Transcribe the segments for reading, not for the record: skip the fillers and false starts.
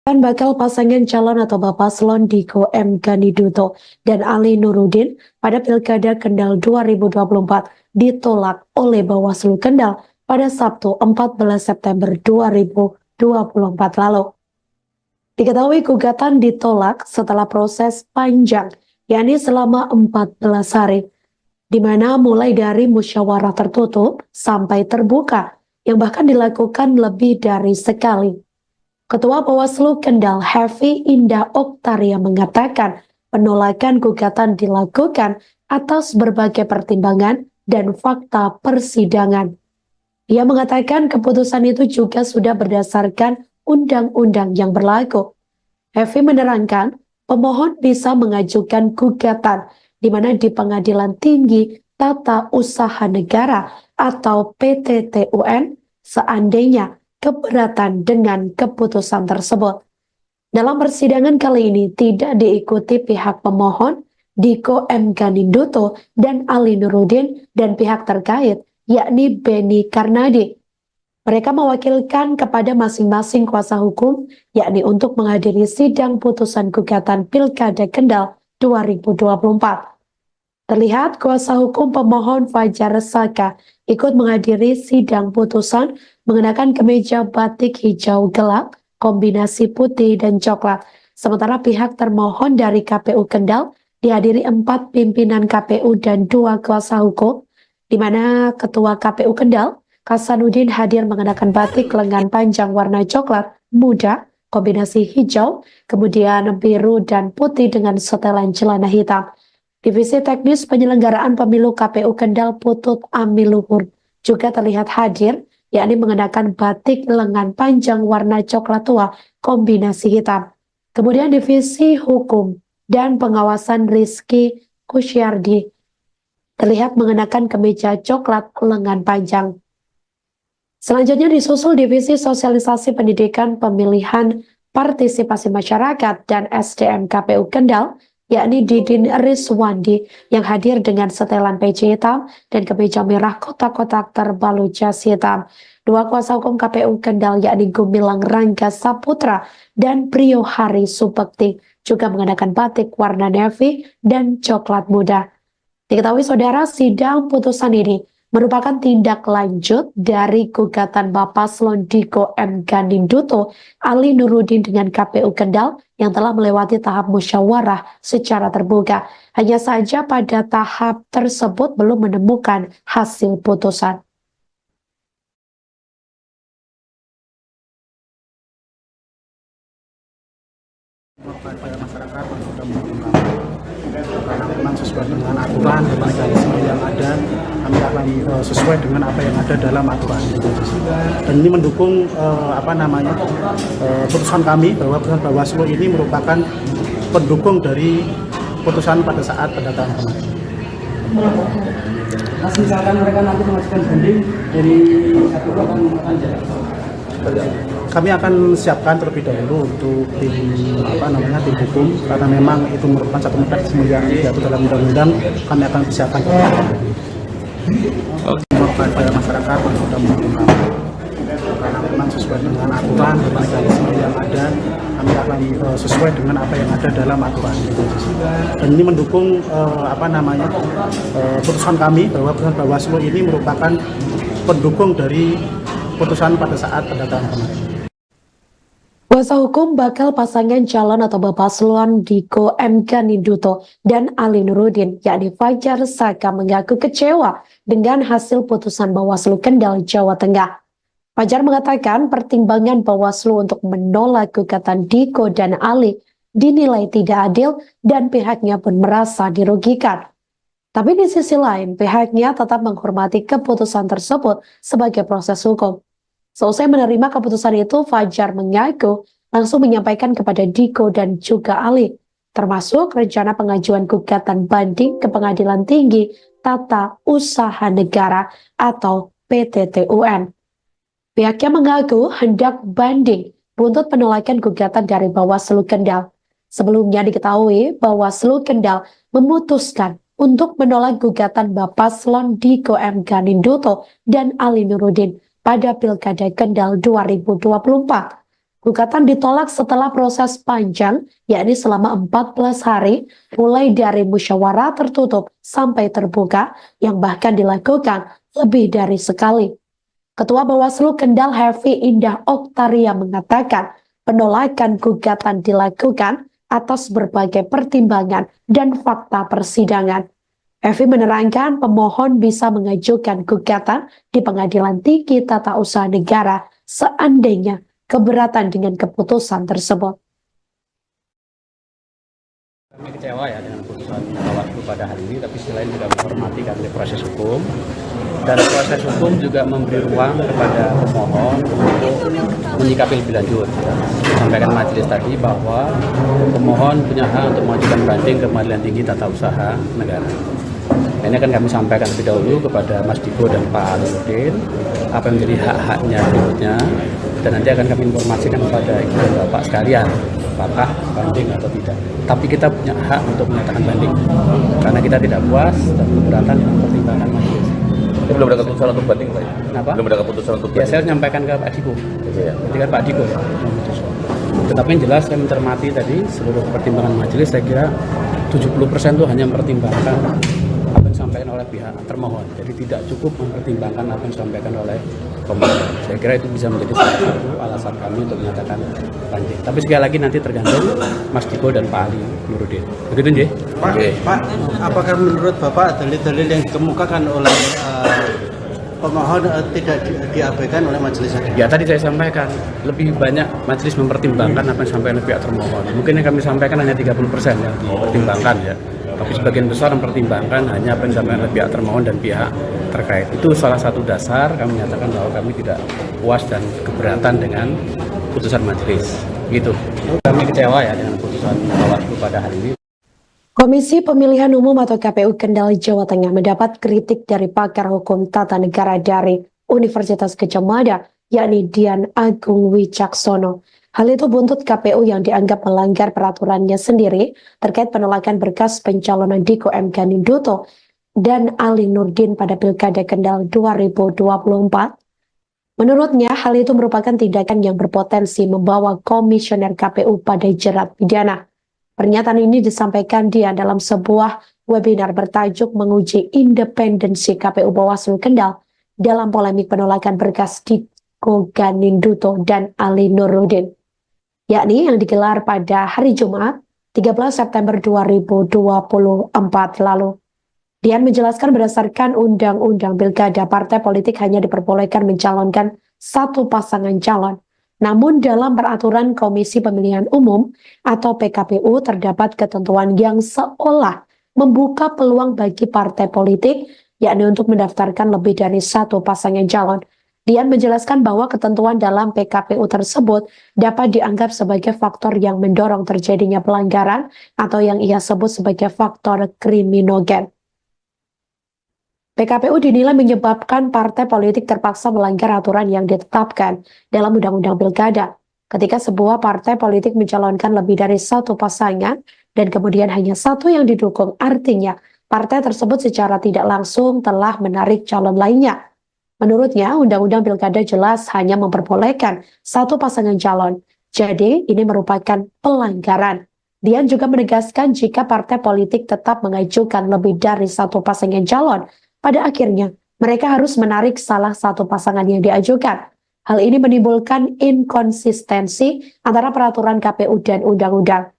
Bakal pasangan calon atau Paslon Diko M. Ganiduto dan Ali Nurudin pada Pilkada Kendal 2024 ditolak oleh Bawaslu Kendal pada Sabtu 14 September 2024 lalu. Diketahui gugatan ditolak setelah proses panjang, yakni selama 14 hari, di mana mulai dari musyawarah tertutup sampai terbuka, yang bahkan dilakukan lebih dari sekali. Ketua Bawaslu Kendal Hefi Indah Oktaria mengatakan penolakan gugatan dilakukan atas berbagai pertimbangan dan fakta persidangan. Ia mengatakan keputusan itu juga sudah berdasarkan undang-undang yang berlaku. Hefi menerangkan pemohon bisa mengajukan gugatan di mana di Pengadilan Tinggi Tata Usaha Negara atau PTTUN seandainya keberatan dengan keputusan tersebut. Dalam persidangan kali ini tidak diikuti pihak pemohon Diko M. Ganiduto dan Ali Nurudin dan pihak terkait yakni Beni Karnadi. Mereka mewakilkan kepada masing-masing kuasa hukum yakni untuk menghadiri sidang putusan gugatan Pilkada Kendal 2024. Terlihat kuasa hukum pemohon Fajar Saka ikut menghadiri sidang putusan mengenakan kemeja batik hijau gelap, kombinasi putih dan coklat. Sementara pihak termohon dari KPU Kendal dihadiri 4 pimpinan KPU dan 2 kuasa hukum, di mana Ketua KPU Kendal, Kasanuddin hadir mengenakan batik lengan panjang warna coklat muda, kombinasi hijau, kemudian biru dan putih dengan setelan celana hitam. Divisi Teknis Penyelenggaraan Pemilu KPU Kendal Putut Amiluhur juga terlihat hadir, yakni mengenakan batik lengan panjang warna coklat tua kombinasi hitam. Kemudian Divisi Hukum dan Pengawasan Rizky Kusyardi terlihat mengenakan kemeja coklat lengan panjang. Selanjutnya disusul Divisi Sosialisasi Pendidikan Pemilihan Partisipasi Masyarakat dan SDM KPU Kendal, yakni Didin Rizwandi yang hadir dengan setelan peci hitam dan kemeja merah kotak-kotak terbalut jas hitam. 2 kuasa hukum KPU Kendal yakni Gumilang Rangga Saputra dan Priyo Hari Supekti juga mengenakan batik warna navy dan coklat muda. Diketahui saudara, sidang putusan ini merupakan tindak lanjut dari gugatan Paslon Diko M. Ganiduto Ali Nurudin dengan KPU Kendal yang telah melewati tahap musyawarah secara terbuka. Hanya saja pada tahap tersebut belum menemukan hasil putusan. Pada masyarakat yang sudah mendukung kami, karena memang sesuai dengan aturan dan mekanisme yang ada, kami akan sesuai dengan apa yang ada dalam aturan. Dan ini mendukung putusan kami bahwa putusan Bawaslu ini merupakan pendukung dari putusan pada saat pendataan kemarin. Mas, misalkan mereka nanti mengajukan banding dari satu akan kami akan siapkan terlebih dahulu untuk tim hukum, karena memang itu merupakan satu mekanisme yang diatur dalam undang-undang. Kami akan siapkan pada masyarakat yang sudah mendukung kami, karena memang sesuai dengan aturan dan mekanisme yang ada, kami akan sesuai dengan apa yang ada dalam aturan. Dan ini mendukung putusan kami bahwa putusan Bawaslu ini merupakan pendukung dari putusan pada saat pendataan kemarin. Kuasa hukum bakal pasangan calon atau Paslon Diko M. Ganiduto dan Ali Nurudin, yakni Fajar Saka, mengaku kecewa dengan hasil putusan Bawaslu Kendal, Jawa Tengah. Fajar mengatakan pertimbangan Bawaslu untuk menolak gugatan Diko dan Ali dinilai tidak adil dan pihaknya pun merasa dirugikan. Tapi di sisi lain, pihaknya tetap menghormati keputusan tersebut sebagai proses hukum. Seusai menerima keputusan itu, Fajar mengaku langsung menyampaikan kepada Diko dan juga Ali, termasuk rencana pengajuan gugatan banding ke Pengadilan Tinggi Tata Usaha Negara atau PTTUN. Pihaknya mengaku hendak banding buntut penolakan gugatan dari Bawaslu Kendal. Sebelumnya diketahui Bawaslu Kendal memutuskan untuk menolak gugatan Paslon Diko M. Ganiduto dan Ali Nurudin pada Pilkada Kendal 2024. Gugatan ditolak setelah proses panjang, yakni selama 14 hari, mulai dari musyawarah tertutup sampai terbuka, yang bahkan dilakukan lebih dari sekali. Ketua Bawaslu Kendal Hefi Indah Oktaria mengatakan penolakan gugatan dilakukan atas berbagai pertimbangan dan fakta persidangan. Hefi menerangkan pemohon bisa mengajukan gugatan di Pengadilan Tinggi Tata Usaha Negara seandainya keberatan dengan keputusan tersebut. Kami kecewa ya dengan putusan Bawaslu pada hari ini, tapi selain juga menghormati kami proses hukum, dan proses hukum juga memberi ruang kepada pemohon untuk menyikapi lebih lanjut. Sampaikan majelis tadi bahwa pemohon punya hak untuk mengajukan banding ke Pengadilan Tinggi Tata Usaha Negara. Ini akan kami sampaikan lebih dahulu kepada Mas Diko dan Pak Nurdin apa yang menjadi hak-haknya berikutnya, dan nanti akan kami informasikan kepada Ibu dan Bapak sekalian apakah banding atau tidak. Tapi kita punya hak untuk menyatakan banding karena kita tidak puas dan keberatan dengan pertimbangan majelis. Ini belum ada keputusan untuk banding, Pak? Kenapa? Belum ada keputusan untuk Ya, banding. saya menyampaikan ke Pak Diko. Ya. Jadi kan Pak Diko ya memutuskan. Tetapi yang jelas saya mencermati tadi seluruh pertimbangan majelis, saya kira 70% itu hanya mempertimbangkan apa yang disampaikan oleh pihak termohon. Jadi tidak cukup mempertimbangkan apa yang disampaikan oleh pemohon. Saya kira itu bisa menjadi salah satu alasan kami untuk menyatakan banding. Tapi sekali lagi nanti tergantung Mas Diko dan Pak Ali Nurdin. Begitu, Nje? Pak, Oke. Pak, apakah menurut Bapak dalil-dalil yang dikemukakan oleh pemohon tidak diabaikan oleh majelis hakim? Ya, tadi saya sampaikan lebih banyak majelis mempertimbangkan apa yang disampaikan oleh pihak termohon. Mungkin yang kami sampaikan hanya 30% yang dipertimbangkan ya. Tapi sebagian besar mempertimbangkan hanya apa yang disampaikan oleh pihak termohon dan pihak terkait. Itu salah satu dasar kami menyatakan bahwa kami tidak puas dan keberatan dengan putusan majelis. Gitu. Kami kecewa ya dengan putusan Bawaslu pada hari ini. Komisi Pemilihan Umum atau KPU Kendal Jawa Tengah mendapat kritik dari pakar hukum tata negara dari Universitas Gadjah Mada, yakni Dian Agung Wicaksono. Hal itu buntut KPU yang dianggap melanggar peraturannya sendiri terkait penolakan berkas pencalonan Diko M. Ganinduto dan Ali Nurdin pada Pilkada Kendal 2024. Menurutnya, hal itu merupakan tindakan yang berpotensi membawa komisioner KPU pada jerat pidana. Pernyataan ini disampaikan dia dalam sebuah webinar bertajuk menguji independensi KPU Bawaslu Kendal dalam polemik penolakan berkas Diko Ganinduto dan Ali Nurdin, yakni yang digelar pada hari Jumat 13 September 2024 lalu. Dian menjelaskan berdasarkan Undang-Undang Pilkada, partai politik hanya diperbolehkan mencalonkan satu pasangan calon. Namun dalam peraturan Komisi Pemilihan Umum atau PKPU terdapat ketentuan yang seolah membuka peluang bagi partai politik, yakni untuk mendaftarkan lebih dari satu pasangan calon. Dian menjelaskan bahwa ketentuan dalam PKPU tersebut dapat dianggap sebagai faktor yang mendorong terjadinya pelanggaran atau yang ia sebut sebagai faktor kriminogen. PKPU dinilai menyebabkan partai politik terpaksa melanggar aturan yang ditetapkan dalam Undang-Undang Pilkada. Ketika sebuah partai politik mencalonkan lebih dari satu pasangan dan kemudian hanya satu yang didukung, artinya partai tersebut secara tidak langsung telah menarik calon lainnya. Menurutnya, Undang-Undang Pilkada jelas hanya memperbolehkan satu pasangan calon. Jadi, ini merupakan pelanggaran. Dian juga menegaskan jika partai politik tetap mengajukan lebih dari satu pasangan calon, pada akhirnya mereka harus menarik salah satu pasangan yang diajukan. Hal ini menimbulkan inkonsistensi antara peraturan KPU dan undang-undang.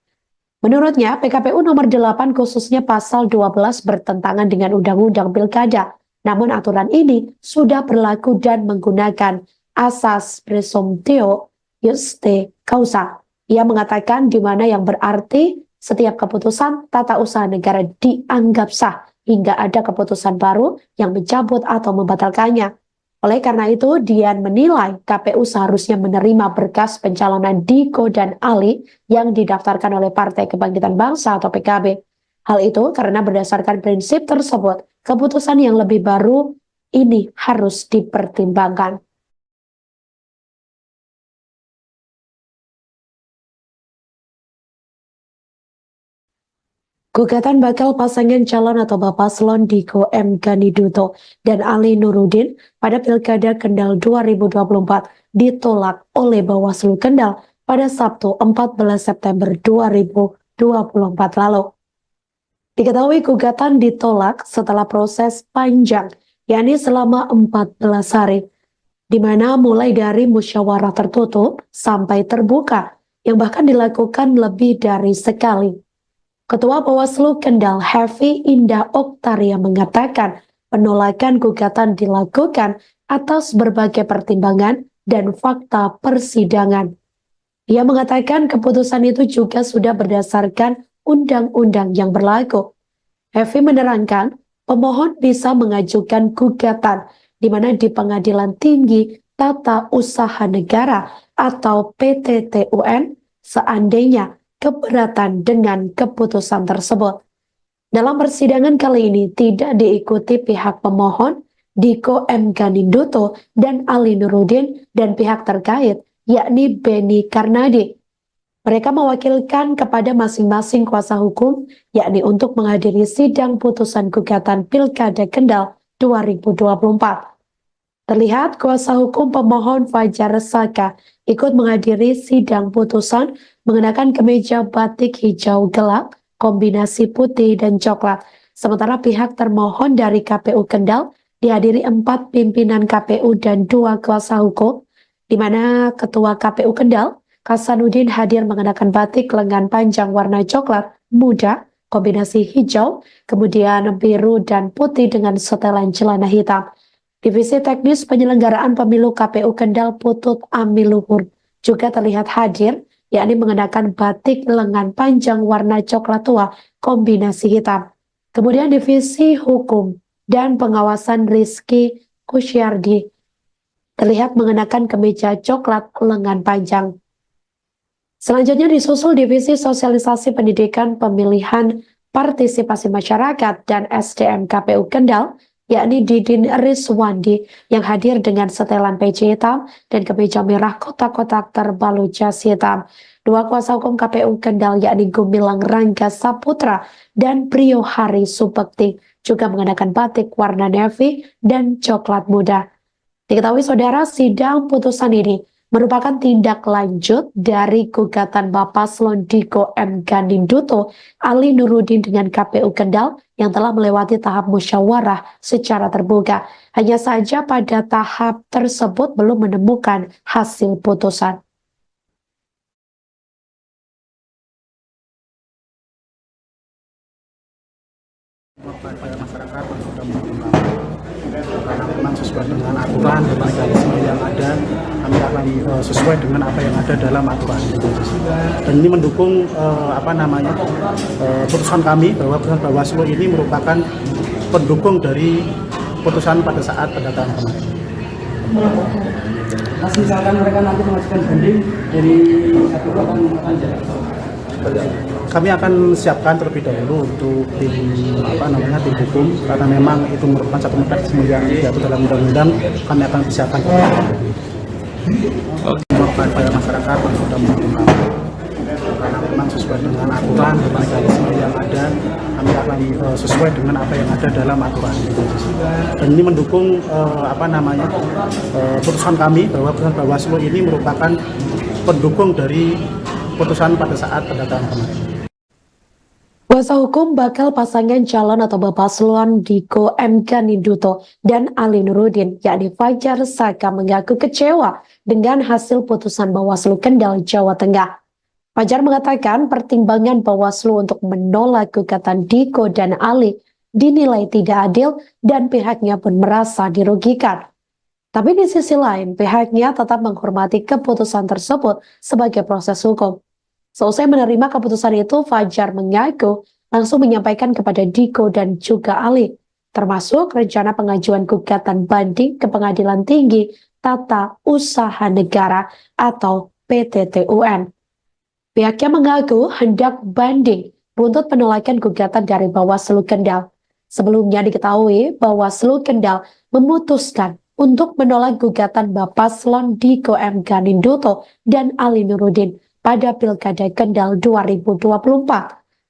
Menurutnya, PKPU nomor 8 khususnya pasal 12 bertentangan dengan Undang-Undang Pilkada. Namun aturan ini sudah berlaku dan menggunakan asas presumptio juste causa. Ia mengatakan di mana yang berarti setiap keputusan tata usaha negara dianggap sah hingga ada keputusan baru yang mencabut atau membatalkannya. Oleh karena itu, Dian menilai KPU seharusnya menerima berkas pencalonan Diko dan Ali yang didaftarkan oleh Partai Kebangkitan Bangsa atau PKB. Hal itu karena berdasarkan prinsip tersebut, keputusan yang lebih baru ini harus dipertimbangkan. Gugatan bakal pasangan calon atau Bapaslon Diko M. Ganinduto dan Ali Nurdin pada Pilkada Kendal 2024 ditolak oleh Bawaslu Kendal pada Sabtu 14 September 2024 lalu. Diketahui gugatan ditolak setelah proses panjang, yakni selama 14 hari, di mana mulai dari musyawarah tertutup sampai terbuka, yang bahkan dilakukan lebih dari sekali. Ketua Bawaslu Kendal Hefi Indah Oktaria mengatakan penolakan gugatan dilakukan atas berbagai pertimbangan dan fakta persidangan. Ia mengatakan keputusan itu juga sudah berdasarkan undang-undang yang berlaku. Hefi menerangkan pemohon bisa mengajukan gugatan di mana di Pengadilan Tinggi Tata Usaha Negara atau PTTUN seandainya keberatan dengan keputusan tersebut. Dalam persidangan kali ini tidak diikuti pihak pemohon, Diko M. Ganinduto dan Ali Nurudin dan pihak terkait, yakni Beni Karnadi. Mereka mewakilkan kepada masing-masing kuasa hukum, yakni untuk menghadiri sidang putusan gugatan Pilkada Kendal 2024. Terlihat kuasa hukum pemohon Fajar Saka ikut menghadiri sidang putusan mengenakan kemeja batik hijau gelap, kombinasi putih dan coklat. Sementara pihak termohon dari KPU Kendal dihadiri 4 pimpinan KPU dan 2 kuasa hukum, di mana Ketua KPU Kendal, Hasanuddin hadir mengenakan batik lengan panjang warna coklat muda, kombinasi hijau, kemudian biru dan putih dengan setelan celana hitam. Divisi Teknis Penyelenggaraan Pemilu KPU Kendal Putut Amiluhur juga terlihat hadir, yakni mengenakan batik lengan panjang warna coklat tua kombinasi hitam. Kemudian Divisi Hukum dan Pengawasan Rizky Kusyardi terlihat mengenakan kemeja coklat lengan panjang. Selanjutnya disusul Divisi Sosialisasi Pendidikan Pemilihan Partisipasi Masyarakat dan SDM KPU Kendal, yakni Didin Rizwandi yang hadir dengan setelan peci hitam dan kemeja merah kotak-kotak terbalut jas hitam. 2 kuasa hukum KPU Kendal yakni Gumilang Rangga Saputra dan Prio Hari Subekti juga mengenakan batik warna navy dan coklat muda. Diketahui saudara, sidang putusan ini merupakan tindak lanjut dari gugatan Bapaslon Diko M. Ganinduto Ali Nurudin dengan KPU Kendal yang telah melewati tahap musyawarah secara terbuka. Hanya saja pada tahap tersebut belum menemukan hasil putusan. Kepada masyarakat yang sudah mendukung kami, karena memang sesuai dengan aturan dan mekanisme yang ada, kami akan sesuai dengan apa yang ada dalam aturan. Dan ini mendukung putusan kami bahwa putusan Bawaslu ini merupakan pendukung dari putusan pada saat pendataan kemarin. Mas, misalkan mereka nanti mengajukan banding dari satu akan jalan. Kami akan siapkan terlebih dahulu untuk tim hukum, karena memang itu merupakan satu mekanisme yang diatur dalam undang-undang. Kami akan siapkan kepada masyarakat yang sudah mendukung kami, karena memang sesuai dengan aturan dan mekanisme yang ada, kami akan sesuai dengan apa yang ada dalam aturan. Dan ini mendukung putusan kami bahwa putusan Bawaslu ini merupakan pendukung dari putusan pada saat pendataan kemarin. Kuasa hukum bakal pasangan calon atau Bapaslon Diko M. Ganinduto dan Ali Nurudin, yakni Fajar Saka, mengaku kecewa dengan hasil putusan Bawaslu Kendal, Jawa Tengah. Fajar mengatakan pertimbangan Bawaslu untuk menolak gugatan Diko dan Ali dinilai tidak adil dan pihaknya pun merasa dirugikan. Tapi di sisi lain, pihaknya tetap menghormati keputusan tersebut sebagai proses hukum. Seusai menerima keputusan itu, Fajar mengaku langsung menyampaikan kepada Diko dan juga Ali, termasuk rencana pengajuan gugatan banding ke Pengadilan Tinggi Tata Usaha Negara atau PTTUN. Pihaknya mengaku hendak banding buntut penolakan gugatan dari Bawaslu Kendal. Sebelumnya diketahui Bawaslu Kendal memutuskan untuk menolak gugatan Bapaslon Diko M. Ganinduto dan Ali Nurudin pada Pilkada Kendal 2024.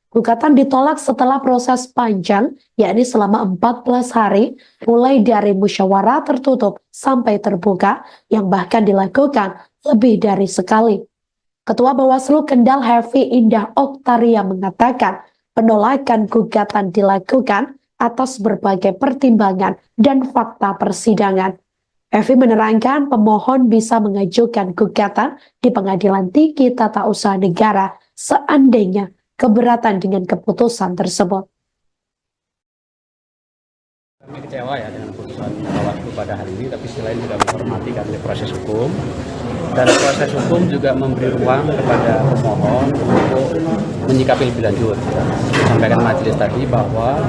Gugatan ditolak setelah proses panjang, yakni selama 14 hari, mulai dari musyawarah tertutup sampai terbuka, yang bahkan dilakukan lebih dari sekali. Ketua Bawaslu Kendal Hefi Indah Oktaria mengatakan penolakan gugatan dilakukan atas berbagai pertimbangan dan fakta persidangan. Hefi menerangkan pemohon bisa mengajukan gugatan di Pengadilan Tinggi Tata Usaha Negara seandainya keberatan dengan keputusan tersebut. Kami kecewa ya dengan putusan Bawaslu pada hari ini, tapi selain juga menghormati karena proses hukum, dan proses hukum juga memberi ruang kepada pemohon untuk menyikapi lebih lanjut. Sampaikan majelis tadi bahwa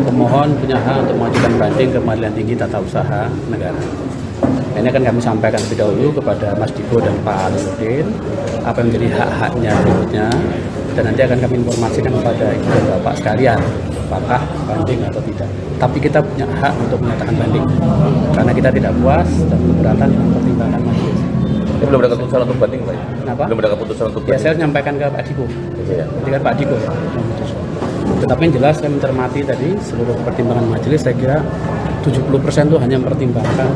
pemohon punya hak untuk mengajukan banding ke Pengadilan Tinggi Tata Usaha Negara. Ini akan kami sampaikan lebih dahulu kepada Mas Diko dan Pak Aludin apa yang menjadi hak-haknya berikutnya, dan nanti akan kami informasikan kepada ibu dan bapak sekalian apakah banding atau tidak. Tapi kita punya hak untuk menyatakan banding karena kita tidak puas dan keberatan dengan pertimbangan majelis. Ini belum ada keputusan untuk banding, Pak? Kenapa? Belum ada keputusan untuk Ya, banding. saya menyampaikan ke Pak Diko. Iya. Nanti kan Pak Diko ya memutuskan. Tetapi yang jelas saya mencermati tadi seluruh pertimbangan majelis, saya kira 70% itu hanya mempertimbangkan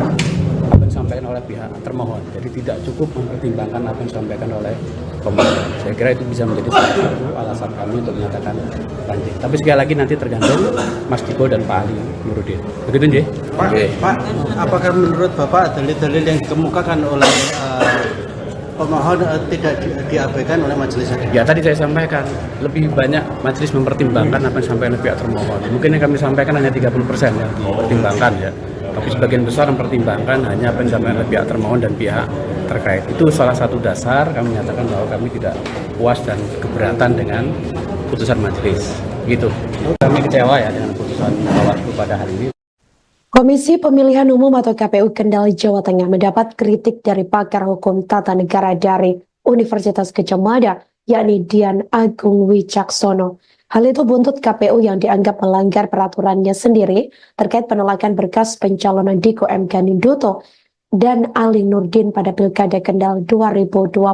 apa yang disampaikan oleh pihak termohon. Jadi tidak cukup mempertimbangkan apa yang disampaikan oleh pemohon. Saya kira itu bisa menjadi salah satu alasan kami untuk menyatakan banding. Tapi sekali lagi nanti tergantung Mas Diko dan Pak Ali Nurudin. Begitu, Nje? Pak, Pak, apakah menurut Bapak dalil-dalil yang dikemukakan oleh pemohon tidak diabaikan oleh majelis hakim? Ya, tadi saya sampaikan lebih banyak majelis mempertimbangkan apa yang disampaikan oleh pihak termohon. Mungkin yang kami sampaikan hanya 30% yang dipertimbangkan ya. Tapi sebagian besar mempertimbangkan hanya apa yang disampaikan oleh pihak termohon dan pihak terkait. Itu salah satu dasar kami menyatakan bahwa kami tidak puas dan keberatan dengan putusan majelis. Gitu. Kami kecewa ya dengan putusan Bawaslu pada hari ini. Komisi Pemilihan Umum atau KPU Kendal Jawa Tengah mendapat kritik dari pakar hukum tata negara dari Universitas Gadjah Mada, yakni Dian Agung Wicaksono. Hal itu buntut KPU yang dianggap melanggar peraturannya sendiri terkait penolakan berkas pencalonan Diko M. Ganinduto dan Ali Nurdin pada Pilkada Kendal 2024.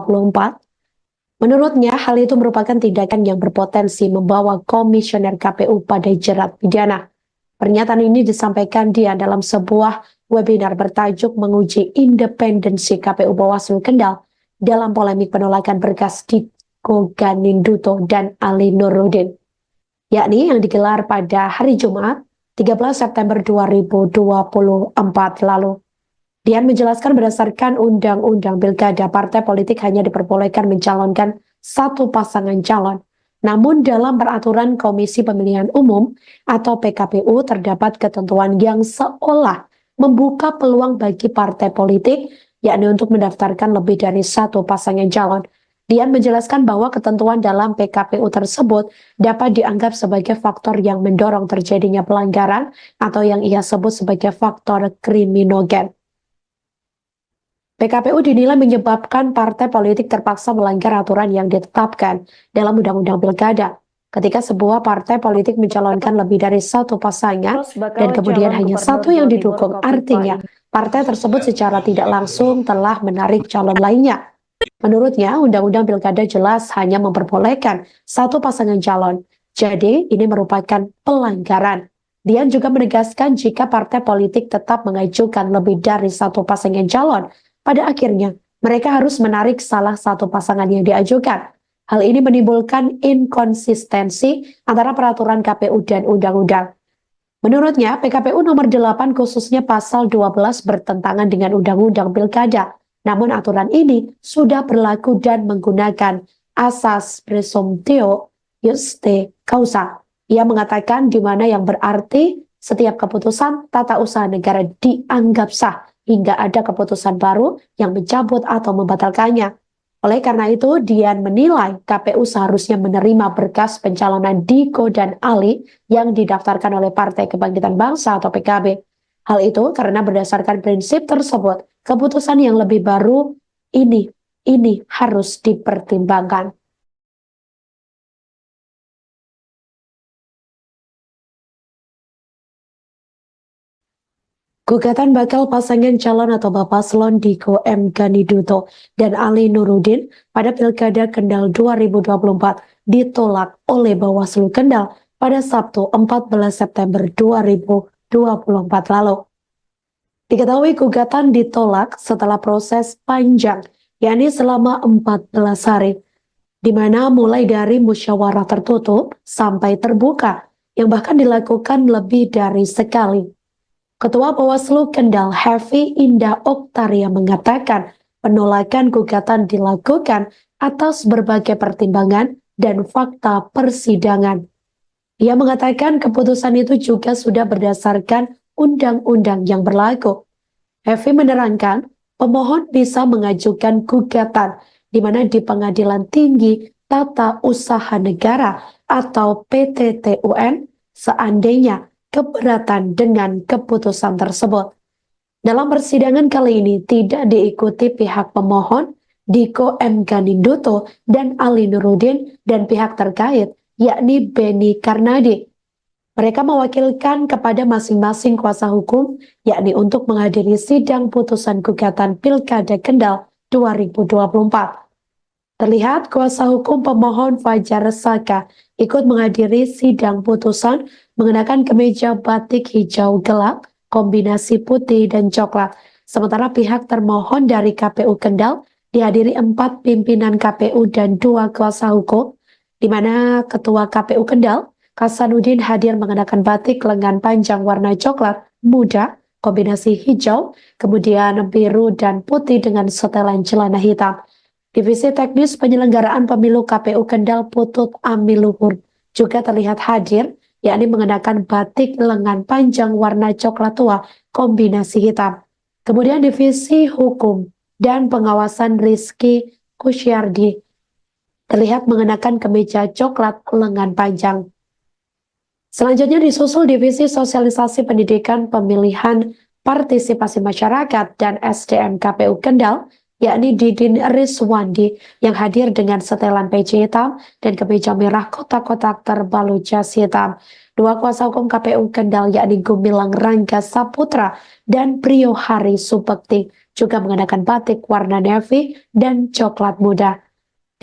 Menurutnya, hal itu merupakan tindakan yang berpotensi membawa komisioner KPU pada jerat pidana. Pernyataan ini disampaikan dia dalam sebuah webinar bertajuk menguji independensi KPU Bawaslu Kendal dalam polemik penolakan berkas Diko Ganinduto dan Ali Nurdin, yakni yang digelar pada hari Jumat 13 September 2024 lalu. Dian menjelaskan berdasarkan Undang-Undang Pilkada, partai politik hanya diperbolehkan mencalonkan satu pasangan calon. Namun dalam peraturan Komisi Pemilihan Umum atau PKPU terdapat ketentuan yang seolah membuka peluang bagi partai politik, yakni untuk mendaftarkan lebih dari satu pasangan calon. Dian menjelaskan bahwa ketentuan dalam PKPU tersebut dapat dianggap sebagai faktor yang mendorong terjadinya pelanggaran atau yang ia sebut sebagai faktor kriminogen. PKPU dinilai menyebabkan partai politik terpaksa melanggar aturan yang ditetapkan dalam Undang-Undang Pilkada. Ketika sebuah partai politik mencalonkan lebih dari satu pasangan dan kemudian hanya satu yang didukung, artinya partai tersebut secara tidak langsung telah menarik calon lainnya. Menurutnya, Undang-Undang Pilkada jelas hanya memperbolehkan satu pasangan calon. Jadi, ini merupakan pelanggaran. Dian juga menegaskan jika partai politik tetap mengajukan lebih dari satu pasangan calon, pada akhirnya mereka harus menarik salah satu pasangan yang diajukan. Hal ini menimbulkan inkonsistensi antara peraturan KPU dan undang-undang. Menurutnya, PKPU nomor 8 khususnya pasal 12 bertentangan dengan Undang-Undang Pilkada. Namun aturan ini sudah berlaku dan menggunakan asas presumptio juste causa. Ia mengatakan di mana yang berarti setiap keputusan tata usaha negara dianggap sah hingga ada keputusan baru yang mencabut atau membatalkannya. Oleh karena itu, Dian menilai KPU seharusnya menerima berkas pencalonan Diko dan Ali yang didaftarkan oleh Partai Kebangkitan Bangsa atau PKB. Hal itu karena berdasarkan prinsip tersebut, keputusan yang lebih baru ini harus dipertimbangkan. Gugatan bakal pasangan calon atau Bapaslon Diko M. Ganinduto dan Ali Nurudin pada Pilkada Kendal 2024 ditolak oleh Bawaslu Kendal pada Sabtu 14 September 2024 lalu. Diketahui gugatan ditolak setelah proses panjang yakni selama 14 hari, di mana mulai dari musyawarah tertutup sampai terbuka, yang bahkan dilakukan lebih dari sekali. Ketua Bawaslu Kendal Hefi Indah Oktaria mengatakan penolakan gugatan dilakukan atas berbagai pertimbangan dan fakta persidangan. Ia mengatakan keputusan itu juga sudah berdasarkan undang-undang yang berlaku. Hefi menerangkan pemohon bisa mengajukan gugatan di mana di Pengadilan Tinggi Tata Usaha Negara atau PTTUN seandainya keberatan dengan keputusan tersebut. Dalam persidangan kali ini tidak diikuti pihak pemohon, Diko M. Ganinduto dan Ali Nurudin dan pihak terkait, yakni Beni Karnadi. Mereka mewakilkan kepada masing-masing kuasa hukum, yakni untuk menghadiri sidang putusan gugatan Pilkada Kendal 2024. Terlihat kuasa hukum pemohon Fajar Saka ikut menghadiri sidang putusan mengenakan kemeja batik hijau gelap, kombinasi putih dan coklat. Sementara pihak termohon dari KPU Kendal dihadiri 4 pimpinan KPU dan 2 kuasa hukum, di mana Ketua KPU Kendal, Hasanuddin hadir mengenakan batik lengan panjang warna coklat muda, kombinasi hijau, kemudian biru dan putih dengan setelan celana hitam. Divisi Teknis Penyelenggaraan Pemilu KPU Kendal Putut Amiluhur juga terlihat hadir, yakni mengenakan batik lengan panjang warna coklat tua kombinasi hitam. Kemudian Divisi Hukum dan Pengawasan Rizky Kusyardi terlihat mengenakan kemeja coklat lengan panjang. Selanjutnya disusul Divisi Sosialisasi Pendidikan Pemilihan Partisipasi Masyarakat dan SDM KPU Kendal, yakni Didin Rizwandi yang hadir dengan setelan peci hitam dan kemeja merah kotak-kotak terbalut jas hitam. 2 kuasa hukum KPU Kendal yakni Gumilang Rangga Saputra dan Priyo Hari Subekti juga mengenakan batik warna navy dan coklat muda.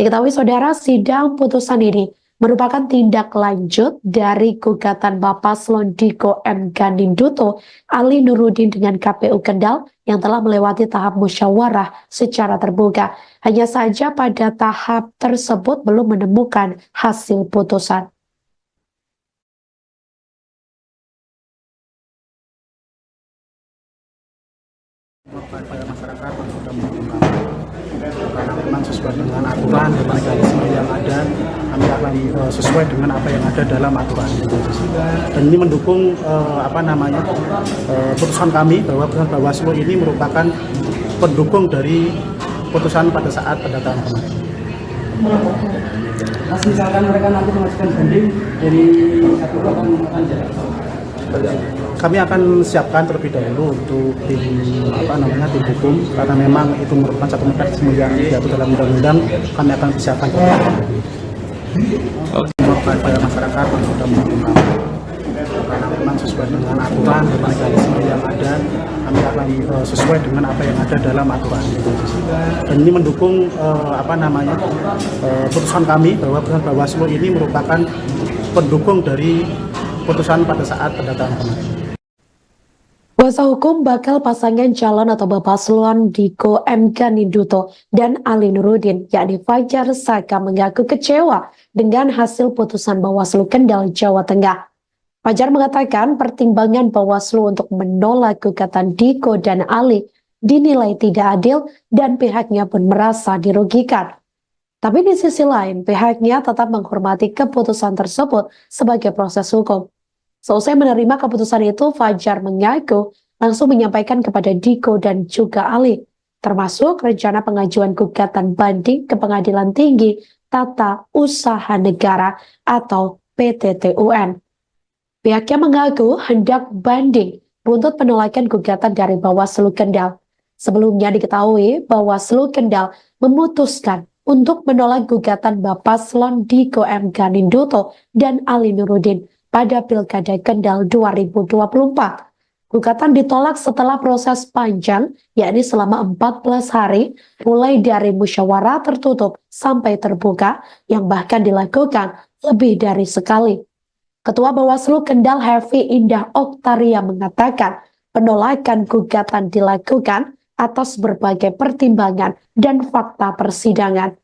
Diketahui saudara, sidang putusan ini merupakan tindak lanjut dari gugatan Bapaslon Diko M. Ganinduto Ali Nurudin dengan KPU Kendal yang telah melewati tahap musyawarah secara terbuka. Hanya saja pada tahap tersebut belum menemukan hasil putusan. Pada masyarakat yang sudah menerima, karena memang sesuai dengan aturan dan mekanisme yang ada, kami akan sesuai dengan apa yang ada dalam aturan. Dan ini mendukung putusan kami bahwa putusan Bawaslu ini merupakan pendukung dari putusan pada saat pendataan kemarin. Mas, misalkan mereka nanti mengajukan banding dari satu akan jalan. Kami akan siapkan terlebih dahulu untuk tim hukum, karena memang itu merupakan satu mekanisme yang diatur dalam undang-undang. Kami akan siapkan pada masyarakat yang sudah menerima, karena memang sesuai dengan aturan dan mekanisme yang ada, kami akan sesuai dengan apa yang ada dalam aturan. Dan ini mendukung putusan kami bahwa putusan Bawaslu ini merupakan pendukung dari putusan pada saat pendataan kemarin. Kuasa hukum bakal pasangan calon atau Bapaslon Diko M. Ganinduto dan Ali Nurudin, yakni Fajar Saka, mengaku kecewa dengan hasil putusan Bawaslu Kendal, Jawa Tengah. Fajar mengatakan pertimbangan Bawaslu untuk menolak gugatan Diko dan Ali dinilai tidak adil dan pihaknya pun merasa dirugikan. Tapi di sisi lain, pihaknya tetap menghormati keputusan tersebut sebagai proses hukum. Selesai menerima keputusan itu, Fajar mengaku langsung menyampaikan kepada Diko dan juga Ali, termasuk rencana pengajuan gugatan banding ke Pengadilan Tinggi Tata Usaha Negara atau PTTUN. Pihaknya mengaku hendak banding buntut penolakan gugatan dari Bawaslu Kendal. Sebelumnya diketahui Bawaslu Kendal memutuskan untuk menolak gugatan Bapaslon Diko M. Ganinduto dan Ali Nurudin pada Pilkada Kendal 2024. Gugatan ditolak setelah proses panjang, yakni selama 14 hari, mulai dari musyawarah tertutup sampai terbuka, yang bahkan dilakukan lebih dari sekali. Ketua Bawaslu Kendal Hefi Indah Oktaria mengatakan penolakan gugatan dilakukan atas berbagai pertimbangan dan fakta persidangan.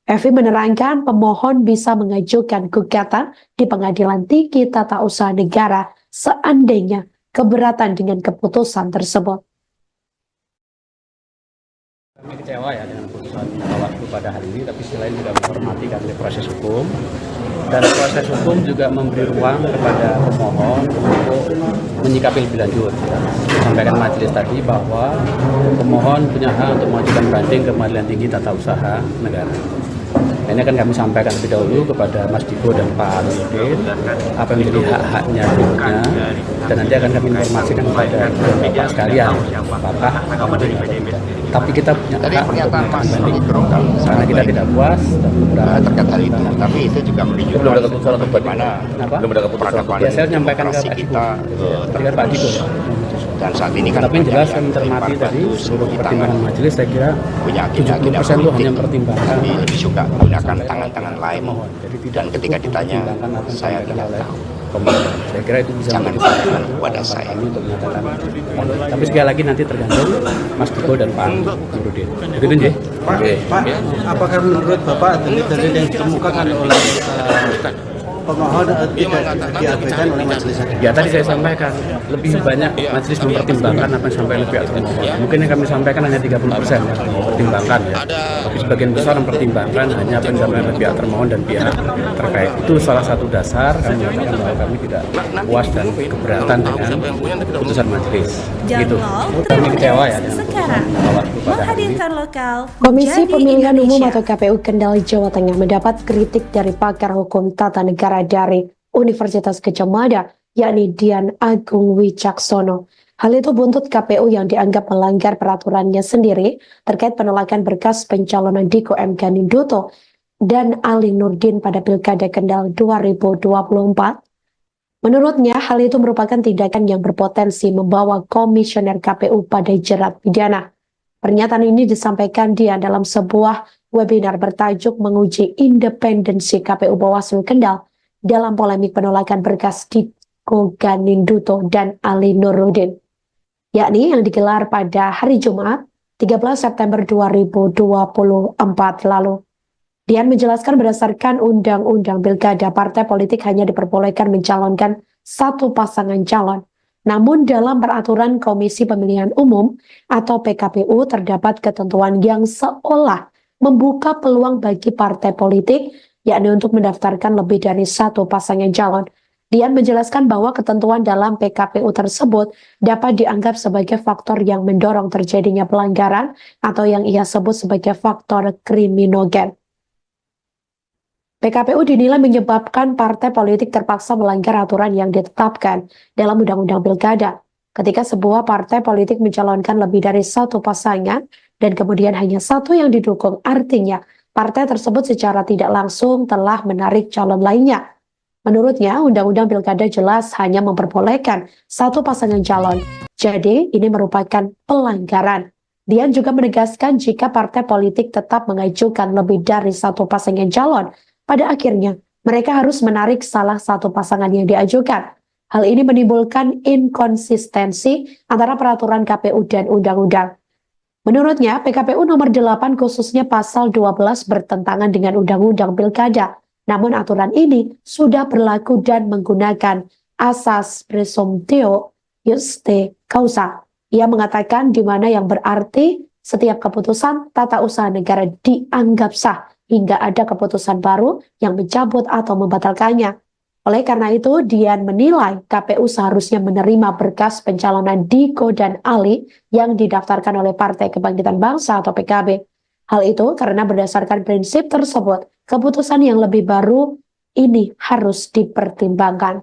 Evi menerangkan pemohon bisa mengajukan gugatan di Pengadilan Tinggi Tata Usaha Negara seandainya keberatan dengan keputusan tersebut. Kami kecewa ya dengan putusan Bawaslu pada hari ini, tapi selain juga menghormati karena proses hukum, dan proses hukum juga memberi ruang kepada pemohon untuk menyikapi lebih lanjut. Sampaikan majelis tadi bahwa pemohon punya hak untuk mengajukan banding ke Pengadilan Tinggi Tata Usaha Negara. Ini akan kami sampaikan lebih dahulu kepada Mas Diko dan Pak Nurdin apa yang menjadi hak-haknya berikutnya, dan nanti akan kami informasikan kepada Bapak sekalian apakah tapi kita punya hak untuk mengajukan banding karena kita tidak puas dan beberapa terkait hal itu, tapi itu juga menunjukkan Belum ada keputusan untuk banding. bagaimana Belum ada keputusan untuk ya saya menyampaikan ke demokrasi Pak Diko, kita dengan Pak Diko. dan saat ini kan Tapi yang jelas kami banyak cermati daripada tadi itu seluruh kita pertimbangan majelis, saya kira punya 70% itu hanya politik, pertimbangan tapi lebih suka menggunakan tangan-tangan lain, Jadi tidak dan ketika cukup ditanya mempertimbangkan apa yang saya disampaikan tidak oleh tahu. pemohon. Saya kira itu bisa Jangan menjadi tanyakan pertimbangan kepada saya. kami untuk menyatakan. Tapi sekali lagi nanti tergantung Mas Diko dan Pak Nurdin. Begitu Nji? Pak, apakah menurut Bapak dalil-dalil yang dikemukakan oleh pemohon tidak diabaikan oleh majelis hakim? Ya tadi saya sampaikan lebih banyak majelis mempertimbangkan apa yang disampaikan oleh pihak termohon. Mungkin yang kami sampaikan hanya 30% yang mempertimbangkan ya. Tapi sebagian besar mempertimbangkan hanya apa yang disampaikan oleh pihak termohon dan pihak terkait. Itu salah satu dasar kami menyatakan bahwa kami tidak puas dan keberatan dengan putusan majelis. Gitu. Kami kecewa ya dengan sekarang Bawaslu pada hari ini. menghadirkan lokal Komisi jadi Pemilihan Umum Indonesia. atau KPU Kendal Jawa Tengah mendapat kritik dari pakar hukum tata negara dari Universitas Gadjah Mada, yakni Dian Agung Wicaksono. Hal itu buntut KPU yang dianggap melanggar peraturannya sendiri terkait penolakan berkas pencalonan Diko M. Ganinduto dan Ali Nurdin pada Pilkada Kendal 2024. Menurutnya, hal itu merupakan tindakan yang berpotensi membawa komisioner KPU pada jerat pidana. Pernyataan ini disampaikan dia dalam sebuah webinar bertajuk menguji independensi KPU Bawaslu Kendal dalam polemik penolakan berkas Diko Ganinduto dan Ali Nurdin, yakni yang digelar pada hari Jumat 13 September 2024 lalu. Dian menjelaskan berdasarkan Undang-Undang Pilkada, partai politik hanya diperbolehkan mencalonkan satu pasangan calon. Namun dalam peraturan Komisi Pemilihan Umum atau PKPU terdapat ketentuan yang seolah membuka peluang bagi partai politik, yakni untuk mendaftarkan lebih dari satu pasangan calon. Dian menjelaskan bahwa ketentuan dalam PKPU tersebut dapat dianggap sebagai faktor yang mendorong terjadinya pelanggaran atau yang ia sebut sebagai faktor kriminogen. PKPU dinilai menyebabkan partai politik terpaksa melanggar aturan yang ditetapkan dalam Undang-Undang Pilkada. Ketika sebuah partai politik mencalonkan lebih dari satu pasangan dan kemudian hanya satu yang didukung, artinya partai tersebut secara tidak langsung telah menarik calon lainnya. Menurutnya, Undang-Undang Pilkada jelas hanya memperbolehkan satu pasangan calon. Jadi, ini merupakan pelanggaran. Dian juga menegaskan jika partai politik tetap mengajukan lebih dari satu pasangan calon, pada akhirnya mereka harus menarik salah satu pasangan yang diajukan. Hal ini menimbulkan inkonsistensi antara peraturan KPU dan undang-undang. Menurutnya, PKPU nomor 8 khususnya pasal 12 bertentangan dengan Undang-Undang Pilkada. Namun aturan ini sudah berlaku dan menggunakan asas presumptio juste causa. Ia mengatakan di mana yang berarti setiap keputusan tata usaha negara dianggap sah hingga ada keputusan baru yang mencabut atau membatalkannya. Oleh karena itu, Dian menilai KPU seharusnya menerima berkas pencalonan Diko dan Ali yang didaftarkan oleh Partai Kebangkitan Bangsa atau PKB. Hal itu karena berdasarkan prinsip tersebut, keputusan yang lebih baru ini harus dipertimbangkan.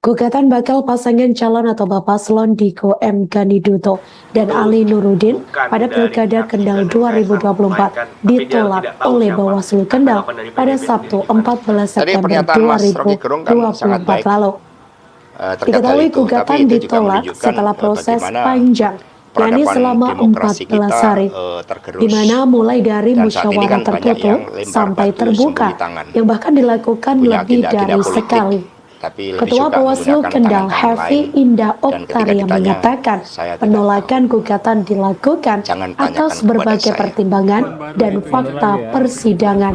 Gugatan bakal pasangan calon atau Bapaslon Diko M. Ganinduto dan Ali Nurdin pada Pilkada Kendal 2024 ditolak oleh Bawaslu Kendal pada Sabtu 14 September 2024 lalu. Diketahui gugatan ditolak setelah proses panjang yakni selama demokrasi 14 kita hari, tergerus. di mana mulai dari Dan saat ini musyawarah kan banyak tertutup yang lempar sampai batu terbuka, sembunyi tangan. yang bahkan dilakukan Punya lebih agenda-agenda dari politik, sekali. tapi lebih Ketua suka Bawaslu menggunakan Kendal, tangan-tangan Hefi lain. Indah Dan ketika Oktaria ditanya, mengatakan saya tidak penolakan gugatan dilakukan Jangan atas tanyakan berbagai kepada saya. pertimbangan dan fakta persidangan.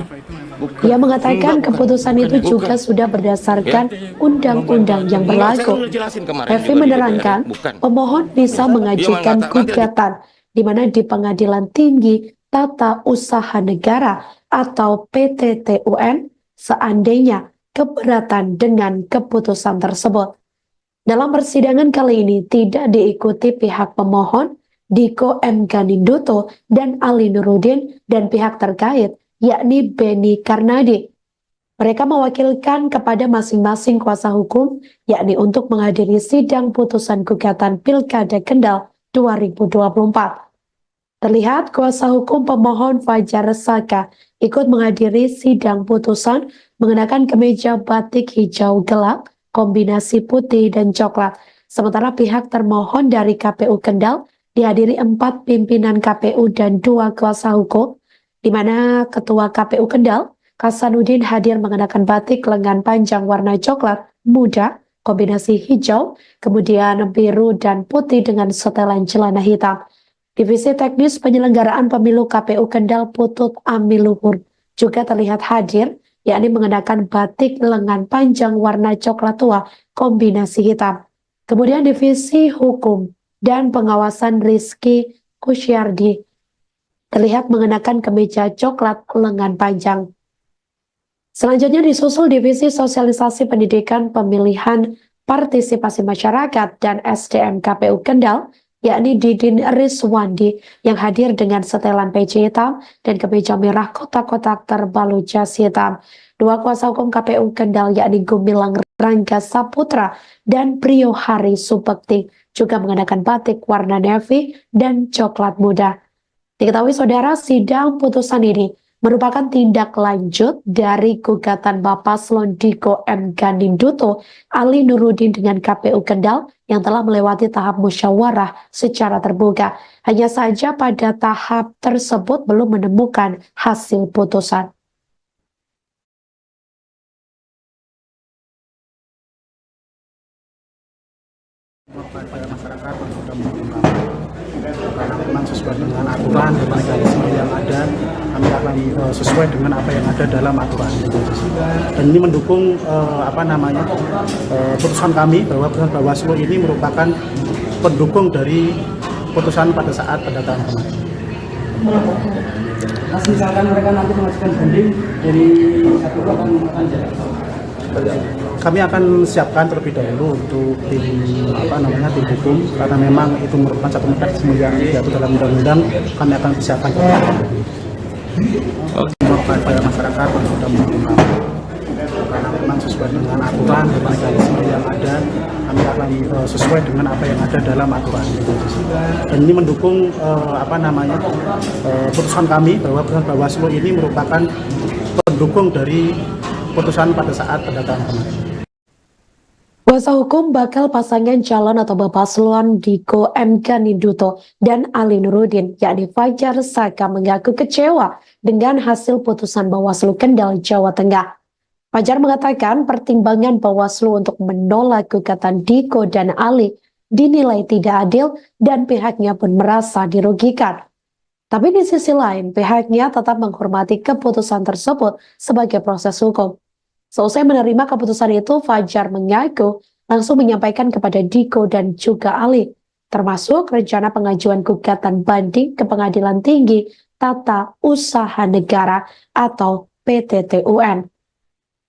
Ia mengatakan keputusan itu juga sudah berdasarkan undang-undang yang berlaku. Hefi menerangkan pemohon bisa mengajukan gugatan di mana di Pengadilan Tinggi Tata Usaha Negara atau PTTUN seandainya keberatan dengan keputusan tersebut. Dalam persidangan kali ini tidak diikuti pihak pemohon, Diko M. Ganinduto dan Ali Nurudin, dan pihak terkait yakni Beni Karnadi. Mereka mewakilkan kepada masing-masing kuasa hukum yakni untuk menghadiri sidang putusan gugatan Pilkada Kendal 2024. Terlihat kuasa hukum pemohon Fajar Saka ikut menghadiri sidang putusan mengenakan kemeja batik hijau gelap, kombinasi putih dan coklat. Sementara pihak termohon dari KPU Kendal dihadiri 4 pimpinan KPU dan 2 kuasa hukum, di mana Ketua KPU Kendal, Hasanuddin, hadir mengenakan batik lengan panjang warna coklat muda, kombinasi hijau, kemudian biru dan putih dengan setelan celana hitam. Divisi Teknis Penyelenggaraan Pemilu KPU Kendal Putut Amiluhur juga terlihat hadir, yakni mengenakan batik lengan panjang warna coklat tua kombinasi hitam. Kemudian Divisi Hukum dan Pengawasan Rizky Kusyardi terlihat mengenakan kemeja coklat lengan panjang. Selanjutnya disusul Divisi Sosialisasi Pendidikan Pemilihan Partisipasi Masyarakat dan SDM KPU Kendal, yakni Didin Rizwandi yang hadir dengan setelan peci hitam dan kemeja merah kotak-kotak terbalut jas hitam. 2 kuasa hukum KPU Kendal yakni Gumilang Rangga Saputra dan Priyo Hari Supekti juga mengenakan batik warna navy dan coklat muda. Diketahui saudara, sidang putusan ini merupakan tindak lanjut dari gugatan Bapaslon Diko M. Ganinduto, Ali Nurudin dengan KPU Kendal yang telah melewati tahap musyawarah secara terbuka. Hanya saja pada tahap tersebut belum menemukan hasil putusan. Kepada masyarakat yang sudah mendukung kami, karena memang sesuai dengan aturan dan mekanisme yang ada, kami akan sesuai dengan apa yang ada dalam aturan. Dan ini mendukung putusan kami bahwa putusan Bawaslu ini merupakan pendukung dari putusan pada saat pendataan kemarin. Mas, misalkan mereka nanti mengajukan banding dari satu akan jalan. Kami akan siapkan terlebih dahulu untuk tim hukum, karena memang itu merupakan satu mekanisme yang diatur dalam undang-undang. Kami akan siapkan kepada masyarakat yang sudah mendukung kami, karena memang sesuai dengan aturan dan mekanisme yang ada, kami akan sesuai dengan apa yang ada dalam aturan. Dan ini mendukung putusan kami bahwa putusan Bawaslu ini merupakan pendukung dari putusan pada saat pendataan kemarin. Kuasa hukum bakal pasangan calon atau Bapaslon Diko M. Ganinduto dan Ali Nurudin, yakni Fajar Saka, mengaku kecewa dengan hasil putusan Bawaslu Kendal, Jawa Tengah. Fajar mengatakan pertimbangan Bawaslu untuk menolak gugatan Diko dan Ali dinilai tidak adil dan pihaknya pun merasa dirugikan. Tapi di sisi lain, pihaknya tetap menghormati keputusan tersebut sebagai proses hukum. Selesai menerima keputusan itu, Fajar mengaku langsung menyampaikan kepada Diko dan juga Ali, termasuk rencana pengajuan gugatan banding ke Pengadilan Tinggi Tata Usaha Negara atau PTTUN.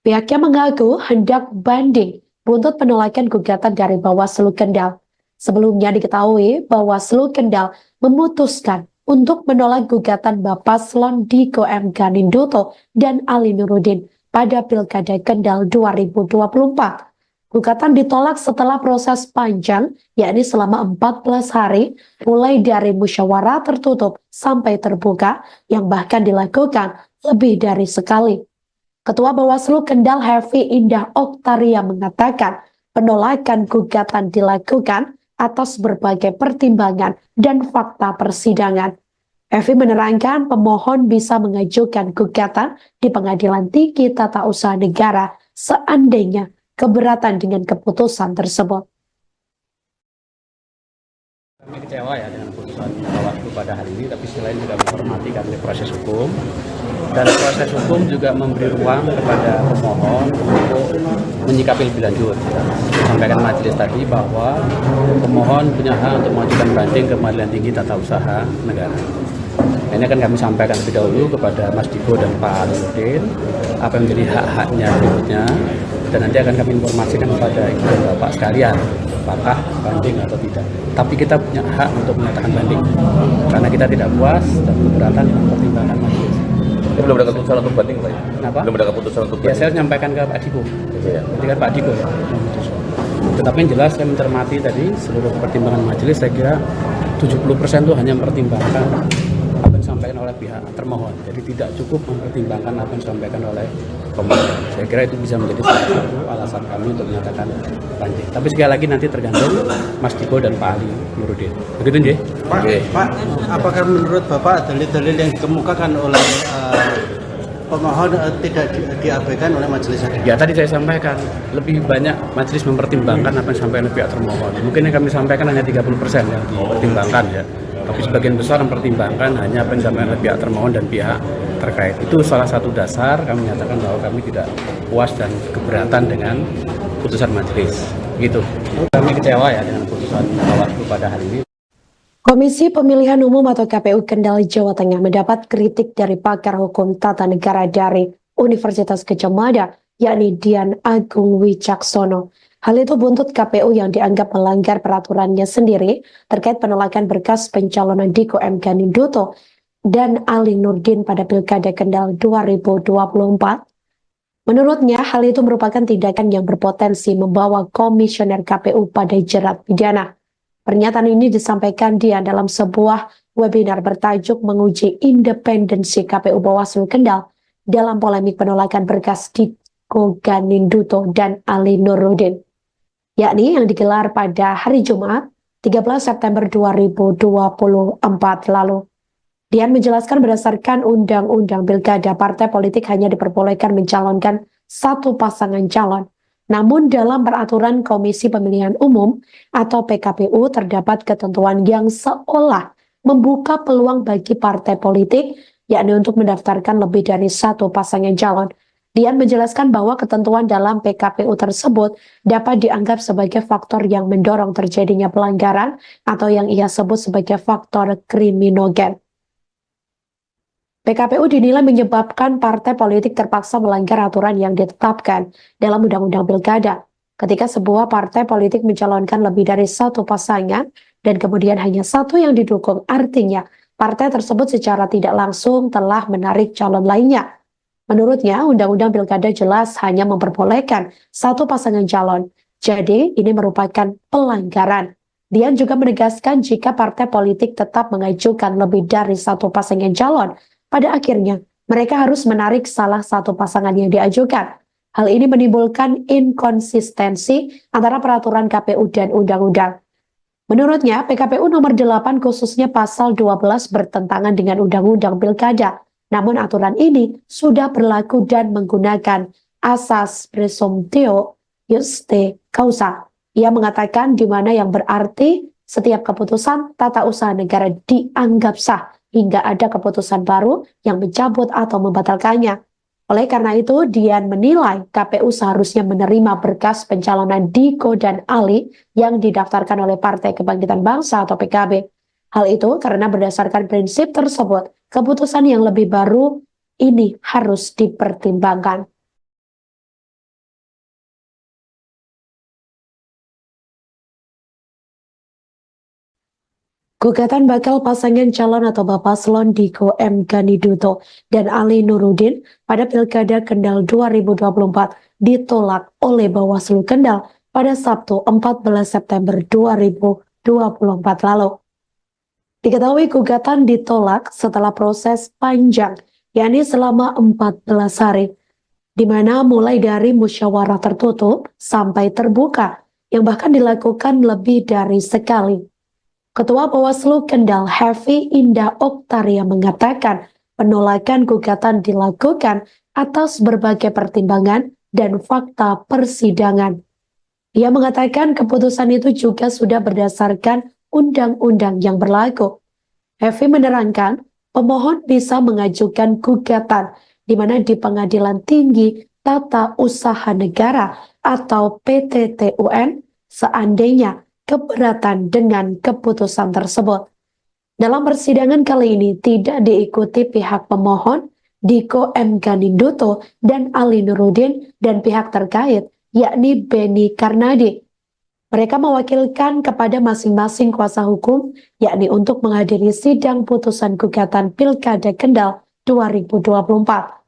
Pihaknya mengaku hendak banding buntut penolakan gugatan dari Bawaslu Kendal. Sebelumnya diketahui Bawaslu Kendal memutuskan untuk menolak gugatan Bapaslon Diko M. Ganinduto dan Ali Nurudin pada Pilkada Kendal 2024. Gugatan ditolak setelah proses panjang, yakni selama 14 hari, mulai dari musyawarah tertutup sampai terbuka, yang bahkan dilakukan lebih dari sekali. Ketua Bawaslu Kendal, Hefi Indah Oktaria, mengatakan penolakan gugatan dilakukan atas berbagai pertimbangan dan fakta persidangan. Evi menerangkan pemohon bisa mengajukan gugatan di Pengadilan Tinggi Tata Usaha Negara seandainya keberatan dengan keputusan tersebut. Kami kecewa ya dengan putusan Bawaslu pada hari ini, tapi selain juga menghormati karena proses hukum, dan proses hukum juga memberi ruang kepada pemohon untuk menyikapi lebih lanjut. Sampaikan majelis tadi bahwa pemohon punya hak untuk mengajukan banding ke Pengadilan Tinggi Tata Usaha Negara. Ini akan kami sampaikan lebih dahulu kepada Mas Diko dan Pak Alinuddin apa yang menjadi hak-haknya berikutnya, dan nanti akan kami informasikan kepada Ibu dan Bapak sekalian apakah banding atau tidak. Tapi kita punya hak untuk menyatakan banding karena kita tidak puas dan keberatan dengan pertimbangan majelis. Ini belum ada keputusan untuk banding, Pak? Kenapa? Belum ada keputusan untuk Ya, banding. saya menyampaikan ke Pak Diko. Ya. Nanti kan Pak Diko ya. Tetapi yang jelas saya mencermati tadi seluruh pertimbangan majelis, saya kira 70% itu hanya mempertimbangkan apa yang disampaikan oleh pihak termohon. Jadi tidak cukup mempertimbangkan apa yang disampaikan oleh pemohon. Saya kira itu bisa menjadi salah satu alasan kami untuk menyatakan banding. Tapi sekali lagi nanti tergantung Mas Diko dan Pak Ali Nuruddin. Begitu nggih? Pak, Pak, apakah menurut Bapak dalil-dalil yang dikemukakan oleh pemohon tidak diabaikan oleh majelis hakim? Ya, tadi saya sampaikan lebih banyak majelis mempertimbangkan apa yang disampaikan oleh pihak termohon. Mungkin yang kami sampaikan hanya 30% yang dipertimbangkan ya. Tapi sebagian besar mempertimbangkan hanya apa yang disampaikan oleh pihak termohon dan pihak terkait. Itu salah satu dasar kami menyatakan bahwa kami tidak puas dan keberatan dengan putusan majelis. Gitu. Kami kecewa ya dengan putusan Bawaslu pada hari ini. Komisi Pemilihan Umum atau KPU Kendal Jawa Tengah mendapat kritik dari pakar hukum tata negara dari Universitas Gadjah Mada, yakni Dian Agung Wicaksono. Hal itu buntut KPU yang dianggap melanggar peraturannya sendiri terkait penolakan berkas pencalonan Diko M. Ganinduto dan Ali Nurdin pada Pilkada Kendal 2024. Menurutnya, hal itu merupakan tindakan yang berpotensi membawa komisioner KPU pada jerat pidana. Pernyataan ini disampaikan dia dalam sebuah webinar bertajuk menguji independensi KPU Bawaslu Kendal dalam polemik penolakan berkas Diko Ganinduto dan Ali Nurdin, yakni yang digelar pada hari Jumat 13 September 2024 lalu. Dian menjelaskan berdasarkan Undang-Undang Pilkada, partai politik hanya diperbolehkan mencalonkan satu pasangan calon. Namun dalam peraturan Komisi Pemilihan Umum atau PKPU terdapat ketentuan yang seolah membuka peluang bagi partai politik, yakni untuk mendaftarkan lebih dari satu pasangan calon. Dian menjelaskan bahwa ketentuan dalam PKPU tersebut dapat dianggap sebagai faktor yang mendorong terjadinya pelanggaran atau yang ia sebut sebagai faktor kriminogen. PKPU dinilai menyebabkan partai politik terpaksa melanggar aturan yang ditetapkan dalam Undang-Undang Pilkada. Ketika sebuah partai politik mencalonkan lebih dari satu pasangan dan kemudian hanya satu yang didukung, artinya partai tersebut secara tidak langsung telah menarik calon lainnya. Menurutnya, Undang-Undang Pilkada jelas hanya memperbolehkan satu pasangan calon. Jadi, ini merupakan pelanggaran. Dian juga menegaskan jika partai politik tetap mengajukan lebih dari satu pasangan calon, pada akhirnya mereka harus menarik salah satu pasangan yang diajukan. Hal ini menimbulkan inkonsistensi antara peraturan KPU dan undang-undang. Menurutnya, PKPU nomor 8 khususnya pasal 12 bertentangan dengan Undang-Undang Pilkada. Namun aturan ini sudah berlaku dan menggunakan asas presumptio juste causa. Ia mengatakan di mana yang berarti setiap keputusan tata usaha negara dianggap sah hingga ada keputusan baru yang mencabut atau membatalkannya. Oleh karena itu, Dian menilai KPU seharusnya menerima berkas pencalonan Diko dan Ali yang didaftarkan oleh Partai Kebangkitan Bangsa atau PKB. Hal itu karena berdasarkan prinsip tersebut, keputusan yang lebih baru ini harus dipertimbangkan. Gugatan bakal pasangan calon atau Bapaslon Diko M. Ganinduto dan Ali Nurdin pada Pilkada Kendal 2024 ditolak oleh Bawaslu Kendal pada Sabtu 14 September 2024 lalu. Diketahui gugatan ditolak setelah proses panjang, yakni selama 14 hari, di mana mulai dari musyawarah tertutup sampai terbuka, yang bahkan dilakukan lebih dari sekali. Ketua Bawaslu Kendal Hefi Indah Oktaria mengatakan penolakan gugatan dilakukan atas berbagai pertimbangan dan fakta persidangan. Ia mengatakan keputusan itu juga sudah berdasarkan undang-undang yang berlaku. Hefi menerangkan pemohon bisa mengajukan gugatan di mana di Pengadilan Tinggi Tata Usaha Negara atau PTTUN seandainya keberatan dengan keputusan tersebut. Dalam persidangan kali ini tidak diikuti pihak pemohon, Diko M. Ganinduto dan Ali Nurudin dan pihak terkait, yakni Beni Karnadi. Mereka mewakilkan kepada masing-masing kuasa hukum, yakni untuk menghadiri sidang putusan gugatan Pilkada Kendal 2024.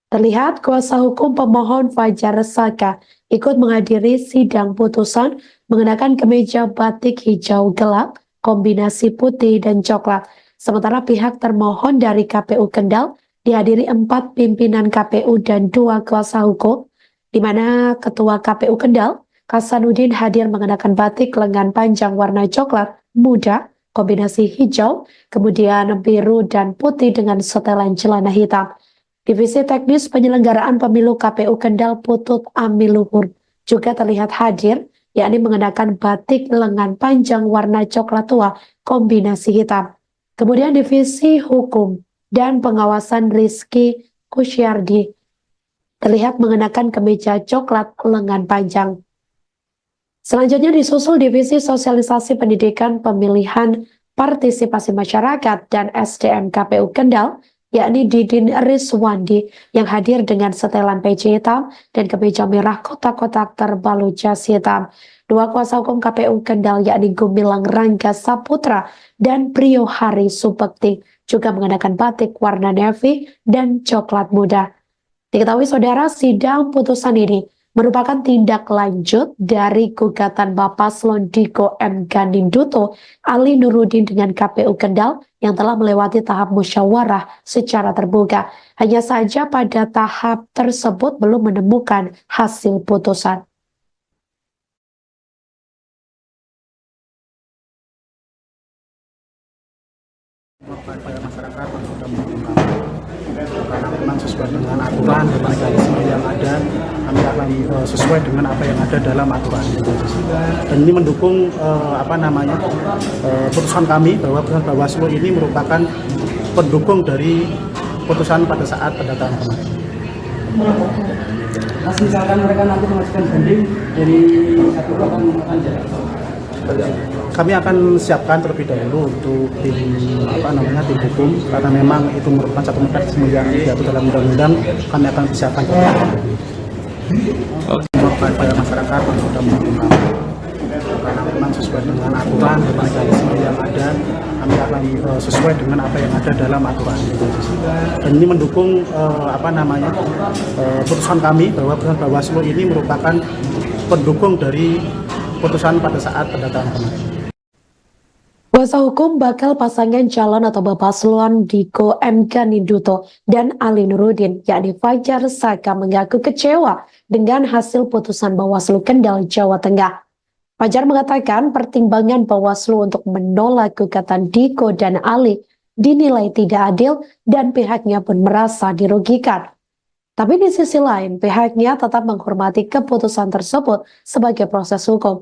Terlihat kuasa hukum pemohon Fajar Saka ikut menghadiri sidang putusan mengenakan kemeja batik hijau gelap, kombinasi putih dan coklat. Sementara pihak termohon dari KPU Kendal dihadiri 4 pimpinan KPU dan 2 kuasa hukum, di mana Ketua KPU Kendal, Kasanuddin hadir mengenakan batik lengan panjang warna coklat muda, kombinasi hijau, kemudian biru dan putih dengan setelan celana hitam. Divisi Teknis Penyelenggaraan Pemilu KPU Kendal Putut Amiluhur juga terlihat hadir, yakni mengenakan batik lengan panjang warna coklat tua kombinasi hitam. Kemudian Divisi Hukum dan Pengawasan Rizky Kusyardi terlihat mengenakan kemeja coklat lengan panjang. Selanjutnya disusul Divisi Sosialisasi Pendidikan Pemilihan Partisipasi Masyarakat dan SDM KPU Kendal, yakni Didin Rizwandi yang hadir dengan setelan peci hitam dan kemeja merah kotak-kotak terbalut jas hitam. 2 kuasa hukum KPU Kendal yakni Gumilang Rangga Saputra dan Priyo Hari Subekti juga mengenakan batik warna navy dan coklat muda. Diketahui saudara, sidang putusan ini merupakan tindak lanjut dari gugatan Bapaslon Diko M. Ganinduto, Ali Nurudin dengan KPU Kendal yang telah melewati tahap musyawarah secara terbuka. Hanya saja pada tahap tersebut belum menemukan hasil putusan. Pada masyarakat yang sudah mengungkap, karena memang sesuai dengan aturan dan mekanisme yang ada, kami akan sesuai dengan apa yang ada dalam aturan. Dan ini mendukung putusan kami bahwa putusan Bawaslu ini merupakan pendukung dari putusan pada saat pendataan kemarin. Mas, misalkan mereka nanti mengajukan banding dari satu akan jalan. Kami akan siapkan terlebih dahulu untuk tim hukum, karena memang itu merupakan satu mekanisme yang diatur dalam undang-undang. Kami akan siapkan pada masyarakat yang sudah mengungkap, karena memang sesuai dengan aturan dan mekanisme yang ada, kami akan sesuai dengan apa yang ada dalam aturan. Dan ini mendukung putusan kami bahwa putusan Bawaslu ini merupakan pendukung dari putusan pada saat pendataan kemarin. Kuasa hukum bakal pasangan calon atau Bapaslon Diko M. Ganinduto dan Ali Nurudin, yakni Fajar Saka, mengaku kecewa dengan hasil putusan Bawaslu Kendal, Jawa Tengah. Fajar mengatakan pertimbangan Bawaslu untuk menolak gugatan Diko dan Ali dinilai tidak adil dan pihaknya pun merasa dirugikan. Tapi di sisi lain, pihaknya tetap menghormati keputusan tersebut sebagai proses hukum.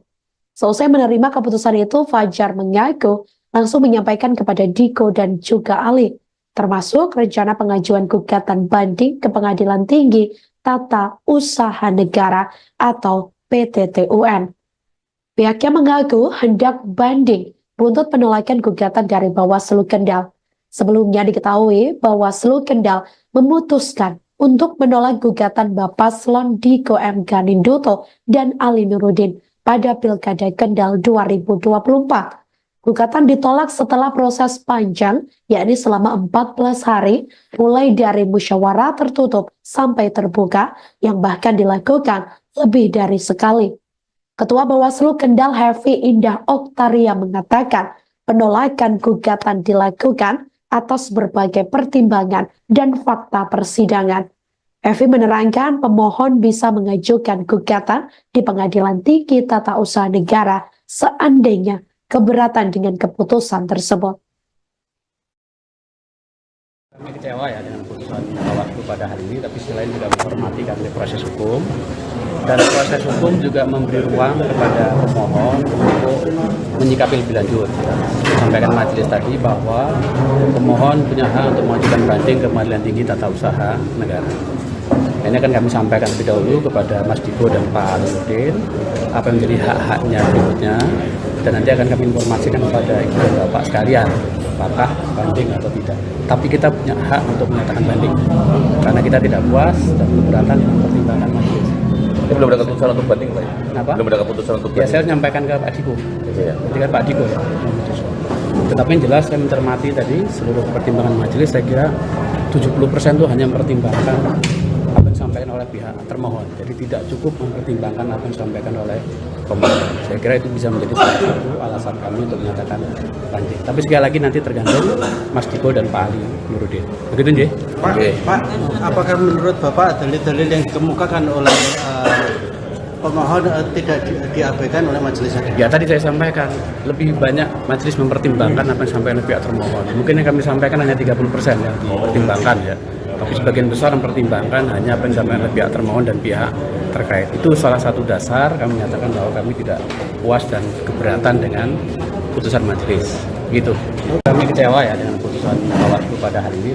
Selesai menerima keputusan itu, Fajar mengaku langsung menyampaikan kepada Diko dan juga Ali, termasuk rencana pengajuan gugatan banding ke Pengadilan Tinggi Tata Usaha Negara atau PTTUN. Pihaknya mengaku hendak banding buntut penolakan gugatan dari Bawaslu Kendal. Sebelumnya diketahui Bawaslu Kendal memutuskan untuk menolak gugatan Bapaslon Diko M. Ganinduto dan Ali Nurudin pada Pilkada Kendal 2024. Gugatan ditolak setelah proses panjang, yakni selama 14 hari, mulai dari musyawarah tertutup sampai terbuka, yang bahkan dilakukan lebih dari sekali. Ketua Bawaslu Kendal Hefi Indah Oktaria mengatakan penolakan gugatan dilakukan atas berbagai pertimbangan dan fakta persidangan. Evi menerangkan pemohon bisa mengajukan gugatan di Pengadilan Tinggi Tata Usaha Negara seandainya keberatan dengan keputusan tersebut. Kami kecewa ya dengan putusan Bawaslu pada hari ini, tapi selain juga menghormati karena proses hukum, dan proses hukum juga memberi ruang kepada pemohon untuk menyikapi lebih lanjut. Sampaikan majelis tadi bahwa pemohon punya hak untuk mengajukan banding ke Pengadilan Tinggi Tata Usaha Negara. Ini akan kami sampaikan lebih dahulu kepada Mas Diko dan Pak Nurdin apa yang menjadi hak-haknya berikutnya, dan nanti akan kami informasikan kepada Ibu dan Bapak sekalian apakah banding atau tidak. Tapi kita punya hak untuk menyatakan banding karena kita tidak puas dan keberatan dengan pertimbangan majelis. Ini belum ada keputusan untuk banding, Pak? Kenapa? Belum ada keputusan untuk Ya, banding. saya menyampaikan ke Pak Diko. Iya. Nanti kan Pak Diko ya. Tetapi yang jelas saya mencermati tadi seluruh pertimbangan majelis, saya kira 70% itu hanya mempertimbangkan apa yang disampaikan oleh pihak termohon. Jadi tidak cukup mempertimbangkan apa yang disampaikan oleh pemohon. Saya kira itu bisa menjadi salah satu alasan kami untuk menyatakan banding. Tapi sekali lagi nanti tergantung Mas Diko dan Pak Ali Nurudin. Begitu, Nje? Pak, apakah menurut Bapak dalil-dalil yang dikemukakan oleh pemohon tidak diabaikan oleh majelis hakim? Ya, tadi saya sampaikan lebih banyak majelis mempertimbangkan apa yang disampaikan oleh pihak termohon. Mungkin yang kami sampaikan hanya 30% yang dipertimbangkan ya. Tapi sebagian besar mempertimbangkan hanya apa yang disampaikan oleh pihak termohon dan pihak terkait. Itu salah satu dasar kami menyatakan bahwa kami tidak puas dan keberatan dengan putusan majelis. Gitu. Kami kecewa ya dengan putusan Bawaslu pada hari ini.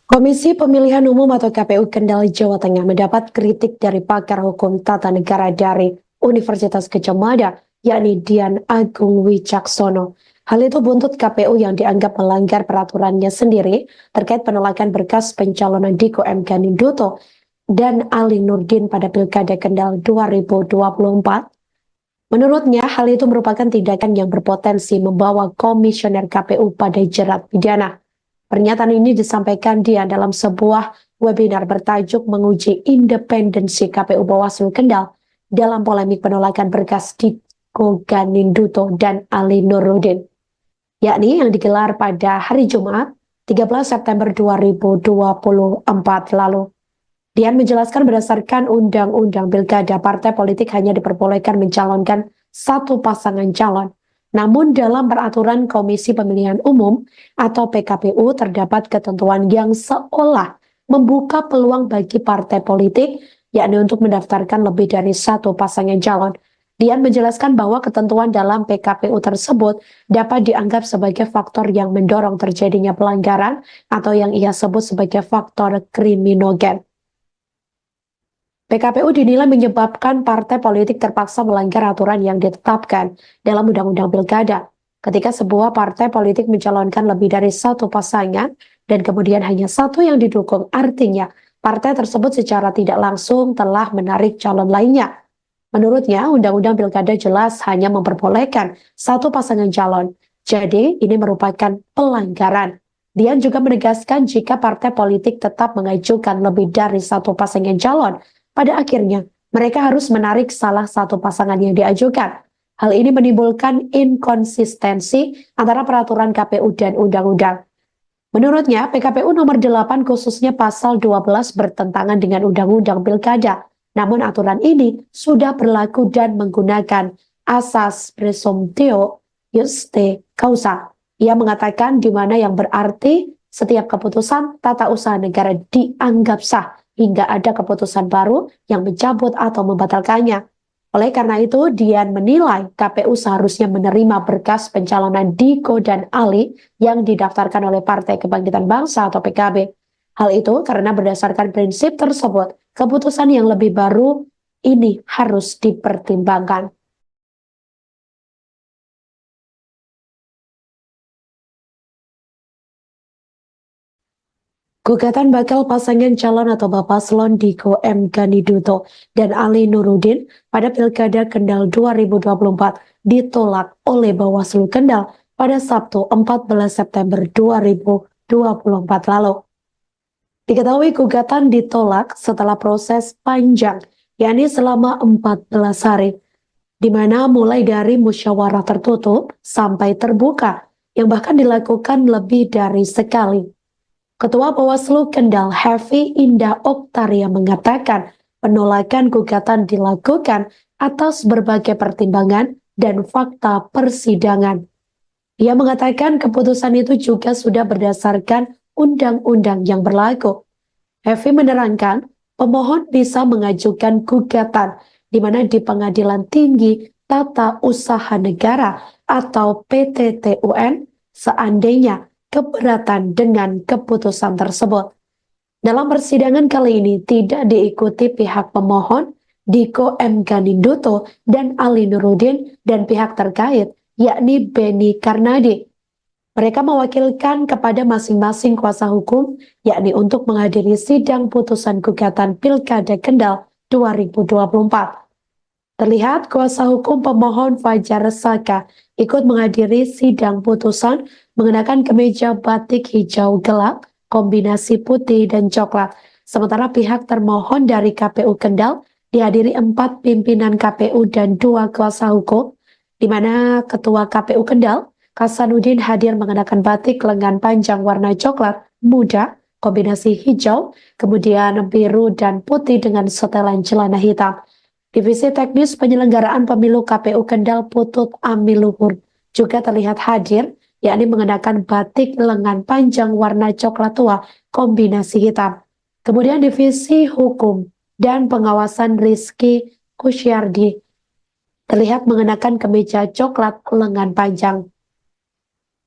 Komisi Pemilihan Umum atau KPU Kendal Jawa Tengah mendapat kritik dari pakar hukum tata negara dari Universitas Gadjah Mada, yakni Dian Agung Wicaksono. Hal itu buntut KPU yang dianggap melanggar peraturannya sendiri terkait penolakan berkas pencalonan Diko M. Ganinduto dan Ali Nurdin pada Pilkada Kendal 2024. Menurutnya, hal itu merupakan tindakan yang berpotensi membawa komisioner KPU pada jerat pidana. Pernyataan ini disampaikan dia dalam sebuah webinar bertajuk menguji independensi KPU Bawaslu Kendal dalam polemik penolakan berkas Diko Ganinduto dan Ali Nurdin, yakni yang digelar pada hari Jumat 13 September 2024 lalu. Dian menjelaskan berdasarkan Undang-Undang Pilkada, partai politik hanya diperbolehkan mencalonkan satu pasangan calon. Namun dalam peraturan Komisi Pemilihan Umum atau PKPU terdapat ketentuan yang seolah membuka peluang bagi partai politik, yakni untuk mendaftarkan lebih dari satu pasangan calon. Dian menjelaskan bahwa ketentuan dalam PKPU tersebut dapat dianggap sebagai faktor yang mendorong terjadinya pelanggaran atau yang ia sebut sebagai faktor kriminogen. PKPU dinilai menyebabkan partai politik terpaksa melanggar aturan yang ditetapkan dalam Undang-Undang Pilkada. Ketika sebuah partai politik mencalonkan lebih dari satu pasangan dan kemudian hanya satu yang didukung, artinya partai tersebut secara tidak langsung telah menarik calon lainnya. Menurutnya, Undang-Undang Pilkada jelas hanya memperbolehkan satu pasangan calon. Jadi, ini merupakan pelanggaran. Dian juga menegaskan jika partai politik tetap mengajukan lebih dari satu pasangan calon, pada akhirnya mereka harus menarik salah satu pasangan yang diajukan. Hal ini menimbulkan inkonsistensi antara peraturan KPU dan undang-undang. Menurutnya, PKPU nomor 8 khususnya pasal 12 bertentangan dengan Undang-Undang Pilkada. Namun aturan ini sudah berlaku dan menggunakan asas presumptio juste causa. Ia mengatakan di mana yang berarti setiap keputusan tata usaha negara dianggap sah hingga ada keputusan baru yang mencabut atau membatalkannya. Oleh karena itu, Dian menilai KPU seharusnya menerima berkas pencalonan Diko dan Ali yang didaftarkan oleh Partai Kebangkitan Bangsa atau PKB. Hal itu karena berdasarkan prinsip tersebut, keputusan yang lebih baru ini harus dipertimbangkan. Gugatan bakal pasangan calon atau Bapaslon Diko M. Ganinduto dan Ali Nurudin pada Pilkada Kendal 2024 ditolak oleh Bawaslu Kendal pada Sabtu 14 September 2024 lalu. Diketahui gugatan ditolak setelah proses panjang, yakni selama 14 hari, di mana mulai dari musyawarah tertutup sampai terbuka, yang bahkan dilakukan lebih dari sekali. Ketua Bawaslu Kendal Hefi Indah Oktaria mengatakan penolakan gugatan dilakukan atas berbagai pertimbangan dan fakta persidangan. Ia mengatakan keputusan itu juga sudah berdasarkan undang-undang yang berlaku. Hefi menerangkan pemohon bisa mengajukan gugatan di mana di Pengadilan Tinggi Tata Usaha Negara atau PTTUN seandainya keberatan dengan keputusan tersebut. Dalam persidangan kali ini tidak diikuti pihak pemohon, Diko M. Ganinduto dan Ali Nurudin dan pihak terkait, yakni Beni Karnadi. Mereka mewakilkan kepada masing-masing kuasa hukum, yakni untuk menghadiri sidang putusan gugatan Pilkada Kendal 2024. Terlihat kuasa hukum pemohon Fajar Saka ikut menghadiri sidang putusan mengenakan kemeja batik hijau gelap, kombinasi putih dan coklat. Sementara pihak termohon dari KPU Kendal dihadiri 4 pimpinan KPU dan 2 kuasa hukum, di mana Ketua KPU Kendal, Hasanuddin hadir mengenakan batik lengan panjang warna coklat muda, kombinasi hijau, kemudian biru dan putih dengan setelan celana hitam. Divisi Teknis Penyelenggaraan Pemilu KPU Kendal Putut Amiluhur juga terlihat hadir, yakni mengenakan batik lengan panjang warna coklat tua kombinasi hitam. Kemudian Divisi Hukum dan Pengawasan Rizky Kusyardi terlihat mengenakan kemeja coklat lengan panjang.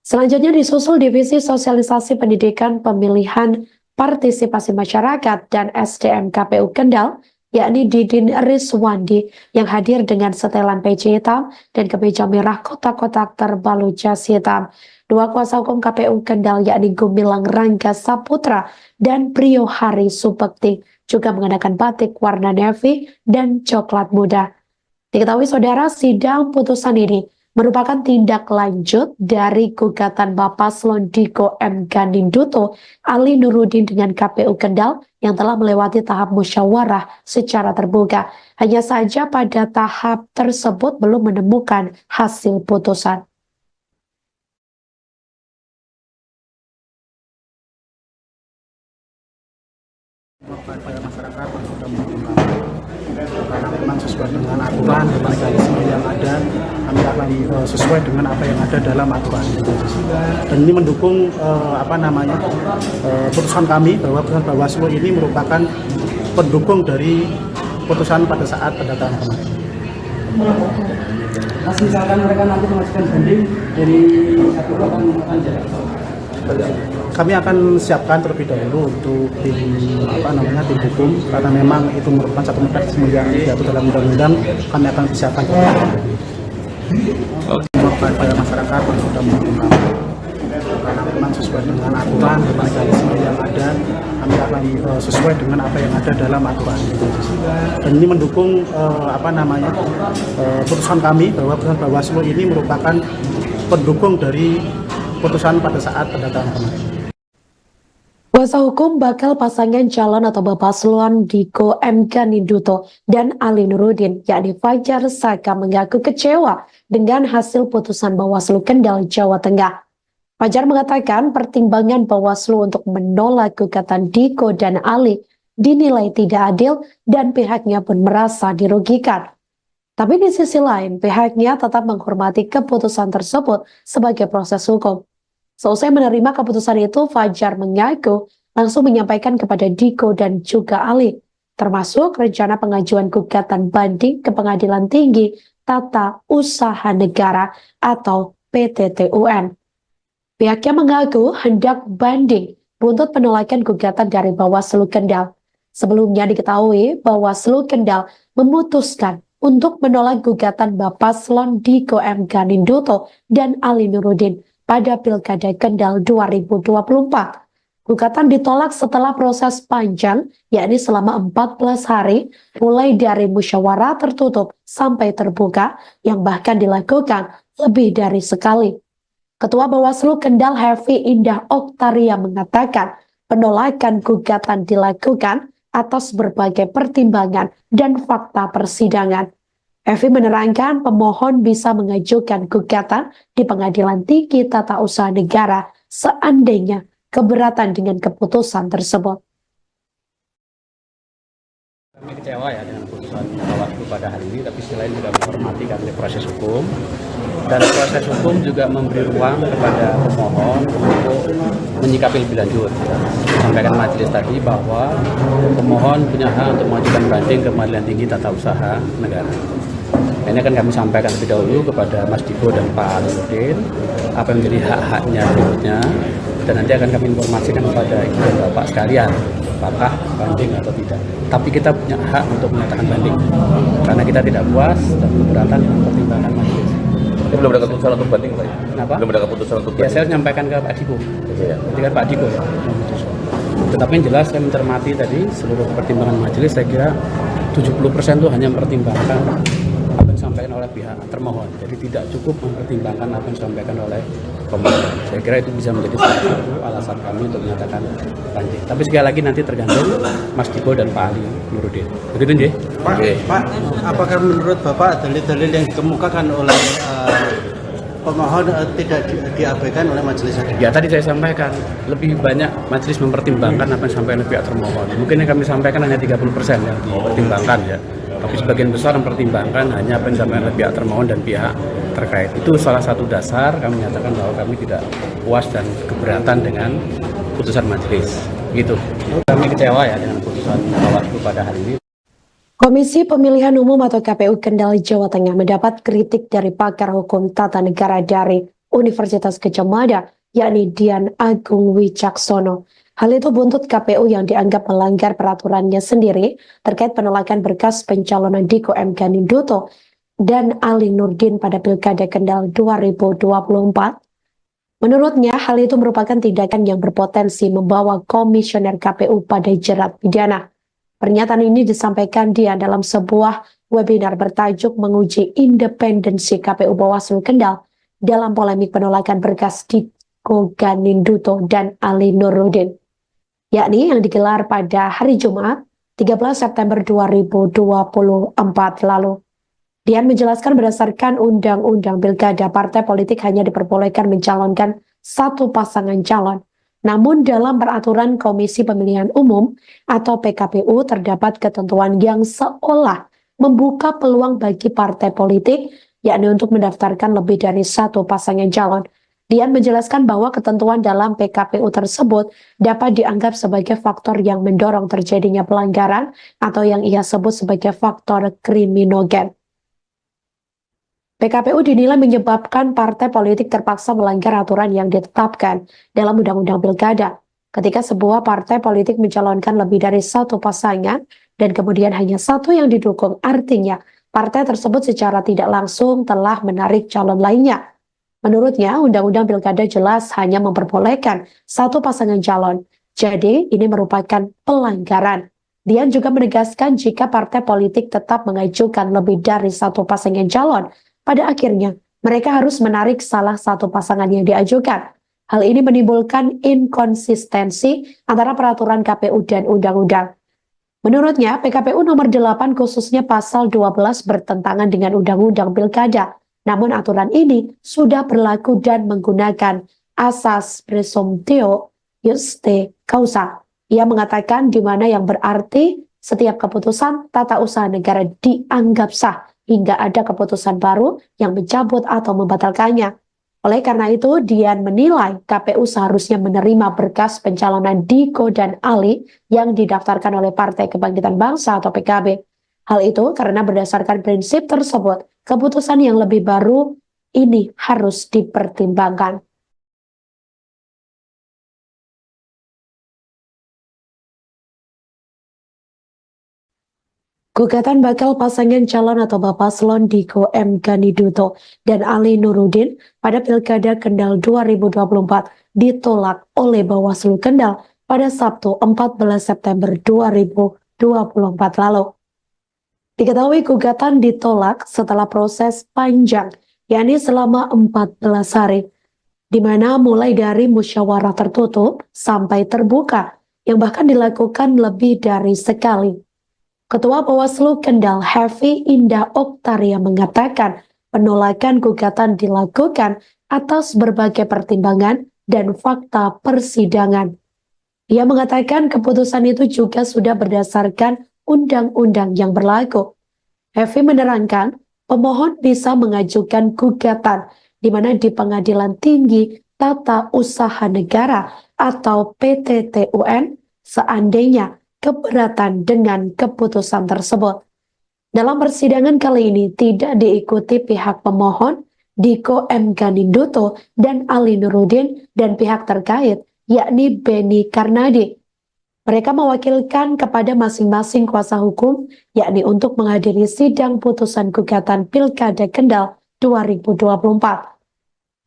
Selanjutnya disusul Divisi Sosialisasi Pendidikan Pemilihan Partisipasi Masyarakat dan SDM KPU Kendal, yakni Didin Rizwandi yang hadir dengan setelan peci hitam dan kemeja merah kotak-kotak terbalut jas hitam. 2 kuasa hukum KPU Kendal yakni Gumilang Rangga Saputra dan Priyo Hari Supekti juga mengenakan batik warna navy dan coklat muda. Diketahui saudara, sidang putusan ini merupakan tindak lanjut dari gugatan Bapaslon Diko M. Ganinduto Ali Nurudin dengan KPU Kendal yang telah melewati tahap musyawarah secara terbuka. Hanya saja pada tahap tersebut belum menemukan hasil putusan. Kepada masyarakat yang sudah mendukung kami, karena memang sesuai dengan aturan dan mekanisme yang ada, kami akan sesuai dengan apa yang ada dalam aturan. Dan ini mendukung putusan kami bahwa putusan Bawaslu ini merupakan pendukung dari putusan pada saat pendataan kemarin. Mas, misalkan mereka nanti mengajukan banding dari satu akan jalan. Kami akan siapkan terlebih dahulu untuk tim hukum, karena memang itu merupakan satu mekanisme yang diatur dalam undang-undang. Kami akan siapkan kepada masyarakat yang sudah mendukung kami, karena memang sesuai dengan aturan dan mekanisme yang ada, kami akan sesuai dengan apa yang ada dalam aturan. Dan ini mendukung putusan kami bahwa putusan Bawaslu ini merupakan pendukung dari putusan pada saat pendataan kemarin. Kuasa hukum bakal pasangan calon atau Bapaslon Diko M. Ganinduto dan Ali Nurudin, yakni Fajar Saka, mengaku kecewa dengan hasil putusan Bawaslu Kendal, Jawa Tengah. Fajar mengatakan pertimbangan Bawaslu untuk menolak gugatan Diko dan Ali dinilai tidak adil dan pihaknya pun merasa dirugikan. Tapi di sisi lain, pihaknya tetap menghormati keputusan tersebut sebagai proses hukum. Seusai menerima keputusan itu, Fajar mengaku langsung menyampaikan kepada Diko dan juga Ali, termasuk rencana pengajuan gugatan banding ke Pengadilan Tinggi Tata Usaha Negara atau PTTUN. Pihaknya mengaku hendak banding buntut penolakan gugatan dari Bawaslu Kendal. Sebelumnya diketahui Bawaslu Kendal memutuskan untuk menolak gugatan Bapaslon Diko M. Ganinduto dan Ali Nurudin pada Pilkada Kendal 2024. Gugatan ditolak setelah proses panjang, yakni selama 14 hari, mulai dari musyawarah tertutup sampai terbuka, yang bahkan dilakukan lebih dari sekali. Ketua Bawaslu Kendal Hefi Indah Oktaria mengatakan penolakan gugatan dilakukan atas berbagai pertimbangan dan fakta persidangan. Hefi menerangkan pemohon bisa mengajukan gugatan di Pengadilan Tinggi Tata Usaha Negara seandainya keberatan dengan keputusan tersebut. Kami kecewa ya dengan putusan Bawaslu pada hari ini, tapi sisi lain juga menghormati karena proses hukum, dan proses hukum juga memberi ruang kepada pemohon untuk menyikapi lebih lanjut. Sampaikan majelis tadi bahwa pemohon punya hak untuk mengajukan banding ke Pengadilan Tinggi Tata Usaha Negara. Ini akan kami sampaikan lebih dahulu kepada Mas Diko dan Pak Nurdin apa yang menjadi hak-haknya berikutnya, dan nanti akan kami informasikan kepada Ibu dan Bapak sekalian apakah banding atau tidak. Tapi kita punya hak untuk menyatakan banding karena kita tidak puas dan keberatan dengan pertimbangan majelis. Ini belum ada keputusan untuk banding, Pak. Kenapa? Belum ada keputusan untuk Ya, banding. saya menyampaikan ke Pak Diko. Iya. Jadi kan Pak Diko ya. Tetapi yang jelas saya mencermati tadi seluruh pertimbangan majelis, saya kira 70% itu hanya mempertimbangkan apa yang disampaikan oleh pihak termohon. Jadi tidak cukup mempertimbangkan apa yang disampaikan oleh pemohon. Saya kira itu bisa menjadi salah satu alasan kami untuk menyatakan banding. Tapi sekali lagi nanti tergantung Mas Diko dan Pak Ali Nurdin. Begitu nggih? Pak, apakah menurut Bapak dalil-dalil yang dikemukakan oleh pemohon tidak diabaikan oleh majelis hakim? Ya tadi saya sampaikan, lebih banyak majelis mempertimbangkan apa yang disampaikan oleh pihak termohon. Mungkin yang kami sampaikan hanya 30% yang dipertimbangkan ya. Tapi sebagian besar mempertimbangkan hanya apa yang disampaikan oleh pihak termohon dan pihak terkait. Itu salah satu dasar kami menyatakan bahwa kami tidak puas dan keberatan dengan putusan majelis. Gitu. Kami kecewa ya dengan putusan Bawaslu pada hari ini. Komisi Pemilihan Umum atau KPU Kendal Jawa Tengah mendapat kritik dari pakar hukum tata negara dari Universitas Gadjah Mada, yakni Dian Agung Wicaksono. Hal itu buntut KPU yang dianggap melanggar peraturannya sendiri terkait penolakan berkas pencalonan Diko M. Ganinduto dan Ali Nurdin pada Pilkada Kendal 2024. Menurutnya, hal itu merupakan tindakan yang berpotensi membawa komisioner KPU pada jerat pidana. Pernyataan ini disampaikan Dian dalam sebuah webinar bertajuk menguji independensi KPU Bawaslu Kendal dalam polemik penolakan berkas Diko Ganinduto dan Ali Nurdin, yakni yang digelar pada hari Jumat 13 September 2024 lalu. Dian menjelaskan berdasarkan Undang-Undang Pilkada, partai politik hanya diperbolehkan mencalonkan satu pasangan calon. Namun dalam peraturan Komisi Pemilihan Umum atau PKPU terdapat ketentuan yang seolah membuka peluang bagi partai politik, yakni untuk mendaftarkan lebih dari satu pasangan calon. Dian menjelaskan bahwa ketentuan dalam PKPU tersebut dapat dianggap sebagai faktor yang mendorong terjadinya pelanggaran atau yang ia sebut sebagai faktor kriminogen. PKPU dinilai menyebabkan partai politik terpaksa melanggar aturan yang ditetapkan dalam Undang-Undang Pilkada. Ketika sebuah partai politik mencalonkan lebih dari satu pasangan dan kemudian hanya satu yang didukung, artinya partai tersebut secara tidak langsung telah menarik calon lainnya. Menurutnya, Undang-Undang Pilkada jelas hanya memperbolehkan satu pasangan calon. Jadi, ini merupakan pelanggaran. Dian juga menegaskan jika partai politik tetap mengajukan lebih dari satu pasangan calon, pada akhirnya mereka harus menarik salah satu pasangan yang diajukan. Hal ini menimbulkan inkonsistensi antara peraturan KPU dan undang-undang. Menurutnya, PKPU nomor 8 khususnya pasal 12 bertentangan dengan Undang-Undang Pilkada. Namun aturan ini sudah berlaku dan menggunakan asas presumptio juste causa. Ia mengatakan di mana yang berarti setiap keputusan tata usaha negara dianggap sah hingga ada keputusan baru yang mencabut atau membatalkannya. Oleh karena itu, Dian menilai KPU seharusnya menerima berkas pencalonan Diko dan Ali yang didaftarkan oleh Partai Kebangkitan Bangsa atau PKB. Hal itu karena berdasarkan prinsip tersebut, keputusan yang lebih baru ini harus dipertimbangkan. Gugatan bakal pasangan calon atau Paslon Diko M. Ganinduto dan Ali Nurdin pada Pilkada Kendal 2024 ditolak oleh Bawaslu Kendal pada Sabtu 14 September 2024 lalu. Diketahui gugatan ditolak setelah proses panjang, yakni selama 14 hari, di mana mulai dari musyawarah tertutup sampai terbuka, yang bahkan dilakukan lebih dari sekali. Ketua Bawaslu Kendal Hefi Indah Oktaria mengatakan penolakan gugatan dilakukan atas berbagai pertimbangan dan fakta persidangan. Ia mengatakan keputusan itu juga sudah berdasarkan undang-undang yang berlaku. Hefi menerangkan, pemohon bisa mengajukan gugatan di mana di Pengadilan Tinggi Tata Usaha Negara atau PTTUN seandainya keberatan dengan keputusan tersebut. Dalam persidangan kali ini tidak diikuti pihak pemohon, Diko M. Ganinduto dan Ali Nurudin dan pihak terkait, yakni Beni Karnadi. Mereka mewakilkan kepada masing-masing kuasa hukum, yakni untuk menghadiri sidang putusan gugatan Pilkada Kendal 2024.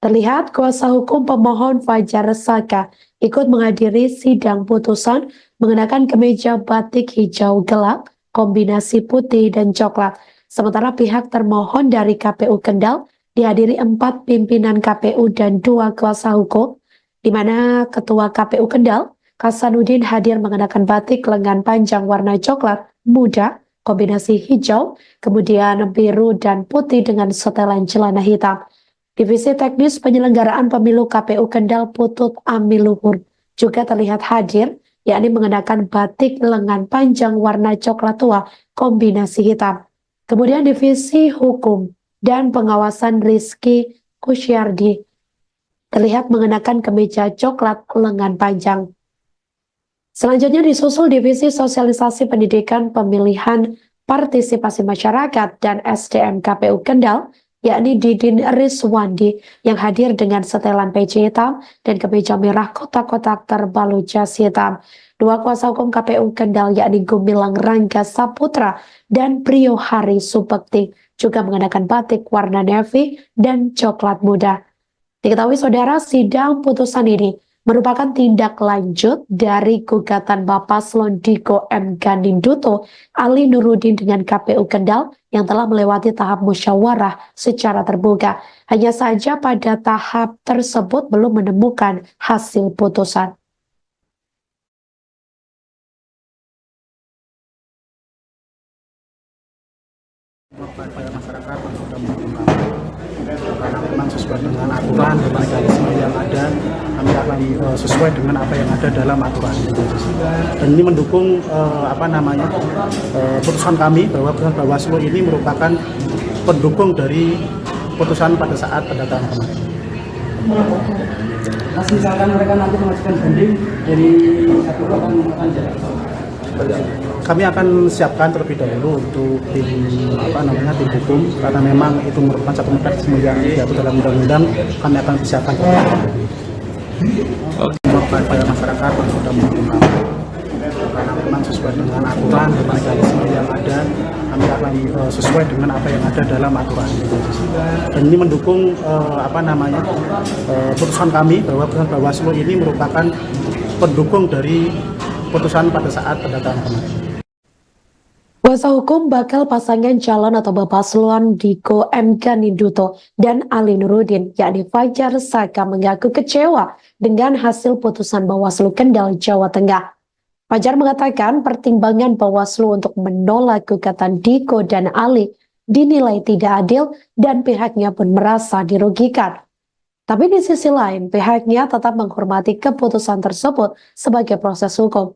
Terlihat kuasa hukum pemohon Fajar Saka ikut menghadiri sidang putusan mengenakan kemeja batik hijau gelap, kombinasi putih dan coklat. Sementara pihak termohon dari KPU Kendal dihadiri 4 pimpinan KPU dan 2 kuasa hukum, di mana Ketua KPU Kendal, Hasanuddin hadir mengenakan batik lengan panjang warna coklat muda, kombinasi hijau, kemudian biru dan putih dengan setelan celana hitam. Divisi Teknis Penyelenggaraan Pemilu KPU Kendal Putut Amiluhur juga terlihat hadir, yakni mengenakan batik lengan panjang warna coklat tua, kombinasi hitam. Kemudian Divisi Hukum dan Pengawasan Rizky Kusyardi terlihat mengenakan kemeja coklat lengan panjang. Selanjutnya disusul Divisi Sosialisasi Pendidikan Pemilihan Partisipasi Masyarakat dan SDM KPU Kendal, yakni Didin Rizwandi yang hadir dengan setelan peci hitam dan kemeja merah kotak-kotak terbalut jas hitam. 2 kuasa hukum KPU Kendal yakni Gumilang Rangga Saputra dan Priyo Hari Subekti juga mengenakan batik warna navy dan coklat muda. Diketahui saudara, sidang putusan ini merupakan tindak lanjut dari gugatan Bapaslon Diko M. Ganinduto, Ali Nurudin dengan KPU Kendal yang telah melewati tahap musyawarah secara terbuka. Hanya saja pada tahap tersebut belum menemukan hasil putusan. Kepada masyarakat yang sudah mendukung kami, karena memang sesuai dengan aturan dan mekanisme yang ada, kami akan sesuai dengan apa yang ada dalam aturan. Dan ini mendukung putusan kami bahwa putusan Bawaslu ini merupakan pendukung dari putusan pada saat pendataan kemarin. Mas, misalkan mereka nanti mengajukan banding dari satu akan jalan. Kami akan siapkan terlebih dahulu untuk tim hukum, karena memang itu merupakan satu mekanisme yang diatur dalam undang-undang. Kami akan siapkan kepada masyarakat yang sudah mendukung kami, karena memang sesuai dengan aturan dan mekanisme yang ada, kami akan sesuai dengan apa yang ada dalam aturan. Dan ini mendukung putusan kami bahwa putusan Bawaslu ini merupakan pendukung dari putusan pada saat pendataan kemarin. Kuasa hukum bakal pasangan calon atau Bapaslon Diko M. Ganinduto dan Ali Nurudin, yakni Fajar Saka, mengaku kecewa dengan hasil putusan Bawaslu Kendal, Jawa Tengah. Fajar mengatakan pertimbangan Bawaslu untuk menolak gugatan Diko dan Ali dinilai tidak adil dan pihaknya pun merasa dirugikan. Tapi di sisi lain, pihaknya tetap menghormati keputusan tersebut sebagai proses hukum.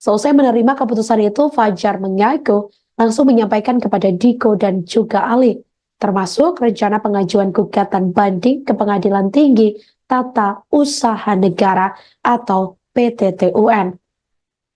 Seusai menerima keputusan itu, Fajar mengaku langsung menyampaikan kepada Diko dan juga Ali, termasuk rencana pengajuan gugatan banding ke Pengadilan Tinggi Tata Usaha Negara atau PTTUN.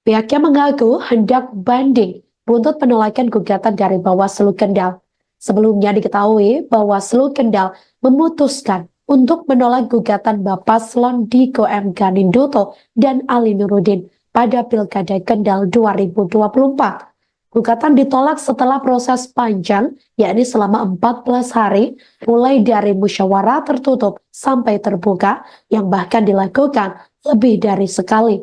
Pihaknya mengaku hendak banding buntut penolakan gugatan dari Bawaslu Kendal. Sebelumnya diketahui Bawaslu Kendal memutuskan untuk menolak gugatan Bapaslon Diko M. Ganinduto dan Ali Nurudin pada Pilkada Kendal 2024. Gugatan ditolak setelah proses panjang, yakni selama 14 hari, mulai dari musyawarah tertutup sampai terbuka, yang bahkan dilakukan lebih dari sekali.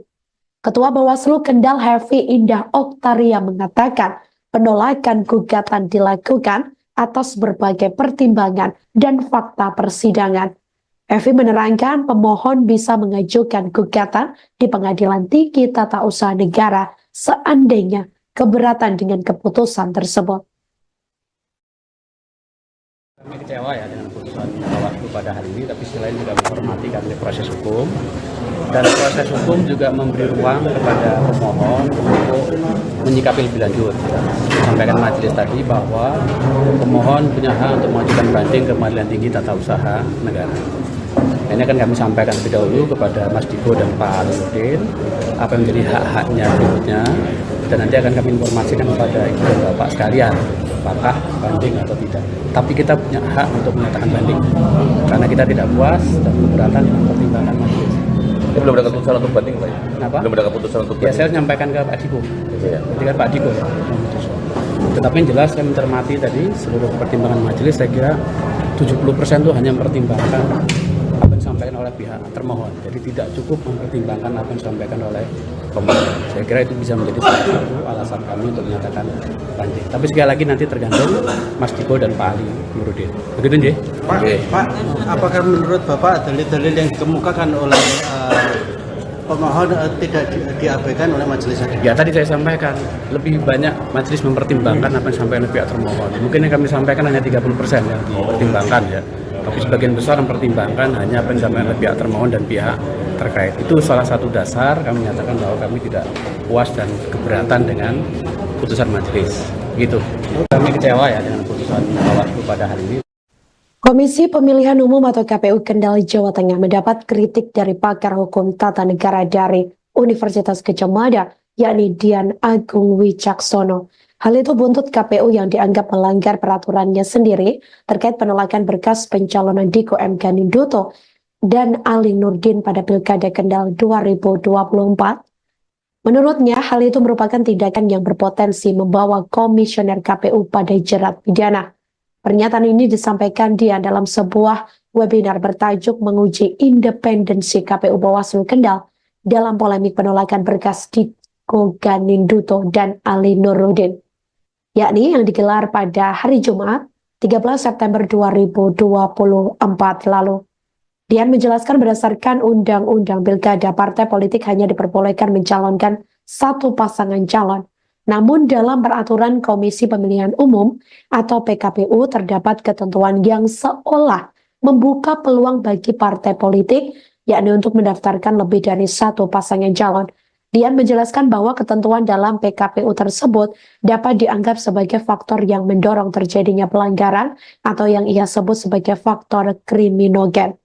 Ketua Bawaslu Kendal Hefi Indah Oktaria mengatakan penolakan gugatan dilakukan atas berbagai pertimbangan dan fakta persidangan. Evi menerangkan pemohon bisa mengajukan gugatan di Pengadilan Tinggi Tata Usaha Negara seandainya keberatan dengan keputusan tersebut. Kami kecewa ya dengan putusan Bawaslu pada hari ini, tapi selain juga menghormati karena proses hukum, dan proses hukum juga memberi ruang kepada pemohon untuk menyikapi lebih lanjut. Sampaikan majelis tadi bahwa pemohon punya hak untuk mengajukan banding ke Pengadilan Tinggi Tata Usaha Negara. Ini akan kami sampaikan lebih dahulu kepada Mas Diko dan Pak Aludin apa yang menjadi hak-haknya berikutnya, dan nanti akan kami informasikan kepada Ibu dan Bapak sekalian apakah banding atau tidak. Tapi kita punya hak untuk menyatakan banding karena kita tidak puas dan keberatan dengan pertimbangan majelis. Ini belum ada keputusan untuk banding, Pak? Kenapa? Belum ada keputusan untuk Ya, banding. saya menyampaikan ke Pak Diko. Ya. Ketika Pak Diko ya. Tetapi yang jelas saya mencermati tadi seluruh pertimbangan majelis, saya kira 70% itu hanya mempertimbangkan apa yang disampaikan oleh pihak termohon. Jadi tidak cukup mempertimbangkan apa yang disampaikan oleh pemohon. Saya kira itu bisa menjadi salah satu alasan kami untuk menyatakan banding. Tapi sekali lagi nanti tergantung Mas Diko dan Pak Ali Nurudin. Begitu, Nje? Pak, apakah menurut Bapak dalil-dalil yang dikemukakan oleh pemohon tidak diabaikan oleh majelis hakim? Ya, tadi saya sampaikan lebih banyak majelis mempertimbangkan apa yang disampaikan oleh pihak termohon. Mungkin yang kami sampaikan hanya 30% yang dipertimbangkan ya. Tapi sebagian besar mempertimbangkan hanya apa yang disampaikan oleh pihak termohon dan pihak terkait. Itu salah satu dasar kami menyatakan bahwa kami tidak puas dan keberatan dengan putusan majelis. Gitu. Kami kecewa ya dengan putusan Bawaslu pada hari ini. Komisi Pemilihan Umum atau KPU Kendal Jawa Tengah mendapat kritik dari pakar hukum tata negara dari Universitas Gadjah Mada, yakni Dian Agung Wicaksono. Hal itu buntut KPU yang dianggap melanggar peraturannya sendiri terkait penolakan berkas pencalonan Diko M. Ganinduto dan Ali Nurdin pada Pilkada Kendal 2024. Menurutnya, hal itu merupakan tindakan yang berpotensi membawa komisioner KPU pada jerat pidana. Pernyataan ini disampaikan Dian dalam sebuah webinar bertajuk menguji independensi KPU Bawaslu Kendal dalam polemik penolakan berkas Diko Ganinduto dan Ali Nurdin, yakni yang digelar pada hari Jumat 13 September 2024 lalu. Dian menjelaskan berdasarkan Undang-Undang Pilkada, partai politik hanya diperbolehkan mencalonkan satu pasangan calon. Namun dalam peraturan Komisi Pemilihan Umum atau PKPU terdapat ketentuan yang seolah membuka peluang bagi partai politik, yakni untuk mendaftarkan lebih dari satu pasangan calon. Dian menjelaskan bahwa ketentuan dalam PKPU tersebut dapat dianggap sebagai faktor yang mendorong terjadinya pelanggaran atau yang ia sebut sebagai faktor kriminogen.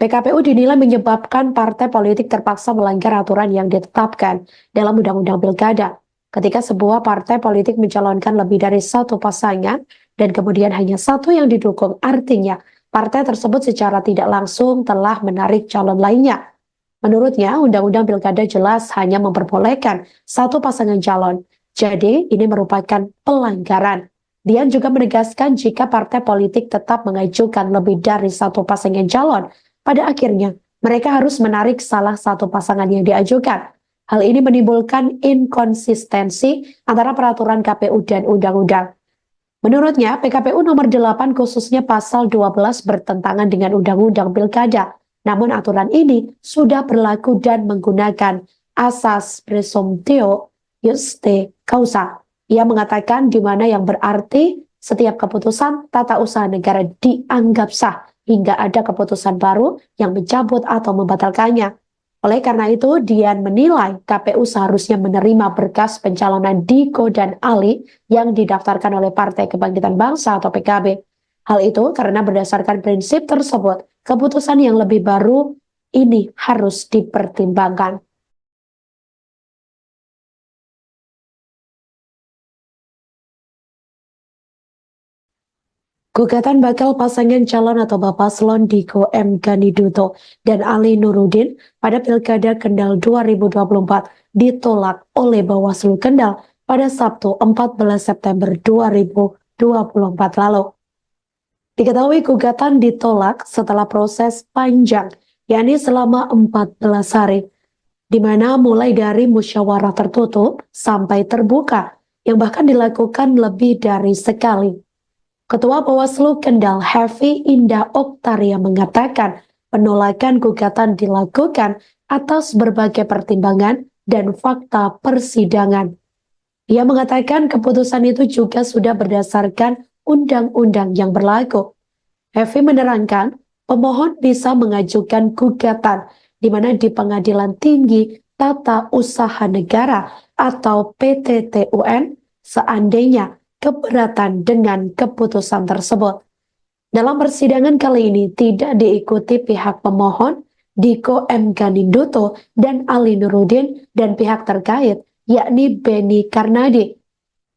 PKPU dinilai menyebabkan partai politik terpaksa melanggar aturan yang ditetapkan dalam Undang-Undang Pilkada. Ketika sebuah partai politik mencalonkan lebih dari satu pasangan dan kemudian hanya satu yang didukung, artinya partai tersebut secara tidak langsung telah menarik calon lainnya. Menurutnya, Undang-Undang Pilkada jelas hanya memperbolehkan satu pasangan calon. Jadi, ini merupakan pelanggaran. Dian juga menegaskan jika partai politik tetap mengajukan lebih dari satu pasangan calon, pada akhirnya mereka harus menarik salah satu pasangan yang diajukan. Hal ini menimbulkan inkonsistensi antara peraturan KPU dan undang-undang. Menurutnya, PKPU nomor 8 khususnya pasal 12 bertentangan dengan Undang-Undang Pilkada. Namun aturan ini sudah berlaku dan menggunakan asas presumptio juste causa. Ia mengatakan di mana yang berarti setiap keputusan tata usaha negara dianggap sah hingga ada keputusan baru yang mencabut atau membatalkannya. Oleh karena itu, Dian menilai KPU seharusnya menerima berkas pencalonan Diko dan Ali yang didaftarkan oleh Partai Kebangkitan Bangsa atau PKB. Hal itu karena berdasarkan prinsip tersebut, keputusan yang lebih baru ini harus dipertimbangkan. Gugatan bakal pasangan calon atau Bapaslon Diko M. Ganinduto dan Ali Nurudin pada Pilkada Kendal 2024 ditolak oleh Bawaslu Kendal pada Sabtu 14 September 2024 lalu. Diketahui gugatan ditolak setelah proses panjang, yakni selama 14 hari, di mana mulai dari musyawarah tertutup sampai terbuka, yang bahkan dilakukan lebih dari sekali. Ketua Bawaslu Kendal Hefi Indah Oktaria mengatakan penolakan gugatan dilakukan atas berbagai pertimbangan dan fakta persidangan. Ia mengatakan keputusan itu juga sudah berdasarkan undang-undang yang berlaku. Hefi menerangkan, pemohon bisa mengajukan gugatan di mana di Pengadilan Tinggi Tata Usaha Negara atau PTTUN seandainya keberatan dengan keputusan tersebut. Dalam persidangan kali ini tidak diikuti pihak pemohon, Diko M. Ganinduto dan Ali Nurudin dan pihak terkait, yakni Beni Karnadi.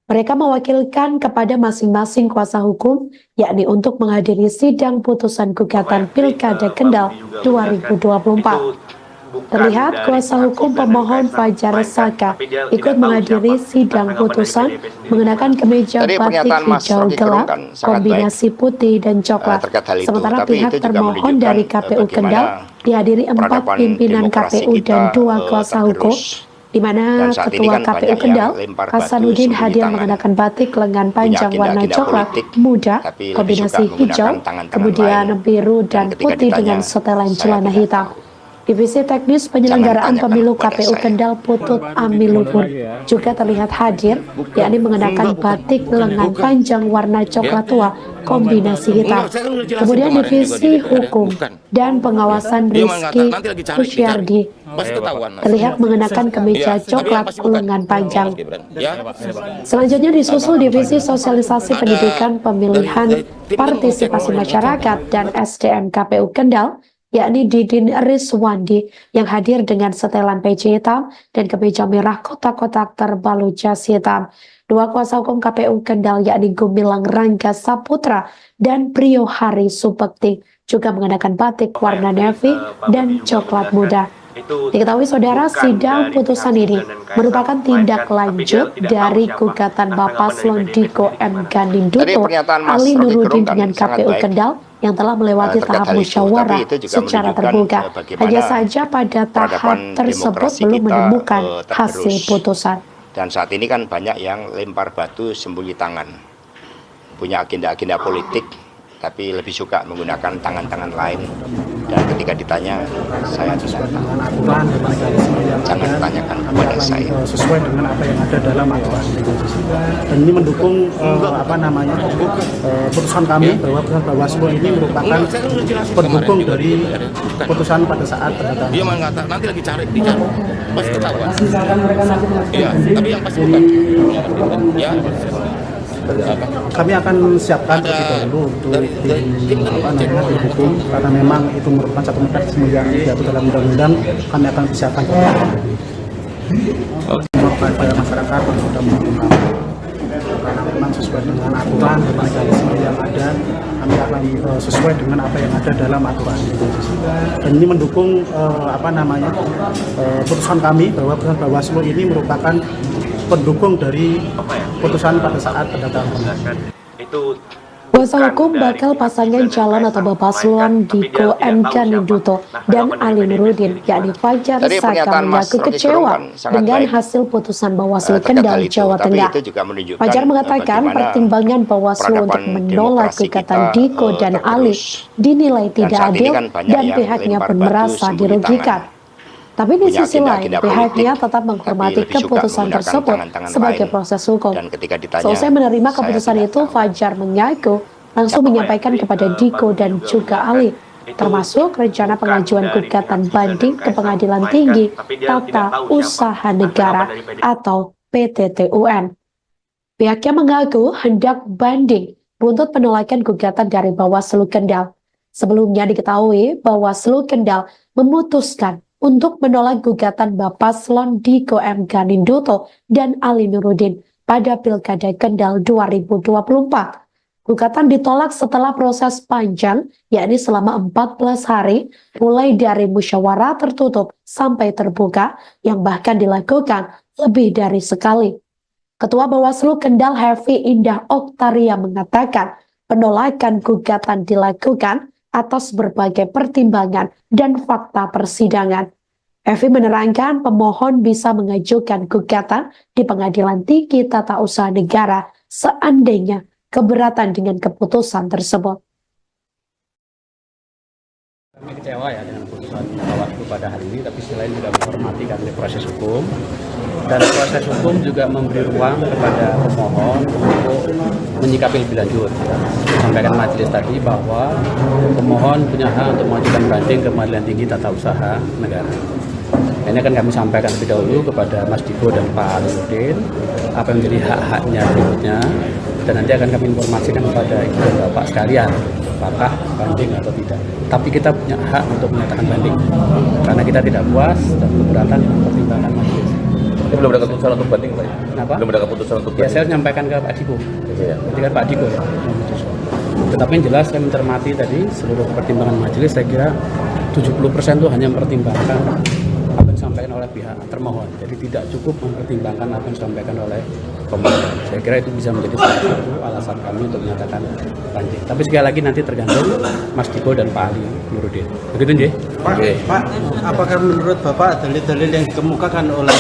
Mereka mewakilkan kepada masing-masing kuasa hukum, yakni untuk menghadiri sidang putusan gugatan Pilkada Kendal 2024. Terlihat kuasa hukum pemohon Fajar Saka ikut menghadiri sidang putusan menggunakan kemeja Tadi batik pernyataan Mas hijau Rocky gelap, Gerung kan sangat kombinasi putih dan coklat. terkait hal itu. Sementara Tapi pihak itu juga termohon menunjukkan, dari KPU bagaimana Kendal dihadiri 4 peradaban pimpinan demokrasi KPU kita, dan 2 kuasa hukum, tergerus. di mana Dan saat ini Ketua kan KPU banyak yang Kendal, lempar batu Hasanuddin sembunyi hadir tangan. mengenakan batik lengan panjang warna agenda-agenda coklat politik, muda, tapi lebih kombinasi suka menggunakan hijau, tangan-tangan kemudian lain. biru dan ketika putih ditanya, dengan setelan saya celana tidak hitam. tahu. Divisi Teknis Penyelenggaraan Jangan Pemilu tanyakan kepada KPU saya. Kendal Putut Amilupur juga terlihat hadir, yakni mengenakan batik lengan panjang warna coklat tua kombinasi hitam. Kemudian Divisi Hukum dan Pengawasan Rizky Kusyiardi terlihat mengenakan kemeja coklat lengan panjang. Selanjutnya disusul Divisi Sosialisasi Pendidikan Pemilihan Partisipasi Masyarakat dan SDM KPU Kendal, yakni Didin Rizwandi yang hadir dengan setelan peci hitam dan kemeja merah kotak-kotak terbalut jas hitam. 2 kuasa hukum KPU Kendal yakni Gumilang Rangga Saputra dan Priyo Hari Supekti juga mengenakan batik warna navy dan coklat muda. Diketahui saudara, sidang putusan ini merupakan tindak lanjut dari gugatan Bapaslon Diko M. Ganinduto, Tadi pernyataan Mas Ali Rocky Nurudin Gerung kan dengan sangat KPU baik. Kendal yang telah melewati Terkait tahap hal itu. musyawarah Tapi itu juga secara menunjukkan, terbuka. bagaimana Hanya saja pada tahap peradaban tersebut demokrasi belum kita, menemukan tergerus. hasil putusan. Dan saat ini kan banyak yang lempar batu sembunyi tangan, punya agenda-agenda politik, tapi lebih suka menggunakan tangan-tangan lain. Dan ketika ditanya, saya tidak tahu. dengan aturan dan mekanisme yang Jangan ada, tanyakan kami kepada akan saya. sesuai dengan apa yang ada dalam aturan. Dan ini mendukung putusan kami bahwa putusan Bawaslu ini merupakan pendukung dari putusan pada saat pendataan. Dia mengatakan nanti lagi cari, dicari, pasti ketahuan. Misalkan mereka nanti mengajukan Iya, banding tapi yang pasti dari bukan. Ya, Kami akan siapkan terlebih dahulu untuk di hukum karena memang itu merupakan satu mekanisme yang diatur dalam undang-undang. Kami akan siapkan kepada masyarakat yang sudah mendukung kami karena memang sesuai dengan aturan dan mekanisme yang ada. Kami akan sesuai dengan apa yang ada dalam aturan. Dan ini mendukung putusan kami bahwa putusan Bawaslu ini merupakan pendukung dari putusan pada saat pendataan. Kuasa hukum bakal pasangan calon atau Bapaslon Diko M. Ganinduto dan Ali Nurudin, yakni Fajar Tadi Saka, pernyataan Mas mengaku Rocky kecewa Gerung kan sangat dengan baik. hasil putusan Bawaslu Terkait Kendal, hal itu. Jawa Tapi Tengah. itu juga menunjukkan, Fajar mengatakan bagaimana pertimbangan Bawaslu untuk peradaban menolak demokrasi gugatan kita, Diko dan Ali tergerus. dinilai Dan tidak saat ini adil kan banyak dan yang pihaknya lempar pun batu merasa sembunyi dirugikan. tangan. Tapi di Punya sisi lain, agenda-agenda pihaknya politik, tetap menghormati tapi lebih suka keputusan menggunakan tersebut tangan-tangan sebagai lain. proses hukum. Dan ketika ditanya, Selesai menerima saya keputusan tidak itu, tahu. Fajar mengaku langsung menyampaikan kepada Diko dan juga Ali, termasuk rencana pengajuan gugatan banding ke Pengadilan Tinggi Tata Usaha Negara atau PTTUN. Pihaknya mengaku hendak banding buntut penolakan gugatan dari Bawaslu Kendal. Sebelumnya diketahui Bawaslu Kendal memutuskan untuk menolak gugatan Bapaslon Diko M. Ganinduto dan Ali Nurudin pada Pilkada Kendal 2024. Gugatan ditolak setelah proses panjang, yakni selama 14 hari, mulai dari musyawarah tertutup sampai terbuka, yang bahkan dilakukan lebih dari sekali. Ketua Bawaslu Kendal Hefi Indah Oktaria mengatakan penolakan gugatan dilakukan atas berbagai pertimbangan dan fakta persidangan. Hefi menerangkan pemohon bisa mengajukan gugatan di Pengadilan Tinggi Tata Usaha Negara seandainya keberatan dengan keputusan tersebut. Kami kecewa ya dengan putusan Bawaslu pada hari ini, tapi selain juga menghormati karena proses hukum, dan proses hukum juga memberi ruang kepada pemohon untuk menyikapi lebih lanjut. Sampaikan majelis tadi bahwa pemohon punya hak untuk mengajukan banding ke Pengadilan Tinggi Tata Usaha Negara. Ini akan kami sampaikan lebih dahulu kepada Mas Diko dan Pak Alinuddin apa yang menjadi hak-haknya berikutnya, dan nanti akan kami informasikan kepada ibu dan bapak sekalian apakah banding atau tidak. Tapi kita punya hak untuk menyatakan banding karena kita tidak puas dan keberatan dengan pertimbangan majelis. Ini belum ada keputusan untuk banding, Pak? Kenapa? Belum ada keputusan untuk Ya, banding. saya menyampaikan ke Pak Diko. Iya. Nanti kan Pak Diko ya. Tetapi yang jelas saya mencermati tadi seluruh pertimbangan majelis, saya kira 70% itu hanya mempertimbangkan apa yang disampaikan oleh pihak termohon. Jadi tidak cukup mempertimbangkan apa yang disampaikan oleh pemohon. Saya kira itu bisa menjadi salah satu alasan kami untuk menyatakan banding. Tapi sekali lagi nanti tergantung Mas Diko dan Pak Ali Nuruddin. Begitu, Nje? Pak, Pak, apakah menurut Bapak dalil-dalil yang dikemukakan oleh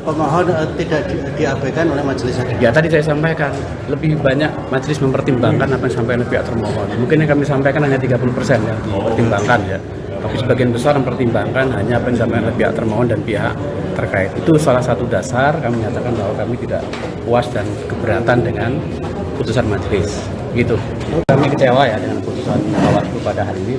pemohon tidak diabaikan oleh majelis hakim? Ya, tadi saya sampaikan lebih banyak majelis mempertimbangkan apa yang disampaikan oleh pihak termohon. Mungkin yang kami sampaikan hanya 30% yang dipertimbangkan ya. Tapi sebagian besar mempertimbangkan hanya apa yang disampaikan oleh pihak termohon dan pihak terkait. Itu salah satu dasar kami menyatakan bahwa kami tidak puas dan keberatan dengan putusan majelis. Gitu. Kami kecewa ya dengan putusan Bawaslu pada hari ini.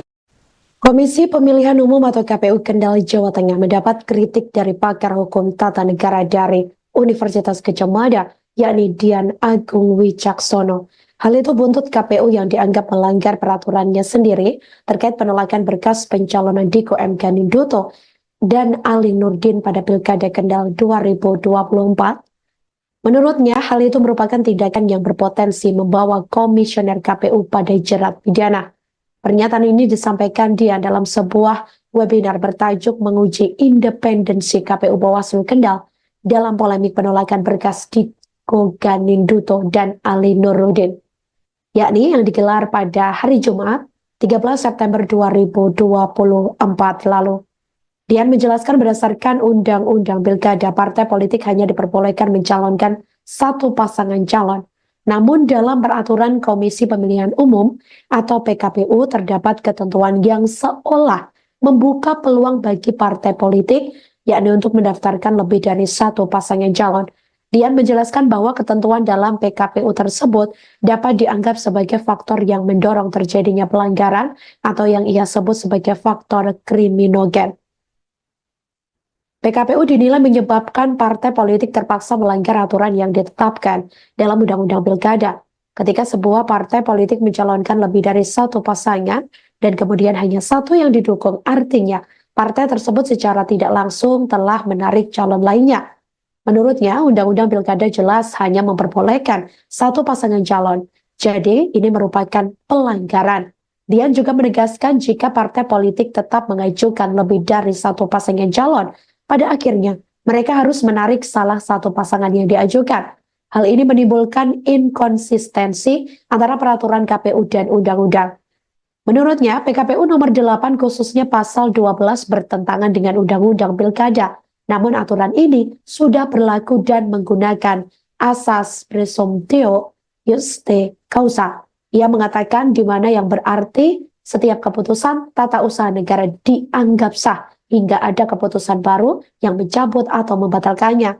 Komisi Pemilihan Umum atau KPU Kendal Jawa Tengah mendapat kritik dari pakar hukum tata negara dari Universitas Gadjah Mada, yakni Dian Agung Wicaksono. Hal itu buntut KPU yang dianggap melanggar peraturannya sendiri terkait penolakan berkas pencalonan Diko M. Ganinduto dan Ali Nurdin pada Pilkada Kendal 2024. Menurutnya, hal itu merupakan tindakan yang berpotensi membawa komisioner KPU pada jerat pidana. Pernyataan ini disampaikan dia dalam sebuah webinar bertajuk menguji independensi KPU Bawaslu Kendal dalam polemik penolakan berkas Diko Ganinduto dan Ali Nurdin, yakni yang digelar pada hari Jumat 13 September 2024 lalu. Dian menjelaskan berdasarkan Undang-Undang Pilkada, partai politik hanya diperbolehkan mencalonkan satu pasangan calon. Namun dalam peraturan Komisi Pemilihan Umum atau PKPU terdapat ketentuan yang seolah membuka peluang bagi partai politik, yakni untuk mendaftarkan lebih dari satu pasangan calon. Dian menjelaskan bahwa ketentuan dalam PKPU tersebut dapat dianggap sebagai faktor yang mendorong terjadinya pelanggaran atau yang ia sebut sebagai faktor kriminogen. PKPU dinilai menyebabkan partai politik terpaksa melanggar aturan yang ditetapkan dalam Undang-Undang Pilkada. Ketika sebuah partai politik mencalonkan lebih dari satu pasangan dan kemudian hanya satu yang didukung, artinya partai tersebut secara tidak langsung telah menarik calon lainnya. Menurutnya, Undang-Undang Pilkada jelas hanya memperbolehkan satu pasangan calon. Jadi, ini merupakan pelanggaran. Dian juga menegaskan jika partai politik tetap mengajukan lebih dari satu pasangan calon, pada akhirnya mereka harus menarik salah satu pasangan yang diajukan. Hal ini menimbulkan inkonsistensi antara peraturan KPU dan undang-undang. Menurutnya, PKPU nomor 8 khususnya pasal 12 bertentangan dengan Undang-Undang Pilkada. Namun aturan ini sudah berlaku dan menggunakan asas presumptio juste causa. Ia mengatakan di mana yang berarti setiap keputusan tata usaha negara dianggap sah hingga ada keputusan baru yang mencabut atau membatalkannya.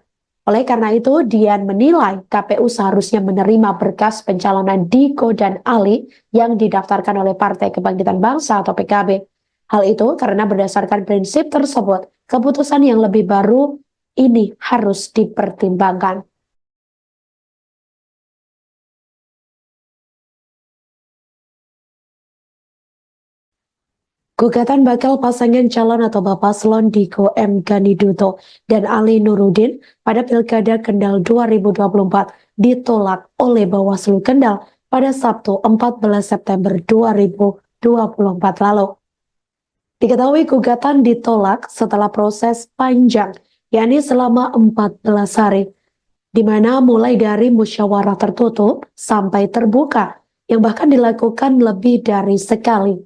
Oleh karena itu, Dian menilai KPU seharusnya menerima berkas pencalonan Diko dan Ali yang didaftarkan oleh Partai Kebangkitan Bangsa atau PKB. Hal itu karena berdasarkan prinsip tersebut, keputusan yang lebih baru ini harus dipertimbangkan. Gugatan bakal pasangan calon atau Bapaslon Diko M. Ganinduto dan Ali Nurdin pada Pilkada Kendal 2024 ditolak oleh Bawaslu Kendal pada Sabtu 14 September 2024 lalu. Diketahui gugatan ditolak setelah proses panjang, yakni selama 14 hari, di mana mulai dari musyawarah tertutup sampai terbuka, yang bahkan dilakukan lebih dari sekali.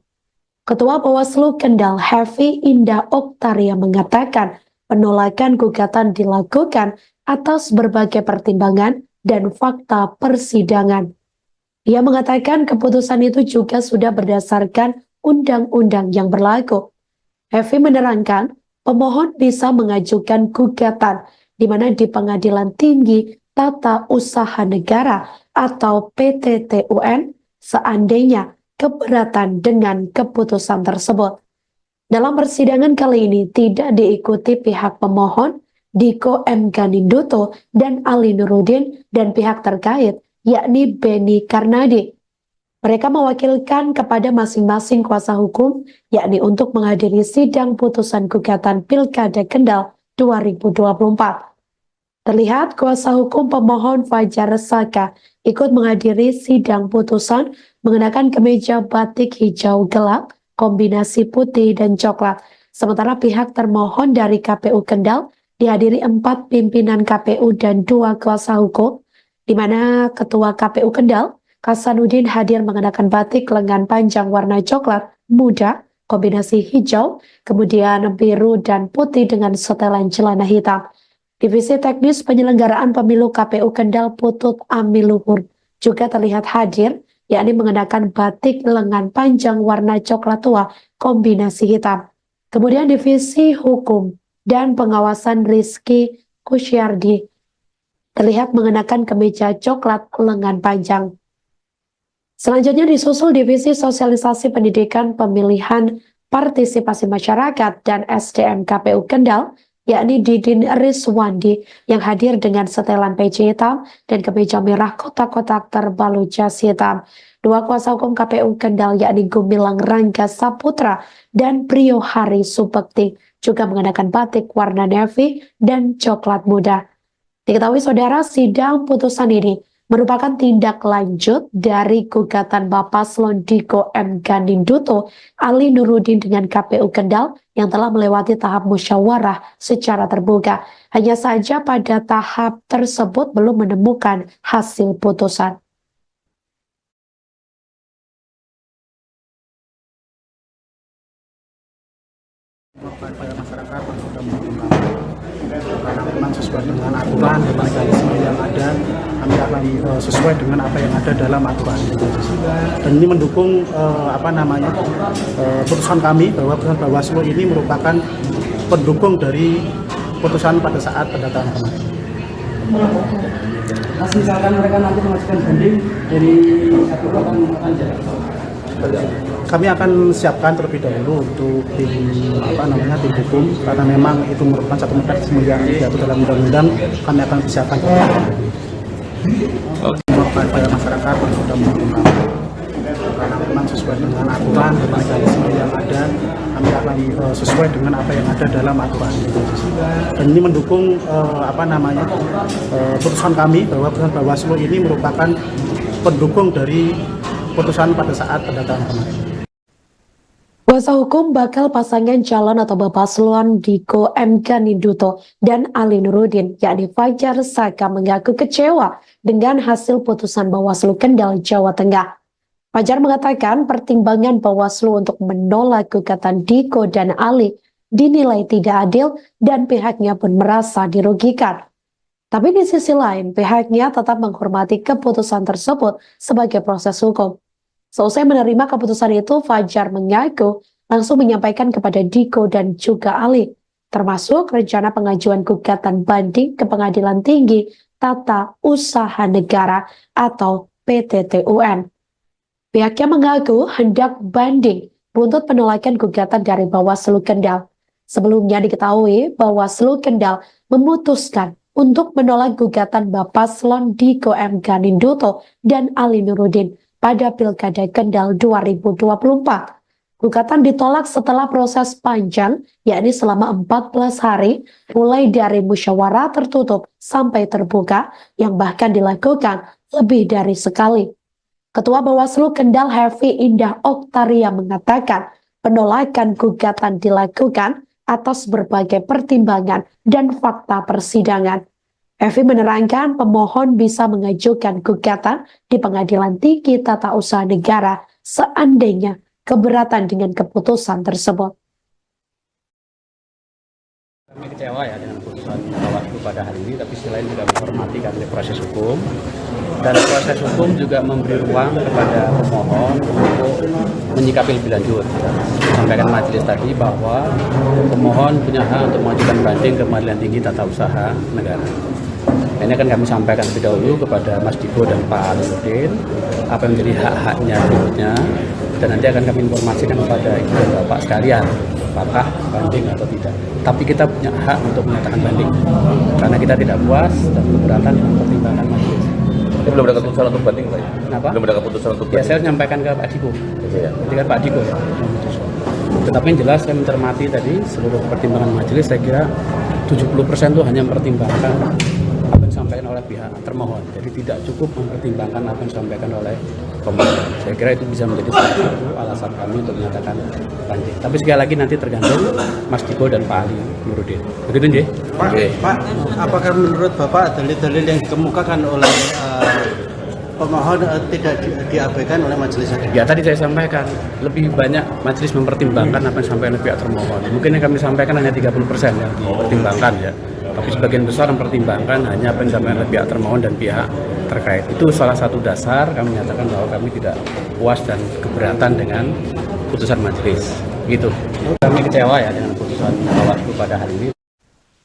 Ketua Bawaslu Kendal Hefi Indah Oktaria mengatakan penolakan gugatan dilakukan atas berbagai pertimbangan dan fakta persidangan. Ia mengatakan keputusan itu juga sudah berdasarkan undang-undang yang berlaku. Hefi menerangkan, pemohon bisa mengajukan gugatan di mana di Pengadilan Tinggi Tata Usaha Negara atau PTTUN seandainya keberatan dengan keputusan tersebut. Dalam persidangan kali ini tidak diikuti pihak pemohon Diko M. Ganinduto dan Ali Nurudin dan pihak terkait yakni Beni Karnadi. Mereka mewakilkan kepada masing-masing kuasa hukum yakni untuk menghadiri sidang putusan gugatan Pilkada Kendal 2024. Terlihat kuasa hukum pemohon Fajar Saka ikut menghadiri sidang putusan mengenakan kemeja batik hijau gelap, kombinasi putih dan coklat. Sementara pihak termohon dari KPU Kendal dihadiri 4 pimpinan KPU dan 2 kuasa hukum, di mana Ketua KPU Kendal, Hasanuddin hadir mengenakan batik lengan panjang warna coklat muda, kombinasi hijau, kemudian biru dan putih dengan setelan celana hitam. Divisi Teknis Penyelenggaraan Pemilu KPU Kendal Putut Amiluhur juga terlihat hadir, yakni mengenakan batik lengan panjang warna coklat tua kombinasi hitam. Kemudian Divisi Hukum dan Pengawasan Rizky Kusyardi terlihat mengenakan kemeja coklat lengan panjang. Selanjutnya disusul Divisi Sosialisasi Pendidikan Pemilihan Partisipasi Masyarakat dan SDM KPU Kendal, yakni Didin Rizwandi yang hadir dengan setelan peci hitam dan kemeja merah kotak-kotak terbalut jas hitam. 2 kuasa hukum KPU Kendal yakni Gumilang Rangga Saputra dan Priyo Hari Subekti juga mengenakan batik warna navy dan coklat muda. Diketahui saudara, sidang putusan ini merupakan tindak lanjut dari gugatan Paslon Diko M. Ganinduto, Ali Nurudin dengan KPU Kendal yang telah melewati tahap musyawarah secara terbuka. Hanya saja pada tahap tersebut belum menemukan hasil putusan. Kepada masyarakat yang sudah menerima karena memang sesuai dengan aturan dan mekanisme yang ada, kami akan sesuai dengan apa yang ada dalam aturan. Dan ini mendukung putusan kami bahwa putusan Bawaslu ini merupakan pendukung dari putusan pada saat pendataan kemarin. Mas, misalkan mereka nanti mengajukan banding dari satu akan jalan. Kami akan siapkan terlebih dahulu untuk tim hukum karena memang itu merupakan satu mekanisme yang diatur dalam undang-undang. Kami akan siapkan kepada masyarakat yang sudah menerima karena memang sesuai dengan aturan dan mekanisme yang ada, kami akan sesuai dengan apa yang ada dalam aturan. Dan ini mendukung putusan kami bahwa putusan Bawaslu ini merupakan pendukung dari putusan pada saat pendataan kemarin. Kuasa hukum bakal pasangan calon atau Paslon Diko M. Ganinduto dan Ali Nurudin, yakni Fajar Saka, mengaku kecewa dengan hasil putusan Bawaslu Kendal, Jawa Tengah. Fajar mengatakan pertimbangan Bawaslu untuk menolak gugatan Diko dan Ali dinilai tidak adil dan pihaknya pun merasa dirugikan. Tapi di sisi lain, pihaknya tetap menghormati keputusan tersebut sebagai proses hukum. Seusai menerima keputusan itu, Fajar mengaku langsung menyampaikan kepada Diko dan juga Ali, termasuk rencana pengajuan gugatan banding ke Pengadilan Tinggi Tata Usaha Negara atau PTTUN. Pihaknya mengaku hendak banding buntut penolakan gugatan dari Bawaslu Kendal. Sebelumnya diketahui Bawaslu Kendal memutuskan untuk menolak gugatan Paslon Diko M. Ganinduto dan Ali Nurudin pada Pilkada Kendal 2024. Gugatan ditolak setelah proses panjang, yakni selama 14 hari, mulai dari musyawarah tertutup sampai terbuka, yang bahkan dilakukan lebih dari sekali. Ketua Bawaslu Kendal Hefi Indah Oktaria mengatakan penolakan gugatan dilakukan atas berbagai pertimbangan dan fakta persidangan. Hefi menerangkan pemohon bisa mengajukan gugatan di Pengadilan Tinggi Tata Usaha Negara seandainya keberatan dengan keputusan tersebut. Kami kecewa ya dengan putusan Bawaslu pada hari ini, tapi selain juga menghormati karena proses hukum dan proses hukum juga memberi ruang kepada pemohon untuk menyikapi lebih lanjut. Sampaikan majelis tadi bahwa pemohon punya hak untuk mengajukan banding ke Pengadilan Tinggi Tata Usaha Negara. Ini akan kami sampaikan lebih dahulu kepada Mas Diko dan Pak Alinuddin apa yang menjadi hak-haknya berikutnya, dan nanti akan kami informasikan kepada ibu dan bapak sekalian apakah banding atau tidak. Tapi kita punya hak untuk menyatakan banding karena kita tidak puas dan keberatan dengan pertimbangan majelis. Ini belum ada keputusan untuk banding, Pak? Kenapa? Belum ada keputusan untuk Ya, banding. saya menyampaikan ke Pak Diko. Iya. Nanti kan Pak Diko ya. Tetapi yang jelas saya mencermati tadi seluruh pertimbangan majelis, saya kira 70% itu hanya mempertimbangkan apa yang disampaikan oleh pihak termohon. Jadi tidak cukup mempertimbangkan apa yang disampaikan oleh pemohon. Saya kira itu bisa menjadi salah satu alasan kami untuk menyatakan banding. Tapi sekali lagi nanti tergantung Mas Diko dan Pak Ali Nuruddin. Begitu nggih? Pak, apakah menurut Bapak dalil-dalil yang dikemukakan oleh pemohon tidak diabaikan oleh majelis hakim? Ya, tadi saya sampaikan lebih banyak majelis mempertimbangkan apa yang disampaikan oleh pihak termohon. Mungkin yang kami sampaikan hanya 30% yang dipertimbangkan ya. Tapi sebagian besar mempertimbangkan hanya apa yang disampaikan oleh pihak termohon dan pihak terkait. Itu salah satu dasar kami menyatakan bahwa kami tidak puas dan keberatan dengan putusan majelis. Gitu. Kami kecewa ya dengan putusan Bawaslu pada hari ini.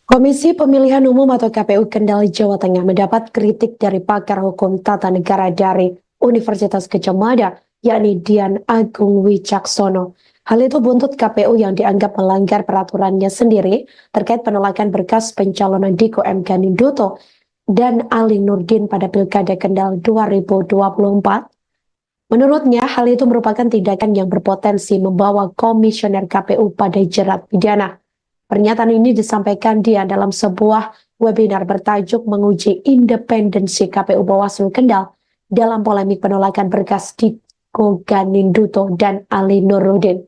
Komisi Pemilihan Umum atau KPU Kendal Jawa Tengah mendapat kritik dari pakar hukum tata negara dari Universitas Gadjah Mada, yakni Dian Agung Wicaksono. Hal itu buntut KPU yang dianggap melanggar peraturannya sendiri terkait penolakan berkas pencalonan Diko M. Ganinduto dan Ali Nurdin pada Pilkada Kendal 2024. Menurutnya, hal itu merupakan tindakan yang berpotensi membawa komisioner KPU pada jerat pidana. Pernyataan ini disampaikan dia dalam sebuah webinar bertajuk menguji independensi KPU Bawaslu Kendal dalam polemik penolakan berkas Diko Ganinduto dan Ali Nurdin,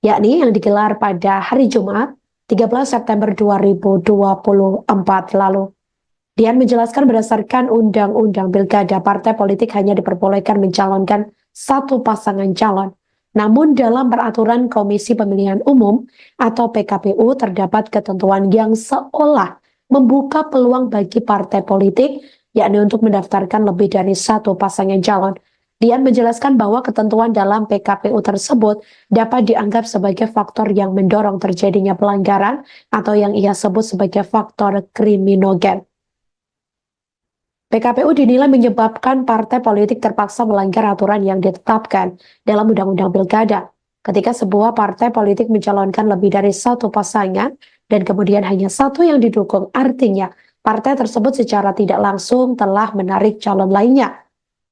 yakni yang digelar pada hari Jumat 13 September 2024 lalu. Dian menjelaskan berdasarkan Undang-Undang Pilkada, partai politik hanya diperbolehkan mencalonkan satu pasangan calon. Namun dalam peraturan Komisi Pemilihan Umum atau PKPU terdapat ketentuan yang seolah membuka peluang bagi partai politik, yakni untuk mendaftarkan lebih dari satu pasangan calon. Dian menjelaskan bahwa ketentuan dalam PKPU tersebut dapat dianggap sebagai faktor yang mendorong terjadinya pelanggaran atau yang ia sebut sebagai faktor kriminogen. PKPU dinilai menyebabkan partai politik terpaksa melanggar aturan yang ditetapkan dalam Undang-Undang Pilkada. Ketika sebuah partai politik mencalonkan lebih dari satu pasangan dan kemudian hanya satu yang didukung, artinya partai tersebut secara tidak langsung telah menarik calon lainnya.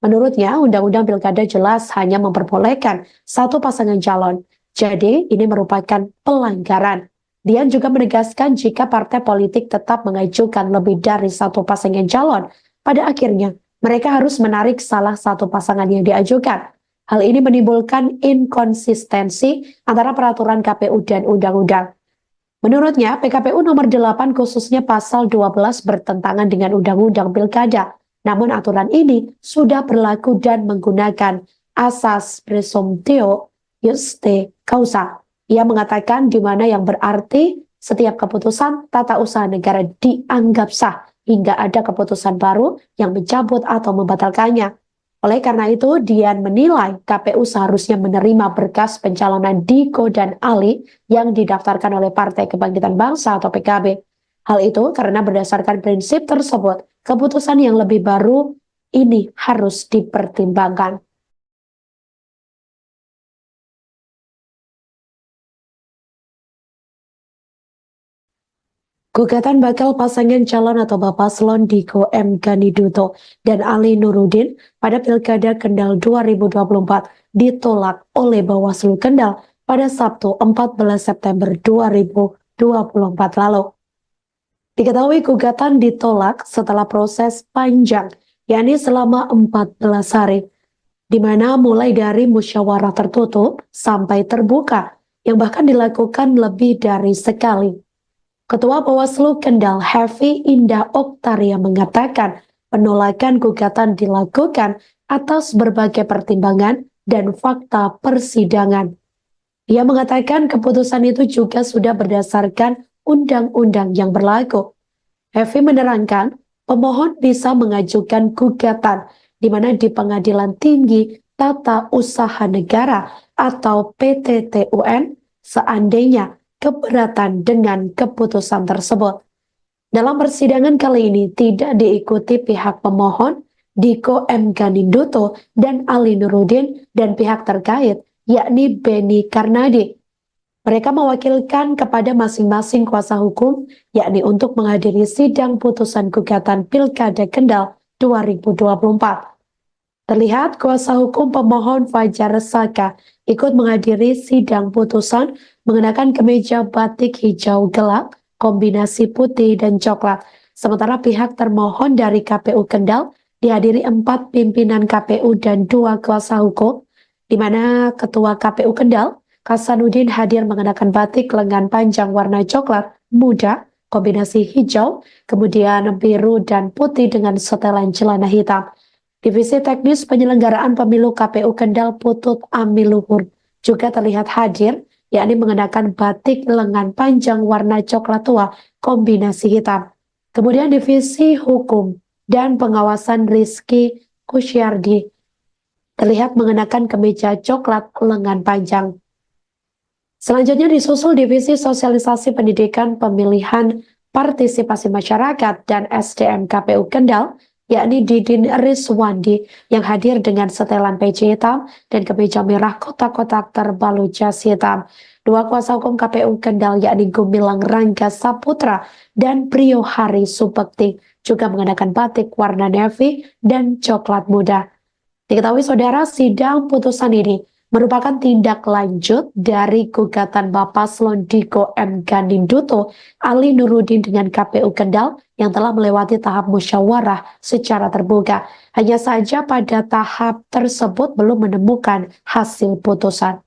Menurutnya, Undang-Undang Pilkada jelas hanya memperbolehkan satu pasangan calon. Jadi, ini merupakan pelanggaran. Dian juga menegaskan jika partai politik tetap mengajukan lebih dari satu pasangan calon, pada akhirnya mereka harus menarik salah satu pasangan yang diajukan. Hal ini menimbulkan inkonsistensi antara peraturan KPU dan undang-undang. Menurutnya, PKPU nomor 8 khususnya pasal 12 bertentangan dengan Undang-Undang Pilkada. Namun aturan ini sudah berlaku dan menggunakan asas presumptio juste causa. Ia mengatakan di mana yang berarti setiap keputusan tata usaha negara dianggap sah hingga ada keputusan baru yang mencabut atau membatalkannya. Oleh karena itu, Dian menilai KPU seharusnya menerima berkas pencalonan Diko dan Ali yang didaftarkan oleh Partai Kebangkitan Bangsa atau PKB. Hal itu karena berdasarkan prinsip tersebut, keputusan yang lebih baru ini harus dipertimbangkan. Gugatan bakal pasangan calon atau Bapaslon Diko M. Ganinduto dan Ali Nurdin pada Pilkada Kendal 2024 ditolak oleh Bawaslu Kendal pada Sabtu 14 September 2024 lalu. Diketahui gugatan ditolak setelah proses panjang, yakni selama 14 hari, di mana mulai dari musyawarah tertutup sampai terbuka, yang bahkan dilakukan lebih dari sekali. Ketua Bawaslu Kendal Hefi Indah Oktaria mengatakan penolakan gugatan dilakukan atas berbagai pertimbangan dan fakta persidangan. Ia mengatakan keputusan itu juga sudah berdasarkan undang-undang yang berlaku. Hefi menerangkan pemohon bisa mengajukan gugatan di mana di Pengadilan Tinggi Tata Usaha Negara atau PTTUN seandainya keberatan dengan keputusan tersebut. Dalam persidangan kali ini tidak diikuti pihak pemohon, Diko M. Ganinduto dan Ali Nurudin, dan pihak terkait yakni Beni Karnadi. Mereka mewakilkan kepada masing-masing kuasa hukum yakni untuk menghadiri sidang putusan gugatan Pilkada Kendal 2024. Terlihat kuasa hukum pemohon Fajar Saka ikut menghadiri sidang putusan mengenakan kemeja batik hijau gelap, kombinasi putih dan coklat. Sementara pihak termohon dari KPU Kendal dihadiri 4 pimpinan KPU dan 2 kuasa hukum, di mana Ketua KPU Kendal, Hasanuddin, hadir mengenakan batik lengan panjang warna coklat muda, kombinasi hijau, kemudian biru dan putih dengan setelan celana hitam. Divisi Teknis Penyelenggaraan Pemilu KPU Kendal Putut Amiluhur juga terlihat hadir, yakni mengenakan batik lengan panjang warna coklat tua kombinasi hitam. Kemudian Divisi Hukum dan Pengawasan Rizky Kusyardi terlihat mengenakan kemeja coklat lengan panjang. Selanjutnya disusul Divisi Sosialisasi Pendidikan Pemilihan Partisipasi Masyarakat dan SDM KPU Kendal, yakni Didin Rizwandi yang hadir dengan setelan peci hitam dan kemeja merah kotak-kotak terbalut jas hitam. 2 kuasa hukum KPU Kendal yakni Gumilang Rangga Saputra dan Priyo Hari Subekti juga mengenakan batik warna navy dan coklat muda. Diketahui saudara, sidang putusan ini merupakan tindak lanjut dari gugatan Bapaslon Diko M. Ganinduto, Ali Nurudin dengan KPU Kendal yang telah melewati tahap musyawarah secara terbuka. Hanya saja pada tahap tersebut belum menemukan hasil putusan.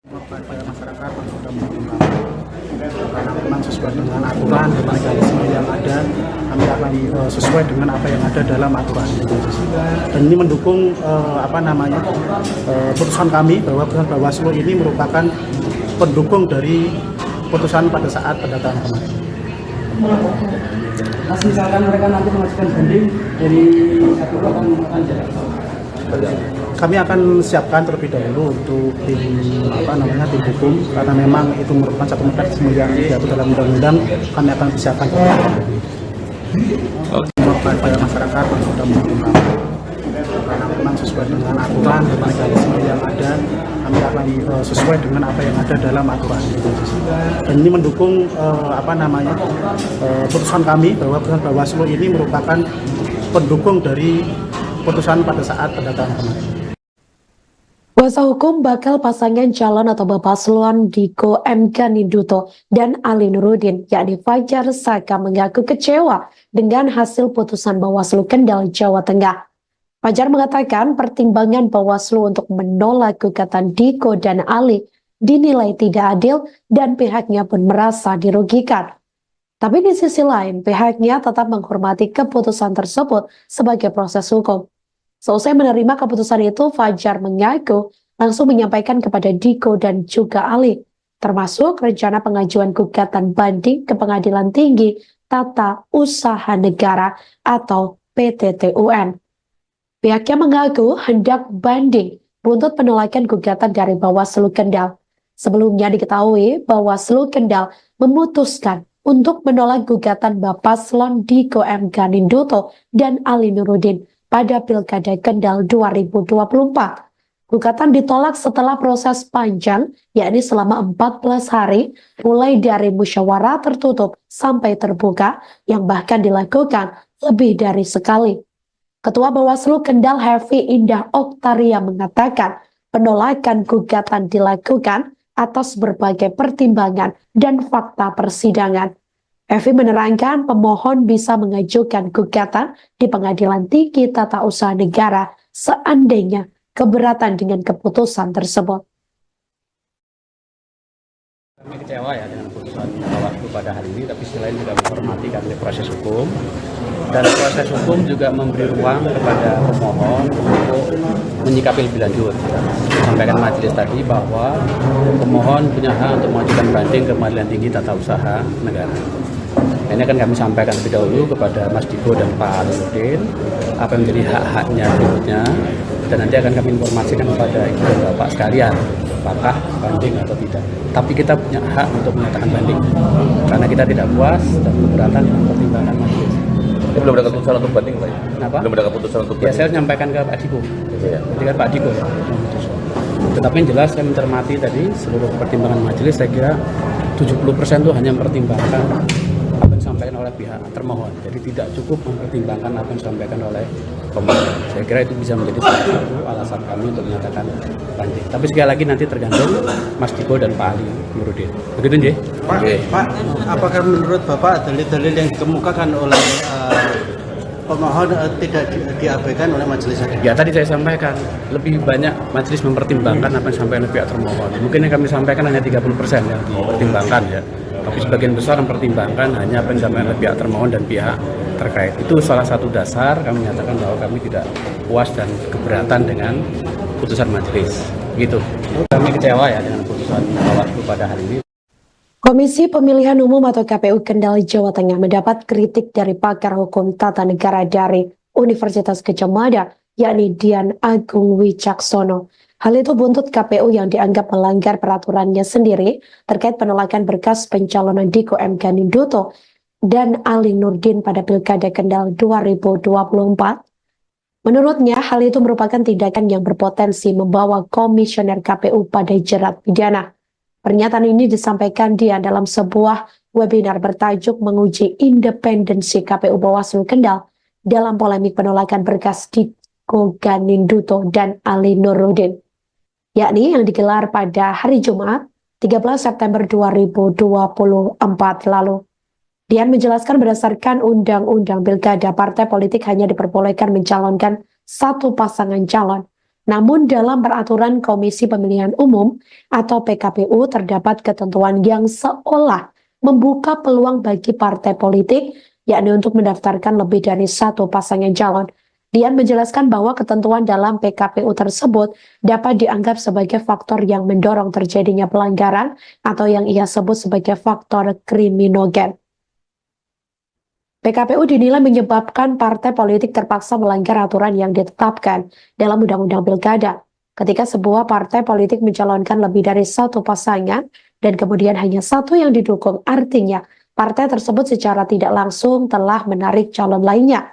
Kepada masyarakat yang sudah mendukung kami, karena memang sesuai dengan aturan dan mekanisme yang ada, kami akan sesuai dengan apa yang ada dalam aturan. Dan ini mendukung putusan kami bahwa putusan Bawaslu ini merupakan pendukung dari putusan pada saat pendataan kemarin. Mas, misalkan mereka nanti mengajukan banding dari satu akan jalan. Kami akan siapkan terlebih dahulu untuk tim hukum, karena memang itu merupakan satu mekanisme yang diatur dalam undang-undang. Kami akan siapkan kepada masyarakat yang sudah mendukung kami, karena memang sesuai dengan aturan dan mekanisme yang ada, kami akan sesuai dengan apa yang ada dalam aturan. Dan ini mendukung putusan kami bahwa putusan Bawaslu ini merupakan pendukung dari putusan pada saat pendataan kemarin. Kuasa hukum bakal pasangan calon atau Bapaslon Diko M. Ganinduto dan Ali Nurudin, yakni Fajar Saka, mengaku kecewa dengan hasil putusan Bawaslu Kendal, Jawa Tengah. Fajar mengatakan pertimbangan Bawaslu untuk menolak gugatan Diko dan Ali dinilai tidak adil dan pihaknya pun merasa dirugikan. Tapi di sisi lain, pihaknya tetap menghormati keputusan tersebut sebagai proses hukum. Seusai menerima keputusan itu, Fajar mengaku langsung menyampaikan kepada Diko dan juga Ali, termasuk rencana pengajuan gugatan banding ke Pengadilan Tinggi Tata Usaha Negara atau PTTUN. Pihaknya mengaku hendak banding buntut penolakan gugatan dari Bawaslu Kendal. Sebelumnya diketahui Bawaslu Kendal memutuskan untuk menolak gugatan Bapaslon Diko M. Ganinduto dan Ali Nurudin pada Pilkada Kendal 2024. Gugatan ditolak setelah proses panjang, yakni selama 14 hari, mulai dari musyawarah tertutup sampai terbuka, yang bahkan dilakukan lebih dari sekali. Ketua Bawaslu Kendal Hefi Indah Oktaria mengatakan penolakan gugatan dilakukan atas berbagai pertimbangan dan fakta persidangan. Evi menerangkan pemohon bisa mengajukan gugatan di Pengadilan Tinggi Tata Usaha Negara seandainya keberatan dengan keputusan tersebut. Kami kecewa ya dengan putusan Bawaslu pada hari ini, tapi selain juga menghormati karena proses hukum, dan proses hukum juga memberi ruang kepada pemohon untuk menyikapi lebih lanjut. Sampaikan majelis tadi bahwa pemohon punya hak untuk mengajukan banding ke Pengadilan Tinggi Tata Usaha Negara. Ini akan kami sampaikan lebih dahulu kepada Mas Diko dan Pak Nurdin apa yang menjadi hak-haknya berikutnya, dan nanti akan kami informasikan kepada Ibu dan Bapak sekalian apakah banding atau tidak. Tapi kita punya hak untuk menyatakan banding karena kita tidak puas dan keberatan dengan pertimbangan majelis. Ini belum ada keputusan untuk banding, Pak. Kenapa? Belum ada keputusan untuk Ya, banding. saya menyampaikan ke Pak Diko. Ya. Jadi kan Pak Diko ya. Tetapi yang jelas saya mencermati tadi seluruh pertimbangan majelis, saya kira 70% itu hanya mempertimbangkan apa yang disampaikan oleh pihak termohon. Jadi tidak cukup mempertimbangkan apa yang disampaikan oleh pemohon. Saya kira itu bisa menjadi salah satu alasan kami untuk menyatakan banding. Tapi sekali lagi nanti tergantung Mas Diko dan Pak Ali Nurdin. Begitu, Nje? Pak, apakah menurut Bapak dalil-dalil yang dikemukakan oleh pemohon tidak diabaikan oleh majelis hakim? Ya, tadi saya sampaikan lebih banyak majelis mempertimbangkan apa yang disampaikan oleh pihak termohon. Mungkin yang kami sampaikan hanya 30% yang dipertimbangkan ya. Tapi sebagian besar mempertimbangkan hanya apa yang disampaikan oleh pihak termohon dan pihak terkait. Itu salah satu dasar kami menyatakan bahwa kami tidak puas dan keberatan dengan putusan majelis. Gitu. Kami kecewa ya dengan putusan Bawaslu pada hari ini. Komisi Pemilihan Umum atau KPU Kendal Jawa Tengah mendapat kritik dari pakar hukum tata negara dari Universitas Gadjah Mada, yakni Dian Agung Wicaksono. Hal itu buntut KPU yang dianggap melanggar peraturannya sendiri terkait penolakan berkas pencalonan Diko M. Ganinduto dan Ali Nurdin pada Pilkada Kendal 2024. Menurutnya, hal itu merupakan tindakan yang berpotensi membawa komisioner KPU pada jerat pidana. Pernyataan ini disampaikan Dian dalam sebuah webinar bertajuk menguji independensi KPU Bawaslu Kendal dalam polemik penolakan berkas Diko Ganinduto dan Ali Nurdin, yakni yang digelar pada hari Jumat 13 September 2024 lalu. Dian menjelaskan berdasarkan Undang-Undang Pilkada, partai politik hanya diperbolehkan mencalonkan satu pasangan calon. Namun dalam peraturan Komisi Pemilihan Umum atau PKPU terdapat ketentuan yang seolah membuka peluang bagi partai politik, yakni untuk mendaftarkan lebih dari satu pasangan calon. Dian menjelaskan bahwa ketentuan dalam PKPU tersebut dapat dianggap sebagai faktor yang mendorong terjadinya pelanggaran atau yang ia sebut sebagai faktor kriminogen. PKPU dinilai menyebabkan partai politik terpaksa melanggar aturan yang ditetapkan dalam Undang-Undang Pilkada. Ketika sebuah partai politik mencalonkan lebih dari satu pasangan dan kemudian hanya satu yang didukung, artinya partai tersebut secara tidak langsung telah menarik calon lainnya.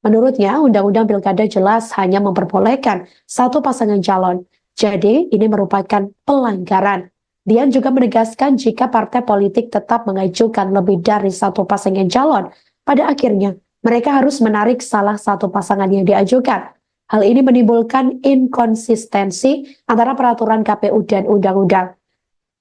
Menurutnya, Undang-Undang Pilkada jelas hanya memperbolehkan satu pasangan calon. Jadi, ini merupakan pelanggaran. Dian juga menegaskan jika partai politik tetap mengajukan lebih dari satu pasangan calon, pada akhirnya mereka harus menarik salah satu pasangan yang diajukan. Hal ini menimbulkan inkonsistensi antara peraturan KPU dan undang-undang.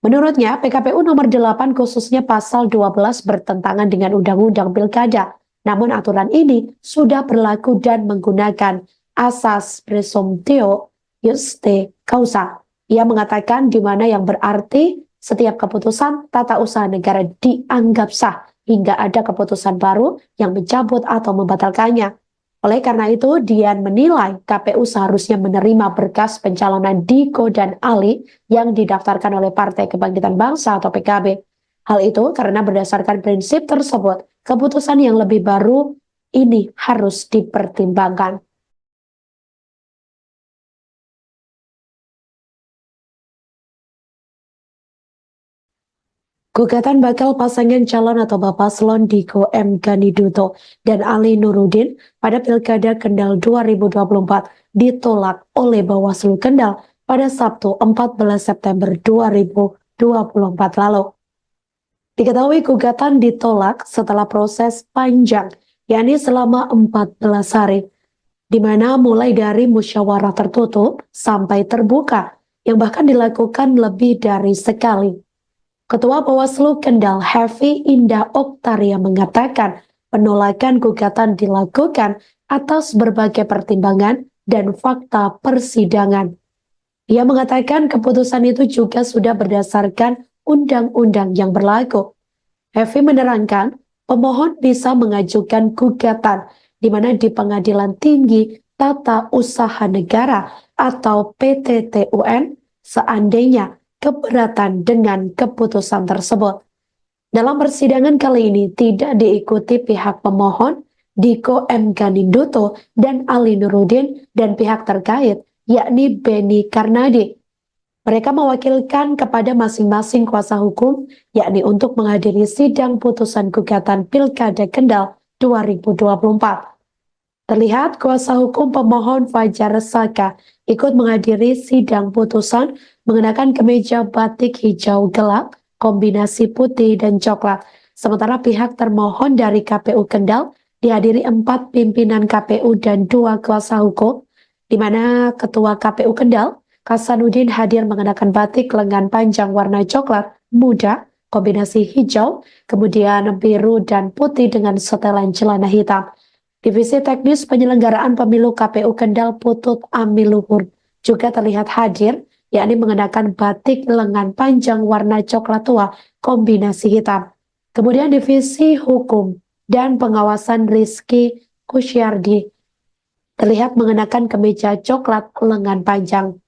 Menurutnya, PKPU nomor 8 khususnya pasal 12 bertentangan dengan Undang-Undang Pilkada. Namun aturan ini sudah berlaku dan menggunakan asas presumptio juste causa. Ia mengatakan di mana yang berarti setiap keputusan tata usaha negara dianggap sah hingga ada keputusan baru yang mencabut atau membatalkannya. Oleh karena itu, Dian menilai KPU seharusnya menerima berkas pencalonan Diko dan Ali yang didaftarkan oleh Partai Kebangkitan Bangsa atau PKB. Hal itu karena berdasarkan prinsip tersebut, keputusan yang lebih baru ini harus dipertimbangkan. Gugatan bakal pasangan calon atau Paslon Diko M. Ganinduto dan Ali Nurdin pada Pilkada Kendal 2024 ditolak oleh Bawaslu Kendal pada Sabtu 14 September 2024 lalu. Diketahui gugatan ditolak setelah proses panjang, yakni selama 14 hari, di mana mulai dari musyawarah tertutup sampai terbuka, yang bahkan dilakukan lebih dari sekali. Ketua Bawaslu Kendal Hefi Indah Oktaria mengatakan penolakan gugatan dilakukan atas berbagai pertimbangan dan fakta persidangan. Ia mengatakan keputusan itu juga sudah berdasarkan undang-undang yang berlaku. Hefi menerangkan, pemohon bisa mengajukan gugatan di mana di Pengadilan Tinggi Tata Usaha Negara atau PTTUN seandainya keberatan dengan keputusan tersebut. Dalam persidangan kali ini tidak diikuti pihak pemohon, Diko M. Ganinduto dan Ali Nurudin dan pihak terkait yakni Beni Karnadi. Mereka mewakilkan kepada masing-masing kuasa hukum, yakni untuk menghadiri sidang putusan gugatan Pilkada Kendal 2024. Terlihat kuasa hukum pemohon Fajar Saka ikut menghadiri sidang putusan mengenakan kemeja batik hijau gelap, kombinasi putih dan coklat. Sementara pihak termohon dari KPU Kendal dihadiri 4 pimpinan KPU dan 2 kuasa hukum, di mana Ketua KPU Kendal Hasanuddin hadir mengenakan batik lengan panjang warna coklat muda, kombinasi hijau, kemudian biru dan putih dengan setelan celana hitam. Divisi Teknis Penyelenggaraan Pemilu KPU Kendal Putut Amiluhur juga terlihat hadir, yakni mengenakan batik lengan panjang warna coklat tua, kombinasi hitam. Kemudian Divisi Hukum dan Pengawasan Rizky Kusyardi terlihat mengenakan kemeja coklat lengan panjang.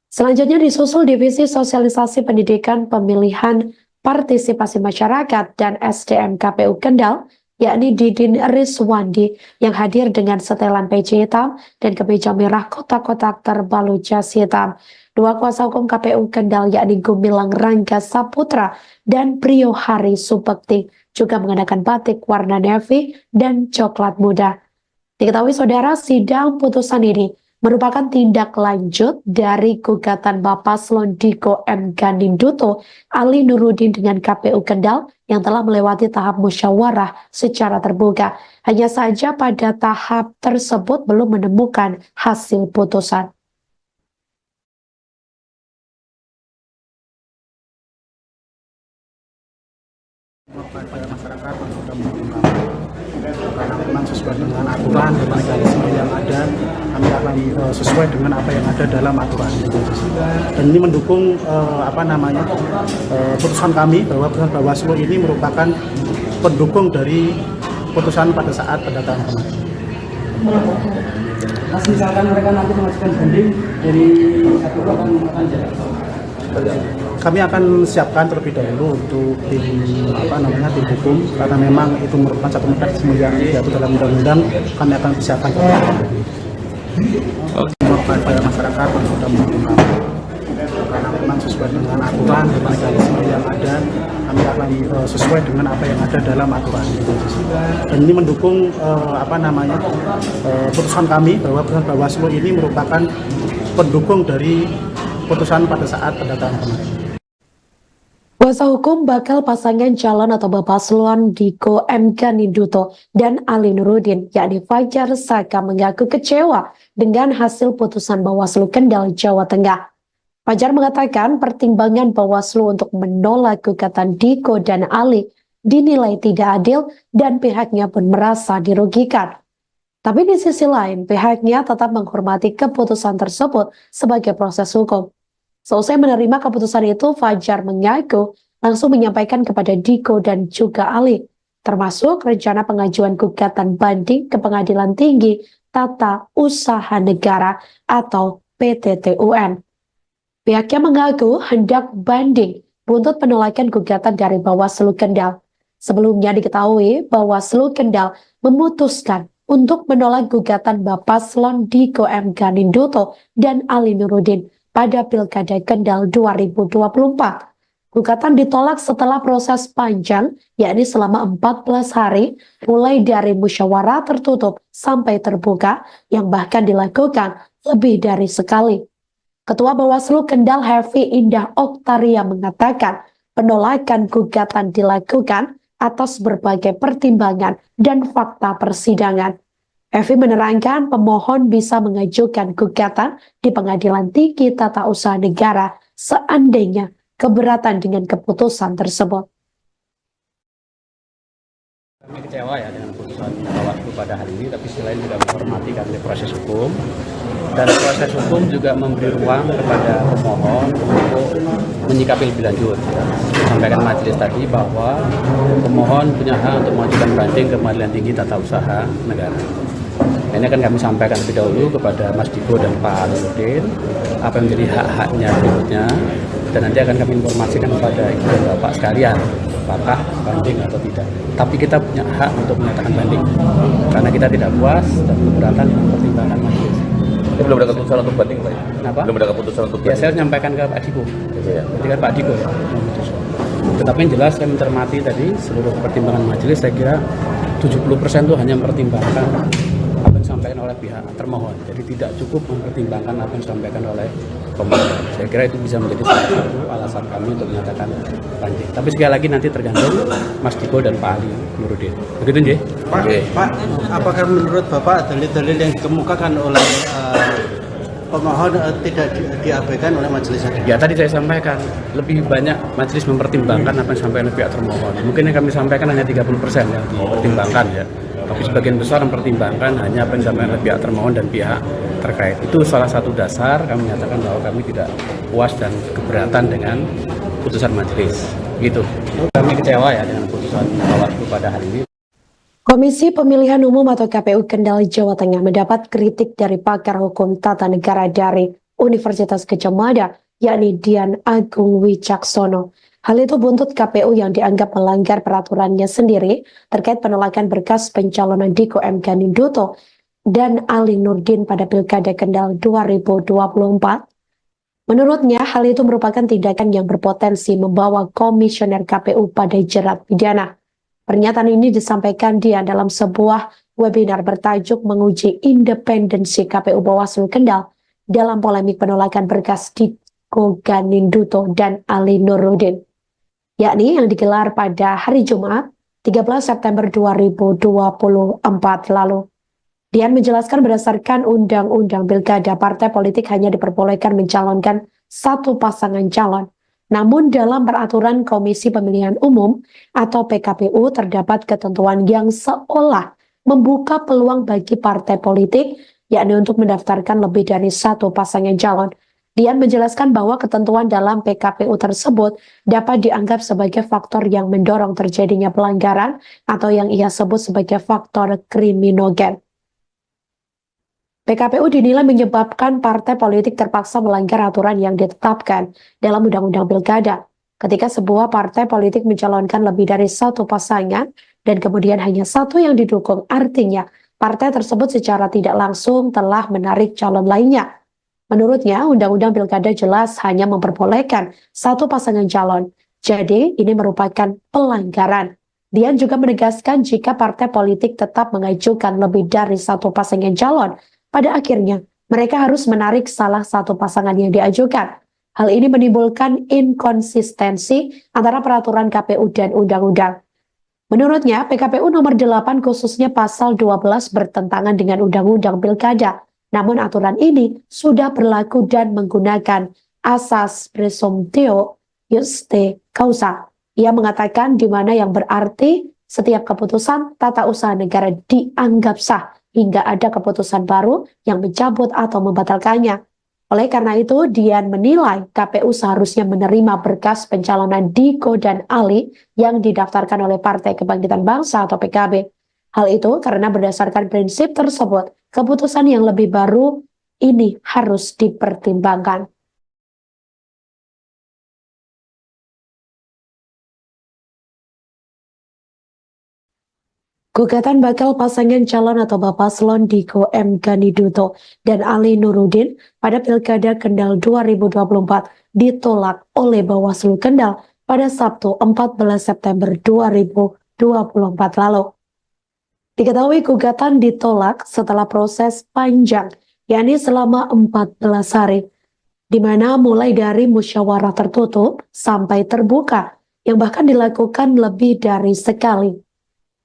Selanjutnya disusul Divisi Sosialisasi Pendidikan Pemilihan Partisipasi Masyarakat dan SDM KPU Kendal, yakni Didin Rizwandi yang hadir dengan setelan peci hitam dan kemeja merah kotak-kotak terbalut jas hitam. 2 kuasa hukum KPU Kendal yakni Gumilang Rangga Saputra dan Priyo Hari Subekti juga mengenakan batik warna navy dan coklat muda. Diketahui saudara, sidang putusan ini merupakan tindak lanjut dari gugatan Bapaslon Diko M. Ganinduto Ali Nurudin dengan KPU Kendal yang telah melewati tahap musyawarah secara terbuka. Hanya saja pada tahap tersebut belum menemukan hasil putusan. Kepada masyarakat yang sudah mendukung kami, karena memang sesuai dengan aturan dan mekanisme yang ada, kami akan sesuai dengan apa yang ada dalam aturan. Dan ini mendukung putusan kami bahwa putusan Bawaslu ini merupakan pendukung dari putusan pada saat pendataan kemarin. Mas, misalkan mereka nanti mengajukan banding dari satu akan jalan. Kami akan siapkan terlebih dahulu untuk tim tim hukum, karena memang itu merupakan satu mekanisme yang diatur dalam undang-undang. Kami akan siapkan kepada masyarakat yang sudah mendukung kami, karena memang sesuai dengan aturan dan mekanisme yang ada, kami akan sesuai dengan apa yang ada dalam aturan. Dan ini mendukung putusan kami bahwa putusan Bawaslu ini merupakan pendukung dari putusan pada saat pendataan kemarin. Kuasa hukum bakal pasangan calon atau Bapaslon Diko M. Ganinduto dan Ali Nurudin, yakni Fajar Saka, mengaku kecewa dengan hasil putusan Bawaslu Kendal, Jawa Tengah. Fajar mengatakan pertimbangan Bawaslu untuk menolak gugatan Diko dan Ali dinilai tidak adil dan pihaknya pun merasa dirugikan. Tapi di sisi lain, pihaknya tetap menghormati keputusan tersebut sebagai proses hukum. Seusai menerima keputusan itu, Fajar mengaku langsung menyampaikan kepada Diko dan juga Ali, termasuk rencana pengajuan gugatan banding ke Pengadilan Tinggi Tata Usaha Negara atau PTTUN. Pihaknya mengaku hendak banding buntut penolakan gugatan dari Bawaslu Kendal. Sebelumnya diketahui Bawaslu Kendal memutuskan untuk menolak gugatan Bapaslon Diko M. Ganinduto dan Ali Nurudin pada Pilkada Kendal 2024. Gugatan ditolak setelah proses panjang, yakni selama 14 hari, mulai dari musyawarah tertutup sampai terbuka, yang bahkan dilakukan lebih dari sekali. Ketua Bawaslu Kendal Hefi Indah Oktaria mengatakan penolakan gugatan dilakukan atas berbagai pertimbangan dan fakta persidangan. Hefi menerangkan pemohon bisa mengajukan gugatan di Pengadilan Tinggi Tata Usaha Negara seandainya keberatan dengan keputusan tersebut. Kami kecewa ya dengan putusan Bawaslu pada hari ini, tapi selain juga menghormati karena proses hukum, dan proses hukum juga memberi ruang kepada pemohon untuk menyikapi lebih lanjut. Sampaikan majelis tadi bahwa pemohon punya hak untuk mengajukan banding ke Pengadilan Tinggi Tata Usaha Negara. Ini akan kami sampaikan lebih dahulu kepada Mas Diko dan Pak Nurdin apa yang menjadi hak-haknya berikutnya, dan nanti akan kami informasikan kepada Ibu dan Bapak sekalian apakah banding atau tidak. Tapi kita punya hak untuk menyatakan banding karena kita tidak puas dan keberatan dengan pertimbangan majelis. Ini belum ada keputusan untuk banding, Pak? Kenapa? Belum ada keputusan untuk Ya, banding. saya menyampaikan ke Pak Diko. Ya. Ketika Pak Diko ya memutuskan. Tetapi yang jelas saya mencermati tadi seluruh pertimbangan majelis, saya kira 70% itu hanya mempertimbangkan apa yang disampaikan oleh pihak termohon. Jadi tidak cukup mempertimbangkan apa yang disampaikan oleh pemohon. Saya kira itu bisa menjadi salah satu alasan kami untuk menyatakan banding. Tapi sekali lagi nanti tergantung Mas Diko dan Pak Ali Nurudin. Begitu, Nje? Pak, Oke. Pak, apakah menurut Bapak dalil-dalil yang dikemukakan oleh pemohon tidak diabaikan oleh majelis hakim? Ya, tadi saya sampaikan lebih banyak majelis mempertimbangkan apa yang disampaikan oleh pihak termohon. Mungkin yang kami sampaikan hanya 30% yang dipertimbangkan ya. Tapi sebagian besar mempertimbangkan hanya apa yang disampaikan oleh pihak termohon dan pihak terkait. Itu salah satu dasar kami menyatakan bahwa kami tidak puas dan keberatan dengan putusan majelis. Gitu. Kami kecewa ya dengan putusan Bawaslu pada hari ini. Komisi Pemilihan Umum atau KPU Kendal Jawa Tengah mendapat kritik dari pakar hukum tata negara dari Universitas Gadjah Mada, yakni Dian Agung Wicaksono. Hal itu buntut KPU yang dianggap melanggar peraturannya sendiri terkait penolakan berkas pencalonan Diko M. Ganinduto dan Ali Nurdin pada Pilkada Kendal 2024. Menurutnya, hal itu merupakan tindakan yang berpotensi membawa komisioner KPU pada jerat pidana. Pernyataan ini disampaikan dia dalam sebuah webinar bertajuk menguji independensi KPU Bawaslu Kendal dalam polemik penolakan berkas Diko Ganinduto dan Ali Nurdin, yakni yang digelar pada hari Jumat 13 September 2024 lalu. Dian menjelaskan berdasarkan Undang-Undang Pilkada, partai politik hanya diperbolehkan mencalonkan satu pasangan calon. Namun dalam peraturan Komisi Pemilihan Umum atau PKPU terdapat ketentuan yang seolah membuka peluang bagi partai politik, yakni untuk mendaftarkan lebih dari satu pasangan calon. Dian menjelaskan bahwa ketentuan dalam PKPU tersebut dapat dianggap sebagai faktor yang mendorong terjadinya pelanggaran atau yang ia sebut sebagai faktor kriminogen. PKPU dinilai menyebabkan partai politik terpaksa melanggar aturan yang ditetapkan dalam Undang-Undang Pilkada. Ketika sebuah partai politik mencalonkan lebih dari satu pasangan dan kemudian hanya satu yang didukung, artinya partai tersebut secara tidak langsung telah menarik calon lainnya. Menurutnya, Undang-Undang Pilkada jelas hanya memperbolehkan satu pasangan calon. Jadi, ini merupakan pelanggaran. Dian juga menegaskan jika partai politik tetap mengajukan lebih dari satu pasangan calon, pada akhirnya mereka harus menarik salah satu pasangan yang diajukan. Hal ini menimbulkan inkonsistensi antara peraturan KPU dan undang-undang. Menurutnya, PKPU nomor 8 khususnya pasal 12 bertentangan dengan Undang-Undang Pilkada. Namun aturan ini sudah berlaku dan menggunakan asas presumptio juste causa. Ia mengatakan di mana yang berarti setiap keputusan tata usaha negara dianggap sah hingga ada keputusan baru yang mencabut atau membatalkannya. Oleh karena itu, Dian menilai KPU seharusnya menerima berkas pencalonan Diko dan Ali yang didaftarkan oleh Partai Kebangkitan Bangsa atau PKB. Hal itu karena berdasarkan prinsip tersebut, keputusan yang lebih baru ini harus dipertimbangkan. Gugatan bakal pasangan calon atau Paslon Diko M. Ganinduto dan Ali Nurdin pada Pilkada Kendal 2024 ditolak oleh Bawaslu Kendal pada Sabtu 14 September 2024 lalu. Diketahui gugatan ditolak setelah proses panjang, yakni selama 14 hari, di mana mulai dari musyawarah tertutup sampai terbuka, yang bahkan dilakukan lebih dari sekali.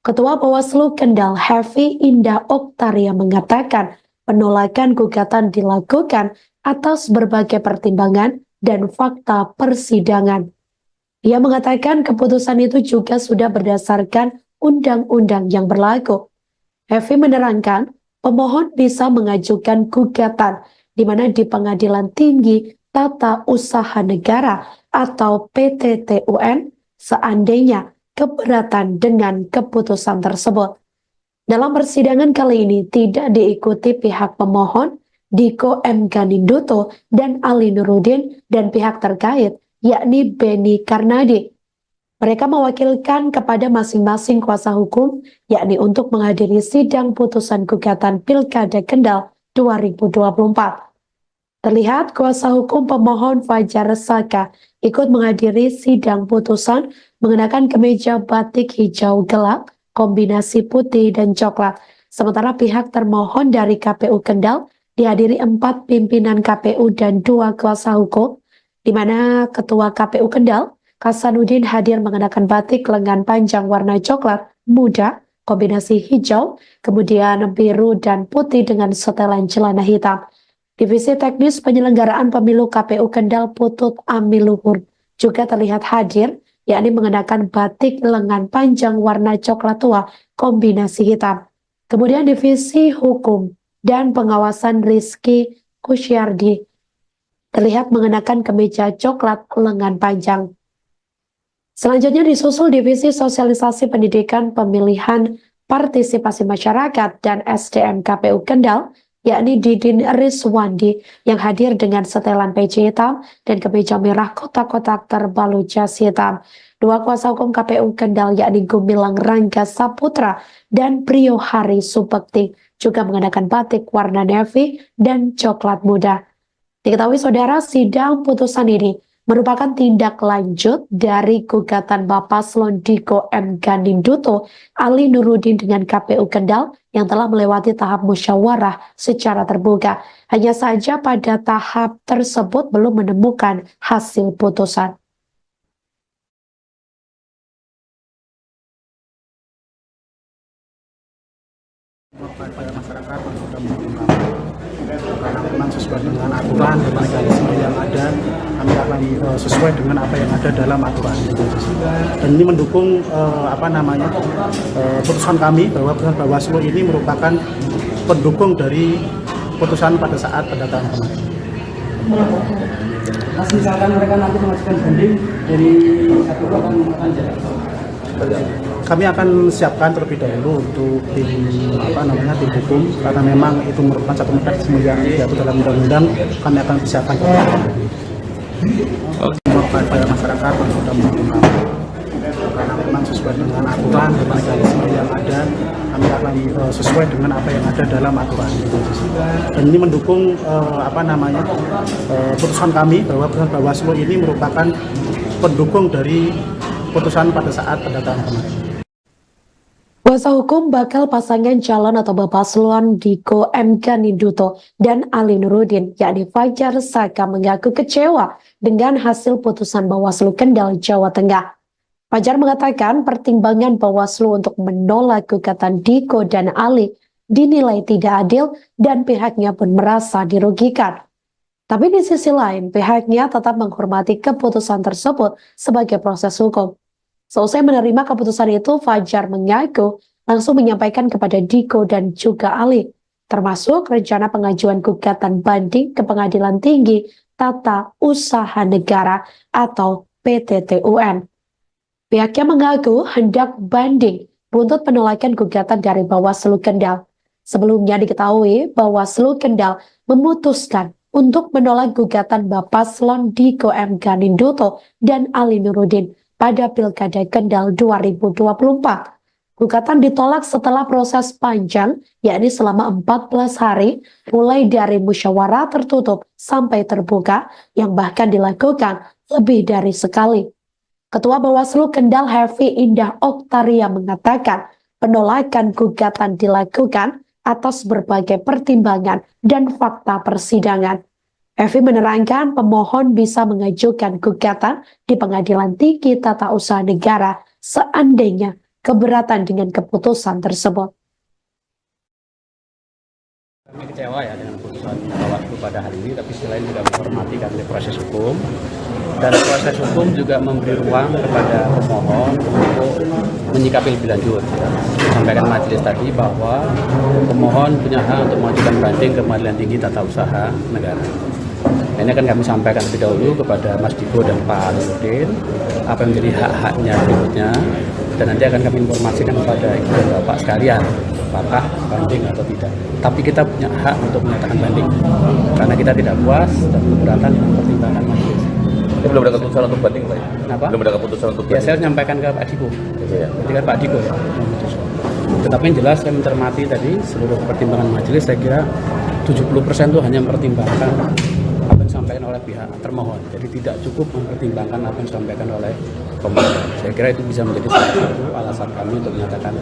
Ketua Bawaslu Kendal Hefi Indah Oktaria mengatakan penolakan gugatan dilakukan atas berbagai pertimbangan dan fakta persidangan. Ia mengatakan keputusan itu juga sudah berdasarkan undang-undang yang berlaku. Hefi menerangkan, pemohon bisa mengajukan gugatan di mana di Pengadilan Tinggi Tata Usaha Negara atau PTTUN seandainya keberatan dengan keputusan tersebut. Dalam persidangan kali ini tidak diikuti pihak pemohon, Diko M. Ganinduto dan Ali Nurudin dan pihak terkait, yakni Beni Karnadi. Mereka mewakilkan kepada masing-masing kuasa hukum, yakni untuk menghadiri sidang putusan gugatan Pilkada Kendal 2024. Terlihat kuasa hukum pemohon Fajar Saka ikut menghadiri sidang putusan mengenakan kemeja batik hijau gelap, kombinasi putih dan coklat. Sementara pihak termohon dari KPU Kendal dihadiri 4 pimpinan KPU dan 2 kuasa hukum, di mana Ketua KPU Kendal, Hasanuddin hadir mengenakan batik lengan panjang warna coklat muda, kombinasi hijau, kemudian biru dan putih dengan setelan celana hitam. Divisi Teknis Penyelenggaraan Pemilu KPU Kendal Putut Amiluhur juga terlihat hadir, yakni mengenakan batik lengan panjang warna coklat tua kombinasi hitam. Kemudian Divisi Hukum dan Pengawasan Rizky Kusyardi terlihat mengenakan kemeja coklat lengan panjang. Selanjutnya disusul Divisi Sosialisasi Pendidikan Pemilihan Partisipasi Masyarakat dan SDM KPU Kendal, yakni Didin Rizwandi yang hadir dengan setelan peci hitam dan kemeja merah kotak-kotak terbalut jas hitam. 2 kuasa hukum KPU Kendal yakni Gumilang Rangga Saputra dan Priyo Hari Supekti juga mengenakan batik warna navy dan coklat muda. Diketahui saudara, sidang putusan ini merupakan tindak lanjut dari gugatan Bapaslon Diko M. Ganinduto Ali Nurudin dengan KPU Kendal yang telah melewati tahap musyawarah secara terbuka. Hanya saja pada tahap tersebut belum menemukan hasil putusan. Kepada masyarakat yang sudah menerima karena memang sesuai dengan aturan dan mekanisme yang ada, kami akan sesuai dengan apa yang ada dalam aturan. Dan ini mendukung putusan kami bahwa putusan Bawaslu ini merupakan pendukung dari putusan pada saat pendataan kemarin. Mas, misalkan mereka nanti mengajukan banding dari satu akan jalan. Kami akan siapkan terlebih dahulu untuk tim hukum, karena memang itu merupakan satu mekanisme yang diatur dalam undang-undang. Kami akan siapkan kepada masyarakat yang sudah menerima karena memang sesuai dengan aturan dan mekanisme yang ada, kami akan sesuai dengan apa yang ada dalam aturan. Dan ini mendukung putusan kami bahwa putusan Bawaslu ini merupakan pendukung dari putusan pada saat pendataan kemarin. Kuasa hukum bakal pasangan calon atau Bapaslon Diko M. Ganinduto dan Ali Nurudin, yakni Fajar Saka, mengaku kecewa dengan hasil putusan Bawaslu Kendal, Jawa Tengah. Fajar mengatakan pertimbangan Bawaslu untuk menolak gugatan Diko dan Ali dinilai tidak adil dan pihaknya pun merasa dirugikan. Tapi di sisi lain, pihaknya tetap menghormati keputusan tersebut sebagai proses hukum. Seusai menerima keputusan itu, Fajar mengaku langsung menyampaikan kepada Diko dan juga Ali, termasuk rencana pengajuan gugatan banding ke Pengadilan Tinggi Tata Usaha Negara atau PTTUN. Pihaknya mengaku hendak banding buntut penolakan gugatan dari Bawaslu Kendal. Sebelumnya diketahui Bawaslu Kendal memutuskan untuk menolak gugatan Bapaslon Diko M. Ganinduto dan Ali Nurudin pada Pilkada Kendal 2024. Gugatan ditolak setelah proses panjang, yakni selama 14 hari, mulai dari musyawarah tertutup sampai terbuka, yang bahkan dilakukan lebih dari sekali. Ketua Bawaslu Kendal Hefi Indah Oktaria mengatakan penolakan gugatan dilakukan atas berbagai pertimbangan dan fakta persidangan. Hefi menerangkan pemohon bisa mengajukan gugatan di Pengadilan Tinggi Tata Usaha Negara seandainya keberatan dengan keputusan tersebut. Kami kecewa ya dengan putusan Bawaslu pada hari ini, tapi selain juga menghormati karena proses hukum, dan proses hukum juga memberi ruang kepada pemohon untuk menyikapi lebih lanjut. Sampaikan majelis tadi bahwa pemohon punya hak untuk mengajukan banding ke Pengadilan Tinggi Tata Usaha Negara. Ini akan kami sampaikan lebih dahulu kepada Mas Diko dan Pak Nurdin apa yang menjadi hak-haknya berikutnya, dan nanti akan kami informasikan kepada Ibu dan Bapak sekalian apakah banding atau tidak. Tapi kita punya hak untuk menyatakan banding karena kita tidak puas dan keberatan dengan pertimbangan majelis. Ini belum ada keputusan untuk banding, Pak? Kenapa? Belum ada keputusan untuk Ya, banding. saya menyampaikan ke Pak Diko. Ya. Ketika Pak Diko ya memutuskan. Tetapi yang jelas saya mencermati tadi seluruh pertimbangan majelis, saya kira 70% itu hanya mempertimbangkan apa yang disampaikan oleh pihak termohon. Jadi tidak cukup mempertimbangkan apa yang disampaikan oleh pemohon. Saya kira itu bisa menjadi salah satu alasan kami untuk menyatakan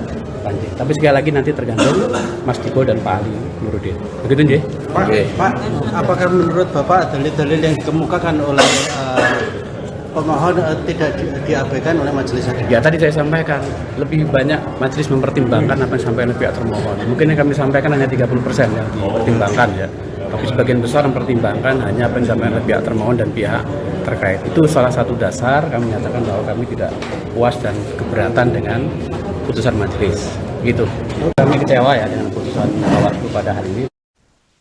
banding. Tapi sekali lagi nanti tergantung Mas Diko dan Pak Ali Nurudin. Begitu, Nggih? Pak, Pak, apakah menurut Bapak dalil-dalil yang dikemukakan oleh pemohon tidak diabaikan oleh majelis hakim? Ya, tadi saya sampaikan lebih banyak majelis mempertimbangkan apa yang disampaikan oleh pihak termohon. Mungkin yang kami sampaikan hanya 30% yang dipertimbangkan ya. Tapi sebagian besar mempertimbangkan hanya apa yang disampaikan oleh pihak termohon dan pihak terkait. Itu salah satu dasar kami menyatakan bahwa kami tidak puas dan keberatan dengan putusan majelis. Gitu. Kami kecewa ya dengan putusan Bawaslu pada hari ini.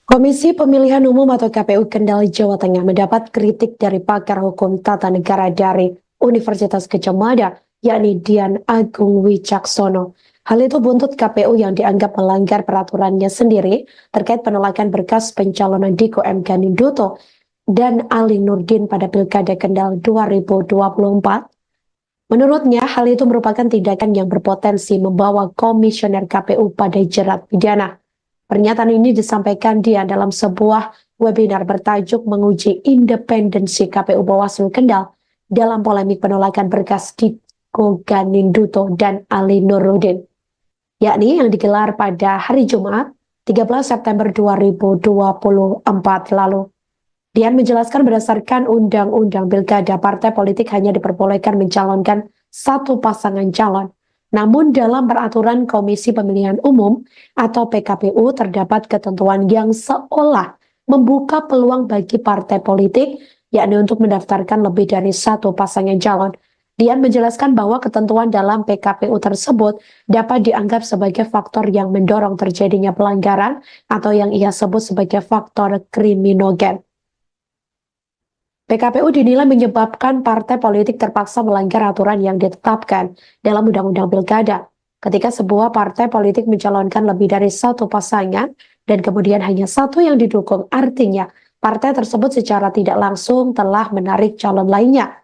Komisi Pemilihan Umum atau KPU Kendal Jawa Tengah mendapat kritik dari pakar hukum tata negara dari Universitas Gadjah Mada, yakni Dian Agung Wicaksono. Hal itu buntut KPU yang dianggap melanggar peraturannya sendiri terkait penolakan berkas pencalonan Diko M. Ganinduto dan Ali Nurdin pada Pilkada Kendal 2024. Menurutnya, hal itu merupakan tindakan yang berpotensi membawa komisioner KPU pada jerat pidana. Pernyataan ini disampaikan dia dalam sebuah webinar bertajuk menguji independensi KPU Bawaslu Kendal dalam polemik penolakan berkas Diko Ganinduto dan Ali Nurdin, yakni yang digelar pada hari Jumat 13 September 2024 lalu. Dian menjelaskan berdasarkan Undang-Undang Pilkada, partai politik hanya diperbolehkan mencalonkan satu pasangan calon. Namun dalam peraturan Komisi Pemilihan Umum atau PKPU terdapat ketentuan yang seolah membuka peluang bagi partai politik, yakni untuk mendaftarkan lebih dari satu pasangan calon. Dian menjelaskan bahwa ketentuan dalam PKPU tersebut dapat dianggap sebagai faktor yang mendorong terjadinya pelanggaran atau yang ia sebut sebagai faktor kriminogen. PKPU dinilai menyebabkan partai politik terpaksa melanggar aturan yang ditetapkan dalam Undang-Undang Pilkada. Ketika sebuah partai politik mencalonkan lebih dari satu pasangan dan kemudian hanya satu yang didukung, artinya partai tersebut secara tidak langsung telah menarik calon lainnya.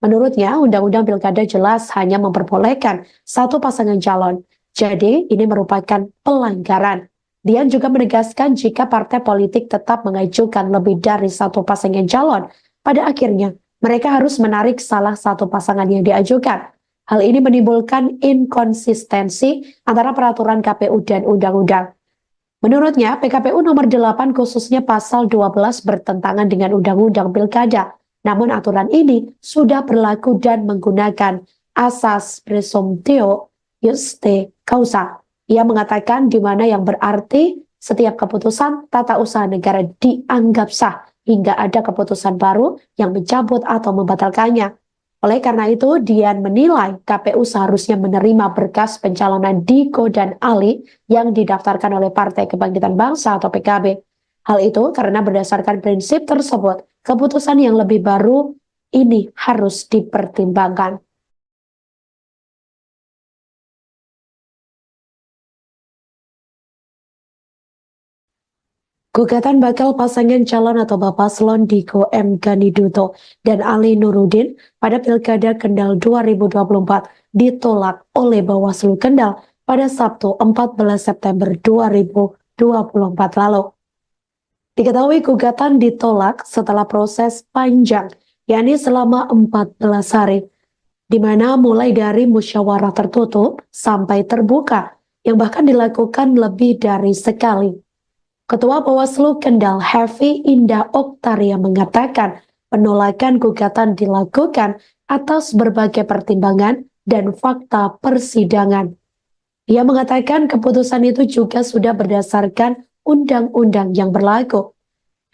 Menurutnya, Undang-Undang Pilkada jelas hanya memperbolehkan satu pasangan calon. Jadi, ini merupakan pelanggaran. Dian juga menegaskan jika partai politik tetap mengajukan lebih dari satu pasangan calon, pada akhirnya mereka harus menarik salah satu pasangan yang diajukan. Hal ini menimbulkan inkonsistensi antara peraturan KPU dan undang-undang. Menurutnya, PKPU nomor 8 khususnya pasal 12 bertentangan dengan Undang-Undang Pilkada. Namun aturan ini sudah berlaku dan menggunakan asas presumptio juste causa. Ia mengatakan di mana yang berarti setiap keputusan tata usaha negara dianggap sah hingga ada keputusan baru yang mencabut atau membatalkannya. Oleh karena itu, Dian menilai KPU seharusnya menerima berkas pencalonan Diko dan Ali yang didaftarkan oleh Partai Kebangkitan Bangsa atau PKB. Hal itu karena berdasarkan prinsip tersebut, keputusan yang lebih baru ini harus dipertimbangkan. Gugatan bakal pasangan calon atau Bapaslon Diko M. Ganinduto dan Ali Nurudin pada Pilkada Kendal 2024 ditolak oleh Bawaslu Kendal pada Sabtu 14 September 2024 lalu. Diketahui gugatan ditolak setelah proses panjang, yakni selama 14 hari, di mana mulai dari musyawarah tertutup sampai terbuka, yang bahkan dilakukan lebih dari sekali. Ketua Bawaslu Kendal Hefi Indah Oktaria mengatakan penolakan gugatan dilakukan atas berbagai pertimbangan dan fakta persidangan. Ia mengatakan keputusan itu juga sudah berdasarkan undang-undang yang berlaku.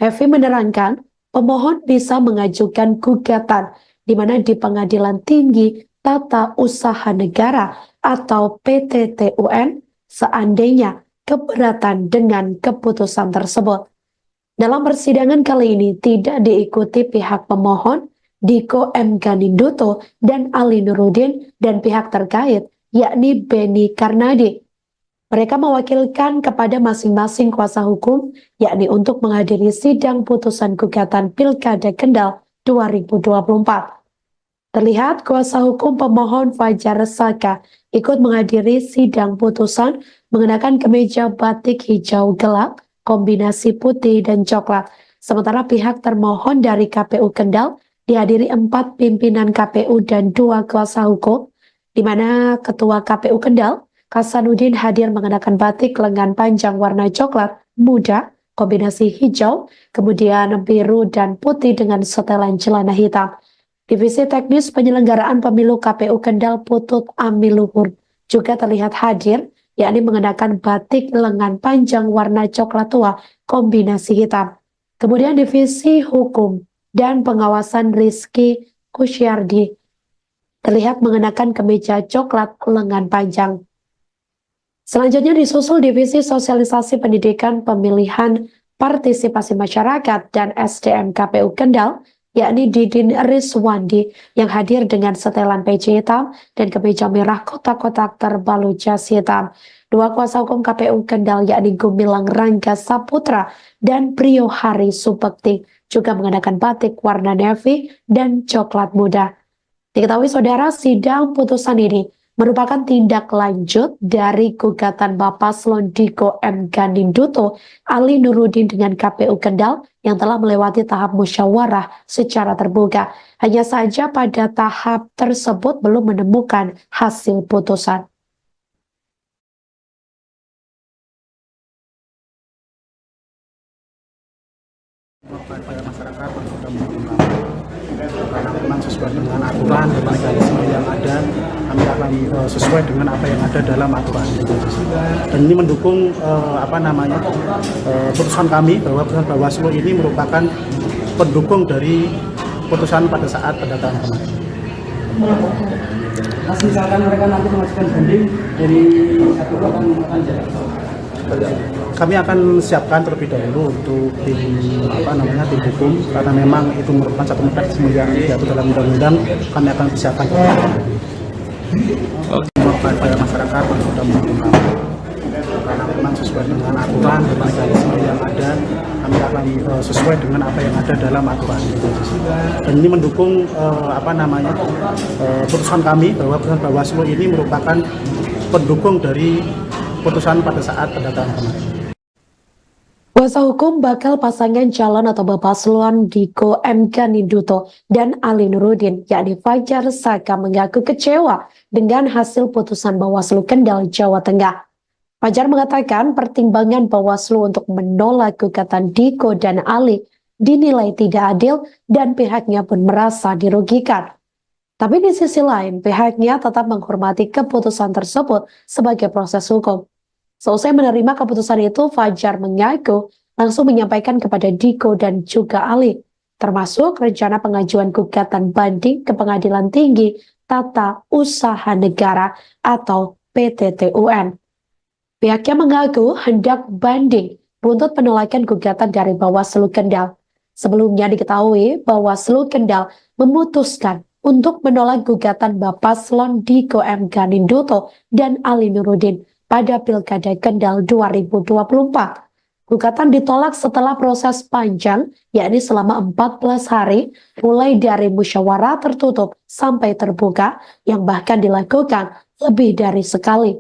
Hefi menerangkan, pemohon bisa mengajukan gugatan di mana di Pengadilan Tinggi Tata Usaha Negara atau PTTUN seandainya keberatan dengan keputusan tersebut. Dalam persidangan kali ini tidak diikuti pihak pemohon Diko M. Ganinduto dan Ali Nurudin dan pihak terkait yakni Beni Karnadi. Mereka mewakilkan kepada masing-masing kuasa hukum yakni untuk menghadiri sidang putusan gugatan Pilkada Kendal 2024. Terlihat kuasa hukum pemohon Fajar Saka ikut menghadiri sidang putusan mengenakan kemeja batik hijau gelap, kombinasi putih dan coklat. Sementara pihak termohon dari KPU Kendal dihadiri 4 pimpinan KPU dan 2 kuasa hukum, di mana Ketua KPU Kendal, Hasanuddin hadir mengenakan batik lengan panjang warna coklat muda, kombinasi hijau, kemudian biru dan putih dengan setelan celana hitam. Divisi Teknis Penyelenggaraan Pemilu KPU Kendal Putut Amiluhur juga terlihat hadir, yakni mengenakan batik lengan panjang warna coklat tua kombinasi hitam. Kemudian Divisi Hukum dan Pengawasan Rizky Kusyardi terlihat mengenakan kemeja coklat lengan panjang. Selanjutnya disusul Divisi Sosialisasi Pendidikan Pemilihan Partisipasi Masyarakat dan SDM KPU Kendal, yakni Didin Rizwandi yang hadir dengan setelan peci hitam dan kemeja merah kotak-kotak terbalut jas hitam. 2 kuasa hukum KPU Kendal yakni Gumilang Rangga Saputra dan Priyo Hari Supekti juga mengenakan batik warna navy dan coklat muda. Diketahui saudara, sidang putusan ini merupakan tindak lanjut dari gugatan Paslon Diko M. Ganinduto, Ali Nurudin dengan KPU Kendal yang telah melewati tahap musyawarah secara terbuka. Hanya saja pada tahap tersebut belum menemukan hasil putusan. Pada masyarakat yang sudah menggunakan karena memang sesuai dengan aturan dan mekanisme yang ada, kami akan sesuai dengan apa yang ada dalam aturan. Dan ini mendukung putusan kami bahwa putusan Bawaslu ini merupakan pendukung dari putusan pada saat pendataan kemarin. Mas, misalkan mereka nanti mengajukan banding dari satu akan jalan. Kami akan siapkan terlebih dahulu untuk tim hukum, karena memang itu merupakan satu mekanisme yang diatur dalam undang-undang. Kami akan siapkan pada masyarakat yang sudah menggunakan karena memang sesuai dengan aturan dan mekanisme yang ada, kami akan sesuai dengan apa yang ada dalam aturan. Dan ini mendukung putusan kami bahwa putusan Bawaslu ini merupakan pendukung dari putusan pada saat pendataan kemarin. Kuasa hukum bakal pasangan calon atau Paslon Diko M. Ganinduto dan Ali Nurudin, yakni Fajar Saka, mengaku kecewa dengan hasil putusan Bawaslu Kendal, Jawa Tengah. Fajar mengatakan pertimbangan Bawaslu untuk menolak gugatan Diko dan Ali dinilai tidak adil dan pihaknya pun merasa dirugikan. Tapi di sisi lain, pihaknya tetap menghormati keputusan tersebut sebagai proses hukum. Selesai menerima keputusan itu, Fajar mengaku langsung menyampaikan kepada Diko dan juga Ali, termasuk rencana pengajuan gugatan banding ke Pengadilan Tinggi Tata Usaha Negara atau PTTUN. Pihaknya mengaku hendak banding buntut penolakan gugatan dari Bawaslu Kendal. Sebelumnya diketahui Bawaslu Kendal memutuskan untuk menolak gugatan Paslon Diko M. Ganinduto dan Ali Nurudin pada Pilkada Kendal 2024. Gugatan ditolak setelah proses panjang, yakni selama 14 hari, mulai dari musyawarah tertutup sampai terbuka, yang bahkan dilakukan lebih dari sekali.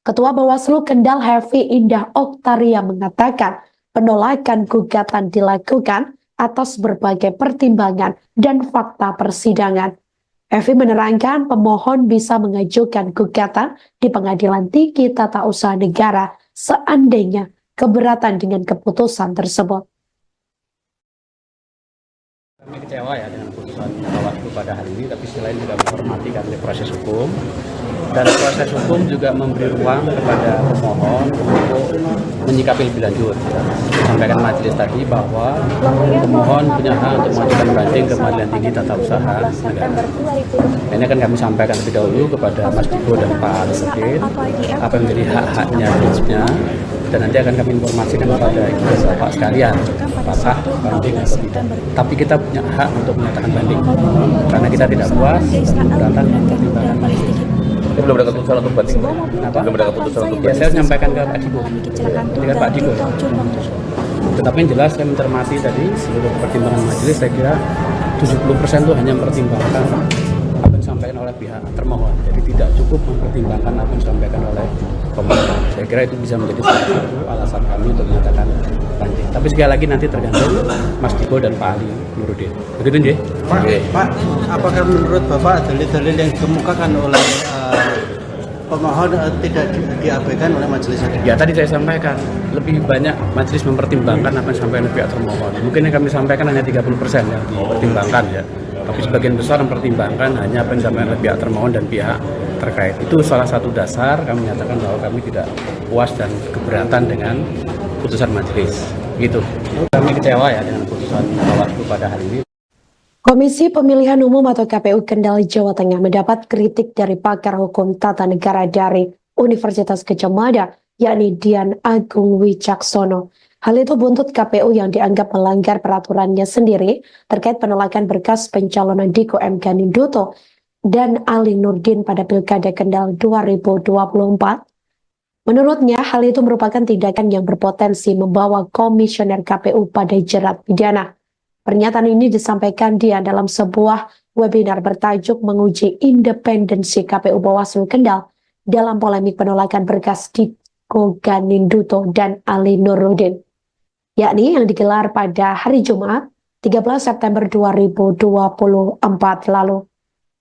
Ketua Bawaslu Kendal Hefi Indah Oktaria mengatakan penolakan gugatan dilakukan atas berbagai pertimbangan dan fakta persidangan. Hefi menerangkan pemohon bisa mengajukan gugatan di Pengadilan Tinggi Tata Usaha Negara seandainya keberatan dengan keputusan tersebut. Kami kecewa ya dengan putusan keputusan Bawaslu pada hari ini, tapi sisi lain juga menghormati karena proses hukum. Dan proses hukum juga memberi ruang kepada pemohon untuk menyikapi lebih lanjut. Sampaikan majelis tadi bahwa pemohon punya hak untuk mengajukan banding ke Pengadilan Tinggi Tata Usaha Negara. Ini akan kami sampaikan lebih dahulu kepada Mas Diko dan Pak Nurdin apa yang menjadi hak-haknya prinsipnya, dan nanti akan kami informasikan kepada Bapak sekalian apakah banding atau tidak. Tapi kita punya hak untuk menyatakan banding karena kita tidak puas dan keberatan pertimbangan. Ini belum ada keputusan untuk banding, Pak. Apa? Belum ada keputusan untuk Ya, banding. saya menyampaikan ke Pak Diko dengan Pak Diko. Tetapi yang jelas saya mencermati tadi seluruh pertimbangan majelis, saya kira 70% itu hanya mempertimbangkan apa yang disampaikan oleh pihak termohon. Jadi tidak cukup mempertimbangkan apa yang disampaikan oleh pemohon. Saya kira itu bisa menjadi salah satu alasan kami untuk menyatakan banding. Tapi sekali lagi nanti tergantung Mas Diko dan Pak Ali Nurdin. Begitu nggih? Pak, apakah menurut Bapak dalil-dalil yang dikemukakan oleh pemohon tidak diabaikan oleh majelis hakim? Ya tadi saya sampaikan lebih banyak majelis mempertimbangkan apa yang disampaikan oleh pihak termohon. Mungkin yang kami sampaikan hanya 30% yang dipertimbangkan ya. Tapi sebagian besar mempertimbangkan hanya apa yang disampaikan oleh pihak termohon dan pihak terkait. Itu salah satu dasar kami menyatakan bahwa kami tidak puas dan keberatan dengan putusan majelis. Gitu. Kami kecewa ya dengan putusan Bawaslu pada hari ini. Komisi Pemilihan Umum atau KPU Kendal Jawa Tengah mendapat kritik dari pakar hukum tata negara dari Universitas Gadjah Mada, yakni Dian Agung Wicaksono. Hal itu buntut KPU yang dianggap melanggar peraturannya sendiri terkait penolakan berkas pencalonan Diko M. Ganinduto dan Ali Nurdin pada Pilkada Kendal 2024. Menurutnya, hal itu merupakan tindakan yang berpotensi membawa komisioner KPU pada jerat pidana. Pernyataan ini disampaikan dia dalam sebuah webinar bertajuk menguji independensi KPU Bawaslu Kendal dalam polemik penolakan berkas Diko Ganinduto dan Ali Nurdin, yakni yang digelar pada hari Jumat 13 September 2024 lalu.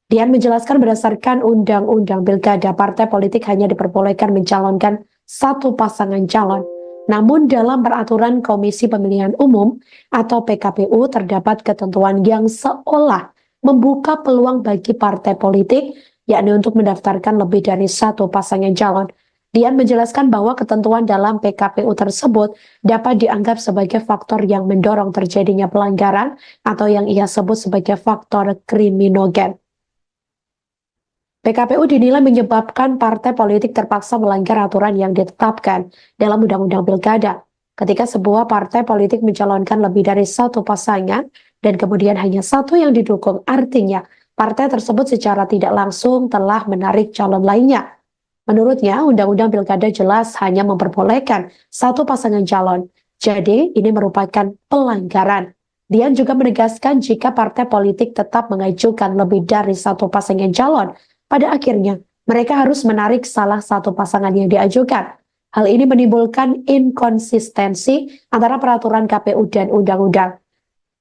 Dian menjelaskan berdasarkan Undang-Undang Pilkada, partai politik hanya diperbolehkan mencalonkan satu pasangan calon. Namun dalam peraturan Komisi Pemilihan Umum atau PKPU terdapat ketentuan yang seolah membuka peluang bagi partai politik, yakni untuk mendaftarkan lebih dari satu pasangan calon. Dian menjelaskan bahwa ketentuan dalam PKPU tersebut dapat dianggap sebagai faktor yang mendorong terjadinya pelanggaran atau yang ia sebut sebagai faktor kriminogen. PKPU dinilai menyebabkan partai politik terpaksa melanggar aturan yang ditetapkan dalam Undang-Undang Pilkada. Ketika sebuah partai politik mencalonkan lebih dari satu pasangan dan kemudian hanya satu yang didukung, artinya partai tersebut secara tidak langsung telah menarik calon lainnya. Menurutnya, Undang-Undang Pilkada jelas hanya memperbolehkan satu pasangan calon. Jadi, ini merupakan pelanggaran. Dian juga menegaskan jika partai politik tetap mengajukan lebih dari satu pasangan calon, pada akhirnya mereka harus menarik salah satu pasangan yang diajukan. Hal ini menimbulkan inkonsistensi antara peraturan KPU dan undang-undang.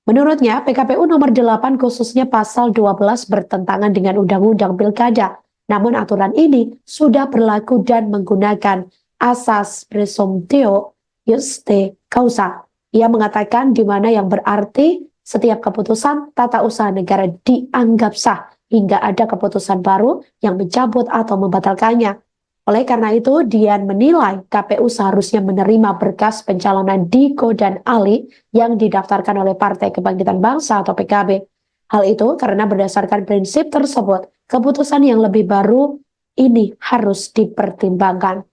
Menurutnya, PKPU nomor 8 khususnya pasal 12 bertentangan dengan Undang-Undang Pilkada. Namun aturan ini sudah berlaku dan menggunakan asas presumptio juste causa. Ia mengatakan di mana yang berarti setiap keputusan tata usaha negara dianggap sah hingga ada keputusan baru yang mencabut atau membatalkannya. Oleh karena itu, Dian menilai KPU seharusnya menerima berkas pencalonan Diko dan Ali yang didaftarkan oleh Partai Kebangkitan Bangsa atau PKB. Hal itu karena berdasarkan prinsip tersebut, keputusan yang lebih baru ini harus dipertimbangkan.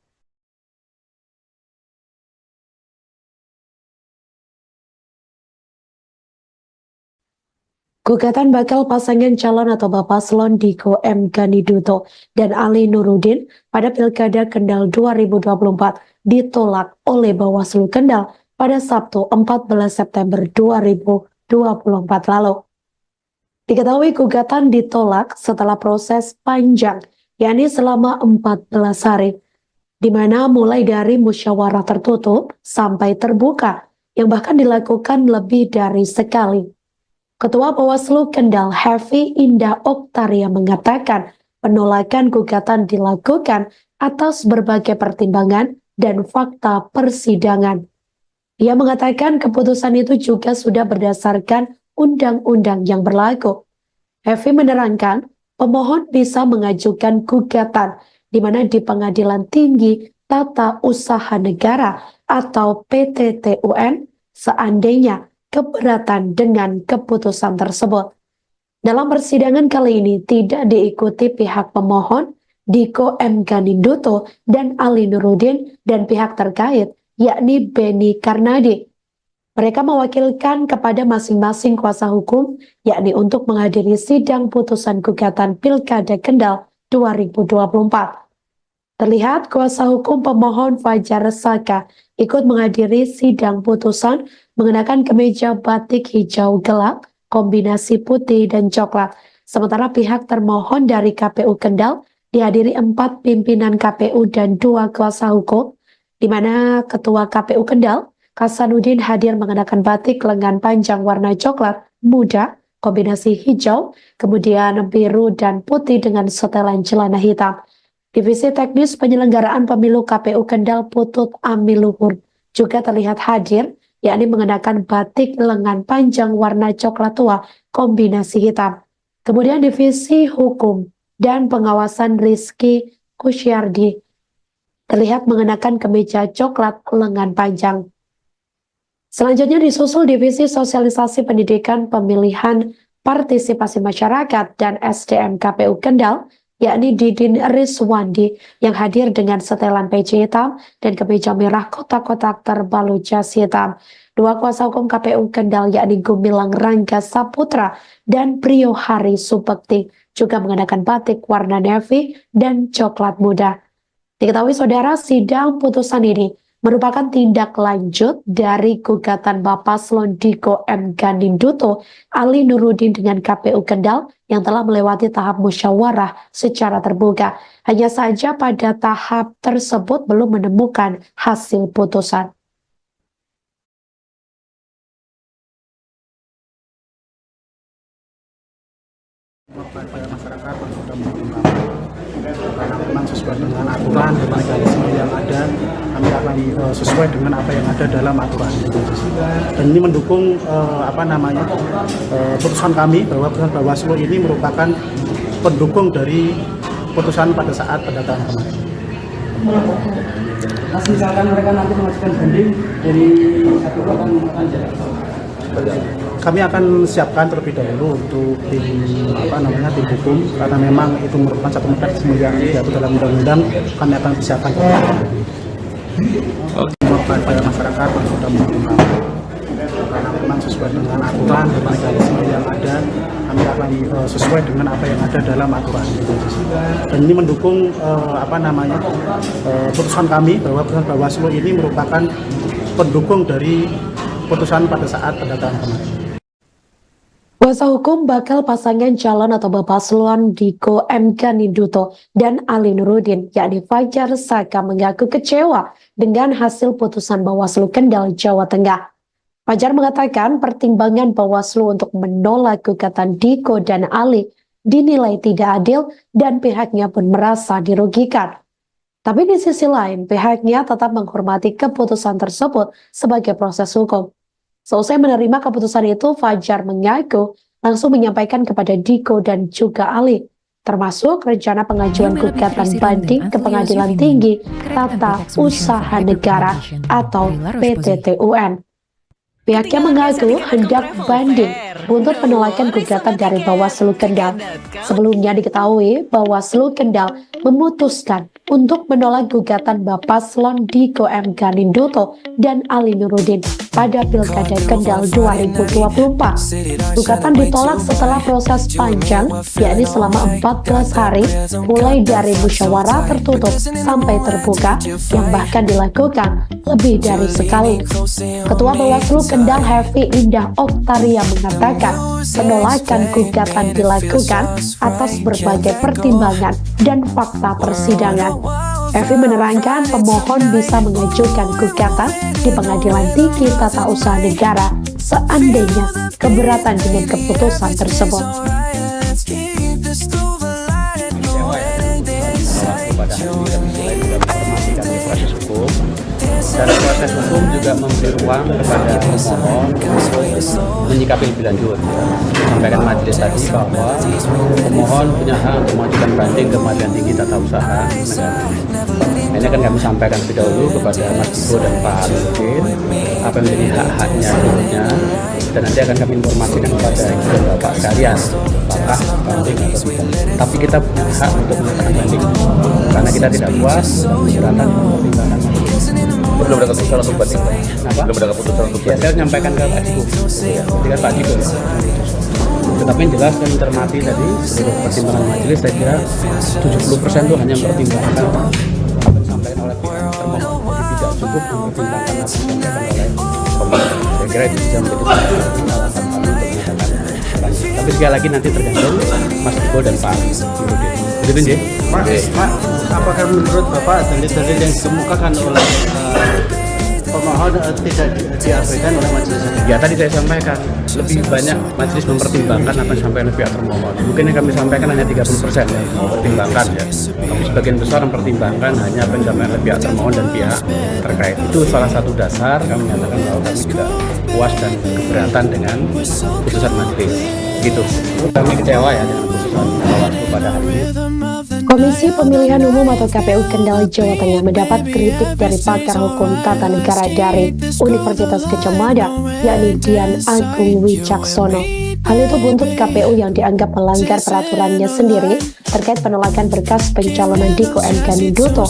Gugatan bakal pasangan calon atau Bapaslon Diko M. Ganinduto dan Ali Nurdin pada Pilkada Kendal 2024 ditolak oleh Bawaslu Kendal pada Sabtu 14 September 2024 lalu. Diketahui gugatan ditolak setelah proses panjang, yakni selama 14 hari, di mana mulai dari musyawarah tertutup sampai terbuka, yang bahkan dilakukan lebih dari sekali. Ketua Bawaslu Kendal Hefi Indah Oktaria mengatakan penolakan gugatan dilakukan atas berbagai pertimbangan dan fakta persidangan. Ia mengatakan keputusan itu juga sudah berdasarkan undang-undang yang berlaku. Hefi menerangkan, pemohon bisa mengajukan gugatan di mana di Pengadilan Tinggi Tata Usaha Negara atau PTTUN seandainya keberatan dengan keputusan tersebut. Dalam persidangan kali ini tidak diikuti pihak pemohon Diko M. Ganinduto dan Ali Nurudin dan pihak terkait yakni Beni Karnadi. Mereka mewakilkan kepada masing-masing kuasa hukum yakni untuk menghadiri sidang putusan gugatan Pilkada Kendal 2024. Terlihat kuasa hukum pemohon Fajar Saka ikut menghadiri sidang putusan mengenakan kemeja batik hijau gelap, kombinasi putih dan coklat. Sementara pihak termohon dari KPU Kendal dihadiri 4 pimpinan KPU dan 2 kuasa hukum, di mana Ketua KPU Kendal, Hasanuddin hadir mengenakan batik lengan panjang warna coklat muda, kombinasi hijau, kemudian biru dan putih dengan setelan celana hitam. Divisi Teknis Penyelenggaraan Pemilu KPU Kendal Putut Amiluhur juga terlihat hadir, yakni mengenakan batik lengan panjang warna coklat tua kombinasi hitam. Kemudian Divisi Hukum dan Pengawasan Rizky Kusyardi terlihat mengenakan kemeja coklat lengan panjang. Selanjutnya disusul Divisi Sosialisasi Pendidikan Pemilihan Partisipasi Masyarakat dan SDM KPU Kendal, yakni Didin Rizwandi yang hadir dengan setelan peci hitam dan kemeja merah kotak-kotak terbalut jas hitam. 2 kuasa hukum KPU Kendal yakni Gumilang Rangga Saputra dan Priyo Hari Supekti juga mengenakan batik warna navy dan coklat muda. Diketahui saudara, sidang putusan ini merupakan tindak lanjut dari gugatan Paslon Diko M. Ganinduto, Ali Nurudin dengan KPU Kendal yang telah melewati tahap musyawarah secara terbuka. Hanya saja pada tahap tersebut belum menemukan hasil putusan. Kepada masyarakat yang sudah mendukung kami, karena memang sesuai dengan aturan dan mekanisme yang ada, kami akan sesuai dengan apa yang ada dalam aturan. Dan ini mendukung putusan kami bahwa putusan Bawaslu ini merupakan pendukung dari putusan pada saat pendataan kemarin. Mas, misalkan mereka nanti mengajukan banding dari satu akan jalan. Kami akan siapkan terlebih dahulu untuk tim hukum, karena memang itu merupakan satu mekanisme yang diatur dalam undang-undang. Kami akan siapkan kepada masyarakat yang sudah mendukung kami, karena memang sesuai dengan aturan dan mekanisme yang ada, kami akan sesuai dengan apa yang ada dalam aturan. Dan ini mendukung putusan kami bahwa putusan Bawaslu ini merupakan pendukung dari putusan pada saat pendataan kemarin. Kuasa hukum bakal pasangan calon atau Paslon Diko M. Ganinduto dan Ali Nurudin, yakni Fajar Saka, mengaku kecewa dengan hasil putusan Bawaslu Kendal, Jawa Tengah. Fajar mengatakan pertimbangan Bawaslu untuk menolak gugatan Diko dan Ali dinilai tidak adil dan pihaknya pun merasa dirugikan. Tapi di sisi lain, pihaknya tetap menghormati keputusan tersebut sebagai proses hukum. Seusai menerima keputusan itu, Fajar mengaku langsung menyampaikan kepada Diko dan juga Ali, termasuk rencana pengajuan gugatan banding ke Pengadilan Tinggi Tata Usaha Negara atau PTTUN. Pihaknya mengaku hendak banding buntut penolakan gugatan dari Bawaslu Kendal. Sebelumnya diketahui Bawaslu Kendal memutuskan untuk menolak gugatan Paslon Diko M. Ganinduto dan Ali Nurudin pada Pilkada Kendal 2024. Gugatan ditolak setelah proses panjang, yakni selama 14 hari, mulai dari musyawarah tertutup sampai terbuka, yang bahkan dilakukan lebih dari sekali. Ketua Bawaslu Kendal Hefi Indah Oktaria mengatakan penolakan gugatan dilakukan atas berbagai pertimbangan dan fakta persidangan. Hefi menerangkan pemohon bisa mengajukan gugatan di Pengadilan Tinggi Tata Usaha Negara seandainya keberatan dengan keputusan tersebut. Pada hari ini kami selain juga menghormati proses hukum, dan proses hukum juga memberi ruang kepada pemohon untuk menyikapi lebih lanjut. Sampaikan majelis tadi bahwa pemohon punya hak untuk mengajukan banding ke Pengadilan Tinggi Tata Usaha Negara. Ini akan kami sampaikan lebih dahulu kepada Mas Ibu dan Pak Nurdin apa yang menjadi hak-haknya seluruhnya, dan nanti akan kami informasikan kepada Ibu dan Bapak sekalian apakah banding atau tidak. Tapi kita punya hak untuk mengatakan banding karena kita tidak puas dan keberatan pertimbangan majelis. Belum ada keputusan untuk banding. Apa? Belum ada keputusan untuk Ya, saya menyampaikan ke Pak Ibu, ketika Pak Ibu ya. Tetapi yang jelas dan termati tadi seluruh pertimbangan majelis, saya kira 70% itu hanya mempertimbangkan apa yang disampaikan oleh pihak termohon, jadi tidak cukup mempertimbangkan apa yang disampaikan oleh pemohon. Saya kira itu bisa menjadi alasan kami untuk menyatakan banding. Tapi sekali lagi nanti tergantung Mas Ibu dan Pak Nurdin. Begitu nggih? Pak, apakah menurut Bapak dalil-dalil yang dikemukakan oleh pemohon tidak diabaikan oleh majelis hakim? Ya, tadi saya sampaikan lebih banyak majelis mempertimbangkan apa yang disampaikan oleh pihak termohon. Mungkin yang kami sampaikan hanya 30% ya, mempertimbangkan ya. Tapi sebagian besar mempertimbangkan hanya apa yang disampaikan oleh pihak termohon dan pihak terkait. Itu salah satu dasar kami menyatakan bahwa kami tidak puas dan keberatan dengan putusan majelis. Gitu. Kami kecewa ya dengan putusan Bawaslu pada hari ini. Komisi Pemilihan Umum atau KPU Kendal Jawa Tengah mendapat kritik dari pakar hukum tata negara dari Universitas Gadjah Mada, yakni Dian Agung Wicaksono. Hal itu buntut KPU yang dianggap melanggar peraturannya sendiri terkait penolakan berkas pencalonan Diko M. Ganinduto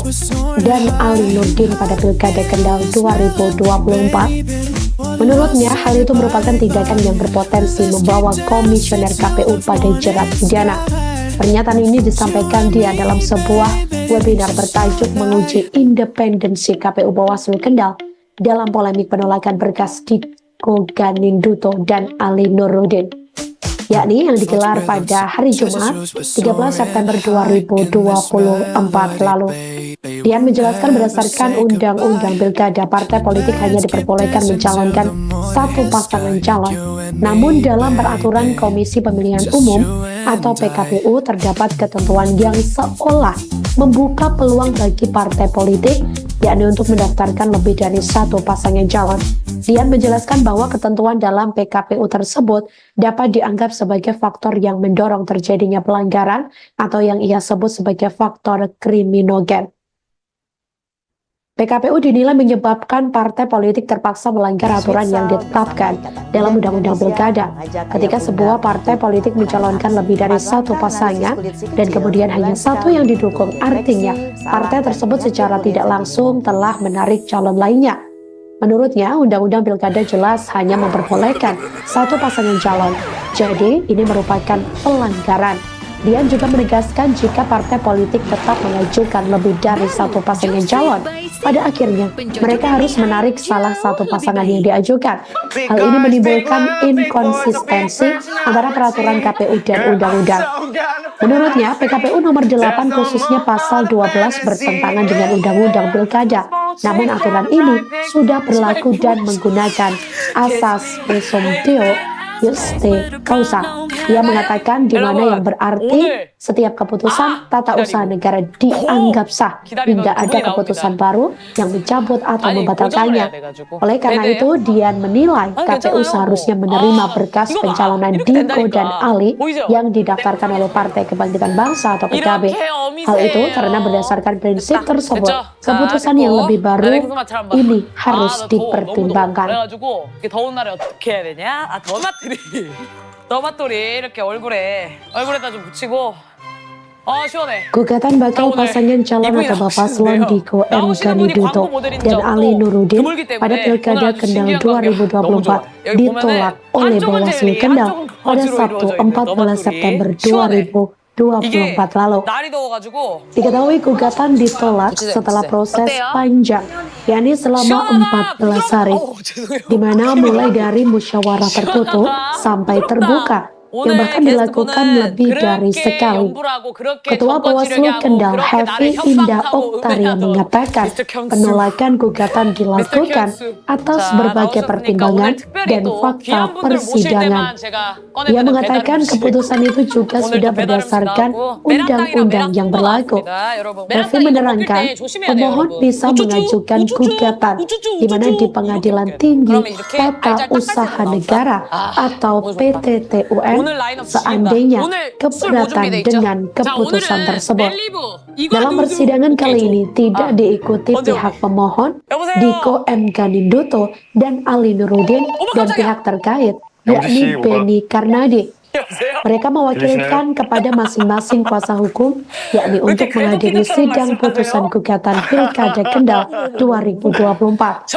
dan Ali Nurdin pada Pilkada Kendal 2024. Menurutnya, hal itu merupakan tindakan yang berpotensi membawa komisioner KPU pada jerat pidana. Pernyataan ini disampaikan dia dalam sebuah webinar bertajuk menguji independensi KPU Bawaslu Kendal dalam polemik penolakan berkas Diko Ganinduto dan Ali Nurdin, yakni yang digelar pada hari Jumat 13 September 2024 lalu. Dian menjelaskan berdasarkan Undang-Undang Pilkada, partai politik hanya diperbolehkan mencalonkan satu pasangan calon. Namun dalam peraturan Komisi Pemilihan Umum atau PKPU terdapat ketentuan yang seolah membuka peluang bagi partai politik, yakni untuk mendaftarkan lebih dari satu pasangan calon. Dian menjelaskan bahwa ketentuan dalam PKPU tersebut dapat dianggap sebagai faktor yang mendorong terjadinya pelanggaran atau yang ia sebut sebagai faktor kriminogen. PKPU dinilai menyebabkan partai politik terpaksa melanggar aturan yang ditetapkan dalam Undang-Undang Pilkada. Ketika sebuah partai politik mencalonkan lebih dari satu pasangan dan kemudian hanya satu yang didukung, artinya partai tersebut secara tidak langsung telah menarik calon lainnya. Menurutnya, Undang-Undang Pilkada jelas hanya memperbolehkan satu pasangan calon. Jadi, ini merupakan pelanggaran. Dian juga menegaskan jika partai politik tetap mengajukan lebih dari satu pasangan calon, pada akhirnya mereka harus menarik salah satu pasangan yang diajukan. Hal ini menimbulkan inkonsistensi antara peraturan KPU dan undang-undang. Menurutnya, PKPU nomor 8 khususnya pasal 12 bertentangan dengan Undang-Undang Pilkada. Namun aturan ini sudah berlaku dan menggunakan asas presumptio juste causa. Ia mengatakan di mana yang berarti setiap keputusan tata usaha negara dianggap sah hingga ada keputusan baru yang mencabut atau membatalkannya. Oleh karena itu, Dian menilai KPU seharusnya menerima berkas pencalonan Diko dan Ali yang didaftarkan oleh Partai Kebangkitan Bangsa atau PKB. Hal itu karena berdasarkan prinsip tersebut, keputusan yang lebih baru ini harus dipertimbangkan. 너맛돌이 이렇게 얼굴에다 좀 묻히고 시원해. Gugatan bakal pasangan calon atau paslon Diko M. Ganinduto dan Ali Nurdin pada Pilkada Kendal 2024 ditolak oleh Bawaslu Kendal pada Sabtu 14 September 2024 lalu. Diketahui gugatan ditolak setelah proses panjang, yakni selama 14 hari, di mana mulai dari musyawarah tertutup sampai terbuka yang bahkan dilakukan lebih dari sekali. Ketua Bawaslu Kendal Hefi Indah Oktaria mengatakan penolakan gugatan dilakukan atas berbagai pertimbangan dan fakta persidangan. Ia mengatakan keputusan itu juga sudah berdasarkan undang-undang yang berlaku. Hefi menerangkan pemohon bisa mengajukan gugatan di mana di Pengadilan Tinggi Tata Usaha Negara atau PTTUN seandainya keberatan dengan keputusan tersebut. Dalam persidangan kali ini tidak diikuti pihak pemohon, Diko M. Ganinduto dan Ali Nurudin dan pihak terkait, yakni Beni Karnadi. Mereka mewakilkan kepada masing-masing kuasa hukum, yakni untuk menghadiri sidang putusan gugatan Pilkada Kendal 2024.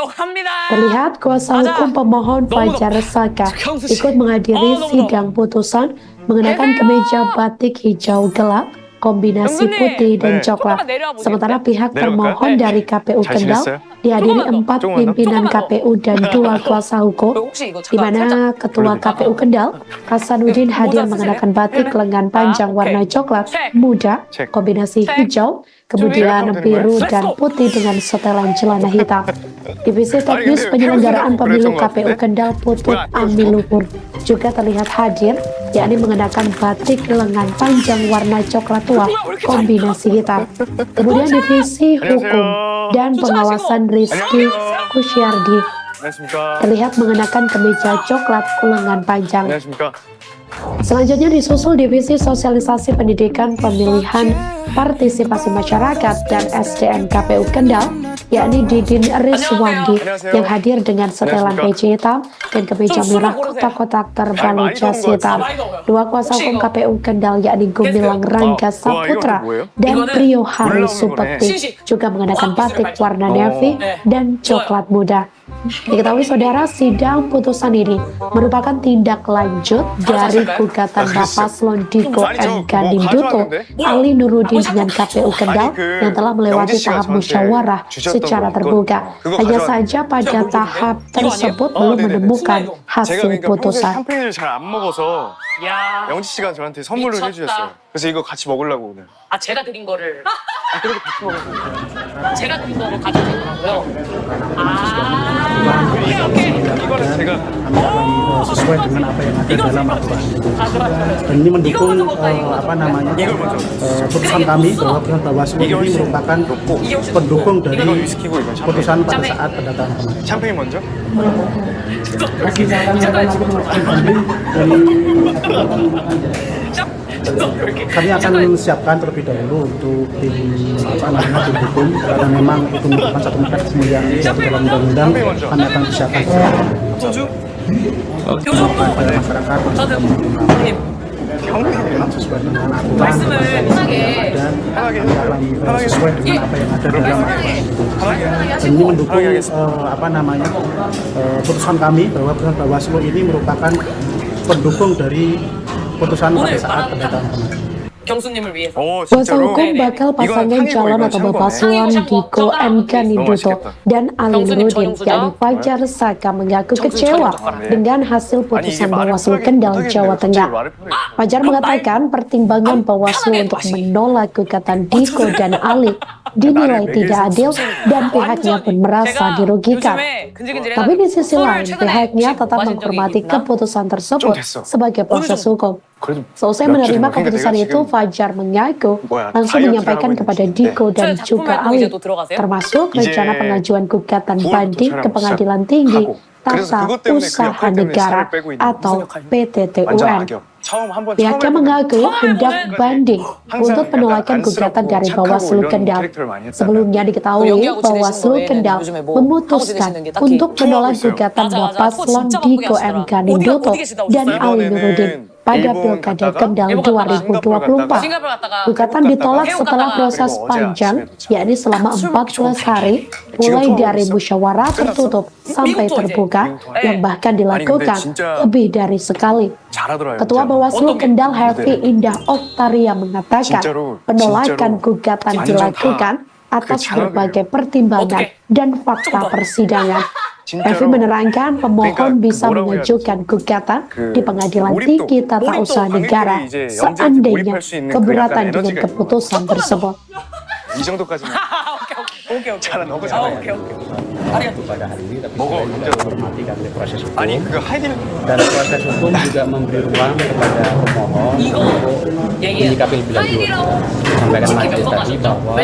Terlihat kuasa hukum pemohon Fajar Saka ikut menghadiri sidang putusan mengenakan kemeja batik hijau gelap, kombinasi putih dan coklat. Sementara pihak termohon dari KPU Kendal dihadiri 4 pimpinan KPU dan 2 kuasa hukum, di mana Ketua KPU Kendal, Hasanuddin hadir mengenakan batik lengan panjang warna coklat muda, kombinasi hijau, kemudian biru dan putih dengan setelan celana hitam. Divisi Teknis Penyelenggaraan Pemilu KPU Kendal Putut Amiluhur juga terlihat hadir, yakni mengenakan batik lengan panjang warna coklat tua, kombinasi hitam. Kemudian Divisi Hukum dan Pengawasan Rizky Kusyardi terlihat mengenakan kemeja coklat lengan panjang. Selanjutnya disusul Divisi Sosialisasi Pendidikan Pemilihan Partisipasi Masyarakat dan SDM KPU Kendal, yakni Didin Rizwandi yang hadir dengan setelan peci hitam dan kemeja merah kotak-kotak terbalut jas hitam. 2 kuasa hukum KPU Kendal, yakni Gumilang Rangga Saputra dan Trio Hari Supekti, juga mengenakan batik warna navy dan coklat muda. Diketahui saudara, sidang putusan ini merupakan tindak lanjut dari gugatan Paslon Diko M. Ganinduto, Ali Nurudin dengan KPU Kendal yang telah melewati tahap musyawarah secara terbuka. Hanya saja pada tahap tersebut belum menemukan hasil putusan. 영지 씨가 저한테 선물을 해주셨어요. 그래서 이거 같이 먹으려고 오늘. 아, 제가 드린 거를. 그래도 같이 먹었어요. 제가 드린 거를 가져오더라고요. 오케이. 이거는 제가 kami akan sesuai dengan apa yang ada dalam aturan. Dan ini mendukung putusan kami bahwa putusan Bawaslu ini merupakan pendukung dari putusan pada saat pendataan kemarin. 샴페인 먼저? Kami akan siapkan terlebih dahulu untuk tim tim hukum, karena memang itu merupakan satu mekanisme yang dalam undang-undang. Kami akan siapkan pada masyarakat sesuai dengan aturan dan sesuai dengan apa yang ada dalam aturan. Dan ini mendukung putusan kami bahwa putusan Bawaslu ini merupakan pendukung dari putusan pada saat pendataan kemarin. 경수님을 위해서. Kuasa hukum bakal pasangan calon atau paslon Diko M. Ganinduto dan Ali Nurudin, yakni Fajar Saka, mengaku kecewa dengan hasil putusan Bawaslu Kendal, Jawa Tengah. Fajar mengatakan pertimbangan Bawaslu untuk menolak gugatan Diko dan Ali dinilai tidak adil dan pihaknya pun merasa dirugikan. Tapi di sisi lain, pihaknya tetap menghormati keputusan tersebut sebagai proses hukum. Seusai menerima keputusan itu, Fajar mengaku langsung menyampaikan kepada Diko dan juga Ali, termasuk rencana pengajuan gugatan banding ke Pengadilan Tinggi Tata Usaha Negara atau PTTUN. Pihaknya mengaku hendak banding untuk penolakan gugatan dari Bawaslu Kendal. Sebelumnya diketahui Bawaslu Kendal memutuskan untuk menolak gugatan Paslon Diko M. Ganinduto dan Ali Nurudin pada Pilkada Kendal 2024. Gugatan ditolak setelah proses panjang, yakni selama 14 hari, mulai dari musyawarah tertutup sampai terbuka, yang bahkan dilakukan lebih dari sekali. Ketua Bawaslu Kendal Hefi Indah Oktaria mengatakan penolakan gugatan dilakukan atas berbagai pertimbangan dan fakta persidangan. Evi menerangkan pemohon bisa mengajukan gugatan di Pengadilan Tinggi Tata Usaha Negara seandainya keberatan dengan keputusan tersebut. 이 정도까지만. 오케이. 잘한 너무 아, 잘해. 오케이. pada hari ini, tapi Mogok, selain juga menghormati karena proses hukum 아니 그 하이딜 dan proses hukum juga memberi ruang kepada pemohon untuk menyikapi lebih lanjut. Sampaikan majelis tadi bahwa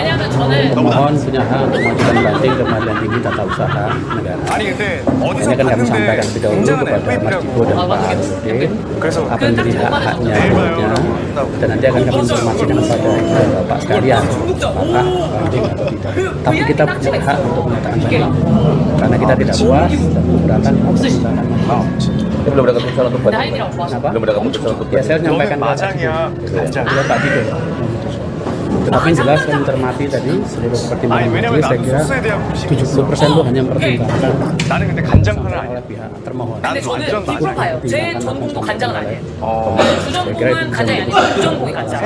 pemohon punya hak untuk mengajukan banding ke Pengadilan Tinggi Tata Usaha Negara. 아니 근데 어디서 Ini kan kami sampaikan 봤는데 lebih dahulu 굉장한 kepada Mas FVP라고. Dibo dan Pak Nurdin 그래서 apa menjadi hak-haknya menurutnya, dan nanti akan kami informasikan kepada Bapak sekalian apakah banding atau tidak. Tapi kita punya hak untuk menyatakan banding karena kita tidak puas dan keberatan kita akan menolak. Ini belum ada keputusan untuk banding. 나이들이랑 좋아서. Apa? Belum ada keputusan untuk Ya saya 너는 menyampaikan ke 마장이야. 간장. Pak Dibo memutuskan. Tapi yang jelas kami cermati tadi seluruh 아니 pertimbangan 왜냐면 majelis, saya 나도 kira 소스에 대한 무식이 있어. 70% itu hanya mempertimbangkan 나는 근데 간장파는 oleh 아니야. pihak termohon. 근데 저는 완전 이걸 맞아요. 봐요. 제 전공도 간장은 아니에요. 어. 주전공은 간장이 아니고 부전공이 간장.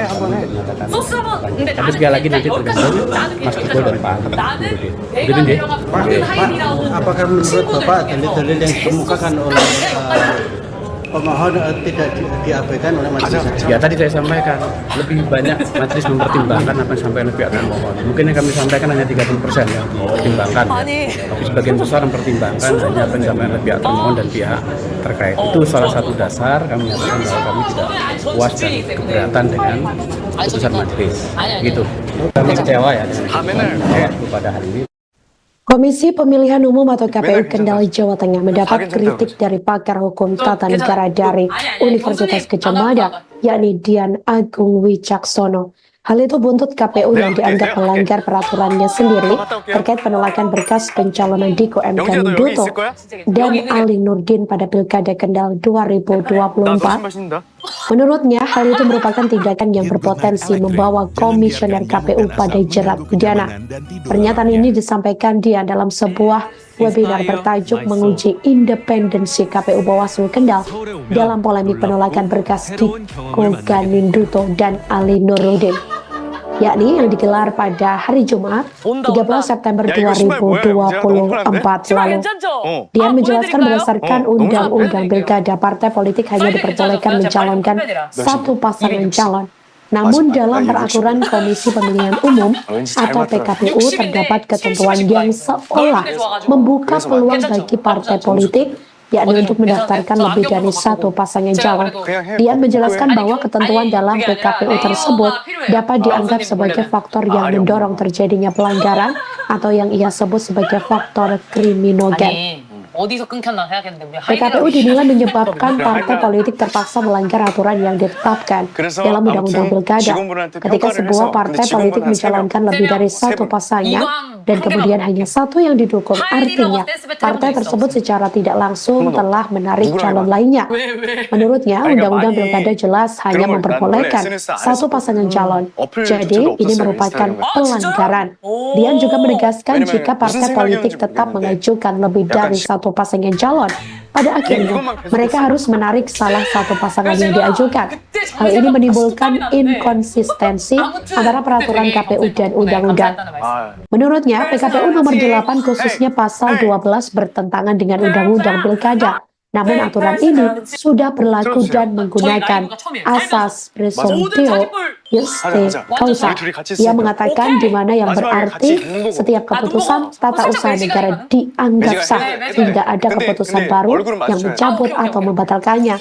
소스 한번 근데 Tapi sekali lagi nanti 여기까지 tergantung 나는 Mas 그냥 Dibo dan 여기까지 Pak 나는 Nurdin. 내가 Nurdin deh. 내려가서 Pak, 하이디라고 apakah menurut Bapak dalil-dalil yang dikemukakan oleh pemohon tidak diabaikan oleh majelis hakim? Ya tadi saya sampaikan lebih banyak majelis mempertimbangkan apa yang disampaikan oleh pihak termohon. Mungkin yang kami sampaikan hanya 30% yang mempertimbangkan. Tapi sebagian besar mempertimbangkan hanya apa yang disampaikan oleh pihak termohon dan pihak terkait. Itu salah satu dasar kami nyatakan bahwa kami tidak puas dan keberatan dengan putusan majelis. Gitu. Kami kecewa ya dengan putusan pada hari ini. Komisi Pemilihan Umum atau KPU Kendal Jawa Tengah mendapat kritik dari pakar hukum tata negara dari Universitas Gadjah Mada, yakni Dian Agung Wicaksono. Hal itu buntut KPU yang dianggap melanggar peraturannya sendiri terkait penolakan berkas pencalonan Diko M. Ganiduto dan Ali Nurdin pada Pilkada Kendal 2024. 마신다. Menurutnya, hal itu merupakan tindakan yang berpotensi membawa komisioner KPU pada jerat pidana. Pernyataan ini disampaikan dia dalam sebuah webinar bertajuk menguji independensi KPU Bawaslu Kendal dalam polemik penolakan berkas Diko Ganiduto dan Ali Nurdin, yakni yang digelar pada hari Jumat 13 September 2024 lalu. Dia menjelaskan berdasarkan Undang-Undang Pilkada, partai politik hanya diperbolehkan mencalonkan satu pasangan calon. Namun dalam peraturan Komisi Pemilihan Umum atau PKPU terdapat ketentuan yang seolah membuka peluang bagi partai politik, yakni untuk mendaftarkan lebih dari satu pasangan calon. Dia menjelaskan bahwa ketentuan dalam PKPU tersebut dapat dianggap sebagai faktor yang mendorong terjadinya pelanggaran atau yang ia sebut sebagai faktor kriminogen. 어디서 끊겼나 생각했는데 우리 PKPU dinilai menyebabkan partai politik terpaksa melanggar aturan yang ditetapkan dalam Undang-Undang Pilkada ketika sebuah partai politik mencalonkan lebih dari satu pasangan dan kemudian hanya satu yang didukung. Artinya, partai tersebut secara tidak langsung telah menarik calon lainnya. Menurutnya, Undang-Undang Pilkada jelas hanya memperbolehkan satu pasangan calon. Jadi, ini merupakan pelanggaran. Dian juga menegaskan jika partai politik tetap mengajukan lebih dari satu pasangan calon, pada akhirnya mereka harus menarik salah satu pasangan yang diajukan. Hal ini menimbulkan inkonsistensi antara peraturan KPU dan undang-undang. Menurutnya, PKPU nomor 8 khususnya pasal 12 bertentangan dengan undang-undang Pilkada. Namun aturan ini sudah berlaku dan menggunakan asas presumptio juste causa. Ia mengatakan di mana yang berarti setiap keputusan tata usaha negara dianggap sah hingga ada keputusan baru yang mencabut atau membatalkannya.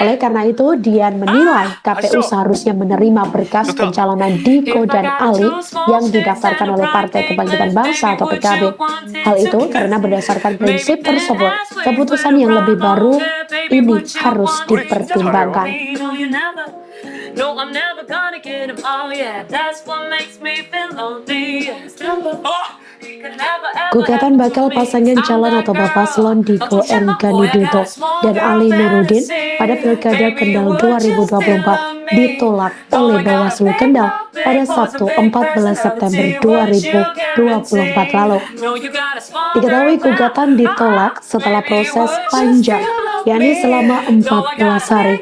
Oleh karena itu, Dian menilai KPU seharusnya menerima berkas pencalonan Diko dan Ali yang didaftarkan oleh Partai Kebangkitan Bangsa atau PKB. Hal itu karena berdasarkan prinsip tersebut, keputusan yang lebih baru ini harus dipertimbangkan. No, I'm never gonna get him. Oh yeah, that's what makes me feel lonely. Gugatan bakal pasangan calon atau paslon Diko M. Ganiduto dan Ali Nurdin pada Pilkada Kendal 2024 ditolak oleh Bawaslu Kendal pada Sabtu 14 September 2024 lalu. Diketahui gugatan ditolak setelah proses panjang, yakni selama 14 hari,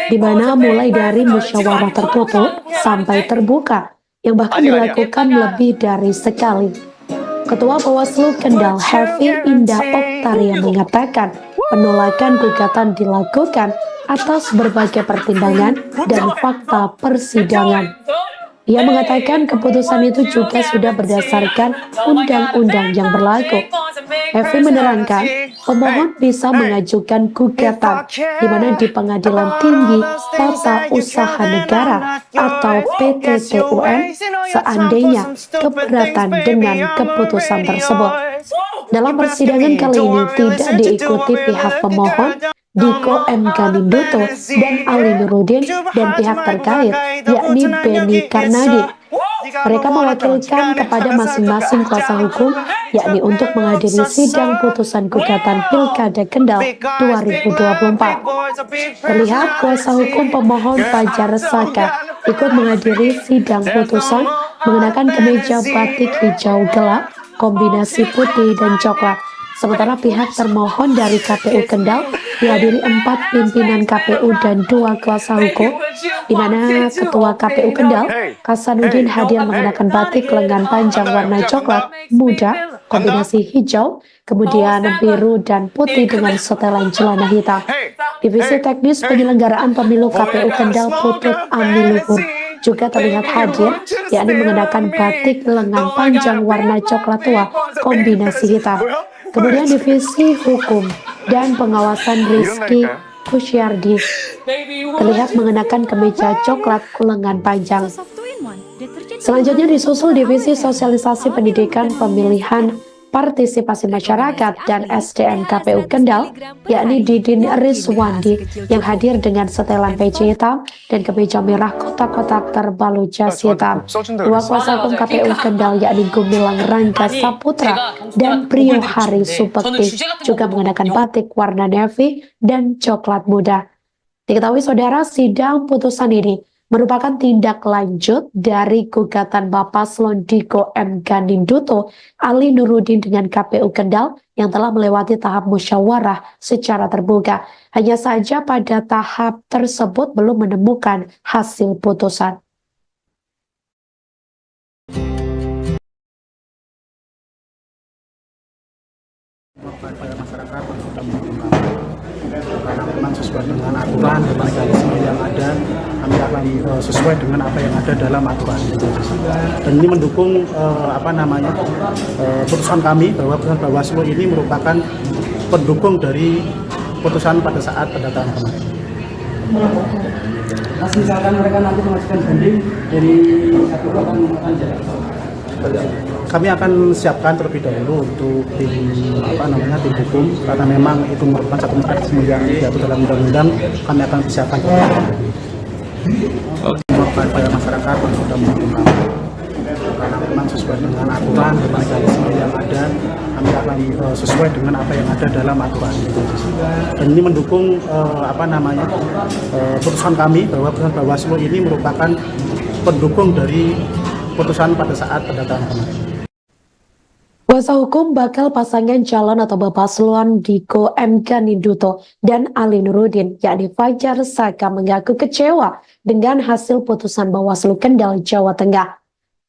di mana mulai dari musyawarah tertutup sampai terbuka, yang bahkan dilakukan lebih dari sekali. Ketua Bawaslu Kendal Hefi Indah Oktaria mengatakan penolakan gugatan dilakukan atas berbagai pertimbangan dan fakta persidangan. Ia mengatakan keputusan itu juga sudah berdasarkan undang-undang yang berlaku. Hefi menerangkan pemohon bisa mengajukan gugatan di mana di Pengadilan Tinggi Tata Usaha Negara atau PTTUN seandainya keberatan dengan keputusan tersebut. Dalam persidangan kali ini tidak diikuti pihak pemohon Diko M. Ganinduto dan Ali Nurudin dan pihak terkait yakni Beni Karnadi. Mereka mewakilkan kepada masing-masing kuasa hukum yakni untuk menghadiri sidang putusan gugatan Pilkada Kendal 2024. Terlihat kuasa hukum pemohon Fajar Saka ikut menghadiri sidang putusan mengenakan kemeja batik hijau gelap kombinasi putih dan coklat. Sementara pihak termohon dari KPU Kendal dihadiri 4 pimpinan KPU dan 2 kuasa hukum, di mana Ketua KPU Kendal, Kasanuddin hadir mengenakan batik lengan panjang warna coklat muda, kombinasi hijau, kemudian biru dan putih dengan setelan celana hitam. Divisi Teknis Penyelenggaraan Pemilu KPU Kendal Putut Ami Luhur juga terlihat hadir, yakni mengenakan batik lengan panjang warna coklat tua, kombinasi hitam. Kemudian Divisi Hukum dan Pengawasan Rizky Kusyardi terlihat mengenakan kemeja coklat lengan panjang. Selanjutnya disusul Divisi Sosialisasi Pendidikan Pemilihan Partisipasi Masyarakat dan SDM KPU Kendal, yakni Didin Rizwandi yang hadir dengan setelan peci hitam dan kemeja merah kotak-kotak terbalut jas hitam. 2 kuasa hukum KPU Kendal yakni Gumilang Rangga Saputra dan Priyo Hari Supekti juga mengenakan batik warna navy dan coklat muda. Diketahui saudara, sidang putusan ini merupakan tindak lanjut dari gugatan Bapaslon Diko M. Ganinduto Ali Nurudin dengan KPU Kendal yang telah melewati tahap musyawarah secara terbuka. Hanya saja pada tahap tersebut belum menemukan hasil putusan. Pada masyarakat yang sudah menerima karena memang sesuai dengan aturan dan mekanisme yang ada, kami akan sesuai dengan apa yang ada dalam aturan. Dan ini mendukung putusan kami bahwa putusan Bawaslu ini merupakan pendukung dari putusan pada saat pendataan kemarin. Mas, misalkan mereka nanti mengajukan banding dari satu akan jalan. Kami akan siapkan terlebih dahulu untuk tim hukum, karena memang itu merupakan satu mekanisme yang diatur dalam undang-undang. Kami akan siapkan pada masyarakat yang sudah menerima karena memang sesuai dengan aturan dan mekanisme yang ada, kami akan sesuai dengan apa yang ada dalam aturan. Dan ini mendukung putusan kami bahwa putusan Bawaslu ini merupakan pendukung dari putusan pada saat pendataan kemarin. Kuasa hukum bakal pasangan calon atau Bapaslon Diko M. Ganinduto dan Ali Nurudin, yakni Fajar Saka, mengaku kecewa dengan hasil putusan Bawaslu Kendal, Jawa Tengah.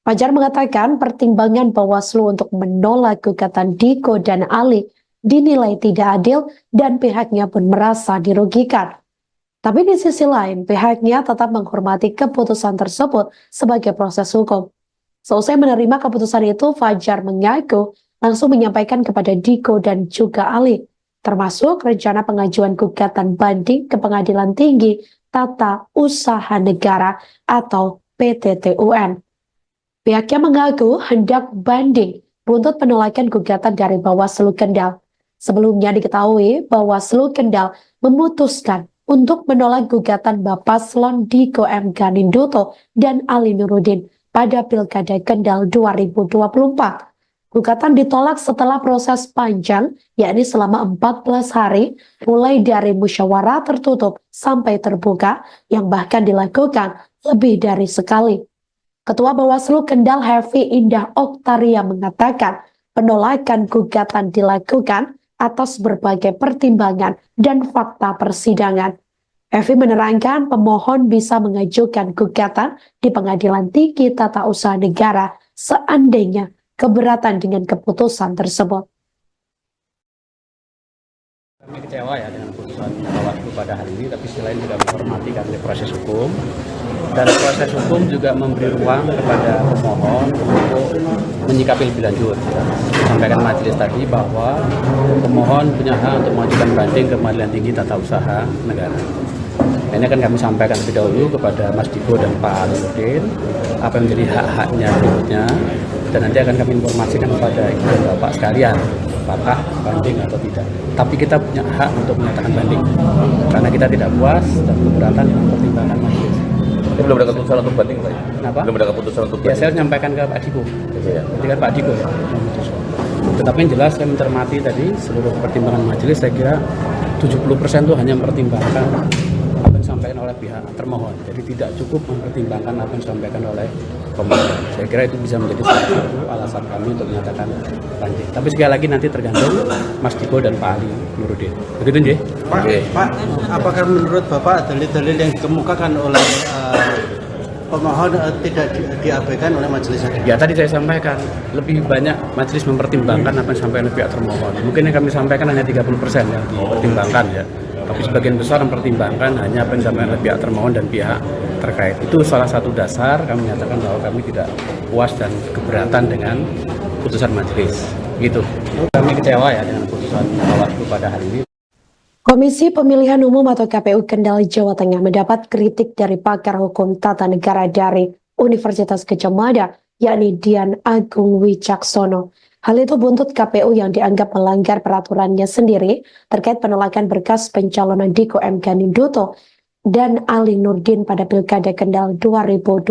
Fajar mengatakan pertimbangan Bawaslu untuk menolak gugatan Diko dan Ali dinilai tidak adil dan pihaknya pun merasa dirugikan. Tapi di sisi lain, pihaknya tetap menghormati keputusan tersebut sebagai proses hukum. Seusai menerima keputusan itu, Fajar mengaku langsung menyampaikan kepada Diko dan juga Ali, termasuk rencana pengajuan gugatan banding ke Pengadilan Tinggi Tata Usaha Negara atau PTTUN. Pihaknya mengaku hendak banding buntut penolakan gugatan dari Bawaslu Kendal. Sebelumnya diketahui Bawaslu Kendal memutuskan untuk menolak gugatan Bapaslon Diko M. Ganinduto dan Ali Nurudin pada Pilkada Kendal 2024. Gugatan ditolak setelah proses panjang, yakni selama 14 hari, mulai dari musyawarah tertutup sampai terbuka, yang bahkan dilakukan lebih dari sekali. Ketua Bawaslu Kendal Hefi Indah Oktaria mengatakan penolakan gugatan dilakukan atas berbagai pertimbangan dan fakta persidangan. Hefi menerangkan pemohon bisa mengajukan gugatan di Pengadilan Tinggi Tata Usaha Negara seandainya keberatan dengan keputusan tersebut. Kami kecewa ya dengan putusan Bawaslu pada hari ini, tapi sisi lain juga menghormati karena proses hukum. Dan proses hukum juga memberi ruang kepada pemohon untuk menyikapi lebih lanjut. Sampaikan majelis tadi bahwa pemohon punya hak untuk mengajukan banding ke Pengadilan Tinggi Tata Usaha Negara. Ini akan kami sampaikan lebih dahulu kepada Mas Diko dan Pak Aludin apa yang menjadi hak-haknya berikutnya, dan nanti akan kami informasikan kepada Ibu dan Bapak sekalian apakah banding atau tidak. Tapi kita punya hak untuk menyatakan banding karena kita tidak puas dan keberatan dengan pertimbangan majelis. Ini belum ada keputusan untuk banding, Pak? Kenapa? Belum ada keputusan untuk Ya, banding. saya menyampaikan ke Pak Diko. Ya. Nanti kan Pak Diko ya memutuskan. Tetapi yang jelas saya mencermati tadi seluruh pertimbangan majelis, saya kira 70% itu hanya mempertimbangkan apa yang disampaikan oleh pihak termohon. Jadi tidak cukup mempertimbangkan apa yang disampaikan oleh pemohon. Saya kira itu bisa menjadi salah satu alasan kami untuk menyatakan banding. Tapi sekali lagi nanti tergantung Mas Diko dan Pak Ali Nurudin. Begitu, Nje? Pak, Pak, apakah menurut Bapak dalil-dalil yang dikemukakan oleh pemohon tidak diabaikan oleh majelis hakim? Ya, tadi saya sampaikan lebih banyak majelis mempertimbangkan apa yang disampaikan oleh pihak termohon. Mungkin yang kami sampaikan hanya 30% yang dipertimbangkan ya. Tapi sebagian besar mempertimbangkan hanya apa yang disampaikan oleh pihak termohon dan pihak terkait. Itu salah satu dasar kami menyatakan bahwa kami tidak puas dan keberatan dengan putusan majelis. Gitu. Kami kecewa ya dengan putusan Bawaslu pada hari ini. Komisi Pemilihan Umum atau KPU Kendal Jawa Tengah mendapat kritik dari pakar hukum tata negara dari Universitas Gadjah Mada, yakni Dian Agung Wicaksono. Hal itu buntut KPU yang dianggap melanggar peraturannya sendiri terkait penolakan berkas pencalonan Diko M. Ganinduto dan Ali Nurdin pada Pilkada Kendal 2024.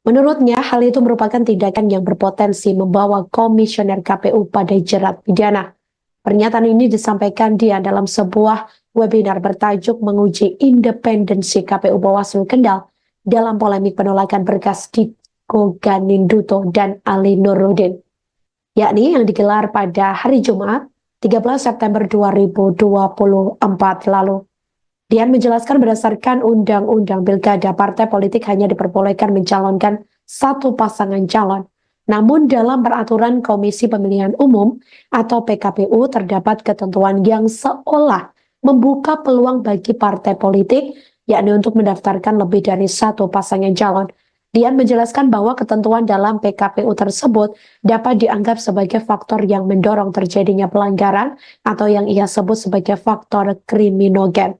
Menurutnya, hal itu merupakan tindakan yang berpotensi membawa komisioner KPU pada jerat pidana. Pernyataan ini disampaikan dia dalam sebuah webinar bertajuk menguji independensi KPU Bawaslu Kendal dalam polemik penolakan berkas Diko Ganinduto dan Ali Nurdin, yakni yang digelar pada hari Jumat 13 September 2024 lalu. Dian menjelaskan berdasarkan Undang-Undang Pilkada, partai politik hanya diperbolehkan mencalonkan satu pasangan calon. Namun dalam peraturan Komisi Pemilihan Umum atau PKPU terdapat ketentuan yang seolah membuka peluang bagi partai politik, yakni untuk mendaftarkan lebih dari satu pasangan calon. Dian menjelaskan bahwa ketentuan dalam PKPU tersebut dapat dianggap sebagai faktor yang mendorong terjadinya pelanggaran atau yang ia sebut sebagai faktor kriminogen.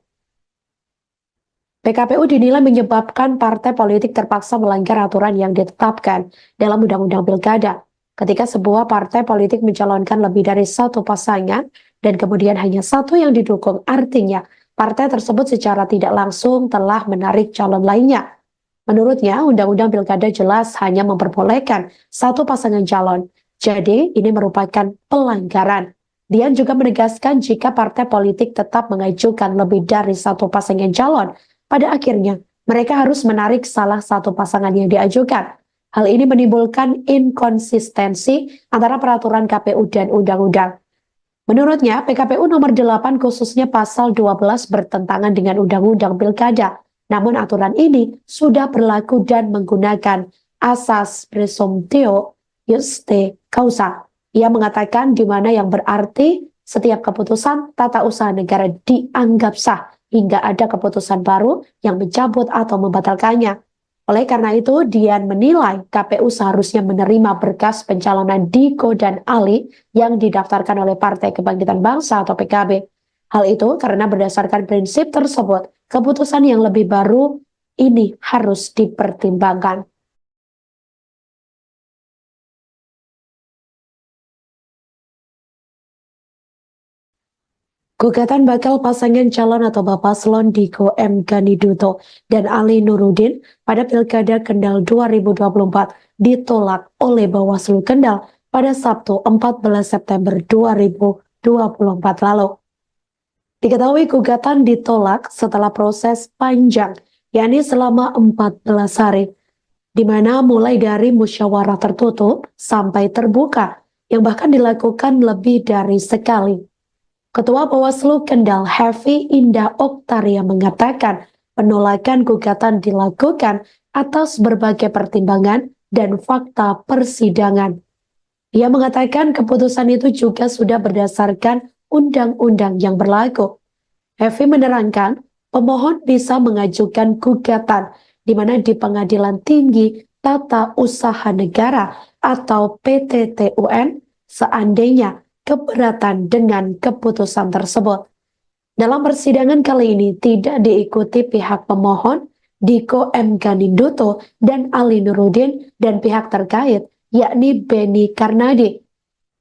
PKPU dinilai menyebabkan partai politik terpaksa melanggar aturan yang ditetapkan dalam Undang-Undang Pilkada. Ketika sebuah partai politik mencalonkan lebih dari satu pasangan dan kemudian hanya satu yang didukung, artinya partai tersebut secara tidak langsung telah menarik calon lainnya. Menurutnya, Undang-Undang Pilkada jelas hanya memperbolehkan satu pasangan calon. Jadi, ini merupakan pelanggaran. Dian juga menegaskan jika partai politik tetap mengajukan lebih dari satu pasangan calon, pada akhirnya mereka harus menarik salah satu pasangan yang diajukan. Hal ini menimbulkan inkonsistensi antara peraturan KPU dan undang-undang. Menurutnya, PKPU nomor 8 khususnya pasal 12 bertentangan dengan Undang-Undang Pilkada. Namun aturan ini sudah berlaku dan menggunakan asas presumptio juste causa. Ia mengatakan di mana yang berarti setiap keputusan tata usaha negara dianggap sah hingga ada keputusan baru yang mencabut atau membatalkannya. Oleh karena itu, Dian menilai KPU seharusnya menerima berkas pencalonan Diko dan Ali yang didaftarkan oleh Partai Kebangkitan Bangsa atau PKB. Hal itu karena berdasarkan prinsip tersebut, keputusan yang lebih baru ini harus dipertimbangkan. Gugatan bakal pasangan calon atau Bapaslon Diko M. Ganinduto dan Ali Nurudin pada Pilkada Kendal 2024 ditolak oleh Bawaslu Kendal pada Sabtu 14 September 2024 lalu. Diketahui gugatan ditolak setelah proses panjang, yakni selama 14 hari, di mana mulai dari musyawarah tertutup sampai terbuka, yang bahkan dilakukan lebih dari sekali. Ketua Bawaslu Kendal Hefi Indah Oktaria mengatakan penolakan gugatan dilakukan atas berbagai pertimbangan dan fakta persidangan. Ia mengatakan keputusan itu juga sudah berdasarkan undang-undang yang berlaku. Hefi menerangkan, pemohon bisa mengajukan gugatan di mana di Pengadilan Tinggi Tata Usaha Negara atau PTTUN seandainya keberatan dengan keputusan tersebut. Dalam persidangan kali ini tidak diikuti pihak pemohon, Diko M. Ganinduto dan Ali Nurudin dan pihak terkait yakni Beni Karnadi.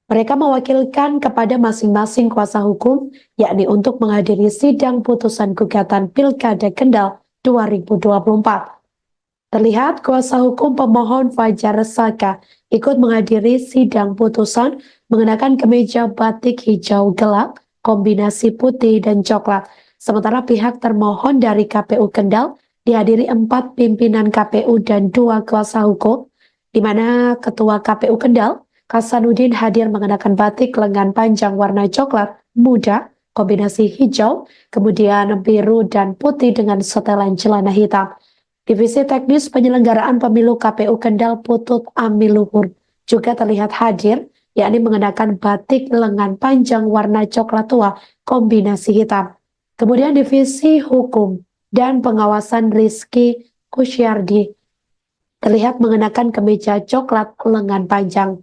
Mereka mewakilkan kepada masing-masing kuasa hukum yakni untuk menghadiri sidang putusan gugatan Pilkada Kendal 2024. Terlihat kuasa hukum pemohon Fajar Saka ikut menghadiri sidang putusan mengenakan kemeja batik hijau gelap, kombinasi putih dan coklat. Sementara pihak termohon dari KPU Kendal dihadiri 4 pimpinan KPU dan 2 kuasa hukum, di mana Ketua KPU Kendal, Hasanuddin hadir mengenakan batik lengan panjang warna coklat muda, kombinasi hijau, kemudian biru dan putih dengan setelan celana hitam. Divisi Teknis Penyelenggaraan Pemilu KPU Kendal Putut Amiluhur juga terlihat hadir, yakni mengenakan batik lengan panjang warna coklat tua, kombinasi hitam. Kemudian Divisi Hukum dan Pengawasan Rizky Kusyardi terlihat mengenakan kemeja coklat lengan panjang.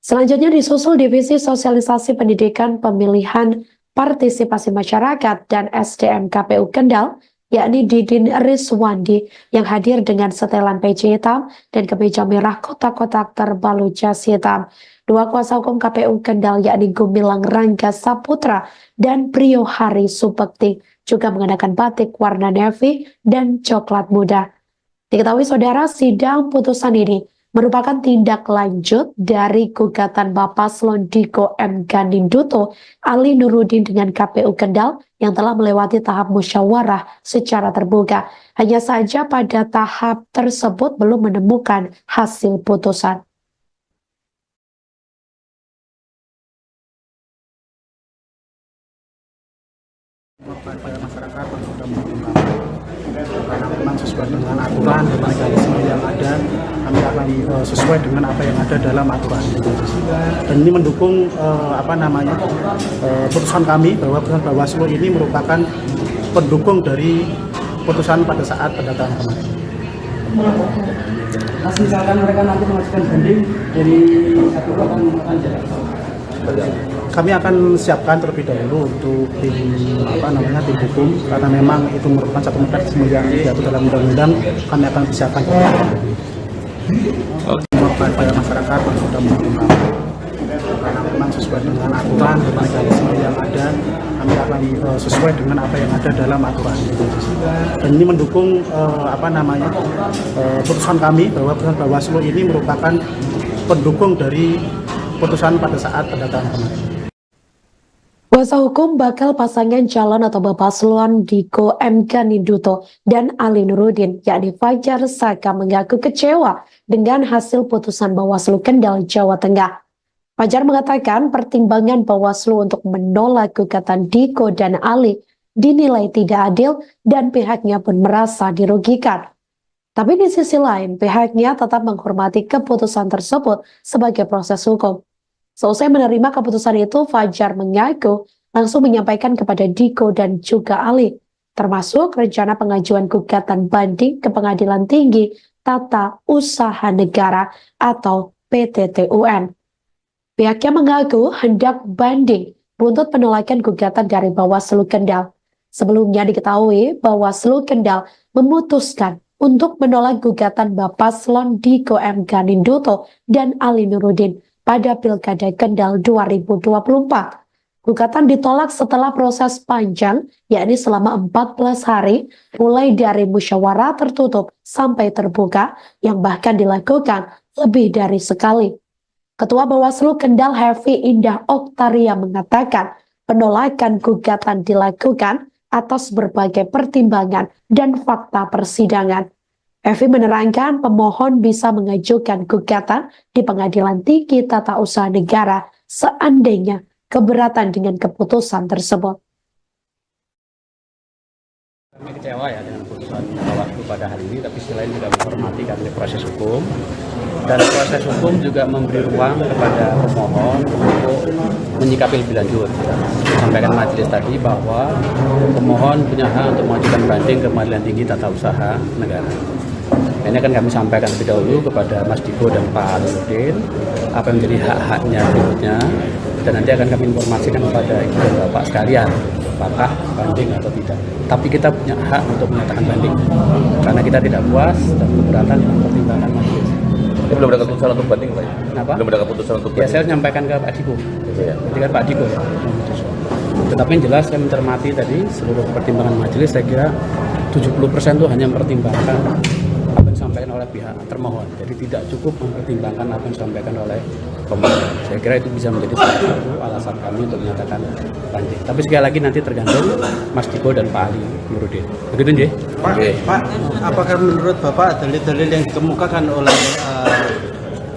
Selanjutnya disusul Divisi Sosialisasi Pendidikan Pemilihan Partisipasi Masyarakat dan SDM KPU Kendal, yakni Didin Rizwandi yang hadir dengan setelan peci hitam dan kemeja merah kotak-kotak terbalut jas hitam. 2 kuasa hukum KPU Kendal yakni Gumilang Rangga Saputra dan Priyo Hari Supekti juga mengenakan batik warna navy dan coklat muda. Diketahui saudara, sidang putusan ini merupakan tindak lanjut dari gugatan Paslon Diko M. Ganinduto, Ali Nurudin dengan KPU Kendal yang telah melewati tahap musyawarah secara terbuka. Hanya saja pada tahap tersebut belum menemukan hasil putusan. Kepada masyarakat yang sudah menggunakan karena memang sesuai dengan aturan dan mekanisme yang ada, kami akan sesuai dengan apa yang ada dalam aturan. Dan ini mendukung putusan kami bahwa putusan Bawaslu ini merupakan pendukung dari putusan pada saat pendataan kemarin. Mas, misalkan mereka nanti mengajukan banding dari satu akan jalan. Kami akan siapkan terlebih dahulu untuk tim hukum, karena memang itu merupakan satu mekanisme yang diatur dalam undang-undang. Kami akan siapkan kepada masyarakat yang sudah menggunakan karena memang sesuai dengan aturan dan mekanisme yang ada, kami akan sesuai dengan apa yang ada dalam aturan. Dan ini mendukung putusan kami bahwa putusan Bawaslu ini merupakan pendukung dari putusan pada saat pendataan kemarin. Kuasa hukum bakal pasangan calon atau Paslon Diko M. Ganinduto dan Ali Nurudin, yakni Fajar Saka, mengaku kecewa dengan hasil putusan Bawaslu Kendal, Jawa Tengah. Fajar mengatakan pertimbangan Bawaslu untuk menolak gugatan Diko dan Ali dinilai tidak adil dan pihaknya pun merasa dirugikan. Tapi di sisi lain, pihaknya tetap menghormati keputusan tersebut sebagai proses hukum. Selesai menerima keputusan itu, Fajar mengaku langsung menyampaikan kepada Diko dan juga Ali, termasuk rencana pengajuan gugatan banding ke Pengadilan Tinggi Tata Usaha Negara atau PTTUN. Pihaknya mengaku hendak banding buntut penolakan gugatan dari Bawaslu Kendal. Sebelumnya diketahui Bawaslu Kendal memutuskan untuk menolak gugatan Paslon Diko M. Ganinduto dan Ali Nurudin pada Pilkada Kendal 2024. Gugatan ditolak setelah proses panjang, yakni selama 14 hari, mulai dari musyawarah tertutup sampai terbuka, yang bahkan dilakukan lebih dari sekali. Ketua Bawaslu Kendal Hefi Indah Oktaria mengatakan penolakan gugatan dilakukan atas berbagai pertimbangan dan fakta persidangan. Evi menerangkan pemohon bisa mengajukan gugatan di Pengadilan Tinggi Tata Usaha Negara seandainya keberatan dengan keputusan tersebut. Kami kecewa ya dengan putusan Bawaslu pada hari ini, tapi sisi lain juga menghormati karena proses hukum. Dan proses hukum juga memberi ruang kepada pemohon untuk menyikapi lebih lanjut. Sampaikan majelis tadi bahwa pemohon punya hak untuk mengajukan banding ke Pengadilan Tinggi Tata Usaha Negara. Ini akan kami sampaikan lebih dahulu kepada Mas Diko dan Pak Alinuddin apa yang menjadi hak-haknya berikutnya, dan nanti akan kami informasikan kepada Ibu dan Bapak sekalian apakah banding atau tidak. Tapi kita punya hak untuk menyatakan banding karena kita tidak puas dan keberatan dengan pertimbangan majelis. Ini belum ada keputusan untuk banding, Pak? Kenapa? Belum ada keputusan untuk Ya, banding. saya menyampaikan ke Pak Diko. Ya. Nanti kan Pak Diko ya. Tetapi yang jelas saya mencermati tadi seluruh pertimbangan majelis, saya kira 70% itu hanya mempertimbangkan apa yang disampaikan oleh pihak termohon. Jadi tidak cukup mempertimbangkan apa yang disampaikan oleh pemohon. Saya kira itu bisa menjadi salah satu alasan kami untuk menyatakan banding. Tapi sekali lagi nanti tergantung Mas Diko dan Pak Ali Nuruddin. Begitu nggih? Pak, apakah menurut Bapak dalil-dalil yang dikemukakan oleh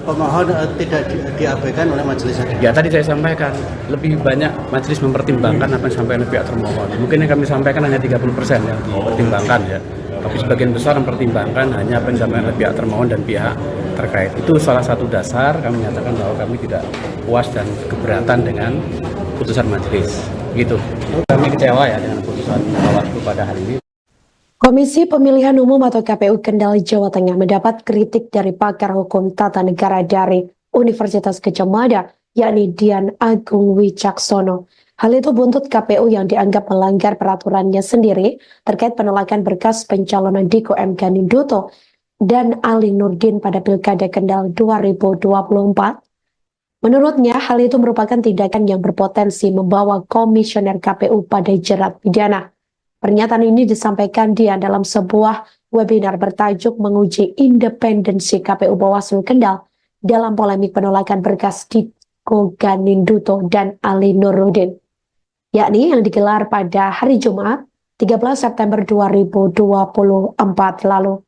pemohon tidak diabaikan oleh majelis hakim? Ya, tadi saya sampaikan lebih banyak majelis mempertimbangkan apa yang disampaikan oleh pihak termohon. Mungkin yang kami sampaikan hanya 30% yang dipertimbangkan ya. Tapi sebagian besar mempertimbangkan hanya apa yang disampaikan oleh pihak termohon dan pihak terkait. Itu salah satu dasar kami menyatakan bahwa kami tidak puas dan keberatan dengan putusan majelis. Gitu. Kami kecewa ya dengan putusan Bawaslu pada hari ini. Komisi Pemilihan Umum atau KPU Kendal Jawa Tengah mendapat kritik dari pakar hukum tata negara dari Universitas Gadjah Mada, yakni Dian Agung Wicaksono. Hal itu buntut KPU yang dianggap melanggar peraturannya sendiri terkait penolakan berkas pencalonan Diko M. Ganinduto dan Ali Nurdin pada Pilkada Kendal 2024. Menurutnya, hal itu merupakan tindakan yang berpotensi membawa komisioner KPU pada jerat pidana. Pernyataan ini disampaikan Dian dalam sebuah webinar bertajuk menguji independensi KPU Bawaslu Kendal dalam polemik penolakan berkas Diko Ganinduto dan Ali Nurdin, yakni yang digelar pada hari Jumat 13 September 2024 lalu.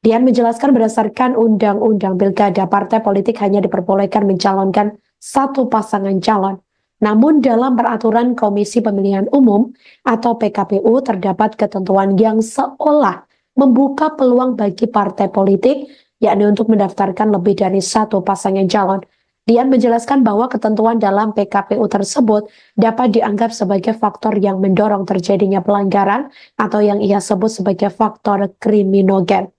Dian menjelaskan berdasarkan Undang-Undang Pilkada, partai politik hanya diperbolehkan mencalonkan satu pasangan calon. Namun dalam peraturan Komisi Pemilihan Umum atau PKPU terdapat ketentuan yang seolah membuka peluang bagi partai politik, yakni untuk mendaftarkan lebih dari satu pasangan calon. Dian menjelaskan bahwa ketentuan dalam PKPU tersebut dapat dianggap sebagai faktor yang mendorong terjadinya pelanggaran atau yang ia sebut sebagai faktor kriminogen.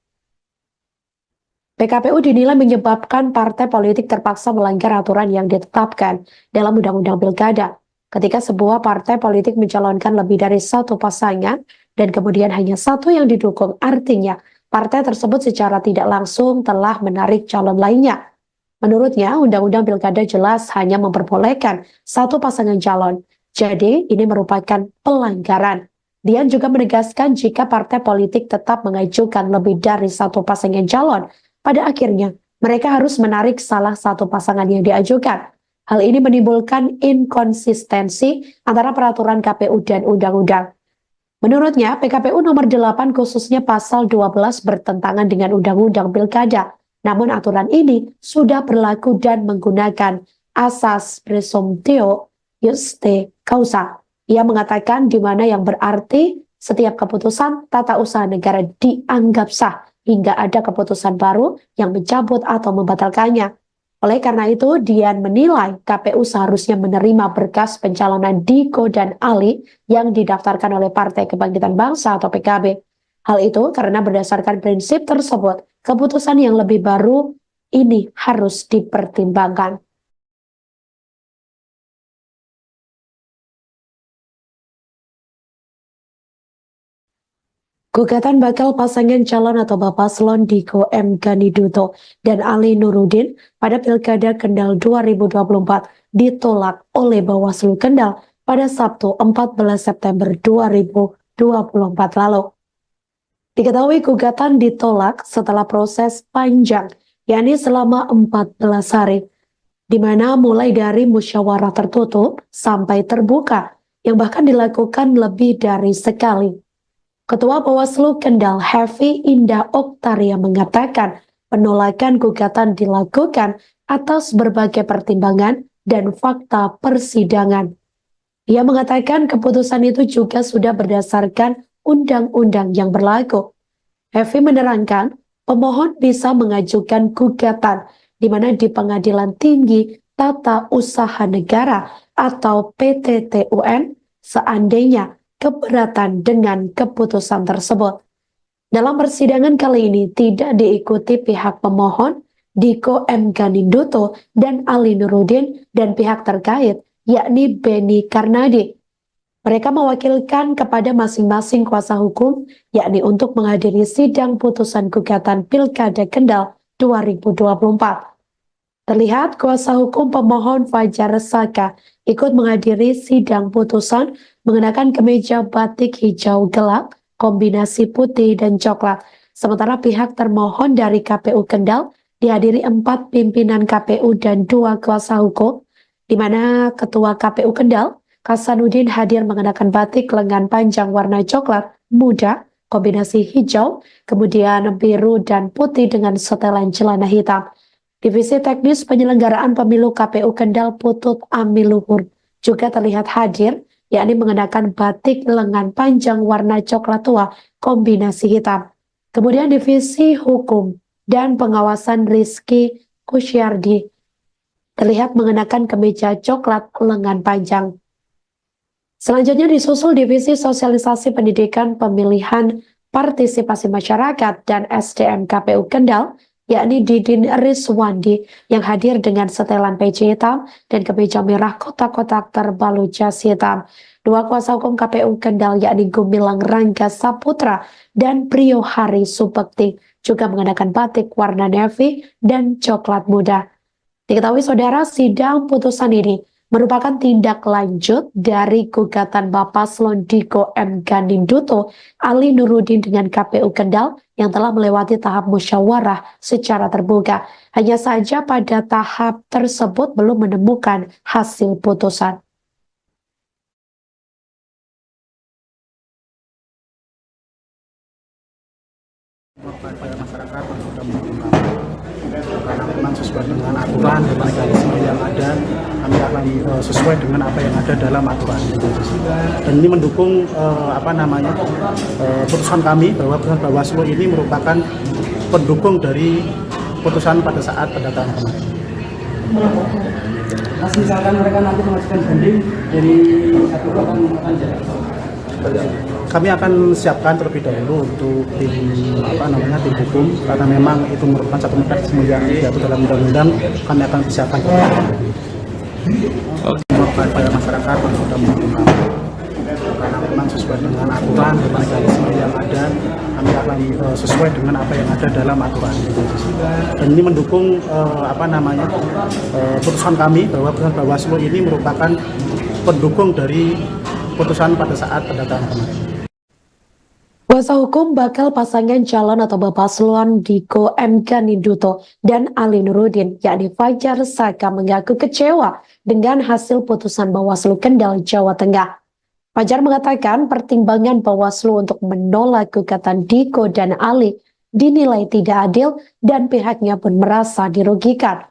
PKPU dinilai menyebabkan partai politik terpaksa melanggar aturan yang ditetapkan dalam Undang-Undang Pilkada. Ketika sebuah partai politik mencalonkan lebih dari satu pasangan dan kemudian hanya satu yang didukung, artinya partai tersebut secara tidak langsung telah menarik calon lainnya. Menurutnya, Undang-Undang Pilkada jelas hanya memperbolehkan satu pasangan calon. Jadi, ini merupakan pelanggaran. Dian juga menegaskan jika partai politik tetap mengajukan lebih dari satu pasangan calon, pada akhirnya mereka harus menarik salah satu pasangan yang diajukan. Hal ini menimbulkan inkonsistensi antara peraturan KPU dan undang-undang. Menurutnya, PKPU nomor 8 khususnya pasal 12 bertentangan dengan Undang-Undang Pilkada. Namun aturan ini sudah berlaku dan menggunakan asas presumptio juste causa. Ia mengatakan di mana yang berarti setiap keputusan tata usaha negara dianggap sah hingga ada keputusan baru yang mencabut atau membatalkannya. Oleh karena itu, Dian menilai KPU seharusnya menerima berkas pencalonan Diko dan Ali yang didaftarkan oleh Partai Kebangkitan Bangsa atau PKB. Hal itu karena berdasarkan prinsip tersebut, keputusan yang lebih baru ini harus dipertimbangkan. Gugatan bakal pasangan calon atau Bapaslon Diko M. Ganinduto dan Ali Nurdin pada Pilkada Kendal 2024 ditolak oleh Bawaslu Kendal pada Sabtu 14 September 2024 lalu. Diketahui gugatan ditolak setelah proses panjang, yakni selama 14 hari, di mana mulai dari musyawarah tertutup sampai terbuka, yang bahkan dilakukan lebih dari sekali. Ketua Bawaslu Kendal Hefi Indah Oktaria mengatakan penolakan gugatan dilakukan atas berbagai pertimbangan dan fakta persidangan. Ia mengatakan keputusan itu juga sudah berdasarkan undang-undang yang berlaku. Hefi menerangkan, pemohon bisa mengajukan gugatan di mana di Pengadilan Tinggi Tata Usaha Negara atau PTTUN seandainya keberatan dengan keputusan tersebut. Dalam persidangan kali ini tidak diikuti pihak pemohon, Diko M. Ganinduto dan Ali Nurudin dan pihak terkait, yakni Beni Karnadi. Mereka mewakilkan kepada masing-masing kuasa hukum, yakni untuk menghadiri sidang putusan gugatan Pilkada Kendal 2024. Terlihat kuasa hukum pemohon Fajar Saka ikut menghadiri sidang putusan mengenakan kemeja batik hijau gelap, kombinasi putih dan coklat. Sementara pihak termohon dari KPU Kendal dihadiri 4 pimpinan KPU dan 2 kuasa hukum, di mana Ketua KPU Kendal, Hasanuddin hadir mengenakan batik lengan panjang warna coklat muda, kombinasi hijau, kemudian biru dan putih dengan setelan celana hitam. Divisi Teknis Penyelenggaraan Pemilu KPU Kendal Putut Amiluhur juga terlihat hadir, yakni mengenakan batik lengan panjang warna coklat tua kombinasi hitam. Kemudian Divisi Hukum dan Pengawasan Rizky Kusyardi terlihat mengenakan kemeja coklat lengan panjang. Selanjutnya disusul Divisi Sosialisasi Pendidikan Pemilihan Partisipasi Masyarakat dan SDM KPU Kendal, yakni Didin Rizwandi yang hadir dengan setelan peci hitam dan kemeja merah kotak-kotak terbalut jas hitam. 2 kuasa hukum KPU Kendal yakni Gumilang Rangga Saputra dan Priyo Hari Supekti juga mengenakan batik warna navy dan coklat muda. Diketahui saudara, sidang putusan ini merupakan tindak lanjut dari gugatan Bapaslon Diko M. Ganinduto, Ali Nurudin dengan KPU Kendal yang telah melewati tahap musyawarah secara terbuka. Hanya saja pada tahap tersebut belum menemukan hasil putusan. Pada masyarakat yang sudah menerima, karena memang sesuai dengan aturan dan mekanisme yang ada, kami akan sesuai dengan apa yang ada dalam aturan. Dan ini mendukung putusan kami bahwa putusan Bawaslu ini merupakan pendukung dari putusan pada saat pendataan kemarin. Mas, misalkan mereka nanti mengajukan banding dari satu akan jalan. Kami akan siapkan terlebih dahulu untuk tim hukum, karena memang itu merupakan satu mekanisme yang diatur dalam undang-undang. Kami akan siapkan pada masyarakat yang sudah menerima, karena memang sesuai dengan aturan dan mekanisme yang ada, kami akan sesuai dengan apa yang ada dalam aturan. Dan ini mendukung putusan kami bahwa putusan Bawaslu ini merupakan pendukung dari putusan pada saat pendataan kemarin. Kuasa hukum bakal pasangan calon atau Bapaslon Diko M. Ganinduto dan Ali Nurudin, yakni Fajar Saka, mengaku kecewa dengan hasil putusan Bawaslu Kendal, Jawa Tengah. Fajar mengatakan pertimbangan Bawaslu untuk menolak gugatan Diko dan Ali dinilai tidak adil dan pihaknya pun merasa dirugikan.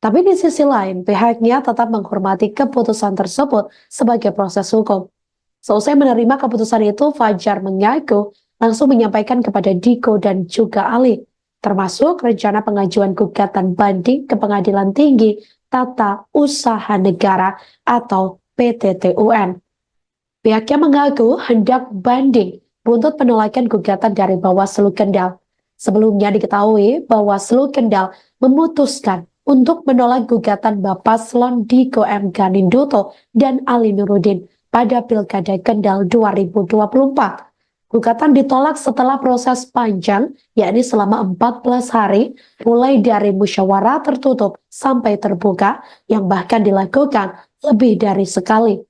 Tapi di sisi lain, pihaknya tetap menghormati keputusan tersebut sebagai proses hukum. Seusai menerima keputusan itu, Fajar mengaku langsung menyampaikan kepada Diko dan juga Ali, termasuk rencana pengajuan gugatan banding ke Pengadilan Tinggi Tata Usaha Negara atau PTTUN. Pihaknya mengaku hendak banding buntut penolakan gugatan dari Bawaslu Kendal. Sebelumnya diketahui Bawaslu Kendal memutuskan untuk menolak gugatan Bapaslon Diko M. Ganinduto dan Ali Nurudin pada Pilkada Kendal 2024. Gugatan ditolak setelah proses panjang, yakni selama 14 hari, mulai dari musyawarah tertutup sampai terbuka, yang bahkan dilakukan lebih dari sekali.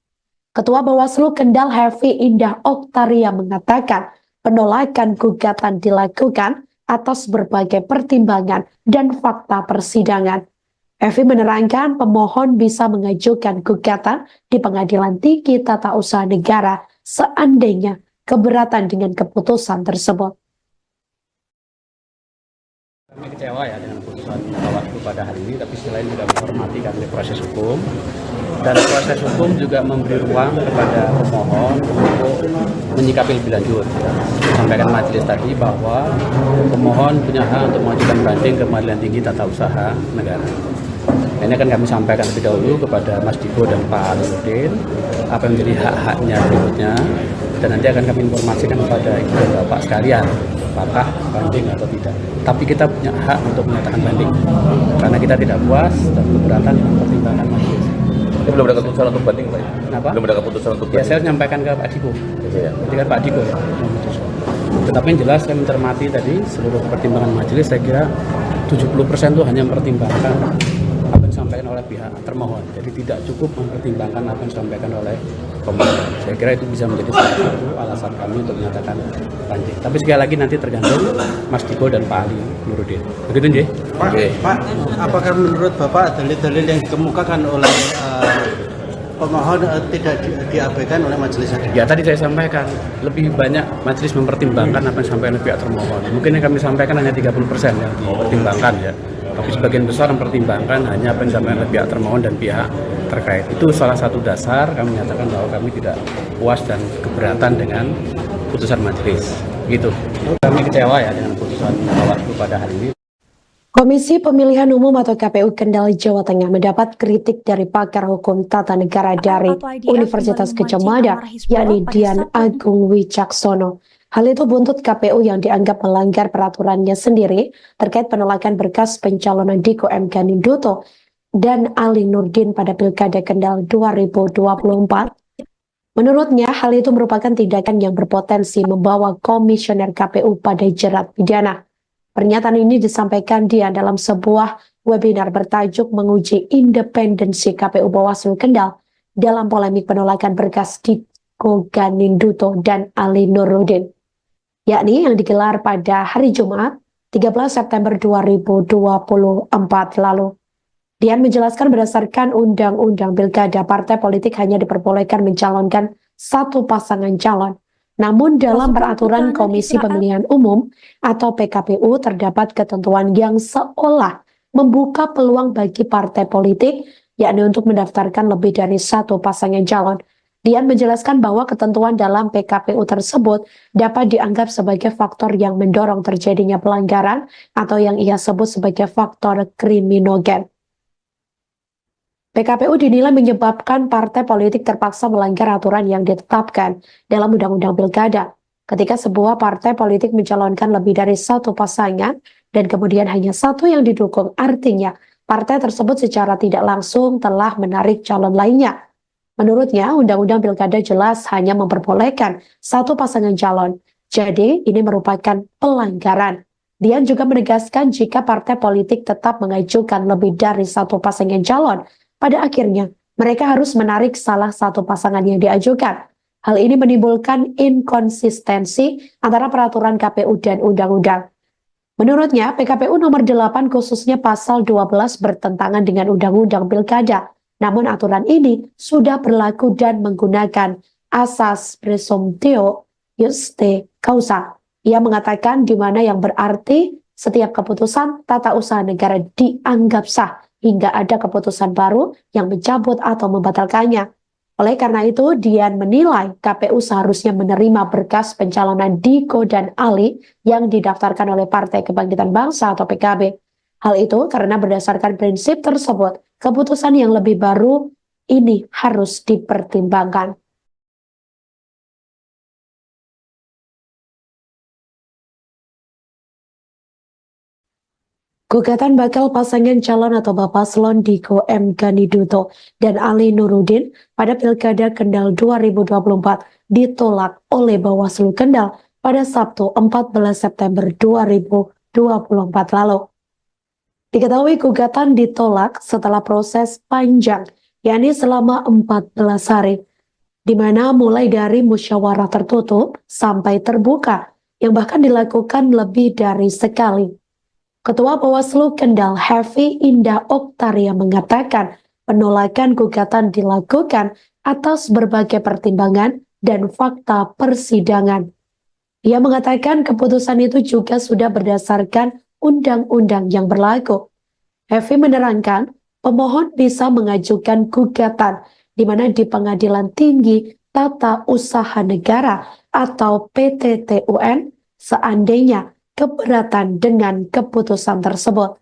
Ketua Bawaslu Kendal Hefi Indah Oktaria mengatakan penolakan gugatan dilakukan atas berbagai pertimbangan dan fakta persidangan. Hefi menerangkan pemohon bisa mengajukan gugatan di Pengadilan Tinggi Tata Usaha Negara seandainya keberatan dengan keputusan tersebut. Kami kecewa ya dengan putusan Bawaslu pada hari ini, tapi selain juga menghormati karena proses hukum, dan proses hukum juga memberi ruang kepada pemohon untuk menyikapi lebih lanjut. Sampaikan majelis tadi bahwa pemohon punya hak untuk mengajukan banding ke Pengadilan Tinggi Tata Usaha Negara. Ini akan kami sampaikan lebih dahulu kepada Mas Diko dan Pak Alinuddin apa yang menjadi hak-haknya berikutnya, dan nanti akan kami informasikan kepada ibu dan bapak sekalian apakah banding atau tidak. Tapi kita punya hak untuk menyatakan banding karena kita tidak puas dan keberatan dengan pertimbangan majelis. Ini belum ada keputusan untuk banding, Pak? Kenapa? Belum ada keputusan untuk Ya, banding. saya menyampaikan ke Pak Diko. Ya. Berarti kan Pak Diko ya. Tetapi yang jelas saya mencermati tadi seluruh pertimbangan majelis, saya kira 70% itu hanya mempertimbangkan apa yang disampaikan oleh pihak termohon. Jadi tidak cukup mempertimbangkan apa yang disampaikan oleh pemohon. Saya kira itu bisa menjadi salah satu alasan kami untuk menyatakan banding. Tapi sekali lagi nanti tergantung Mas Diko dan Pak Ali Nuruddin. Begitu, Nji? Pak, apakah menurut Bapak dalil-dalil yang dikemukakan oleh pemohon tidak diabaikan oleh majelis hakim? Ya, tadi saya sampaikan lebih banyak majelis mempertimbangkan apa yang disampaikan oleh pihak termohon. Mungkin yang kami sampaikan hanya 30% yang dipertimbangkan ya. Tapi sebagian besar mempertimbangkan hanya apa yang disampaikan oleh pihak termohon dan pihak terkait. Itu salah satu dasar kami menyatakan bahwa kami tidak puas dan keberatan dengan putusan majelis. Gitu. Kami kecewa ya dengan putusan Bawaslu pada hari ini. Komisi Pemilihan Umum atau KPU Kendal Jawa Tengah mendapat kritik dari pakar hukum tata negara dari Universitas Gadjah Mada, yakni Dian Agung Wicaksono. Hal itu buntut KPU yang dianggap melanggar peraturannya sendiri terkait penolakan berkas pencalonan Diko M. Ganinduto dan Ali Nurdin pada Pilkada Kendal 2024. Menurutnya, hal itu merupakan tindakan yang berpotensi membawa komisioner KPU pada jerat pidana. Pernyataan ini disampaikan dia dalam sebuah webinar bertajuk menguji independensi KPU Bawaslu Kendal dalam polemik penolakan berkas Diko Ganinduto dan Ali Nurdin, yakni yang digelar pada hari Jumat 13 September 2024 lalu. Dian menjelaskan berdasarkan Undang-Undang Pilkada, partai politik hanya diperbolehkan mencalonkan satu pasangan calon. Namun dalam peraturan Komisi Pemilihan Umum atau PKPU terdapat ketentuan yang seolah membuka peluang bagi partai politik, yakni untuk mendaftarkan lebih dari satu pasangan calon. Dian menjelaskan bahwa ketentuan dalam PKPU tersebut dapat dianggap sebagai faktor yang mendorong terjadinya pelanggaran atau yang ia sebut sebagai faktor kriminogen. PKPU dinilai menyebabkan partai politik terpaksa melanggar aturan yang ditetapkan dalam Undang-Undang Pilkada. Ketika sebuah partai politik mencalonkan lebih dari satu pasangan dan kemudian hanya satu yang didukung, artinya partai tersebut secara tidak langsung telah menarik calon lainnya. Menurutnya, Undang-Undang Pilkada jelas hanya memperbolehkan satu pasangan calon. Jadi, ini merupakan pelanggaran. Dian juga menegaskan jika partai politik tetap mengajukan lebih dari satu pasangan calon, pada akhirnya mereka harus menarik salah satu pasangan yang diajukan. Hal ini menimbulkan inkonsistensi antara peraturan KPU dan undang-undang. Menurutnya, PKPU nomor 8 khususnya pasal 12 bertentangan dengan Undang-Undang Pilkada. Namun aturan ini sudah berlaku dan menggunakan asas presumptio juste causa. Ia mengatakan di mana yang berarti setiap keputusan tata usaha negara dianggap sah hingga ada keputusan baru yang mencabut atau membatalkannya. Oleh karena itu, Dian menilai KPU seharusnya menerima berkas pencalonan Diko dan Ali yang didaftarkan oleh Partai Kebangkitan Bangsa atau PKB. Hal itu karena berdasarkan prinsip tersebut, keputusan yang lebih baru ini harus dipertimbangkan. Gugatan bakal pasangan calon atau Paslon Diko M. Ganinduto dan Ali Nurdin pada Pilkada Kendal 2024 ditolak oleh Bawaslu Kendal pada Sabtu 14 September 2024 lalu. Diketahui gugatan ditolak setelah proses panjang, yakni selama 14 hari, di mana mulai dari musyawarah tertutup sampai terbuka, yang bahkan dilakukan lebih dari sekali. Ketua Bawaslu Kendal Hefi Indah Oktaria mengatakan penolakan gugatan dilakukan atas berbagai pertimbangan dan fakta persidangan. Ia mengatakan keputusan itu juga sudah berdasarkan undang-undang yang berlaku. Hefi menerangkan, pemohon bisa mengajukan gugatan di mana di Pengadilan Tinggi Tata Usaha Negara atau PTTUN seandainya keberatan dengan keputusan tersebut.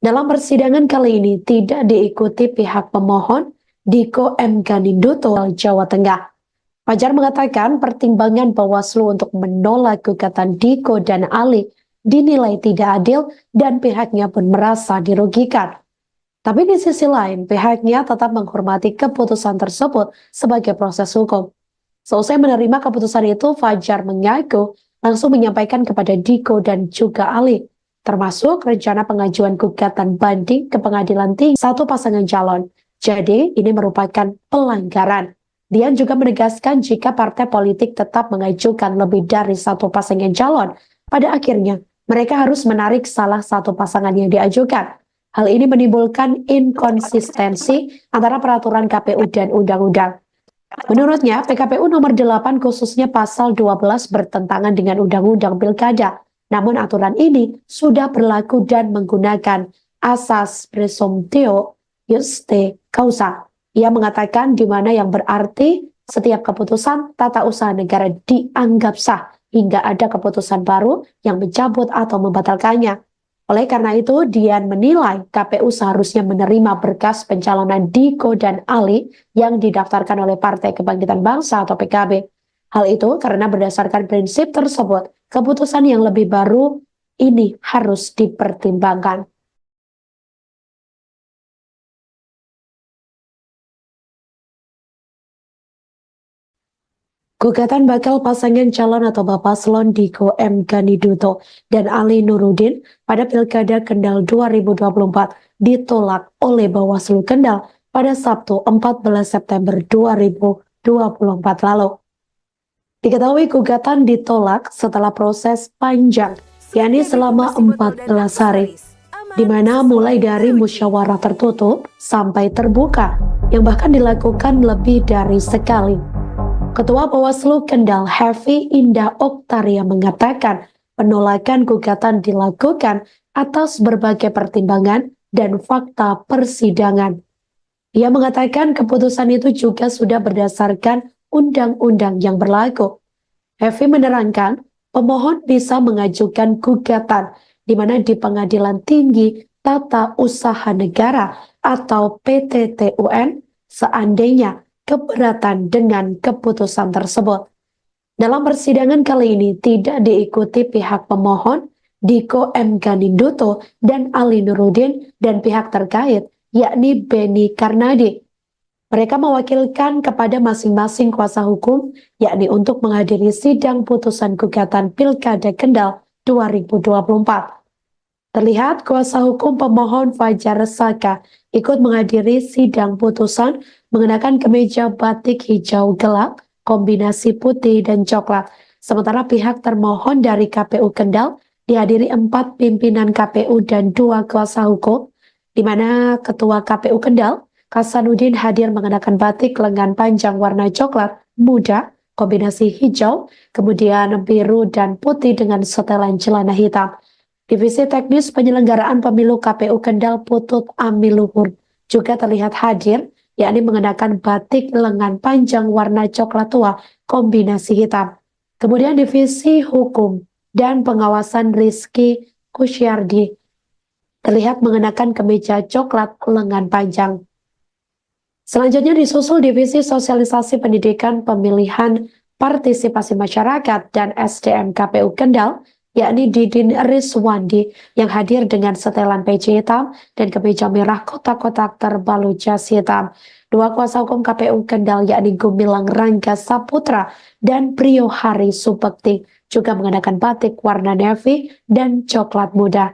Dalam persidangan kali ini tidak diikuti pihak pemohon Diko M. Ganinduto, Jawa Tengah. Fajar mengatakan pertimbangan Bawaslu untuk menolak gugatan Diko dan Ali dinilai tidak adil dan pihaknya pun merasa dirugikan. Tapi di sisi lain, pihaknya tetap menghormati keputusan tersebut sebagai proses hukum. Seusai menerima keputusan itu, Fajar mengaku langsung menyampaikan kepada Diko dan juga Ali, termasuk rencana pengajuan gugatan banding ke Pengadilan Tinggi satu pasangan calon. Jadi, ini merupakan pelanggaran. Dian juga menegaskan jika partai politik tetap mengajukan lebih dari satu pasangan calon, pada akhirnya mereka harus menarik salah satu pasangan yang diajukan. Hal ini menimbulkan inkonsistensi antara peraturan KPU dan undang-undang. Menurutnya, PKPU nomor 8 khususnya pasal 12 bertentangan dengan Undang-Undang Pilkada. Namun aturan ini sudah berlaku dan menggunakan asas presumptio juste causa. Ia mengatakan di mana yang berarti setiap keputusan tata usaha negara dianggap sah hingga ada keputusan baru yang mencabut atau membatalkannya. Oleh karena itu, Dian menilai KPU seharusnya menerima berkas pencalonan Diko dan Ali yang didaftarkan oleh Partai Kebangkitan Bangsa atau PKB. Hal itu karena berdasarkan prinsip tersebut, keputusan yang lebih baru ini harus dipertimbangkan. Gugatan bakal pasangan calon atau Bapaslon Diko M. Ganinduto dan Ali Nurudin pada Pilkada Kendal 2024 ditolak oleh Bawaslu Kendal pada Sabtu 14 September 2024 lalu. Diketahui gugatan ditolak setelah proses panjang, yakni selama 14 hari, di mana mulai dari musyawarah tertutup sampai terbuka, yang bahkan dilakukan lebih dari sekali. Ketua Bawaslu Kendal Hefi Indah Oktaria mengatakan penolakan gugatan dilakukan atas berbagai pertimbangan dan fakta persidangan. Ia mengatakan keputusan itu juga sudah berdasarkan undang-undang yang berlaku. Hefi menerangkan pemohon bisa mengajukan gugatan di mana di Pengadilan Tinggi Tata Usaha Negara atau PTTUN seandainya keberatan dengan keputusan tersebut. Dalam persidangan kali ini tidak diikuti pihak pemohon Diko M. Ganinduto dan Ali Nurudin dan pihak terkait yakni Beni Karnadi. Mereka mewakilkan kepada masing-masing kuasa hukum yakni untuk menghadiri sidang putusan gugatan Pilkada Kendal 2024. Terlihat kuasa hukum pemohon Fajar Saka ikut menghadiri sidang putusan mengenakan kemeja batik hijau gelap, kombinasi putih dan coklat. Sementara pihak termohon dari KPU Kendal dihadiri 4 pimpinan KPU dan 2 kuasa hukum, di mana Ketua KPU Kendal, Hasanuddin hadir mengenakan batik lengan panjang warna coklat muda, kombinasi hijau, kemudian biru dan putih dengan setelan celana hitam. Divisi Teknis Penyelenggaraan Pemilu KPU Kendal Putut Amiluhur juga terlihat hadir, yakni mengenakan batik lengan panjang warna coklat tua kombinasi hitam. Kemudian Divisi Hukum dan Pengawasan Rizky Kusyardi terlihat mengenakan kemeja coklat lengan panjang. Selanjutnya disusul Divisi Sosialisasi Pendidikan Pemilihan Partisipasi Masyarakat dan SDM KPU Kendal, yakni Didin Rizwandi yang hadir dengan setelan peci hitam dan kemeja merah kotak-kotak terbalut jas hitam. 2 kuasa hukum KPU Kendal yakni Gumilang Rangga Saputra dan Priyo Hari Supekti juga mengenakan batik warna navy dan coklat muda.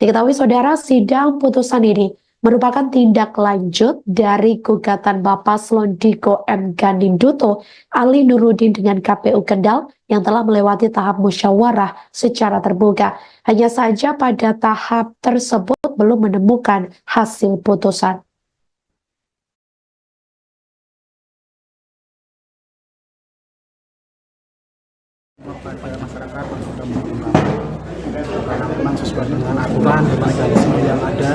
Diketahui saudara, sidang putusan ini merupakan tindak lanjut dari gugatan Bapaslon Diko M. Ganinduto, Ali Nurudin dengan KPU Kendal yang telah melewati tahap musyawarah secara terbuka. Hanya saja pada tahap tersebut belum menemukan hasil putusan. Kepada masyarakat yang sudah mendukung kami karena memang sesuai dengan aturan dan mekanisme yang ada,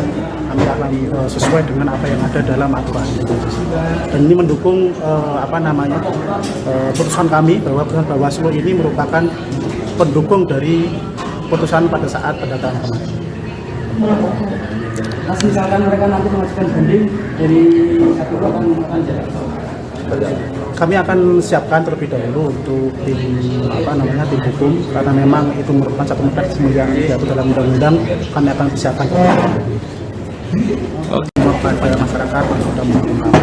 kami akan sesuai dengan apa yang ada dalam aturan. Dan ini mendukung putusan kami bahwa putusan Bawaslu ini merupakan pendukung dari putusan pada saat pendataan kemarin. Mas, misalkan mereka nanti mengajukan banding dari satu akan jalan. Kami akan siapkan terlebih dahulu untuk tim hukum, karena memang itu merupakan satu mekanisme yang diatur dalam undang-undang. Kami akan siapkan kepada masyarakat yang sudah mendukung kami,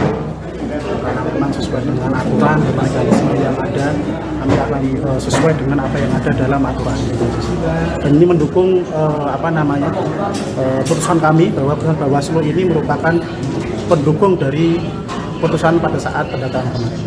karena memang sesuai dengan aturan dan mekanisme yang ada, kami akan sesuai dengan apa yang ada dalam aturan. Dan ini mendukung putusan kami bahwa putusan Bawaslu ini merupakan pendukung dari putusan pada saat pendataan kemarin.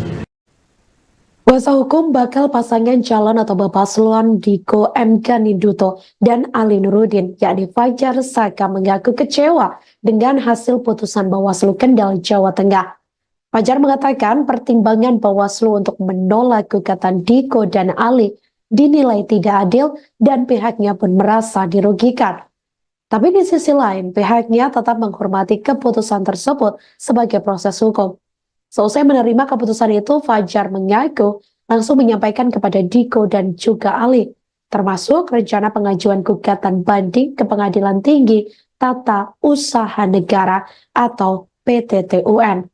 Kuasa hukum bakal pasangan calon atau Paslon Diko M. Ganinduto dan Ali Nurudin, yakni Fajar Saka, mengaku kecewa dengan hasil putusan Bawaslu Kendal, Jawa Tengah. Fajar mengatakan pertimbangan Bawaslu untuk menolak gugatan Diko dan Ali dinilai tidak adil dan pihaknya pun merasa dirugikan. Tapi di sisi lain, pihaknya tetap menghormati keputusan tersebut sebagai proses hukum. Selesai menerima keputusan itu, Fajar mengaku langsung menyampaikan kepada Diko dan juga Ali, termasuk rencana pengajuan gugatan banding ke Pengadilan Tinggi Tata Usaha Negara atau PTTUN.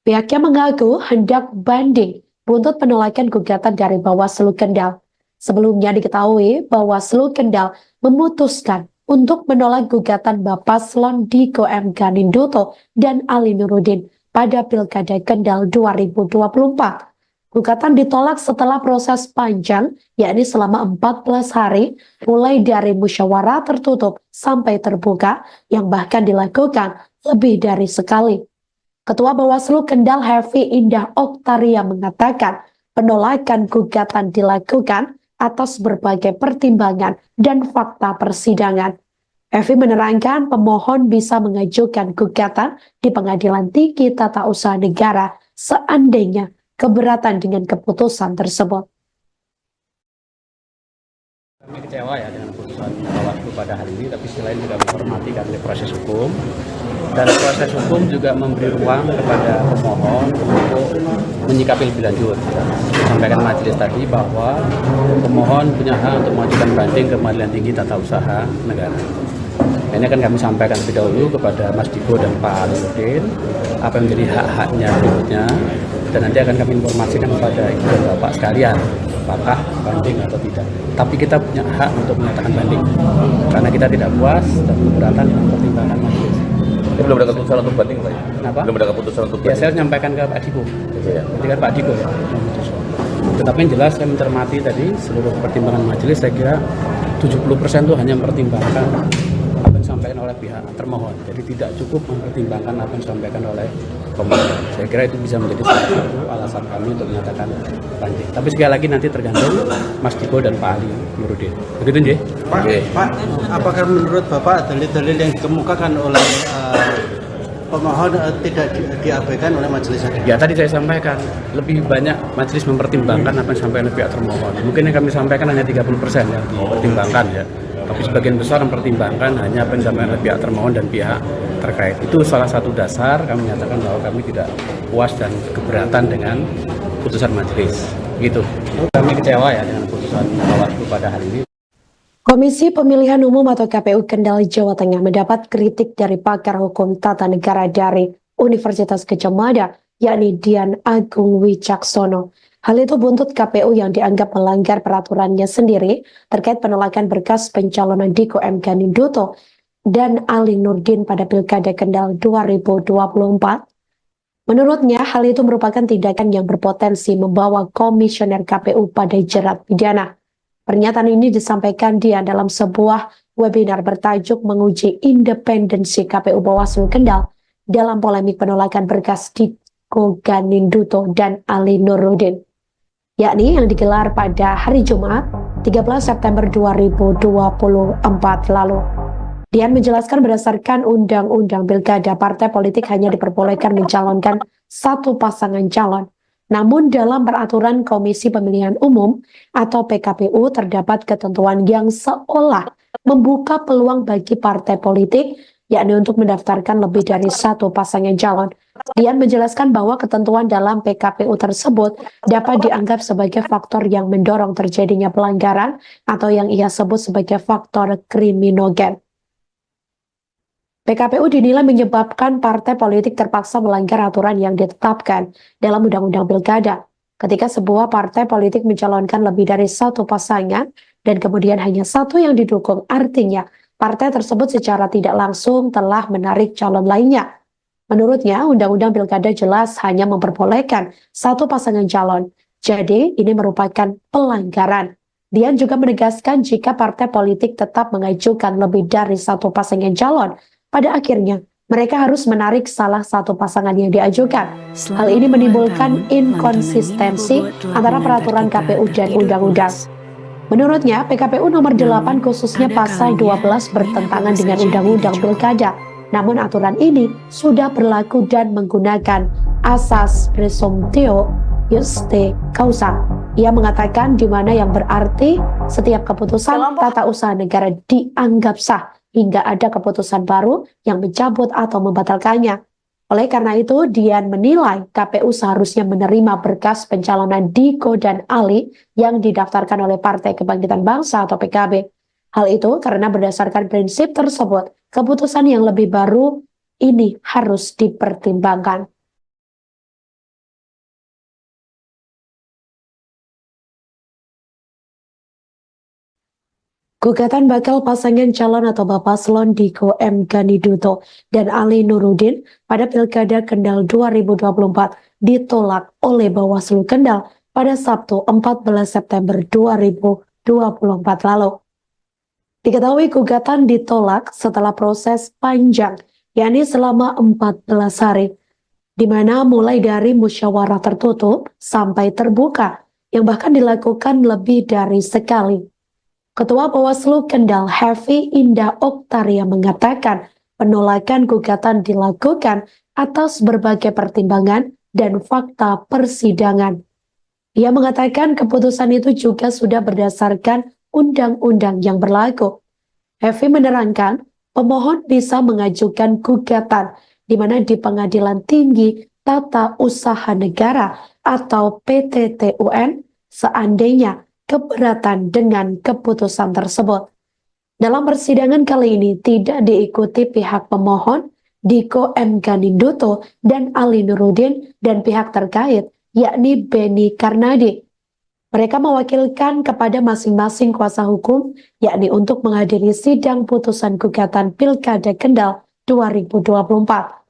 Pihaknya mengaku hendak banding buntut penolakan gugatan dari Bawaslu Kendal. Sebelumnya diketahui Bawaslu Kendal memutuskan untuk menolak gugatan Paslon Diko M. Ganinduto dan Ali Nurudin pada Pilkada Kendal 2024. Gugatan ditolak setelah proses panjang, yakni selama 14 hari, mulai dari musyawarah tertutup sampai terbuka, yang bahkan dilakukan lebih dari sekali. Ketua Bawaslu Kendal Hefi Indah Oktaria mengatakan penolakan gugatan dilakukan atas berbagai pertimbangan dan fakta persidangan. Evi menerangkan pemohon bisa mengajukan gugatan di Pengadilan Tinggi Tata Usaha Negara seandainya keberatan dengan keputusan tersebut. Kami kecewa ya dengan putusan Bawaslu pada hari ini, tapi selain juga menghormati karena proses hukum, dan proses hukum juga memberi ruang kepada pemohon untuk menyikapi lebih lanjut. Sampaikan majelis tadi bahwa pemohon punya hak untuk mengajukan banding ke Pengadilan Tinggi Tata Usaha Negara. Ini akan kami sampaikan lebih dahulu kepada Mas Diko dan Pak Ali Nurudin apa yang menjadi hak-haknya berikutnya, dan nanti akan kami informasikan kepada Ibu dan Bapak sekalian apakah banding atau tidak. Tapi kita punya hak untuk menyatakan banding karena kita tidak puas dan keberatan dengan pertimbangan majelis. Ini belum ada keputusan untuk banding, Pak? Kenapa? Belum ada keputusan untuk Ya, banding. saya menyampaikan ke Pak Diko. Ya. Nanti kan Pak Diko ya. Tetapi yang jelas saya mencermati tadi seluruh pertimbangan majelis, saya kira 70% itu hanya mempertimbangkan apa yang disampaikan oleh pihak termohon. Jadi tidak cukup mempertimbangkan apa yang disampaikan oleh pemohon. Saya kira itu bisa menjadi salah satu alasan kami untuk menyatakan banding. Tapi sekali lagi nanti tergantung Mas Diko dan Pak Ali Nurudin. Begitu nggih? Pak, apakah menurut Bapak dalil-dalil yang dikemukakan oleh pemohon tidak diabaikan oleh majelis hakim? Ya, tadi saya sampaikan lebih banyak majelis mempertimbangkan apa yang disampaikan oleh pihak termohon. Mungkin yang kami sampaikan hanya 30% yang dipertimbangkan ya. Tapi sebagian besar mempertimbangkan hanya apa yang disampaikan oleh pihak termohon dan pihak terkait. Itu salah satu dasar kami menyatakan bahwa kami tidak puas dan keberatan dengan putusan majelis. Gitu. Kami kecewa ya dengan putusan Bawaslu pada hari ini. Komisi Pemilihan Umum atau KPU Kendal, Jawa Tengah mendapat kritik dari pakar hukum tata negara dari Universitas Gadjah Mada, yakni Dian Agung Wicaksono. Hal itu buntut KPU yang dianggap melanggar peraturannya sendiri terkait penolakan berkas pencalonan Diko M. Ganinduto dan Ali Nurudin pada Pilkada Kendal 2024. Menurutnya, hal itu merupakan tindakan yang berpotensi membawa komisioner KPU pada jerat pidana. Pernyataan ini disampaikan dia dalam sebuah webinar bertajuk menguji independensi KPU Bawaslu Kendal dalam polemik penolakan berkas Diko Ganinduto dan Ali Nurudin, yakni yang digelar pada hari Jumat 13 September 2024 lalu. Dian menjelaskan berdasarkan Undang-Undang Pilkada, partai politik hanya diperbolehkan mencalonkan satu pasangan calon. Namun dalam peraturan Komisi Pemilihan Umum atau PKPU terdapat ketentuan yang seolah membuka peluang bagi partai politik, yakni untuk mendaftarkan lebih dari satu pasangan calon. Dian menjelaskan bahwa ketentuan dalam PKPU tersebut dapat dianggap sebagai faktor yang mendorong terjadinya pelanggaran atau yang ia sebut sebagai faktor kriminogen. PKPU dinilai menyebabkan partai politik terpaksa melanggar aturan yang ditetapkan dalam Undang-Undang Pilkada. Ketika sebuah partai politik mencalonkan lebih dari satu pasangan dan kemudian hanya satu yang didukung, artinya partai tersebut secara tidak langsung telah menarik calon lainnya. Menurutnya, Undang-Undang Pilkada jelas hanya memperbolehkan satu pasangan calon. Jadi, ini merupakan pelanggaran. Dian juga menegaskan jika partai politik tetap mengajukan lebih dari satu pasangan calon, pada akhirnya mereka harus menarik salah satu pasangan yang diajukan. Hal ini menimbulkan inkonsistensi antara peraturan KPU dan undang-undang. Menurutnya, PKPU nomor 8 khususnya pasal 12 bertentangan dengan undang-undang Pilkada. Namun aturan ini sudah berlaku dan menggunakan asas presumptio juste causa. Ia mengatakan di mana yang berarti setiap keputusan tata usaha negara dianggap sah hingga ada keputusan baru yang mencabut atau membatalkannya. Oleh karena itu, Dian menilai KPU seharusnya menerima berkas pencalonan Diko dan Ali yang didaftarkan oleh Partai Kebangkitan Bangsa atau PKB. Hal itu karena berdasarkan prinsip tersebut, keputusan yang lebih baru ini harus dipertimbangkan. Gugatan bakal pasangan calon atau Bapaslon Diko M. Ganiduto dan Ali Nurudin pada Pilkada Kendal 2024 ditolak oleh Bawaslu Kendal pada Sabtu 14 September 2024 lalu. Diketahui gugatan ditolak setelah proses panjang, yakni selama 14 hari, di mana mulai dari musyawarah tertutup sampai terbuka, yang bahkan dilakukan lebih dari sekali. Ketua Bawaslu Kendal Hefi Indah Oktaria mengatakan penolakan gugatan dilakukan atas berbagai pertimbangan dan fakta persidangan. Ia mengatakan keputusan itu juga sudah berdasarkan undang-undang yang berlaku. Hefi menerangkan pemohon bisa mengajukan gugatan di mana di Pengadilan Tinggi Tata Usaha Negara atau PTTUN seandainya keberatan dengan keputusan tersebut. Dalam persidangan kali ini tidak diikuti pihak pemohon Diko M. Ganiduto dan Ali Nurudin dan pihak terkait yakni Beni Karnadi. Mereka mewakilkan kepada masing-masing kuasa hukum yakni untuk menghadiri sidang putusan gugatan Pilkada Kendal 2024.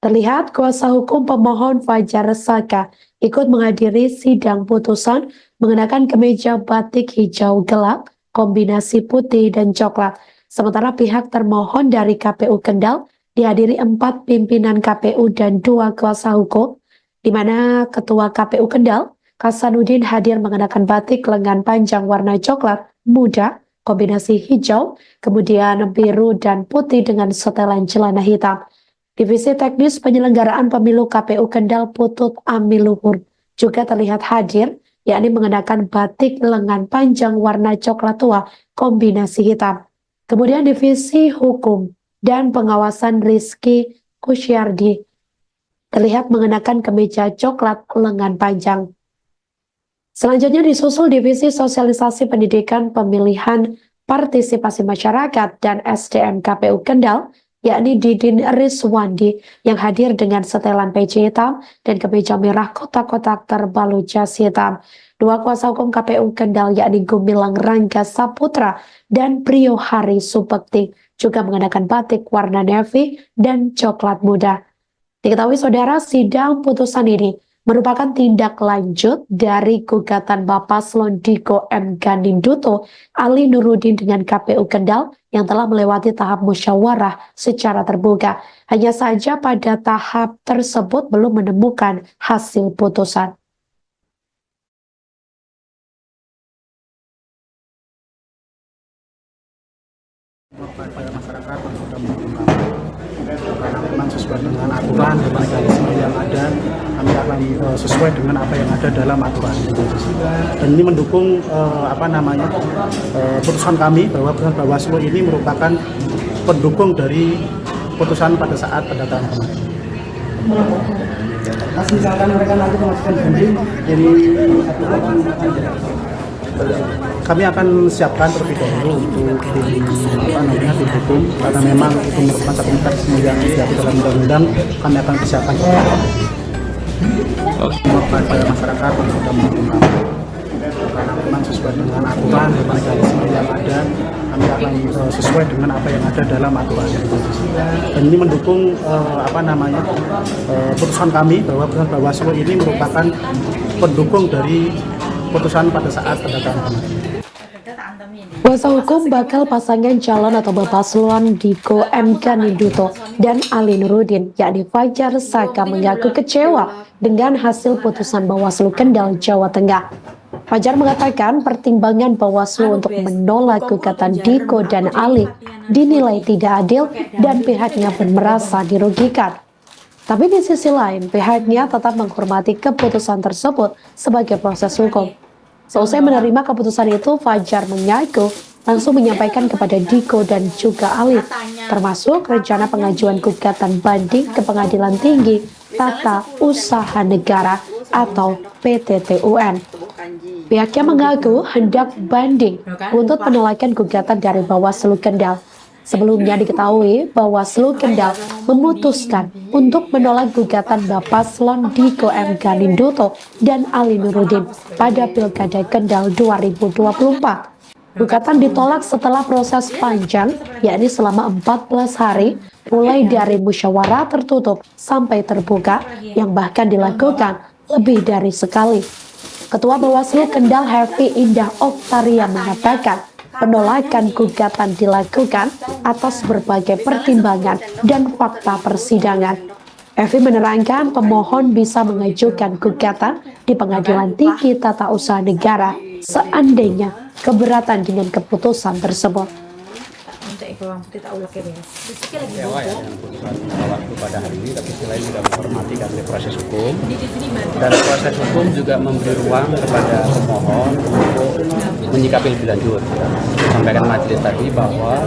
Terlihat kuasa hukum pemohon Fajar Saka ikut menghadiri sidang putusan mengenakan kemeja batik hijau gelap, kombinasi putih dan coklat. Sementara pihak termohon dari KPU Kendal dihadiri 4 pimpinan KPU dan 2 kuasa hukum, di mana Ketua KPU Kendal, Kasanuddin hadir mengenakan batik lengan panjang warna coklat muda, kombinasi hijau, kemudian biru dan putih dengan setelan celana hitam. Divisi Teknis Penyelenggaraan Pemilu KPU Kendal Putut Amiluhur juga terlihat hadir, yakni mengenakan batik lengan panjang warna coklat tua kombinasi hitam. Kemudian Divisi Hukum dan Pengawasan Rizky Kusyardi terlihat mengenakan kemeja coklat lengan panjang. Selanjutnya disusul Divisi Sosialisasi Pendidikan Pemilihan Partisipasi Masyarakat dan SDM KPU Kendal, yakni Didin Rizwandi yang hadir dengan setelan peci hitam dan kemeja merah kotak-kotak terbalut jas hitam. 2 kuasa hukum KPU Kendal yakni Gumilang Rangga Saputra dan Priyo Hari Supekti juga mengenakan batik warna navy dan coklat muda. Diketahui saudara, sidang putusan ini merupakan tindak lanjut dari gugatan Bapaslon Diko M. Ganiduto Ali Nurudin dengan KPU Kendal yang telah melewati tahap musyawarah secara terbuka. Hanya saja pada tahap tersebut belum menemukan hasil putusan. Kepada masyarakat yang sudah mendukung kami karena memang sesuai dengan aturan dan mekanisme yang ada, kami akan sesuai dengan apa yang ada dalam aturan. Dan ini mendukung putusan kami bahwa putusan Bawaslu ini merupakan pendukung dari putusan pada saat pendataan kemarin. Mas, misalkan mereka nanti memasukkan banding dari aturan akan Kami akan siapkan terlebih dahulu untuk tim hukum, karena memang itu merupakan satu mekanisme yang diatur dalam undang-undang. Kami akan persiapkan kepada masyarakat yang sudah mendukung kami, karena memang sesuai dengan aturan dan mekanisme yang ada, kami akan sesuai dengan apa yang ada dalam aturan. Dan ini mendukung putusan kami bahwa putusan Bawaslu ini merupakan pendukung dari putusan pada saat pendataan kemarin. Kuasa hukum bakal pasangan calon atau paslon Diko M. Ganinduto dan Ali Nurudin, yakni Fajar Saka, mengaku kecewa dengan hasil putusan Bawaslu Kendal, Jawa Tengah. Fajar mengatakan pertimbangan Bawaslu untuk menolak gugatan Diko dan Ali dinilai tidak adil dan pihaknya pun merasa dirugikan. Tapi di sisi lain, pihaknya tetap menghormati keputusan tersebut sebagai proses hukum. Seusai menerima keputusan itu, Fajar mengaku langsung menyampaikan kepada Diko dan juga Ali, termasuk rencana pengajuan gugatan banding ke Pengadilan Tinggi Tata Usaha Negara atau PTTUN. Pihaknya mengaku hendak banding untuk penolakan gugatan dari Bawaslu Kendal. Sebelumnya diketahui Bawaslu Kendal memutuskan untuk menolak gugatan Paslon Diko M. Ganinduto dan Ali Nurudin pada Pilkada Kendal 2024. Gugatan ditolak setelah proses panjang, yakni selama 14 hari, mulai dari musyawarah tertutup sampai terbuka, yang bahkan dilakukan lebih dari sekali. Ketua Bawaslu Kendal Hefi Indah Oktaria mengatakan, penolakan gugatan dilakukan atas berbagai pertimbangan dan fakta persidangan. Evi menerangkan pemohon bisa mengajukan gugatan di Pengadilan Tinggi Tata Usaha Negara seandainya keberatan dengan keputusan tersebut. Kecewa ya dengan putusan Bawaslu pada hari ini, tapi selain juga menghormati karena proses hukum, dan proses hukum juga memberi ruang kepada pemohon untuk menyikapi lebih lanjut. Sampaikan majelis tadi bahwa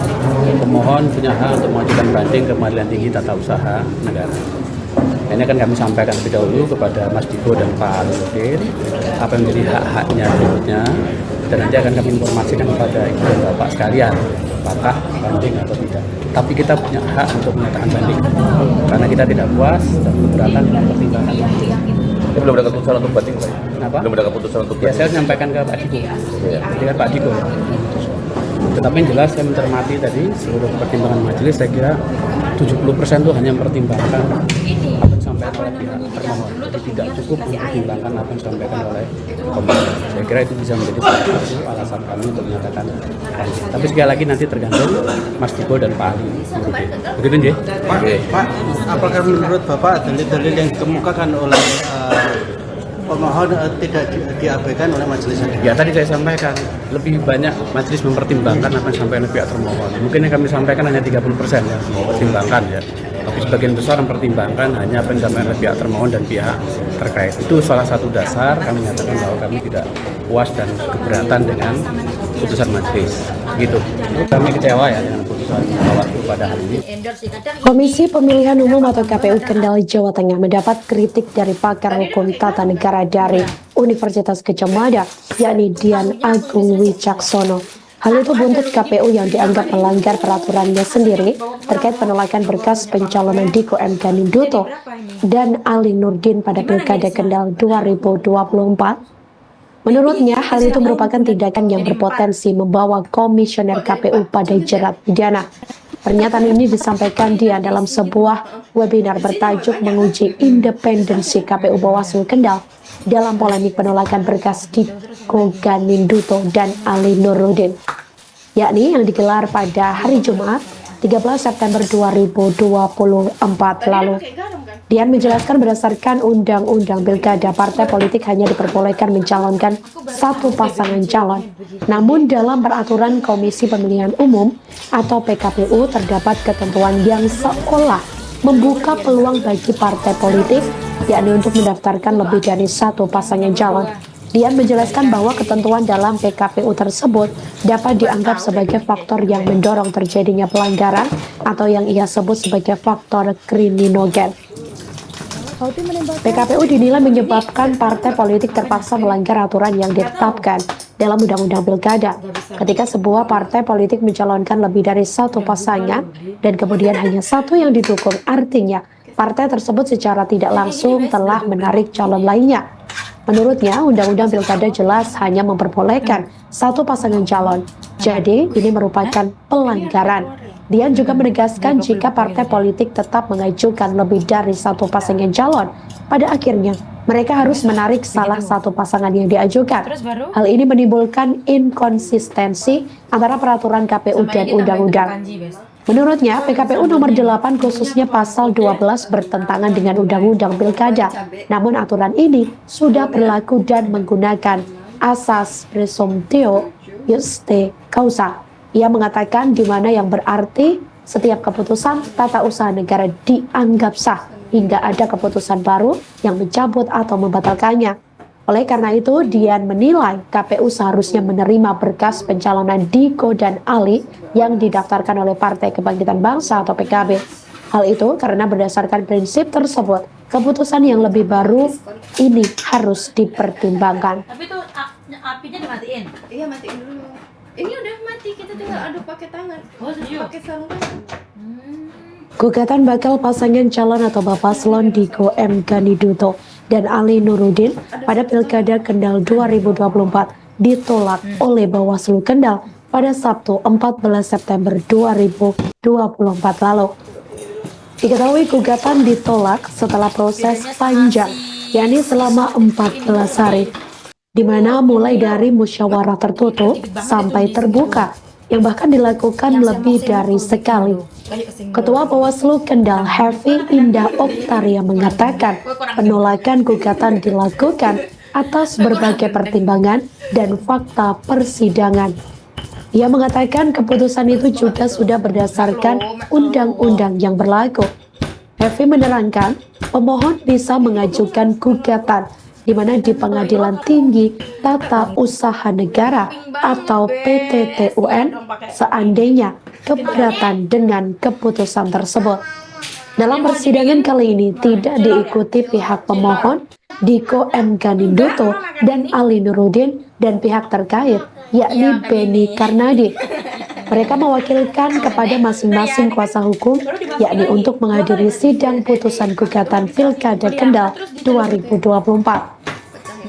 pemohon punya hak untuk mengajukan banding ke Pengadilan Tinggi Tata Usaha Negara. Ini akan kami sampaikan lebih dahulu kepada Mas Diko dan Pak Nurudin apa yang menjadi hak-haknya berikutnya, dan nanti akan kami informasikan kepada Ibu dan Bapak sekalian apakah banding atau tidak. Tapi kita punya hak untuk menyatakan banding karena kita tidak puas dan keberatan dengan pertimbangan. Ini belum ada keputusan untuk banding, Pak? Kenapa? Belum ada keputusan untuk Ya, banding. saya menyampaikan ke Pak Diko. Dengan Pak Diko ya. Tetapi yang jelas saya mencermati tadi seluruh pertimbangan majelis, saya kira 70% itu hanya mempertimbangkan apa yang disampaikan oleh pihak termohon. Jadi tidak cukup mempertimbangkan apa yang disampaikan oleh pemohon. Saya kira itu bisa menjadi salah satu alasan kami untuk menyatakan banding. Tapi sekali lagi nanti tergantung Mas Diko dan Pak Ali Nurudin. Begitu nggih? Pak, apakah menurut Bapak dalil-dalil yang dikemukakan oleh pemohon tidak diabaikan oleh majelis hakim? Ya, tadi saya sampaikan lebih banyak majelis mempertimbangkan apa yang disampaikan oleh pihak termohon. Mungkin yang kami sampaikan hanya 30% ya, mempertimbangkan ya. Tapi sebagian besar mempertimbangkan hanya apa yang disampaikan oleh pihak termohon dan pihak terkait. Itu salah satu dasar kami nyatakan bahwa kami tidak puas dan keberatan dengan putusan majelis. Gitu. Kami kecewa ya dengan putusan Bawaslu pada hari ini. Komisi Pemilihan Umum atau KPU Kendal, Jawa Tengah mendapat kritik dari pakar hukum tata negara dari Universitas Gadjah Mada, yakni Dian Agung Wicaksono. Hal itu buntut KPU yang dianggap melanggar peraturannya sendiri terkait penolakan berkas pencalonan Diko M. Ganinduto dan Ali Nurudin pada Pilkada Kendal 2024. Menurutnya, hal itu merupakan tindakan yang berpotensi membawa komisioner KPU pada jerat pidana. Pernyataan ini disampaikan dia dalam sebuah webinar bertajuk menguji independensi KPU Bawaslu Kendal dalam polemik penolakan berkas Diko Ganinduto dan Ali Nurudin, yakni yang digelar pada hari Jumat 13 September 2024 lalu. Dian menjelaskan berdasarkan Undang-Undang Pilkada, partai politik hanya diperbolehkan mencalonkan satu pasangan calon. Namun dalam peraturan Komisi Pemilihan Umum atau PKPU terdapat ketentuan yang seolah membuka peluang bagi partai politik, yakni untuk mendaftarkan lebih dari satu pasangan calon. Dian menjelaskan bahwa ketentuan dalam PKPU tersebut dapat dianggap sebagai faktor yang mendorong terjadinya pelanggaran atau yang ia sebut sebagai faktor kriminogen. PKPU dinilai menyebabkan partai politik terpaksa melanggar aturan yang ditetapkan dalam Undang-Undang Pilkada. Ketika sebuah partai politik mencalonkan lebih dari satu pasangan dan kemudian hanya satu yang didukung, artinya partai tersebut secara tidak langsung telah menarik calon lainnya. Menurutnya, Undang-Undang Pilkada jelas hanya memperbolehkan satu pasangan calon. Jadi, ini merupakan pelanggaran. Dian juga menegaskan jika partai politik tetap mengajukan lebih dari satu pasangan calon, pada akhirnya mereka harus menarik salah satu pasangan yang diajukan. Hal ini menimbulkan inkonsistensi antara peraturan KPU dan undang-undang. Menurutnya, PKPU nomor 8 khususnya pasal 12 bertentangan dengan Undang-Undang Pilkada. Namun aturan ini sudah berlaku dan menggunakan asas presumptio juste causa. Ia mengatakan di mana yang berarti setiap keputusan tata usaha negara dianggap sah hingga ada keputusan baru yang mencabut atau membatalkannya. Oleh karena itu, Dian menilai KPU seharusnya menerima berkas pencalonan Diko dan Ali yang didaftarkan oleh Partai Kebangkitan Bangsa atau PKB. Hal itu karena berdasarkan prinsip tersebut, keputusan yang lebih baru ini harus dipertimbangkan. Tapi tuh apinya dimatiin. Iya, matiin dulu. Ini udah mati, kita tinggal aduk pakai tangan. Oh, serius? Pakai sarung tangan. Gugatan bakal pasangan calon atau Paslon Diko M. Ganiduto dan Ali Nurudin pada Pilkada Kendal 2024 ditolak oleh Bawaslu Kendal pada Sabtu 14 September 2024 lalu. Diketahui gugatan ditolak setelah proses panjang, yakni selama 14 hari, di mana mulai dari musyawarah tertutup sampai terbuka, yang bahkan dilakukan lebih dari sekali. Ketua Bawaslu Kendal, Hefi Indah Oktaria, mengatakan penolakan gugatan dilakukan atas berbagai pertimbangan dan fakta persidangan. Ia mengatakan keputusan itu juga sudah berdasarkan undang-undang yang berlaku. Hefi menerangkan pemohon bisa mengajukan gugatan di mana di Pengadilan Tinggi Tata Usaha Negara atau PTTUN seandainya keberatan dengan keputusan tersebut. Dalam persidangan kali ini tidak diikuti pihak pemohon Diko M. Ganiduto dan Ali Nurudin dan pihak terkait yakni Beni Karnadi. Mereka mewakilkan kepada masing-masing kuasa hukum, yakni untuk menghadiri sidang putusan gugatan Pilkada Kendal 2024.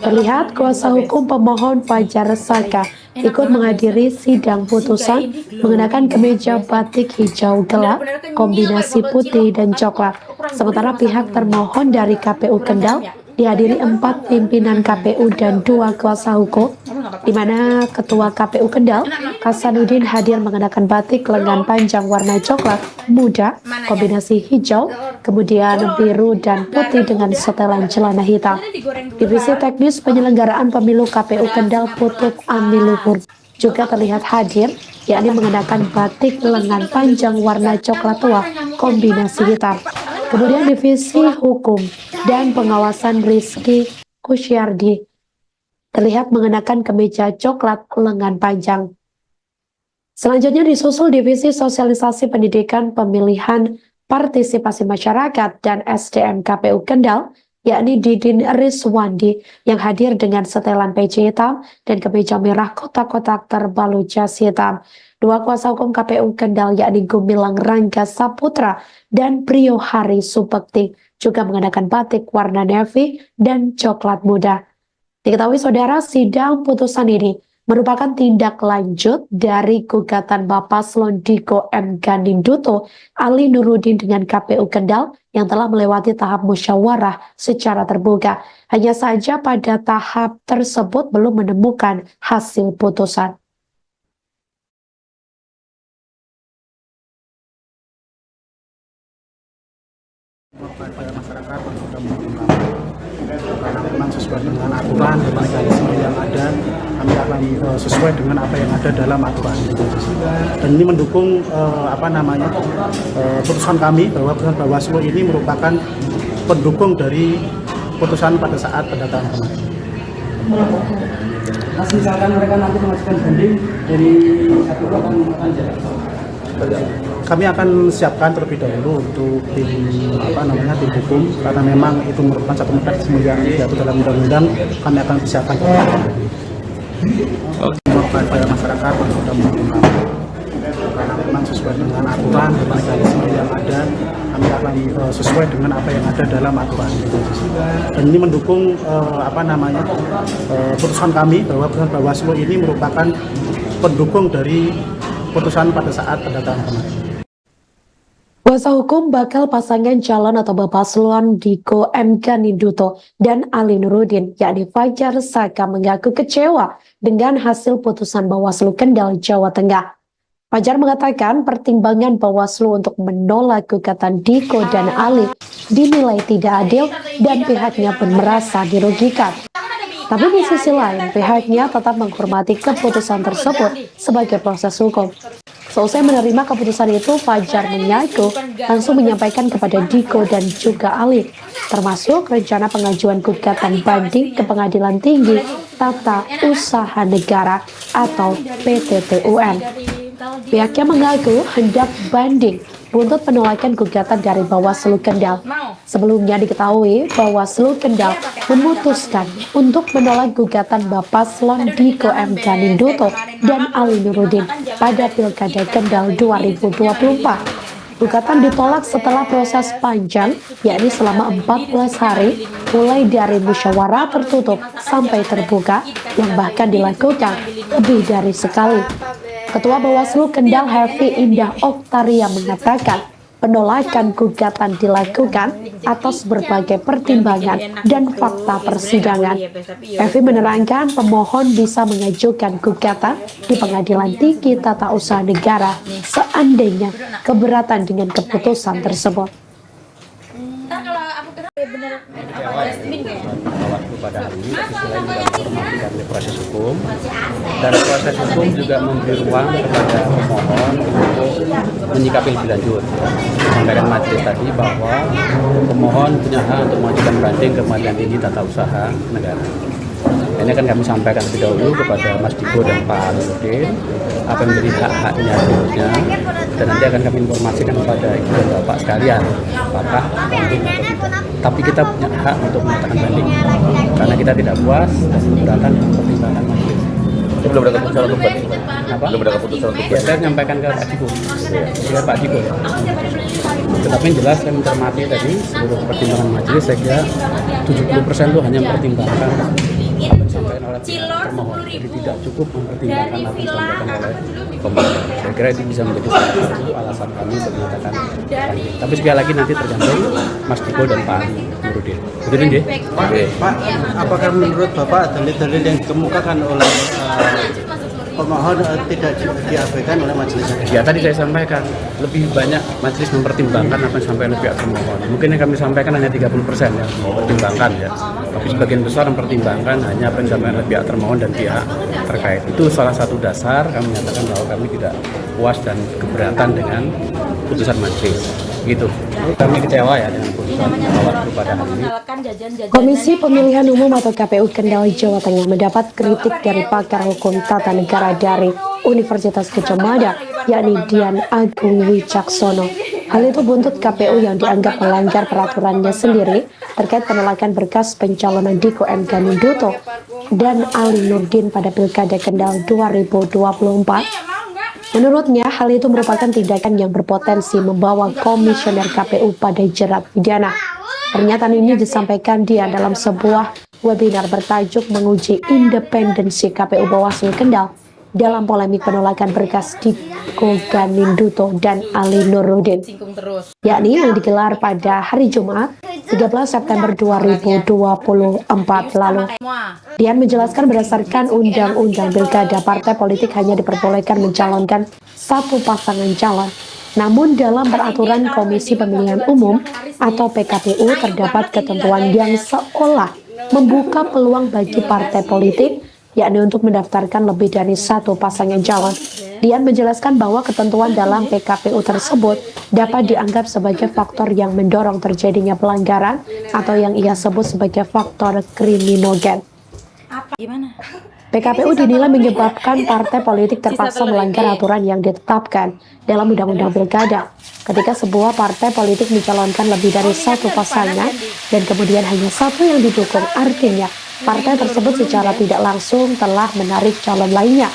Terlihat kuasa hukum pemohon Fajar Saka ikut menghadiri sidang putusan mengenakan kemeja batik hijau gelap, kombinasi putih dan coklat. Sementara pihak termohon dari KPU Kendal dihadiri 4 pimpinan KPU dan 2 kuasa hukum, di mana Ketua KPU Kendal, Hasanuddin, hadir mengenakan batik lengan panjang warna coklat muda, kombinasi hijau, kemudian biru dan putih dengan setelan celana hitam. Divisi Teknis Penyelenggaraan Pemilu KPU Kendal, Putut Amiluhur, juga terlihat hadir, yakni mengenakan batik lengan panjang warna coklat tua, kombinasi hitam. Kemudian Divisi Hukum dan Pengawasan Rizky Kusyardi terlihat mengenakan kemeja coklat lengan panjang. Selanjutnya disusul Divisi Sosialisasi Pendidikan Pemilihan Partisipasi Masyarakat dan SDM KPU Kendal, yakni Didin Rizwandi yang hadir dengan setelan peci hitam dan kemeja merah kotak-kotak terbalut jas hitam. 2 kuasa hukum KPU Kendal yakni Gumilang Rangga Saputra dan Priyo Hari Supekti juga mengenakan batik warna navy dan coklat muda. Diketahui saudara, sidang putusan ini merupakan tindak lanjut dari gugatan Paslon Diko M. Ganiduto, Ali Nurudin dengan KPU Kendal yang telah melewati tahap musyawarah secara terbuka. Hanya saja pada tahap tersebut belum menemukan hasil putusan. Kepada masyarakat yang sudah mendukung kami, karena memang sesuai dengan aturan dan mekanisme yang ada, kami akan sesuai dengan apa yang ada dalam aturan. Dan ini mendukung putusan kami bahwa putusan Bawaslu ini merupakan pendukung dari putusan pada saat pendataan kemarin. Mas, misalkan mereka nanti mengajukan banding dari satu akan jalan. Kami akan siapkan terlebih dahulu untuk tim hukum, karena memang itu merupakan satu mekanisme yang diatur dalam undang-undang. Kami akan siapkan kepada masyarakat yang sudah mendukung kami, karena memang sesuai dengan aturan dan mekanisme yang ada, kami akan sesuai dengan apa yang ada dalam aturan. Dan ini mendukung putusan kami bahwa putusan Bawaslu ini merupakan pendukung dari putusan pada saat pendataan kemarin. Kuasa hukum bakal pasangan calon atau Paslon Diko M. Ganinduto dan Ali Nurudin, yakni Fajar Saka, mengaku kecewa dengan hasil putusan Bawaslu Kendal, Jawa Tengah. Fajar mengatakan pertimbangan Bawaslu untuk menolak gugatan Diko dan Ali dinilai tidak adil dan pihaknya pun merasa dirugikan. Tapi di sisi lain, pihaknya tetap menghormati keputusan tersebut sebagai proses hukum. Seusai menerima keputusan itu, Fajar mengaku langsung menyampaikan kepada Diko dan juga Ali, termasuk rencana pengajuan gugatan banding ke Pengadilan Tinggi Tata Usaha Negara atau PTTUN. Pihaknya mengaku hendak banding buntut penolakan gugatan dari Bawaslu Kendal. Sebelumnya diketahui Bawaslu Kendal memutuskan untuk menolak gugatan Paslon Diko M. Ganinduto dan Ali Nurudin pada Pilkada Kendal 2024. Gugatan ditolak setelah proses panjang, yakni selama 14 hari, mulai dari musyawarah tertutup sampai terbuka, yang bahkan dilakukan lebih dari sekali. Ketua Bawaslu Kendal Hefi Indah Oktaria mengatakan penolakan gugatan dilakukan atas berbagai pertimbangan dan fakta persidangan. Hefi menerangkan pemohon bisa mengajukan gugatan di Pengadilan Tinggi Tata Usaha Negara seandainya keberatan dengan keputusan tersebut. Bawaslu pada hari ini, tapi selain juga menghormati dari proses hukum, dan proses hukum juga memberi ruang kepada pemohon untuk menyikapi lebih lanjut. Sampaikan majelis tadi bahwa pemohon punya hak untuk mengajukan banding ke Pengadilan Tinggi Tata Usaha Negara. Ini akan kami sampaikan lebih dahulu kepada Mas Diko dan Pak Nurudin apa yang menjadi hak-haknya seterusnya, dan nanti akan kami informasikan kepada ibu dan bapak sekalian apakah banding atau tidak. Tapi kita punya hak untuk menyatakan banding karena kita tidak puas dan keberatan dengan pertimbangan majelis. Ini belum ada keputusan untuk banding. Apa? Belum ada keputusan untuk Ya, banding. saya menyampaikan ke Pak Diko. Dengan Pak Diko. Tetapi yang jelas saya mencermati tadi seluruh pertimbangan majelis, saya kira 70% itu hanya mempertimbangkan apa yang disampaikan oleh termohon. Jadi tidak cukup mempertimbangkan apa yang disampaikan oleh pemohon. Saya kira itu bisa menjadi salah satu alasan kami untuk menyatakan banding. Tapi sekali lagi nanti tergantung Mas Diko dan Pak Nurudin. Betul ini? Pak, apakah menurut Bapak dalil-dalil yang dikemukakan oleh pemohon tidak diabaikan oleh majelis hakim? Ya, tadi saya sampaikan lebih banyak majelis mempertimbangkan apa yang disampaikan oleh pihak termohon. Mungkin yang kami sampaikan hanya 30% ya mempertimbangkan ya. Tapi sebagian besar mempertimbangkan hanya apa yang disampaikan oleh pihak termohon dan pihak terkait. Itu salah satu dasar kami menyatakan bahwa kami tidak puas dan keberatan dengan putusan majelis. Gitu. Kami kecewa ya dengan putusan Bawaslu pada hari ini. Komisi Pemilihan Umum atau KPU Kendal, Jawa Tengah mendapat kritik dari pakar hukum tata negara dari Universitas Gadjah Mada, yakni Dian Agung Wicaksono. Hal itu buntut KPU yang dianggap melanggar peraturannya sendiri terkait penolakan berkas pencalonan Diko M. Ganinduto dan Ali Nurudin pada Pilkada Kendal 2024. Menurutnya, hal itu merupakan tindakan yang berpotensi membawa komisioner KPU pada jerat pidana. Pernyataan ini disampaikan dia dalam sebuah webinar bertajuk menguji independensi KPU Bawaslu Kendal dalam polemik penolakan berkas Diko Ganinduto dan Ali Nurudin, yakni yang digelar pada hari Jumat 13 September 2024 lalu. Dian menjelaskan berdasarkan Undang-Undang Pilkada, partai politik hanya diperbolehkan mencalonkan satu pasangan calon. Namun dalam peraturan Komisi Pemilihan Umum atau PKPU terdapat ketentuan yang seolah membuka peluang bagi partai politik, yakni untuk mendaftarkan lebih dari satu pasangan calon. Dian menjelaskan bahwa ketentuan dalam PKPU tersebut dapat dianggap sebagai faktor yang mendorong terjadinya pelanggaran atau yang ia sebut sebagai faktor kriminogen. PKPU dinilai menyebabkan partai politik terpaksa melanggar aturan yang ditetapkan dalam Undang-Undang Pilkada. Ketika sebuah partai politik mencalonkan lebih dari satu pasangan dan kemudian hanya satu yang didukung, artinya partai tersebut secara tidak langsung telah menarik calon lainnya.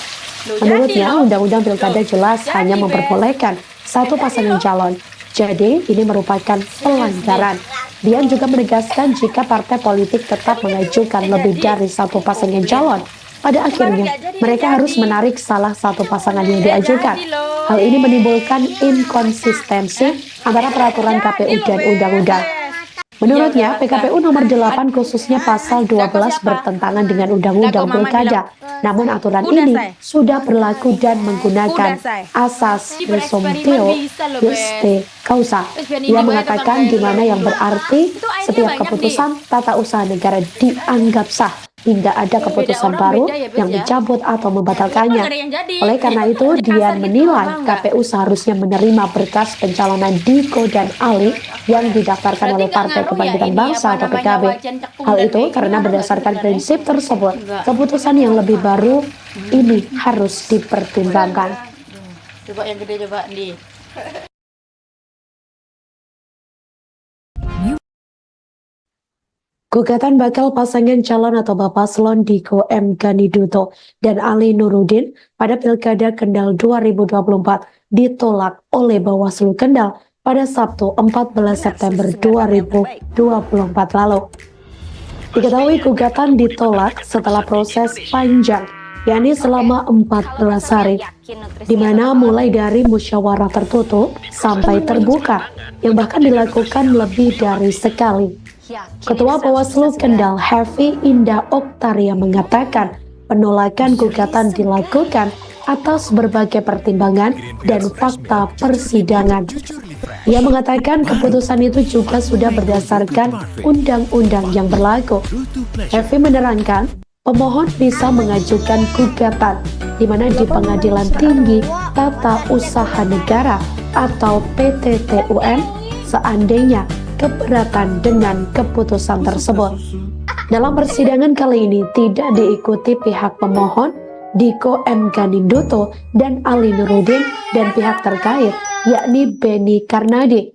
Menurutnya, Undang-Undang Pilkada jelas hanya memperbolehkan satu pasangan calon. Jadi, ini merupakan pelanggaran. Dian juga menegaskan jika partai politik tetap mengajukan lebih dari satu pasangan calon, pada akhirnya mereka harus menarik salah satu pasangan yang diajukan. Hal ini menimbulkan inkonsistensi antara peraturan KPU dan undang-undang. Menurutnya, PKPU nomor 8 khususnya pasal 12 bertentangan dengan Undang-Undang Pilkada. Namun aturan ini sudah berlaku dan menggunakan asas presumptio justi causa. Ia mengatakan di mana yang berarti setiap keputusan tata usaha negara dianggap sah hingga ada keputusan baru yang mencabut atau membatalkannya. Oleh karena itu, Dian menilai KPU seharusnya menerima berkas pencalonan Diko dan Ali yang didaftarkan oleh Partai Kebangkitan Bangsa atau PKB. Hal itu karena berdasarkan prinsip tersebut, keputusan yang lebih baru ini harus dipertimbangkan. Coba yang gede, coba di. Gugatan bakal pasangan calon atau Paslon Diko M. Ganiduto dan Ali Nurudin pada Pilkada Kendal 2024 ditolak oleh Bawaslu Kendal pada Sabtu 14 September 2024 lalu. Diketahui gugatan ditolak setelah proses panjang, yakni selama 14 hari, di mana mulai dari musyawarah tertutup sampai terbuka, yang bahkan dilakukan lebih dari sekali. Ketua Bawaslu Kendal Hefi Indah Oktaria mengatakan penolakan gugatan dilakukan atas berbagai pertimbangan dan fakta persidangan. Ia mengatakan keputusan itu juga sudah berdasarkan undang-undang yang berlaku. Hefi menerangkan pemohon bisa mengajukan gugatan di mana di Pengadilan Tinggi Tata Usaha Negara atau PTTUN seandainya keberatan dengan keputusan tersebut. Dalam persidangan kali ini tidak diikuti pihak pemohon Diko M. Ganiduto dan Ali Nurudin dan pihak terkait yakni Beni Karnadi.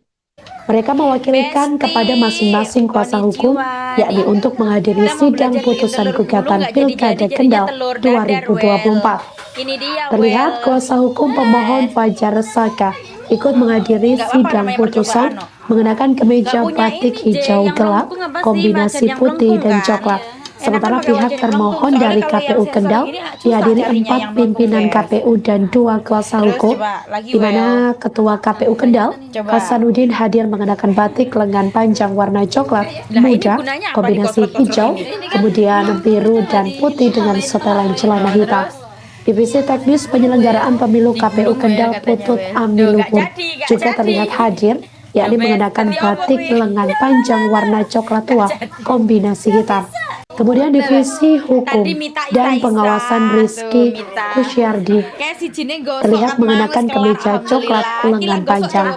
Mereka mewakilkan kepada masing-masing kuasa hukum yakni untuk menghadiri sidang putusan gugatan Pilkada Kendal 2024. Terlihat kuasa hukum pemohon Fajar Saka ikut menghadiri sidang putusan mengenakan kemeja batik hijau gelap, kombinasi putih dan coklat. Sementara pihak termohon dari KPU Kendal dihadiri 4 pimpinan KPU dan 2 kuasa hukum, di mana Ketua KPU Kendal, Hasanuddin hadir mengenakan batik lengan panjang warna coklat muda, kombinasi hijau, kemudian biru dan putih dengan setelan celana hitam. Divisi Teknis Penyelenggaraan Pemilu KPU Kendal Putut Amiluhur juga terlihat hadir, yakni mengenakan batik lengan panjang warna coklat tua kombinasi hitam. Kemudian Divisi Hukum dan Pengawasan Rizky Kusyardi terlihat mengenakan kemeja coklat lengan panjang.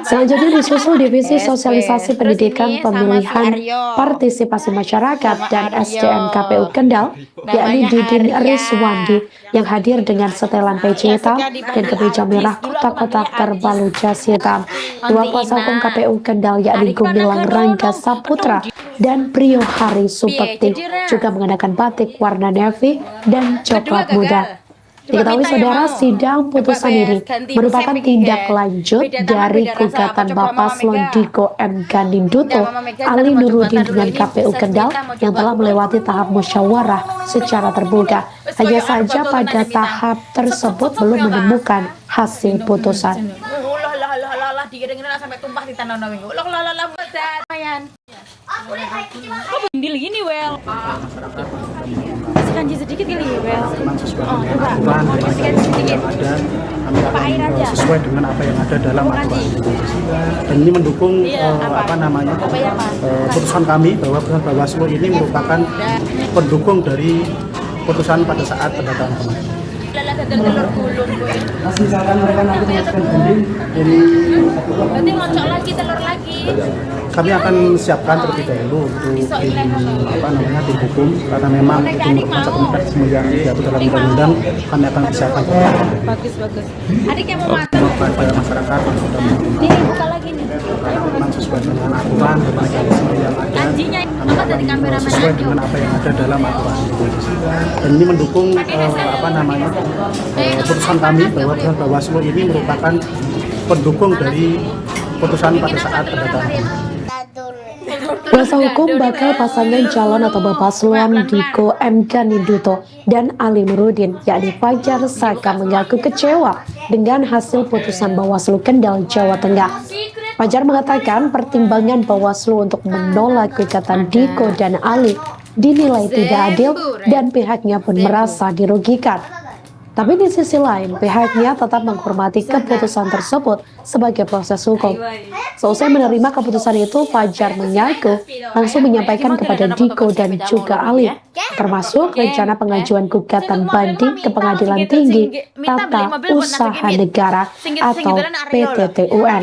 Selanjutnya disusul Divisi Sosialisasi Pendidikan Pemilihan Partisipasi Masyarakat dan SDM KPU Kendal, yakni Didin Rizwandi yang hadir dengan setelan peci hitam dan kemeja merah kotak-kotak terbalut jas hitam. 2 kuasa hukum KPU Kendal yakni Gumilang Rangga Saputra dan Priyo Hari Supekti juga mengenakan batik warna navy dan coklat muda. Diketahui saudara, sidang putusan ini merupakan tindak lanjut dari gugatan Paslon Diko M. Ganiduto Ali Nurudin dengan KPU Kendal yang telah melewati tahap musyawarah secara terbuka. Hanya saja pada tahap tersebut belum menemukan hasil putusan. Sampai tumpah di tanah minggu. Bindil gini, Wel. Kasih kanji sedikit kali ya, Wel. Memang sesuai dengan aturan yang ada, kami akan sesuai dengan apa yang ada dalam aturan. Dan ini mendukung putusan kami bahwa putusan Bawaslu ini merupakan pendukung dari putusan pada saat pendataan kemarin. Mas misalkan mereka nanti mengajukan banding dari Berarti ngocok lagi, telur lagi. Kami akan siapkan terlebih dahulu untuk tim hukum karena memang itu merupakan mekanisme yang diatur dalam undang-undang. Kami akan siapkan Bagus. Adik yang mau makan. kepada masyarakat yang sudah menerima Nih, buka lagi nih. memang sesuai dengan aturan dan mekanisme yang ada. Anjingnya angkat dari kameramen Sesuai aja. dengan apa yang ada dalam aturan. Dan ini mendukung putusan kami bahwa putusan Bawaslu ini merupakan pendukung dari putusan pada saat pendataan kemarin. Kuasa hukum bakal pasangan calon atau Paslon Diko M. Ganinduto dan Ali Nurudin, yakni Fajar Saka, mengaku kecewa dengan hasil putusan Bawaslu Kendal, Jawa Tengah. Fajar mengatakan pertimbangan Bawaslu untuk menolak gugatan Diko dan Ali dinilai tidak adil dan pihaknya pun merasa dirugikan. Tapi di sisi lain, pihaknya tetap menghormati keputusan tersebut sebagai proses hukum. Seusai menerima keputusan itu, Fajar mengaku langsung menyampaikan kepada Diko dan juga Ali, termasuk rencana pengajuan gugatan banding ke Pengadilan Tinggi Tata Usaha Negara atau PTTUN.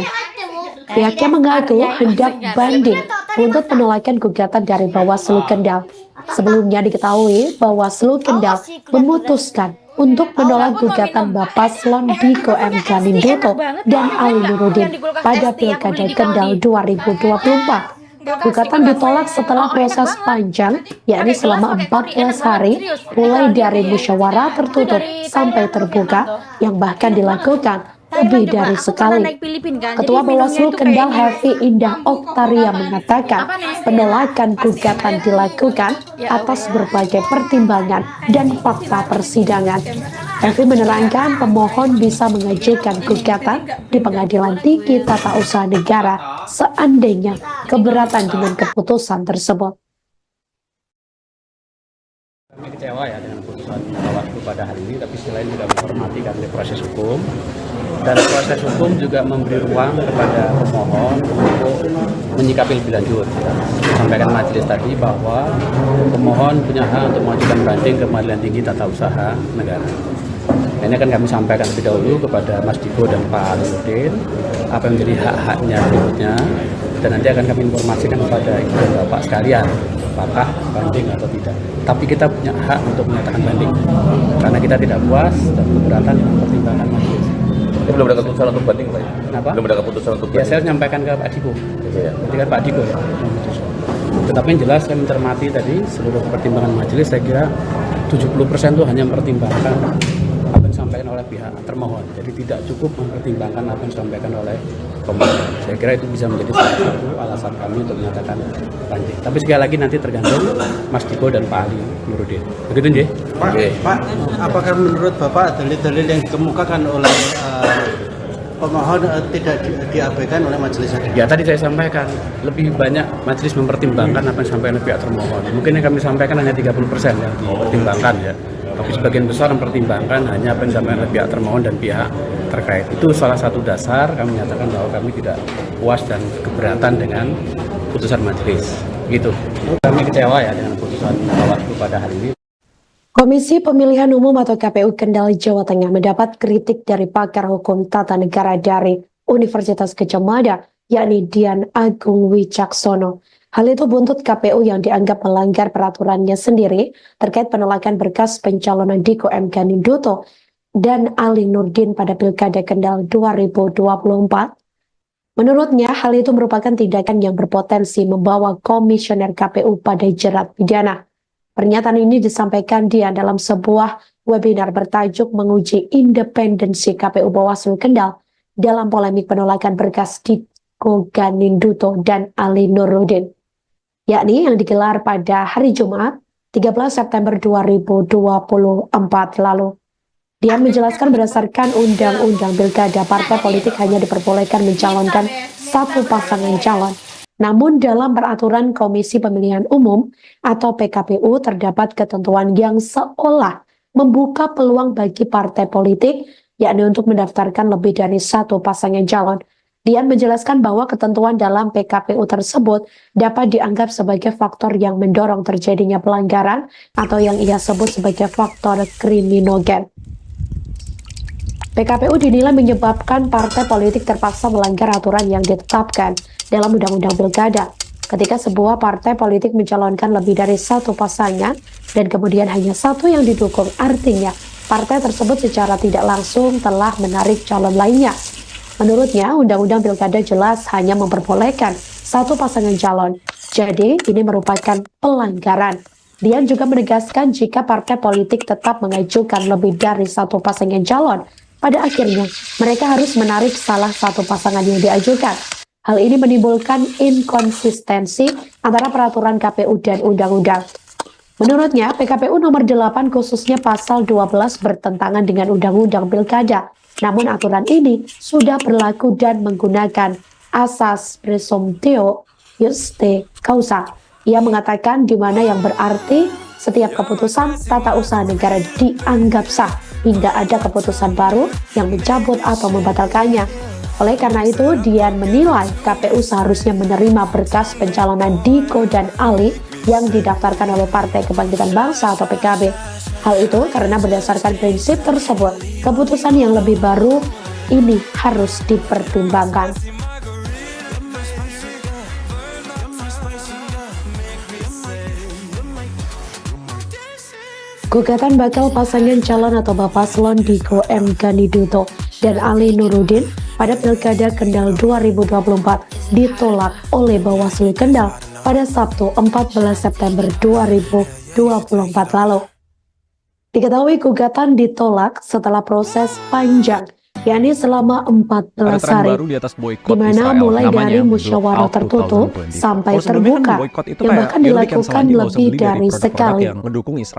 Pihaknya mengaku hendak banding untuk penolakan gugatan dari Bawaslu Kendal. Sebelumnya diketahui Bawaslu Kendal memutuskan untuk menolak gugatan Paslon Diko M. Ganinduto dan Ali Nurudin pada Pilkada Kendal 2024. Gugatan ditolak setelah proses panjang, yakni selama 14 hari, mulai dari musyawarah tertutup sampai terbuka, yang bahkan dilakukan lebih dari sekali. Ketua Bawaslu Kendal Hefi Indah Oktaria mengatakan penolakan gugatan dilakukan atas berbagai pertimbangan dan fakta persidangan. Hefi menerangkan pemohon bisa mengajukan gugatan di Pengadilan Tinggi Tata Usaha Negara seandainya keberatan dengan keputusan tersebut. Kami kecewa ya dengan putusan Bawaslu pada hari ini, tapi selain juga menghormati karena proses hukum, dan proses hukum juga memberi ruang kepada pemohon untuk menyikapi lebih lanjut. Sampaikan majelis tadi bahwa pemohon punya hak untuk mengajukan banding ke Pengadilan Tinggi Tata Usaha Negara. Ini akan kami sampaikan lebih dahulu kepada Mas Diko dan Pak Nurudin apa yang menjadi hak-haknya berikutnya, dan nanti akan kami informasikan kepada Ibu dan Bapak sekalian apakah banding atau tidak. Tapi kita punya hak untuk menyatakan banding karena kita tidak puas dan keberatan dengan pertimbangan majelis. Ini belum ada keputusan untuk banding, Pak? Kenapa? Belum ada keputusan untuk Ya, banding. saya menyampaikan ke Pak Diko. Ya. Nanti kan Pak Diko ya. Tetapi yang jelas saya mencermati tadi seluruh pertimbangan majelis, saya kira 70% itu hanya mempertimbangkan apa yang disampaikan oleh pihak termohon. Jadi tidak cukup mempertimbangkan apa yang disampaikan oleh pemohon. Saya kira itu bisa menjadi salah satu alasan kami untuk menyatakan banding. Tapi sekali lagi nanti tergantung Mas Diko dan Pak Ali Nurudin. Begitu nggih? Pak, apakah menurut Bapak dalil-dalil yang dikemukakan oleh pemohon tidak diabaikan oleh majelis hakim? Ya, tadi saya sampaikan lebih banyak majelis mempertimbangkan apa yang disampaikan oleh pihak termohon. Mungkin yang kami sampaikan hanya 30% yang dipertimbangkan ya. Tapi sebagian besar mempertimbangkan hanya apa yang disampaikan oleh pihak termohon dan pihak terkait. Itu salah satu dasar kami menyatakan bahwa kami tidak puas dan keberatan dengan putusan majelis. Gitu. Kami kecewa ya dengan putusan Bawaslu pada hari ini. Komisi Pemilihan Umum atau KPU Kendal, Jawa Tengah mendapat kritik dari pakar hukum tata negara dari Universitas Gadjah Mada, yakni Dian Agung Wicaksono. Hal itu buntut KPU yang dianggap melanggar peraturannya sendiri terkait penolakan berkas pencalonan Diko M. Ganinduto dan Ali Nurudin pada Pilkada Kendal 2024. Menurutnya, hal itu merupakan tindakan yang berpotensi membawa komisioner KPU pada jerat pidana. Pernyataan ini disampaikan dia dalam sebuah webinar bertajuk menguji independensi KPU Bawaslu Kendal dalam polemik penolakan berkas Diko Ganinduto dan Ali Nurudin, yakni yang digelar pada hari Jumat 13 September 2024 lalu. Dia menjelaskan berdasarkan Undang-Undang Pilkada, partai politik hanya diperbolehkan mencalonkan satu pasangan calon. Namun dalam peraturan Komisi Pemilihan Umum atau PKPU terdapat ketentuan yang seolah membuka peluang bagi partai politik yakni untuk mendaftarkan lebih dari satu pasangan calon. Dian menjelaskan bahwa ketentuan dalam PKPU tersebut dapat dianggap sebagai faktor yang mendorong terjadinya pelanggaran atau yang ia sebut sebagai faktor kriminogen. PKPU dinilai menyebabkan partai politik terpaksa melanggar aturan yang ditetapkan dalam Undang-Undang Pilkada. Ketika sebuah partai politik mencalonkan lebih dari satu pasangan dan kemudian hanya satu yang didukung, artinya partai tersebut secara tidak langsung telah menarik calon lainnya. Menurutnya, Undang-Undang Pilkada jelas hanya memperbolehkan satu pasangan calon. Jadi, ini merupakan pelanggaran. Dian juga menegaskan jika partai politik tetap mengajukan lebih dari satu pasangan calon, pada akhirnya mereka harus menarik salah satu pasangan yang diajukan. Hal ini menimbulkan inkonsistensi antara peraturan KPU dan undang-undang. Menurutnya, PKPU nomor 8 khususnya pasal 12 bertentangan dengan Undang-Undang Pilkada. Namun aturan ini sudah berlaku dan menggunakan asas presumptio juste causa. Ia mengatakan di mana yang berarti setiap keputusan tata usaha negara dianggap sah hingga ada keputusan baru yang mencabut atau membatalkannya. Oleh karena itu, Dian menilai KPU seharusnya menerima berkas pencalonan Diko dan Ali yang didaftarkan oleh Partai Kebangkitan Bangsa atau PKB. Hal itu karena berdasarkan prinsip tersebut, keputusan yang lebih baru ini harus dipertimbangkan. Gugatan bakal pasangan calon atau paslon Diko M. Ganiduto dan Ali Nurudin pada Pilkada Kendal 2024 ditolak oleh Bawaslu Kendal pada Sabtu 14 September 2024 lalu. Diketahui gugatan ditolak setelah proses panjang, yakni selama 14 hari, di mana mulai dari musyawarah tertutup sampai terbuka, yang bahkan dilakukan lebih dari sekali.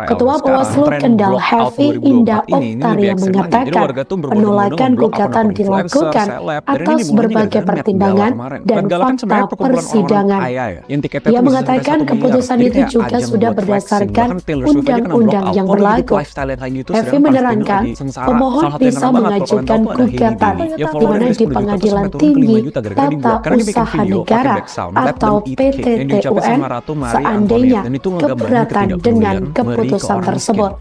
Ketua Bawaslu Kendal Hefi Indah Oktaria mengatakan penolakan gugatan dilakukan atas berbagai pertimbangan dan fakta persidangan. Ia mengatakan keputusan itu juga sudah berdasarkan undang-undang yang berlaku. Hefi menerangkan pemohon bisa mengajukan gugatan di mana di Pengadilan Tinggi Tata Usaha Negara atau PTTUN seandainya keberatan dengan keputusan tersebut.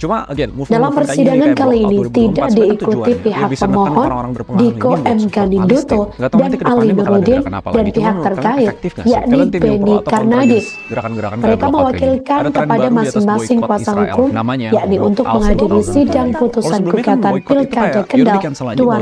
Dalam persidangan kali ini tidak diikuti pihak pemohon Diko M. Ganiduto dan Ali Nurudin dan pihak terkait yakni Beni Karnadi. Mereka mewakilkan kepada masing-masing kuasa hukum yakni untuk menghadiri sidang putusan gugatan Pilkada Kendal 2024.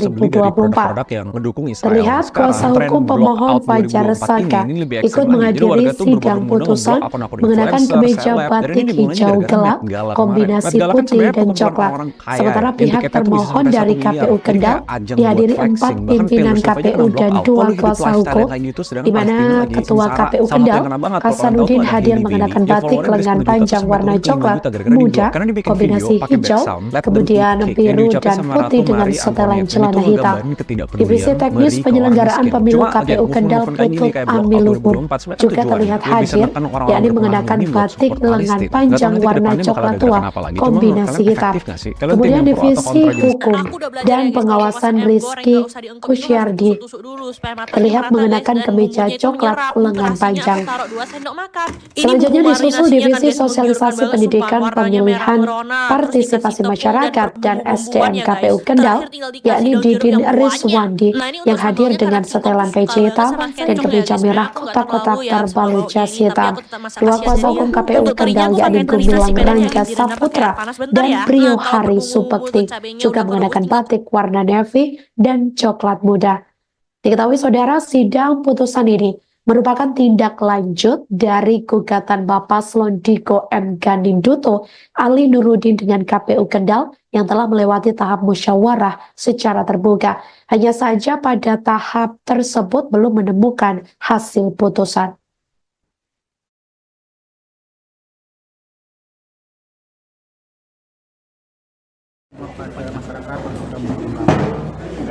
Terlihat kuasa hukum pemohon Fajar Saka ikut menghadiri sidang putusan mengenakan kemeja batik hijau gelap, kombinasi putih dan coklat. Sementara pihak termohon dari KPU Kendal dihadiri 4 pimpinan KPU dan 2 kuasa hukum, di mana Ketua KPU Kendal Hasanuddin hadir mengenakan batik lengan panjang warna coklat muda, kombinasi hijau, kemudian biru dan putih dengan setelan celana hitam. Divisi teknis penyelenggaraan pemilu KPU Kendal Putut Amilubur juga terlihat hadir, yakni mengenakan batik lengan panjang warna coklat tua, kombinasi hitam. Kemudian divisi hukum dan pengawasan Rizky Kusyardi terlihat mengenakan kemeja coklat lengan panjang. Selanjutnya disusul divisi sosialisasi pendidikan pemilihan partisipasi masyarakat dan SDM KPU Kendal, yakni Didin Rizwandi yang hadir dengan setelan peci hitam dan kemeja merah kotak-kotak terbalut jas hitam. 2 kuasa hukum KPU Kendal yakni Gumilang Rangga Saputra dan Brio Hari Supekti juga mengenakan batik warna navy dan coklat muda. Diketahui saudara, sidang putusan ini merupakan tindak lanjut dari gugatan Paslon Diko M. Ganiduto, Ali Nurudin dengan KPU Kendal yang telah melewati tahap musyawarah secara terbuka. Hanya saja pada tahap tersebut belum menemukan hasil putusan. Kepada masyarakat yang sudah menggunakan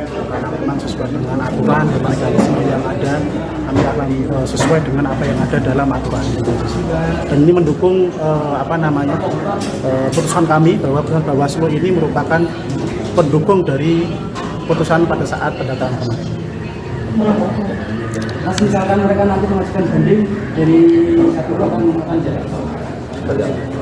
karena memang sesuai dengan aturan dan mekanisme yang ada, kami akan sesuai dengan apa yang ada dalam aturan. Dan ini mendukung putusan kami bahwa putusan Bawaslu ini merupakan pendukung dari putusan pada saat pendataan kemarin. Mas misalkan mereka nanti mengajukan banding dari satu akan jalan.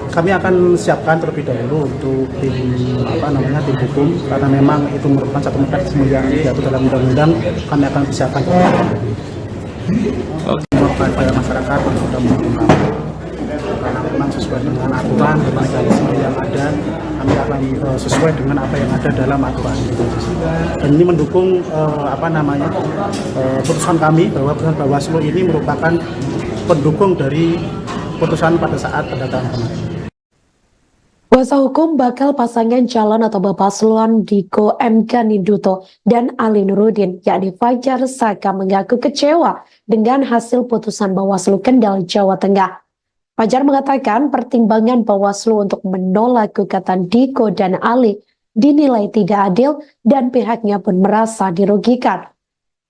Kami akan siapkan terlebih dahulu untuk tim tim hukum, karena memang itu merupakan satu mekanisme yang diatur dalam undang-undang. Kami akan siapkan kepada masyarakat yang sudah menggunakan, karena memang sesuai dengan aturan dan mekanisme yang ada. Kami akan sesuai dengan apa yang ada dalam aturan. Dan ini mendukung putusan kami bahwa putusan Bawaslu ini merupakan pendukung dari putusan pada saat pendataan kemarin. Kuasa hukum bakal pasangan calon atau Paslon Diko M. Ganinduto dan Ali Nurudin, yakni Fajar Saka, mengaku kecewa dengan hasil putusan Bawaslu Kendal, Jawa Tengah. Fajar mengatakan pertimbangan Bawaslu untuk menolak gugatan Diko dan Ali dinilai tidak adil dan pihaknya pun merasa dirugikan.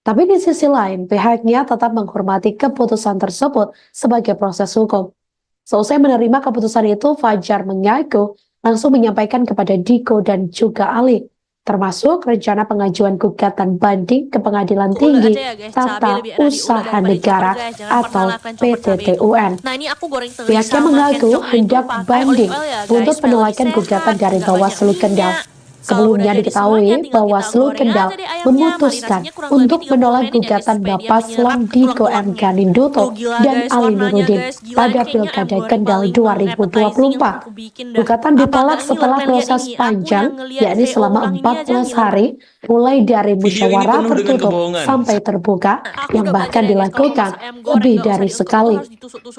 Tapi di sisi lain, pihaknya tetap menghormati keputusan tersebut sebagai proses hukum. Seusai menerima keputusan itu, Fajar mengaku langsung menyampaikan kepada Diko dan juga Ali, termasuk rencana pengajuan gugatan banding ke Pengadilan Tinggi Tata Usaha Negara atau PTTUN. Pihaknya mengaku hendak banding untuk penolakan gugatan dari Bawaslu Kendal. Sebelumnya diketahui Bawaslu Kendal memutuskan untuk menolak gugatan Paslon Diko M. Ganinduto dan Ali Nurudin pada Pilkada Kendal 2024. Gugatan ditolak setelah proses panjang, yakni selama 14 hari, mulai dari musyawarah tertutup sampai terbuka, yang bahkan dilakukan lebih dari sekali.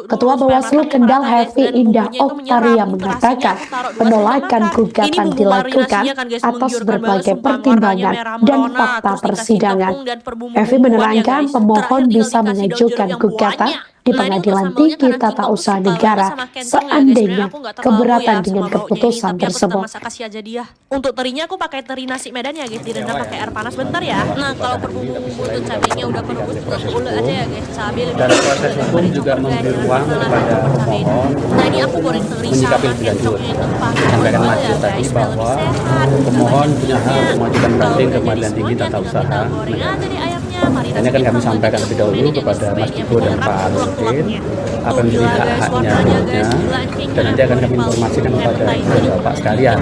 Ketua Bawaslu Kendal Hefi Indah Oktaria mengatakan penolakan gugatan dilakukan atas berbagai pertimbangan dan fakta persidangan. Evi menerangkan pemohon bisa mengajukan gugatan di Pengadilan Tinggi Tata Usaha Negara seandainya keberatan dengan keputusan tersebut. Untuk terinya aku pakai teri nasi Medan ya guys, direndam pakai air panas bentar ya. Nah kalau berbumbu-bumbu tuh cabenya udah kerebus, ulek aja ya guys, cabai lebih. Dan proses hukum juga memberi ruang kepada pemohon nah ini aku goreng teri menyikapi lebih lanjut. Sampaikan majelis tadi bahwa pemohon punya hak untuk mengajukan banding ke Pengadilan Tinggi Tata Usaha Negara. Hanya kan kami sampaikan lebih dahulu kepada Mas Diko dan Pak Nurdin apa yang menjadi hak-haknya, dan nanti akan kami informasikan kepada Bapak sekalian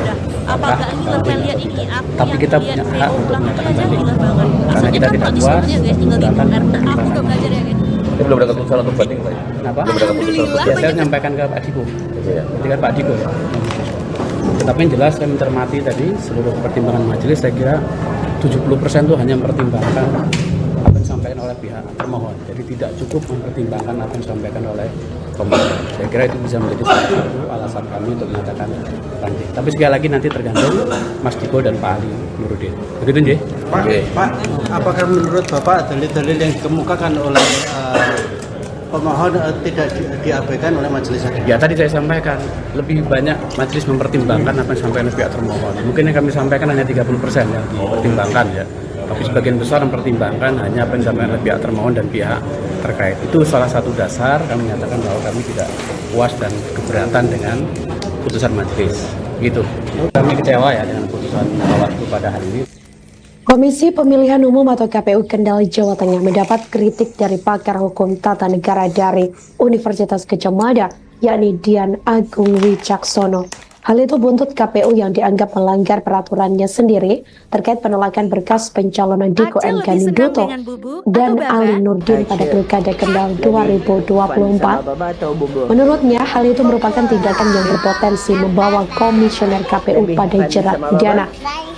apakah banding. Tapi kita punya hak untuk menyatakan banding karena kita tidak puas menggunakan pertimbangan. Tapi belum ada keputusan untuk banding, Pak. Kenapa? Belum ada keputusan untuk Ya, saya menyampaikan ke Pak Diko. Nanti kan Pak Diko ya. Tetapi yang jelas saya mencermati tadi seluruh pertimbangan majelis, saya kira 70% itu hanya mempertimbangkan apa yang disampaikan oleh pihak termohon. Jadi tidak cukup mempertimbangkan apa yang disampaikan oleh pemohon. Saya kira itu bisa menjadi salah satu alasan kami untuk menyatakan banding. Tapi sekali lagi nanti tergantung Mas Diko dan Pak Ali Nurudin. Begitu nggih? Pak, apakah menurut Bapak dalil-dalil yang dikemukakan oleh pemohon tidak diabaikan oleh majelis hakim? Ya tadi saya sampaikan lebih banyak majelis mempertimbangkan apa yang disampaikan oleh pihak termohon. Mungkin yang kami sampaikan hanya 30% yang dipertimbangkan ya. Tapi sebagian besar mempertimbangkan hanya apa yang disampaikan oleh pihak termohon dan pihak terkait. Itu salah satu dasar kami menyatakan bahwa kami tidak puas dan keberatan dengan putusan majelis. Gitu. Kami kecewa ya dengan putusan Bawaslu pada hari ini. Komisi Pemilihan Umum atau KPU Kendal, Jawa Tengah mendapat kritik dari pakar hukum tata negara dari Universitas Gadjah Mada, yakni Dian Agung Wicaksono. Hal itu buntut KPU yang dianggap melanggar peraturannya sendiri terkait penolakan berkas pencalonan Diko M. Ganinduto dan Ali Nurdin pada Pilkada Kendal 2024. Menurutnya, hal itu merupakan tindakan yang berpotensi membawa komisioner KPU pada jerat pidana.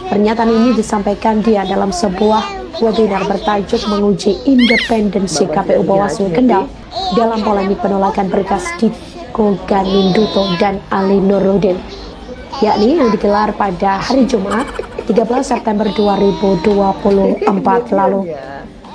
Pernyataan ini disampaikan dia dalam sebuah webinar bertajuk menguji independensi KPU Bawaslu Kendal dalam polemik penolakan berkas Diko Ganinduto dan Ali Nurudin, yakni yang digelar pada hari Jumat 13 September 2024 lalu.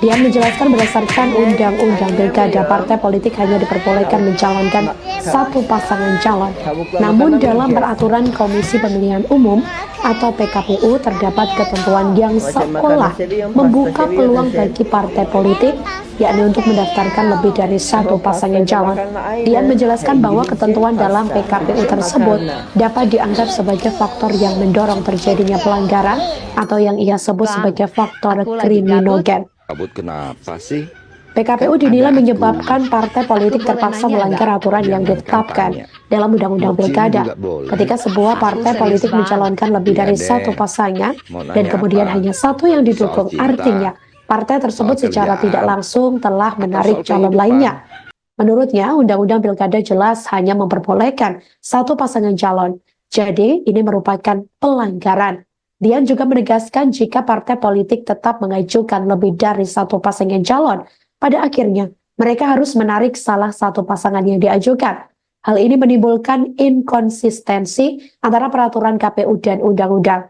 Dia menjelaskan berdasarkan Undang-Undang Pilkada, partai politik hanya diperbolehkan mencalonkan satu pasangan calon. Namun dalam peraturan Komisi Pemilihan Umum atau PKPU terdapat ketentuan yang seolah membuka peluang bagi partai politik, yakni untuk mendaftarkan lebih dari satu pasangan calon. Dia menjelaskan bahwa ketentuan dalam PKPU tersebut dapat dianggap sebagai faktor yang mendorong terjadinya pelanggaran atau yang ia sebut sebagai faktor kriminogen. Kabut kenapa sih? PKPU dinilai menyebabkan partai politik terpaksa melanggar aturan yang ditetapkan dalam Undang-Undang Pilkada. Ketika sebuah partai politik mencalonkan lebih dari satu pasangan dan kemudian hanya satu yang didukung, artinya partai tersebut secara tidak langsung telah menarik calon lainnya. Menurutnya, Undang-Undang Pilkada jelas hanya memperbolehkan satu pasangan calon. Jadi, ini merupakan pelanggaran. Dian juga menegaskan jika partai politik tetap mengajukan lebih dari satu pasangan calon, pada akhirnya mereka harus menarik salah satu pasangan yang diajukan. Hal ini menimbulkan inkonsistensi antara peraturan KPU dan undang-undang.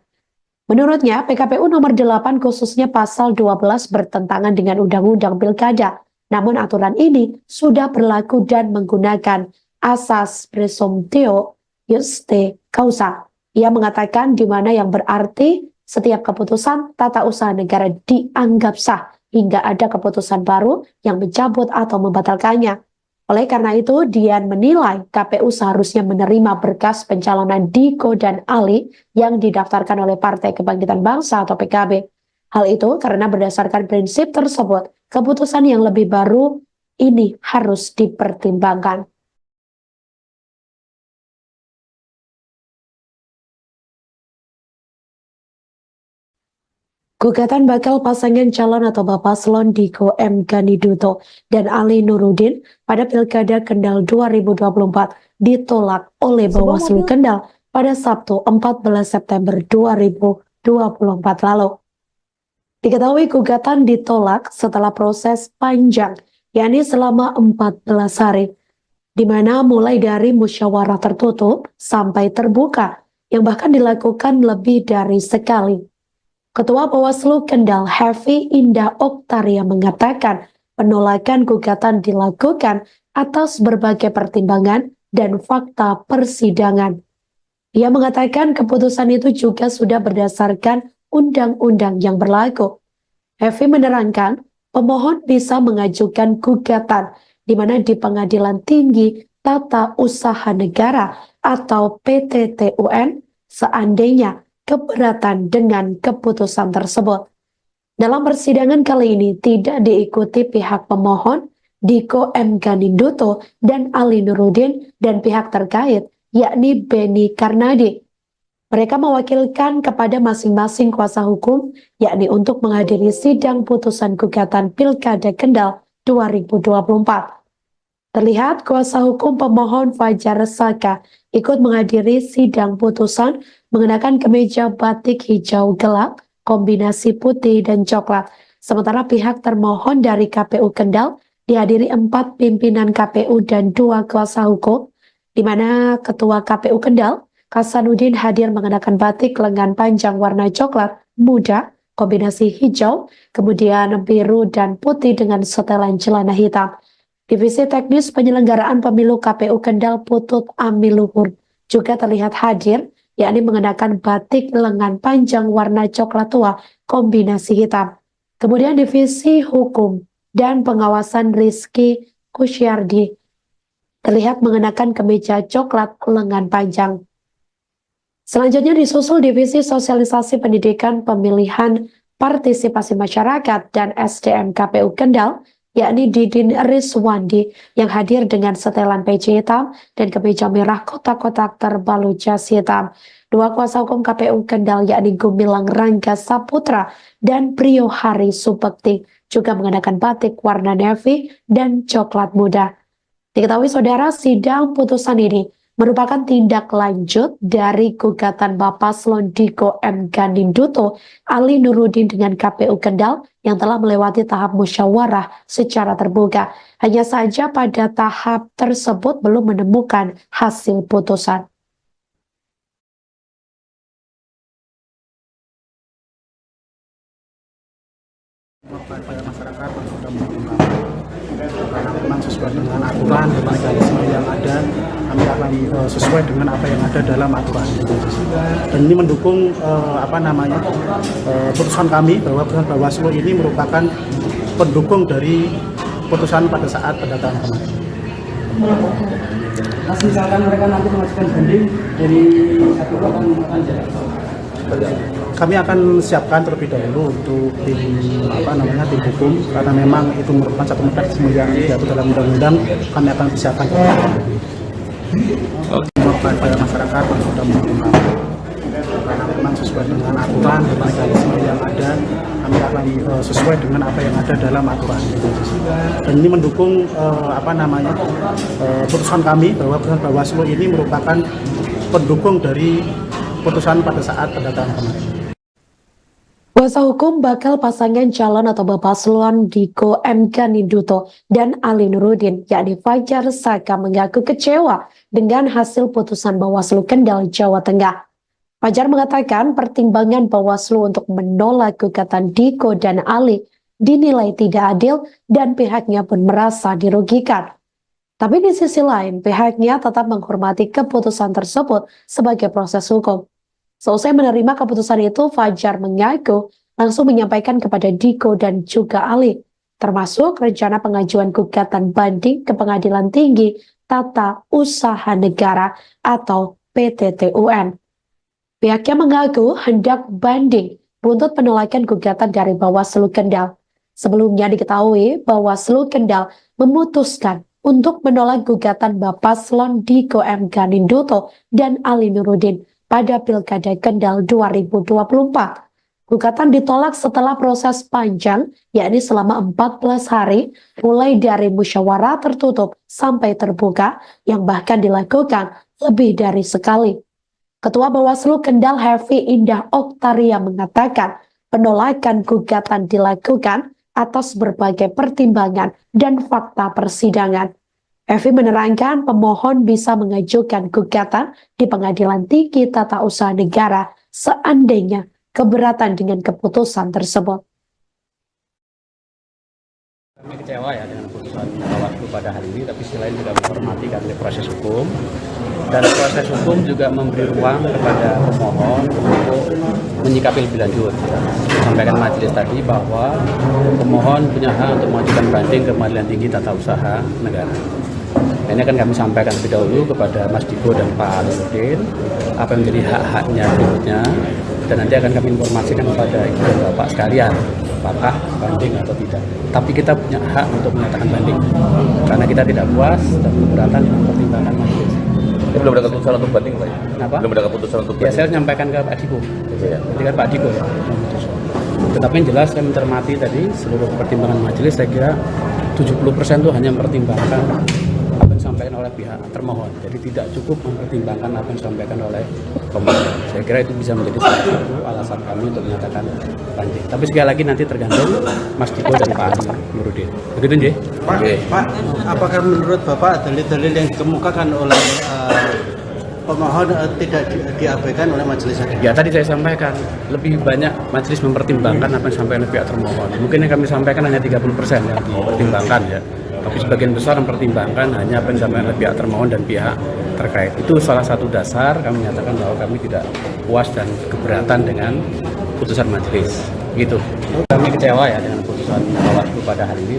Menurutnya, PKPU nomor 8 khususnya pasal 12 bertentangan dengan Undang-Undang Pilkada. Namun aturan ini sudah berlaku dan menggunakan asas presumptio juste causa. Ia mengatakan di mana yang berarti setiap keputusan tata usaha negara dianggap sah hingga ada keputusan baru yang mencabut atau membatalkannya. Oleh karena itu, Dian menilai KPU seharusnya menerima berkas pencalonan Diko dan Ali yang didaftarkan oleh Partai Kebangkitan Bangsa atau PKB. Hal itu karena berdasarkan prinsip tersebut, keputusan yang lebih baru ini harus dipertimbangkan. Gugatan bakal pasangan calon atau Bapaslon Diko M. Ganiduto dan Ali Nurudin pada Pilkada Kendal 2024 ditolak oleh Bawaslu Kendal pada Sabtu 14 September 2024 lalu. Diketahui gugatan ditolak setelah proses panjang, yakni selama 14 hari, di mana mulai dari musyawarah tertutup sampai terbuka, yang bahkan dilakukan lebih dari sekali. Ketua Bawaslu Kendal Hefi Indah Oktaria mengatakan penolakan gugatan dilakukan atas berbagai pertimbangan dan fakta persidangan. Ia mengatakan keputusan itu juga sudah berdasarkan undang-undang yang berlaku. Hefi menerangkan pemohon bisa mengajukan gugatan di mana di Pengadilan Tinggi Tata Usaha Negara atau PTTUN seandainya keberatan dengan keputusan tersebut. Dalam persidangan kali ini tidak diikuti pihak pemohon Diko M. Ganiduto dan Ali Nurudin dan pihak terkait yakni Beni Karnadi. Mereka mewakilkan kepada masing-masing kuasa hukum yakni untuk menghadiri sidang putusan gugatan Pilkada Kendal 2024. Terlihat kuasa hukum pemohon Fajar Saka ikut menghadiri sidang putusan mengenakan kemeja batik hijau gelap, kombinasi putih dan coklat. Sementara pihak termohon dari KPU Kendal dihadiri 4 pimpinan KPU dan 2 kuasa hukum, di mana Ketua KPU Kendal, Kasanuddin hadir mengenakan batik lengan panjang warna coklat muda, kombinasi hijau, kemudian biru dan putih dengan setelan celana hitam. Divisi Teknis Penyelenggaraan Pemilu KPU Kendal Putut Amiluhur juga terlihat hadir, yakni mengenakan batik lengan panjang warna coklat tua kombinasi hitam. Kemudian Divisi Hukum dan Pengawasan Rizky Kusyardi terlihat mengenakan kemeja coklat lengan panjang. Selanjutnya disusul Divisi Sosialisasi Pendidikan Pemilihan Partisipasi Masyarakat dan SDM KPU Kendal, yakni Didin Rizwandi yang hadir dengan setelan peci hitam dan kemeja merah kotak-kotak terbalut jas hitam. 2 kuasa hukum KPU Kendal yakni Gumilang Rangga Saputra dan Priyo Hari Supekti juga mengenakan batik warna navy dan coklat muda. Diketahui saudara, sidang putusan ini merupakan tindak lanjut dari gugatan Bapaslon Diko M. Ganiduto Ali Nurudin dengan KPU Kendal yang telah melewati tahap musyawarah secara terbuka. Hanya saja pada tahap tersebut belum menemukan hasil putusan. Pada masyarakat yang sudah mendukung kami, karena memang sesuai dengan aturan dan mekanisme yang ada, kami akan sesuai dengan apa yang ada dalam aturan. Dan ini mendukung putusan kami bahwa putusan Bawaslu ini merupakan pendukung dari putusan pada saat pendataan kemarin. Mas, misalkan mereka nanti mengajukan banding dari satu akan jalan. Kami akan siapkan terlebih dahulu untuk tim hukum, karena memang itu merupakan satu mekanisme yang diatur dalam undang-undang. Kami akan siapkan pada masyarakat yang sudah mendukung kami, karena memang sesuai dengan aturan dan mekanisme yang ada, kami akan sesuai dengan apa yang ada dalam aturan. Dan ini mendukung putusan kami bahwa putusan Bawaslu ini merupakan pendukung dari putusan pada saat pendataan kemarin. Kuasa hukum bakal pasangan calon atau Paslon Diko M. Ganinduto dan Ali Nurudin, yakni Fajar Saka, mengaku kecewa dengan hasil putusan Bawaslu Kendal, Jawa Tengah. Fajar mengatakan pertimbangan Bawaslu untuk menolak gugatan Diko dan Ali dinilai tidak adil dan pihaknya pun merasa dirugikan. Tapi di sisi lain, pihaknya tetap menghormati keputusan tersebut sebagai proses hukum. Seusai menerima keputusan itu, Fajar mengaku langsung menyampaikan kepada Diko dan juga Ali, termasuk rencana pengajuan gugatan banding ke Pengadilan Tinggi Tata Usaha Negara atau PTTUN. Pihaknya mengaku hendak banding buntut penolakan gugatan dari Bawaslu Kendal. Sebelumnya diketahui Bawaslu Kendal memutuskan untuk menolak gugatan Paslon Diko M. Ganinduto dan Ali Nurudin pada Pilkada Kendal 2024. Gugatan ditolak setelah proses panjang, yakni selama 14 hari, mulai dari musyawarah tertutup sampai terbuka, yang bahkan dilakukan lebih dari sekali. Ketua Bawaslu Kendal Hefi Indah Oktaria mengatakan penolakan gugatan dilakukan atas berbagai pertimbangan dan fakta persidangan. Evi menerangkan pemohon bisa mengajukan gugatan di Pengadilan Tinggi Tata Usaha Negara seandainya keberatan dengan keputusan tersebut. Kami kecewa ya dengan putusan Bawaslu pada hari ini, tapi sisi lain juga menghormati karena proses hukum. Dan proses hukum juga memberi ruang kepada pemohon untuk menyikapi lebih lanjut. Sampaikan majelis tadi bahwa pemohon punya hak untuk mengajukan banding ke Pengadilan Tinggi Tata Usaha Negara. Ini akan kami sampaikan lebih dahulu kepada Mas Diko dan Pak Nurdin apa yang menjadi hak-haknya berikutnya, dan nanti akan kami informasikan kepada Ibu dan Bapak sekalian apakah banding atau tidak. Tapi kita punya hak untuk menyatakan banding karena kita tidak puas dan keberatan dengan pertimbangan majelis. Ini belum ada keputusan untuk banding, Pak? Kenapa? Belum ada keputusan untuk banding. Ya, saya menyampaikan ke Pak Diko. Ya. Jadi kan Pak Diko ya. Tetapi yang jelas saya mencermati tadi seluruh pertimbangan majelis, saya kira 70% itu hanya mempertimbangkan apa yang disampaikan oleh pihak termohon. Jadi tidak cukup mempertimbangkan apa yang disampaikan oleh pemohon. Saya kira itu bisa menjadi salah satu alasan kami untuk menyatakan banding. Tapi sekali lagi nanti tergantung Mas Diko dan Pak Ali Nurudin. Begitu, Nji? Pak, apakah menurut Bapak dalil-dalil yang dikemukakan oleh pemohon tidak diabaikan oleh majelis hakim? Ya, tadi saya sampaikan lebih banyak majelis mempertimbangkan apa yang disampaikan oleh pihak termohon. Mungkin yang kami sampaikan hanya 30% yang dipertimbangkan ya. Tapi sebagian besar mempertimbangkan hanya apa yang disampaikan oleh pihak termohon dan pihak terkait. Itu salah satu dasar kami menyatakan bahwa kami tidak puas dan keberatan dengan putusan majelis. Gitu. Kami kecewa ya dengan putusan Bawaslu pada hari ini.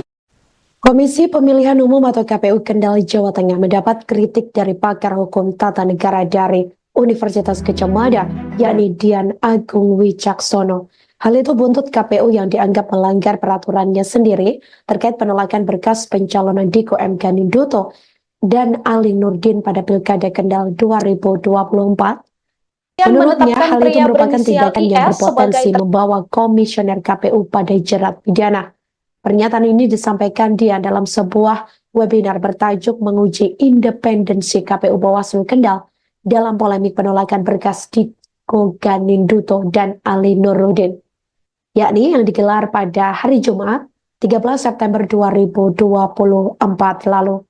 Komisi Pemilihan Umum atau KPU Kendal, Jawa Tengah mendapat kritik dari pakar hukum tata negara dari Universitas Gadjah Mada, yakni Dian Agung Wicaksono. Hal itu buntut KPU yang dianggap melanggar peraturannya sendiri terkait penolakan berkas pencalonan Diko M. Ganinduto dan Ali Nurdin pada Pilkada Kendal 2024. Menurutnya, hal itu merupakan tindakan yang berpotensi membawa komisioner KPU pada jerat pidana. Pernyataan ini disampaikan Dian dalam sebuah webinar bertajuk menguji independensi KPU Bawaslu Kendal dalam polemik penolakan berkas Diko Ganinduto dan Ali Nurudin, yakni yang digelar pada hari Jumat 13 September 2024 lalu.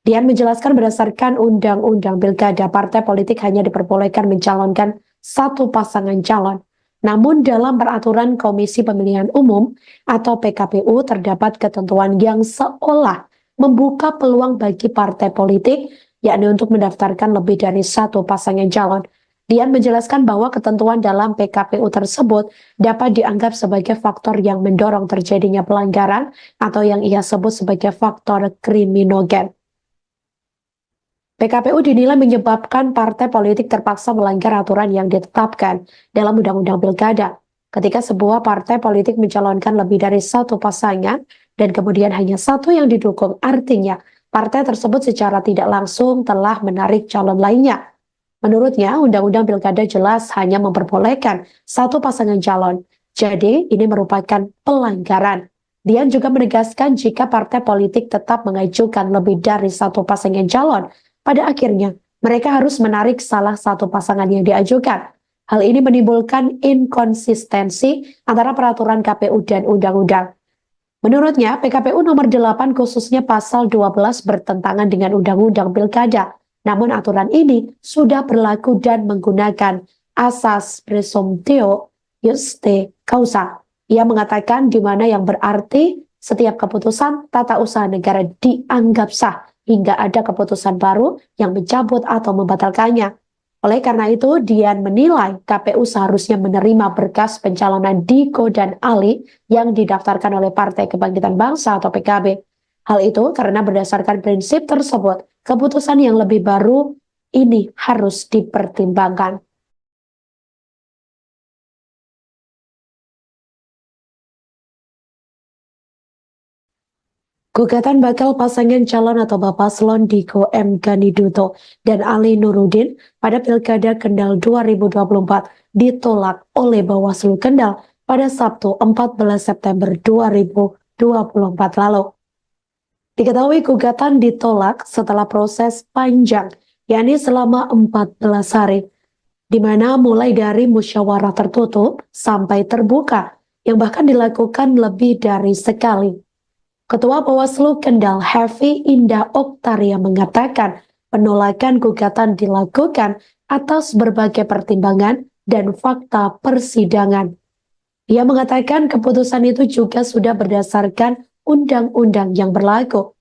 Dian menjelaskan berdasarkan Undang-Undang Pilkada, partai politik hanya diperbolehkan mencalonkan satu pasangan calon. Namun dalam peraturan Komisi Pemilihan Umum atau PKPU terdapat ketentuan yang seolah membuka peluang bagi partai politik, yakni untuk mendaftarkan lebih dari satu pasangan calon. Dian menjelaskan bahwa ketentuan dalam PKPU tersebut dapat dianggap sebagai faktor yang mendorong terjadinya pelanggaran atau yang ia sebut sebagai faktor kriminogen. PKPU dinilai menyebabkan partai politik terpaksa melanggar aturan yang ditetapkan dalam Undang-Undang Pilkada. Ketika sebuah partai politik mencalonkan lebih dari satu pasangan dan kemudian hanya satu yang didukung, artinya partai tersebut secara tidak langsung telah menarik calon lainnya. Menurutnya, Undang-Undang Pilkada jelas hanya memperbolehkan satu pasangan calon. Jadi, ini merupakan pelanggaran. Dian juga menegaskan jika partai politik tetap mengajukan lebih dari satu pasangan calon, pada akhirnya mereka harus menarik salah satu pasangan yang diajukan. Hal ini menimbulkan inkonsistensi antara peraturan KPU dan undang-undang. Menurutnya, PKPU nomor 8 khususnya pasal 12 bertentangan dengan Undang-Undang Pilkada. Namun aturan ini sudah berlaku dan menggunakan asas presumptio juste causa. Ia mengatakan di mana yang berarti setiap keputusan tata usaha negara dianggap sah hingga ada keputusan baru yang mencabut atau membatalkannya. Oleh karena itu, Dian menilai KPU seharusnya menerima berkas pencalonan Diko dan Ali yang didaftarkan oleh Partai Kebangkitan Bangsa atau PKB. Hal itu karena berdasarkan prinsip tersebut, keputusan yang lebih baru ini harus dipertimbangkan. Gugatan bakal pasangan calon atau Paslon Diko M. Ganiduto dan Ali Nurudin pada Pilkada Kendal 2024 ditolak oleh Bawaslu Kendal pada Sabtu 14 September 2024 lalu. Diketahui gugatan ditolak setelah proses panjang, yakni selama 14 hari, di mana mulai dari musyawarah tertutup sampai terbuka, yang bahkan dilakukan lebih dari sekali. Ketua Bawaslu Kendal Hefi Indah Oktaria mengatakan penolakan gugatan dilakukan atas berbagai pertimbangan dan fakta persidangan. Ia mengatakan keputusan itu juga sudah berdasarkan undang-undang yang berlaku.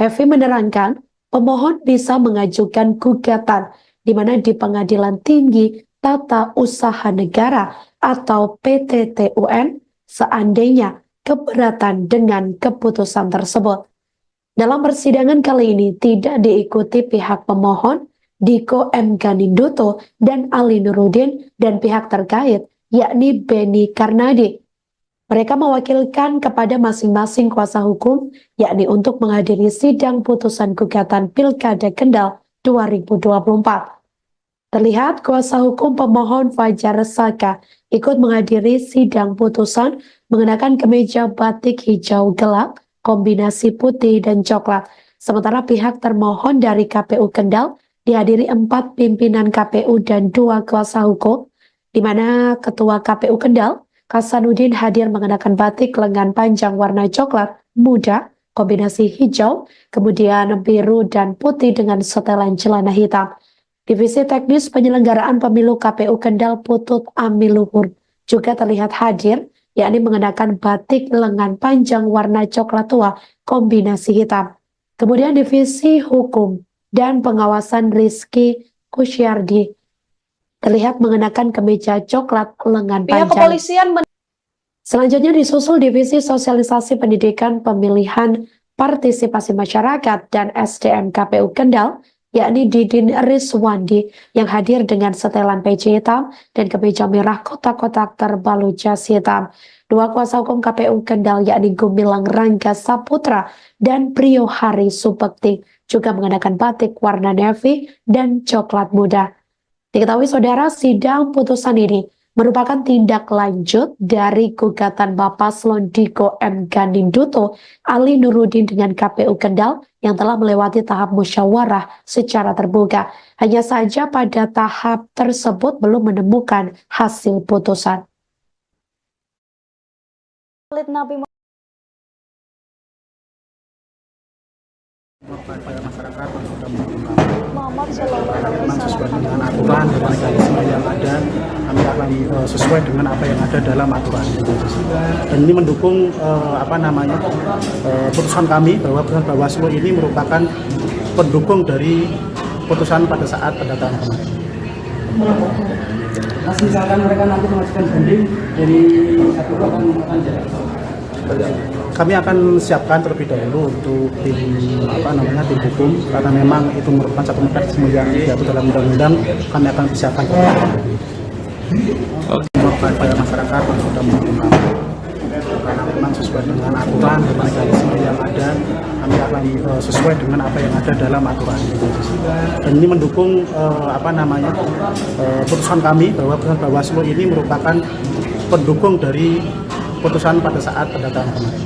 Hefi menerangkan pemohon bisa mengajukan gugatan di mana di Pengadilan Tinggi Tata Usaha Negara atau PTTUN seandainya keberatan dengan keputusan tersebut. Dalam persidangan kali ini tidak diikuti pihak pemohon Diko M. Ganiduto dan Ali Nurudin dan pihak terkait yakni Beni Karnadi. Mereka mewakilkan kepada masing-masing kuasa hukum yakni untuk menghadiri sidang putusan gugatan Pilkada Kendal 2024. Terlihat kuasa hukum pemohon Fajar Saka ikut menghadiri sidang putusan mengenakan kemeja batik hijau gelap, kombinasi putih dan coklat. Sementara pihak termohon dari KPU Kendal dihadiri 4 pimpinan KPU dan 2 kuasa hukum, di mana Ketua KPU Kendal, Hasanuddin hadir mengenakan batik lengan panjang warna coklat muda, kombinasi hijau, kemudian biru dan putih dengan setelan celana hitam. Divisi Teknis Penyelenggaraan Pemilu KPU Kendal Putut Amiluhur juga terlihat hadir, yakni mengenakan batik lengan panjang warna coklat tua kombinasi hitam. Kemudian Divisi Hukum dan Pengawasan Rizky Kusyardi terlihat mengenakan kemeja coklat lengan panjang. Selanjutnya disusul Divisi Sosialisasi Pendidikan Pemilihan Partisipasi Masyarakat dan SDM KPU Kendal, yakni Didin Rizwandi yang hadir dengan setelan peci hitam dan kemeja merah kotak-kotak terbalut jas hitam. 2 kuasa hukum KPU Kendal yakni Gumilang Rangga Saputra dan Priyo Hari Subekti juga mengenakan batik warna navy dan coklat muda. Diketahui saudara, sidang putusan ini merupakan tindak lanjut dari gugatan Paslon Diko M. Ganiduto Ali Nurudin dengan KPU Kendal yang telah melewati tahap musyawarah secara terbuka. Hanya saja pada tahap tersebut belum menemukan hasil putusan. Pada masyarakat yang sudah menerima sesuai dengan aturan dan mekanisme yang ada, kami akan sesuai dengan apa yang ada dalam aturan. Dan ini mendukung putusan kami bahwa putusan Bawaslu ini merupakan pendukung dari putusan pada saat pendataan kemarin. Mas, misalkan mereka nanti mengajukan banding dari satu akan jalan. Kami akan siapkan terlebih dahulu untuk tim hukum, karena memang itu merupakan satu mekanisme yang diatur dalam undang-undang. Kami akan siapkan kepada masyarakat yang sudah mendukung kami, karena memang sesuai dengan aturan dan mekanisme yang ada, kami akan sesuai dengan apa yang ada dalam aturan. Dan ini mendukung putusan kami bahwa putusan Bawaslu ini merupakan pendukung dari putusan pada saat pendataan kemarin.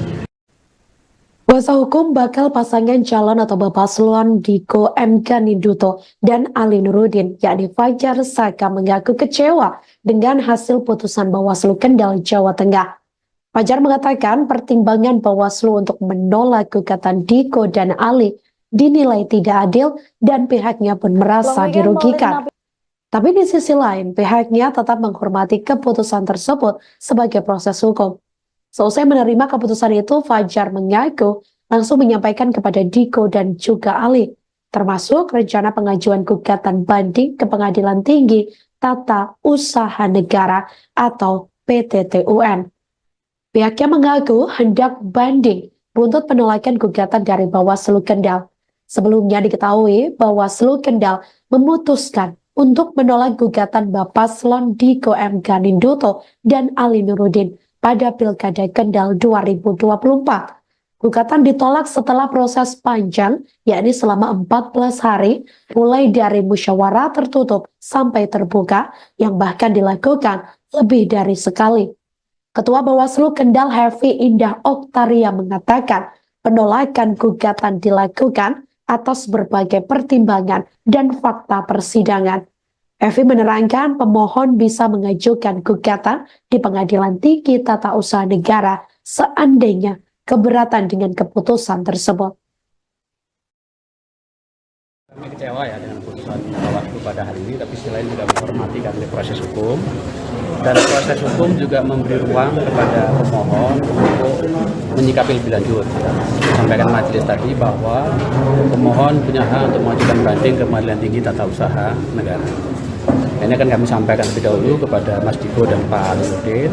Kuasa hukum bakal pasangan calon atau Bapaslon Diko M. Ganinduto dan Ali Nurudin, yakni Fajar Saka, mengaku kecewa dengan hasil putusan Bawaslu Kendal, Jawa Tengah. Fajar mengatakan pertimbangan Bawaslu untuk menolak gugatan Diko dan Ali dinilai tidak adil dan pihaknya pun merasa dirugikan. Tapi di sisi lain, pihaknya tetap menghormati keputusan tersebut sebagai proses hukum. Seusai menerima keputusan itu, Fajar mengaku langsung menyampaikan kepada Diko dan juga Ali, termasuk rencana pengajuan gugatan banding ke Pengadilan Tinggi Tata Usaha Negara atau PTTUN. Pihaknya mengaku hendak banding buntut penolakan gugatan dari Bawaslu Kendal. Sebelumnya diketahui Bawaslu Kendal memutuskan untuk menolak gugatan Bapaslon Diko M. Ganinduto dan Ali Nurudin pada Pilkada Kendal 2024. Gugatan ditolak setelah proses panjang, yakni selama 14 hari, mulai dari musyawarah tertutup sampai terbuka, yang bahkan dilakukan lebih dari sekali. Ketua Bawaslu Kendal Hefi Indah Oktaria mengatakan penolakan gugatan dilakukan atas berbagai pertimbangan dan fakta persidangan. Evi menerangkan pemohon bisa mengajukan gugatan di Pengadilan Tinggi Tata Usaha Negara seandainya keberatan dengan keputusan tersebut. Kami kecewa ya dengan putusan Bawaslu pada hari ini, tapi selain juga menghormati karena proses hukum, dan proses hukum juga memberi ruang kepada pemohon untuk menyikapi lebih lanjut. Sampaikan majelis tadi bahwa pemohon punya hak untuk mengajukan banding ke Pengadilan Tinggi Tata Usaha Negara. Ini akan kami sampaikan lebih dahulu kepada Mas Diko dan Pak Nurudin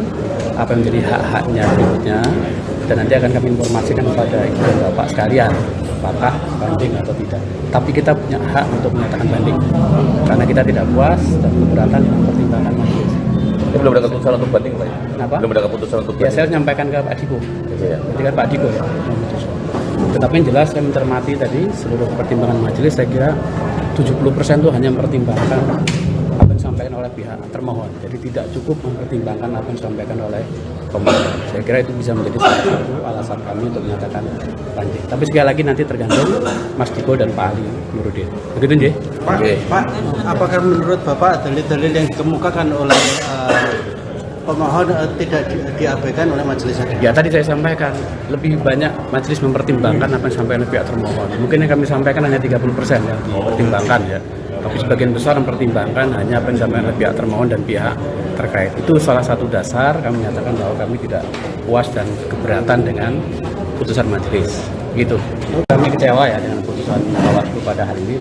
apa yang menjadi hak-haknya berikutnya, dan nanti akan kami informasikan kepada Ibu dan Bapak sekalian apakah banding atau tidak. Tapi kita punya hak untuk menyatakan banding karena kita tidak puas dan keberatan dengan pertimbangan majelis. Ini belum ada keputusan untuk banding, Pak? Kenapa? Belum ada keputusan untuk banding. Ya, saya menyampaikan ke Pak Diko. Ya. Ketika Pak Diko ya. Tetapi yang jelas saya mencermati tadi seluruh pertimbangan majelis, saya kira 70% itu hanya mempertimbangkan apa yang disampaikan oleh pihak termohon. Jadi tidak cukup mempertimbangkan apa yang disampaikan oleh pemohon. Saya kira itu bisa menjadi salah satu alasan kami untuk menyatakan banding. Tapi sekali lagi nanti tergantung Mas Diko dan Pak Ali Nurudin. Begitu, Nje? Pak, apakah menurut Bapak dalil-dalil yang dikemukakan oleh pemohon tidak diabaikan oleh majelis hakim? Ya, tadi saya sampaikan lebih banyak majelis mempertimbangkan apa yang disampaikan oleh pihak termohon. Mungkin yang kami sampaikan hanya 30% yang dipertimbangkan ya. Tapi sebagian besar mempertimbangkan hanya apa yang disampaikan oleh pihak termohon dan pihak terkait. Itu salah satu dasar kami menyatakan bahwa kami tidak puas dan keberatan dengan putusan majelis. Gitu. Kami kecewa ya dengan putusan Bawaslu pada hari ini.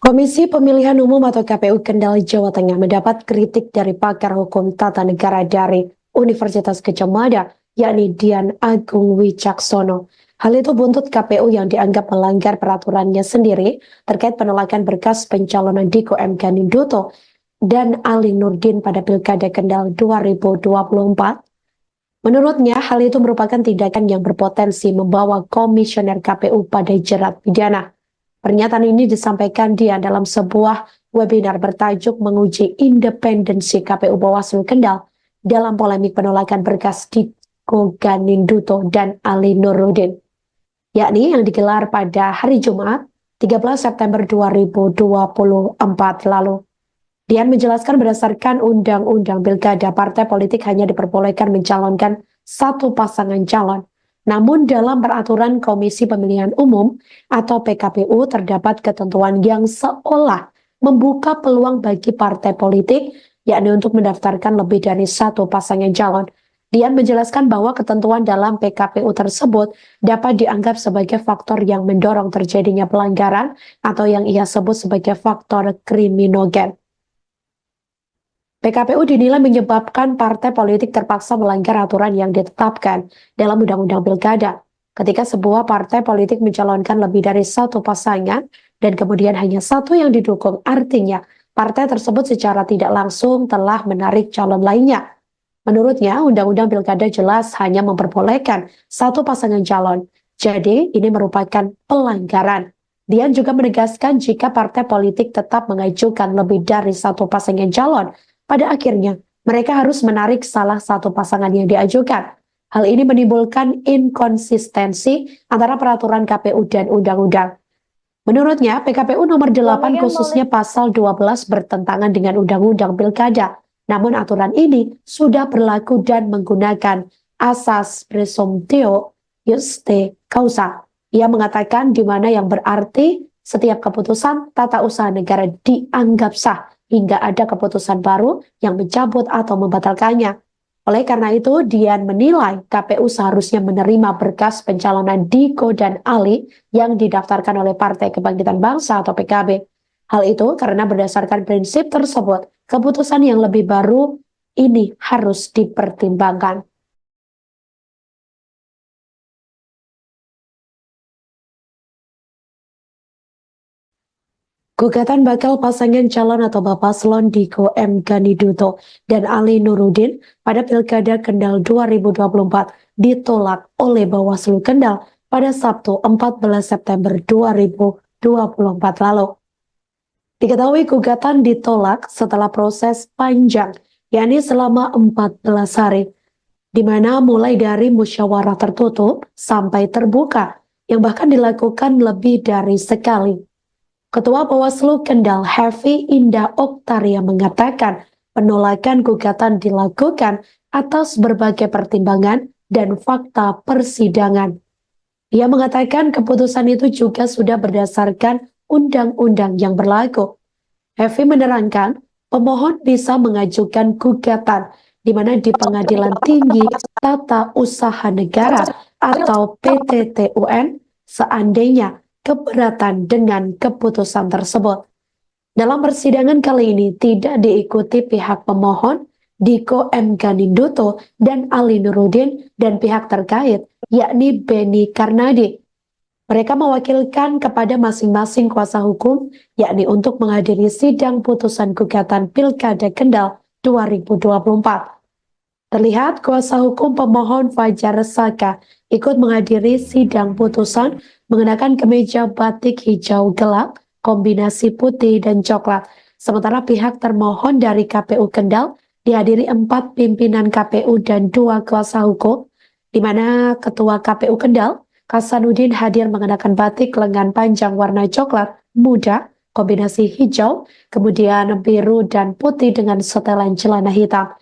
Komisi Pemilihan Umum atau KPU Kendal, Jawa Tengah mendapat kritik dari pakar hukum tata negara dari Universitas Gadjah Mada, yakni Dian Agung Wicaksono. Hal itu buntut KPU yang dianggap melanggar peraturannya sendiri terkait penolakan berkas pencalonan Diko M. Ganinduto dan Ali Nurudin pada Pilkada Kendal 2024. Menurutnya, hal itu merupakan tindakan yang berpotensi membawa komisioner KPU pada jerat pidana. Pernyataan ini disampaikan Dian dalam sebuah webinar bertajuk menguji independensi KPU Bawaslu Kendal dalam polemik penolakan berkas Diko Ganinduto dan Ali Nurudin, yakni yang digelar pada hari Jumat 13 September 2024 lalu. Dian menjelaskan berdasarkan Undang-Undang Pilkada, partai politik hanya diperbolehkan mencalonkan satu pasangan calon. Namun dalam peraturan Komisi Pemilihan Umum atau PKPU terdapat ketentuan yang seolah membuka peluang bagi partai politik, yakni untuk mendaftarkan lebih dari satu pasangan calon. Dian menjelaskan bahwa ketentuan dalam PKPU tersebut dapat dianggap sebagai faktor yang mendorong terjadinya pelanggaran atau yang ia sebut sebagai faktor kriminogen. PKPU dinilai menyebabkan partai politik terpaksa melanggar aturan yang ditetapkan dalam Undang-Undang Pilkada. Ketika sebuah partai politik mencalonkan lebih dari satu pasangan dan kemudian hanya satu yang didukung, artinya partai tersebut secara tidak langsung telah menarik calon lainnya. Menurutnya, Undang-Undang Pilkada jelas hanya memperbolehkan satu pasangan calon. Jadi, ini merupakan pelanggaran. Dian juga menegaskan jika partai politik tetap mengajukan lebih dari satu pasangan calon, pada akhirnya mereka harus menarik salah satu pasangan yang diajukan. Hal ini menimbulkan inkonsistensi antara peraturan KPU dan undang-undang. Menurutnya, PKPU nomor 8 khususnya pasal 12 bertentangan dengan Undang-Undang Pilkada. Namun aturan ini sudah berlaku dan menggunakan asas presumptio juste causa. Ia mengatakan di mana yang berarti setiap keputusan tata usaha negara dianggap sah hingga ada keputusan baru yang mencabut atau membatalkannya. Oleh karena itu, Dian menilai KPU seharusnya menerima berkas pencalonan Diko dan Ali yang didaftarkan oleh Partai Kebangkitan Bangsa atau PKB. Hal itu karena berdasarkan prinsip tersebut, keputusan yang lebih baru ini harus dipertimbangkan. Gugatan bakal pasangan calon atau Paslon Diko M. Ganiduto dan Ali Nurudin pada Pilkada Kendal 2024 ditolak oleh Bawaslu Kendal pada Sabtu 14 September 2024 lalu. Diketahui gugatan ditolak setelah proses panjang, yakni selama 14 hari, di mana mulai dari musyawarah tertutup sampai terbuka, yang bahkan dilakukan lebih dari sekali. Ketua Bawaslu Kendal, Hefi Indah Oktaria mengatakan penolakan gugatan dilakukan atas berbagai pertimbangan dan fakta persidangan. Ia mengatakan keputusan itu juga sudah berdasarkan undang-undang yang berlaku. Hefi menerangkan, pemohon bisa mengajukan gugatan di mana di Pengadilan Tinggi Tata Usaha Negara atau PTTUN seandainya keberatan dengan keputusan tersebut. Dalam persidangan kali ini tidak diikuti pihak pemohon Diko M. Ganiduto dan Ali Nurudin dan pihak terkait yakni Beni Karnadi. Mereka mewakilkan kepada masing-masing kuasa hukum, yakni untuk menghadiri sidang putusan gugatan Pilkada Kendal 2024. Terlihat kuasa hukum pemohon Fajar Saka ikut menghadiri sidang putusan mengenakan kemeja batik hijau gelap, kombinasi putih dan coklat. Sementara pihak termohon dari KPU Kendal dihadiri 4 pimpinan KPU dan 2 kuasa hukum, di mana Ketua KPU Kendal Kasanuddin hadir mengenakan batik lengan panjang warna coklat muda, kombinasi hijau, kemudian biru dan putih dengan setelan celana hitam.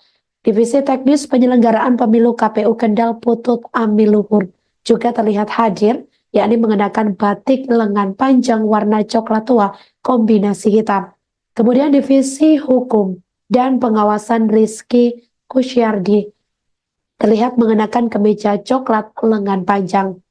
Divisi Teknis Penyelenggaraan Pemilu KPU Kendal Putut Amiluhur juga terlihat hadir, yakni mengenakan batik lengan panjang warna coklat tua, kombinasi hitam. Kemudian Divisi Hukum dan Pengawasan Rizky Kusyardi terlihat mengenakan kemeja coklat lengan panjang.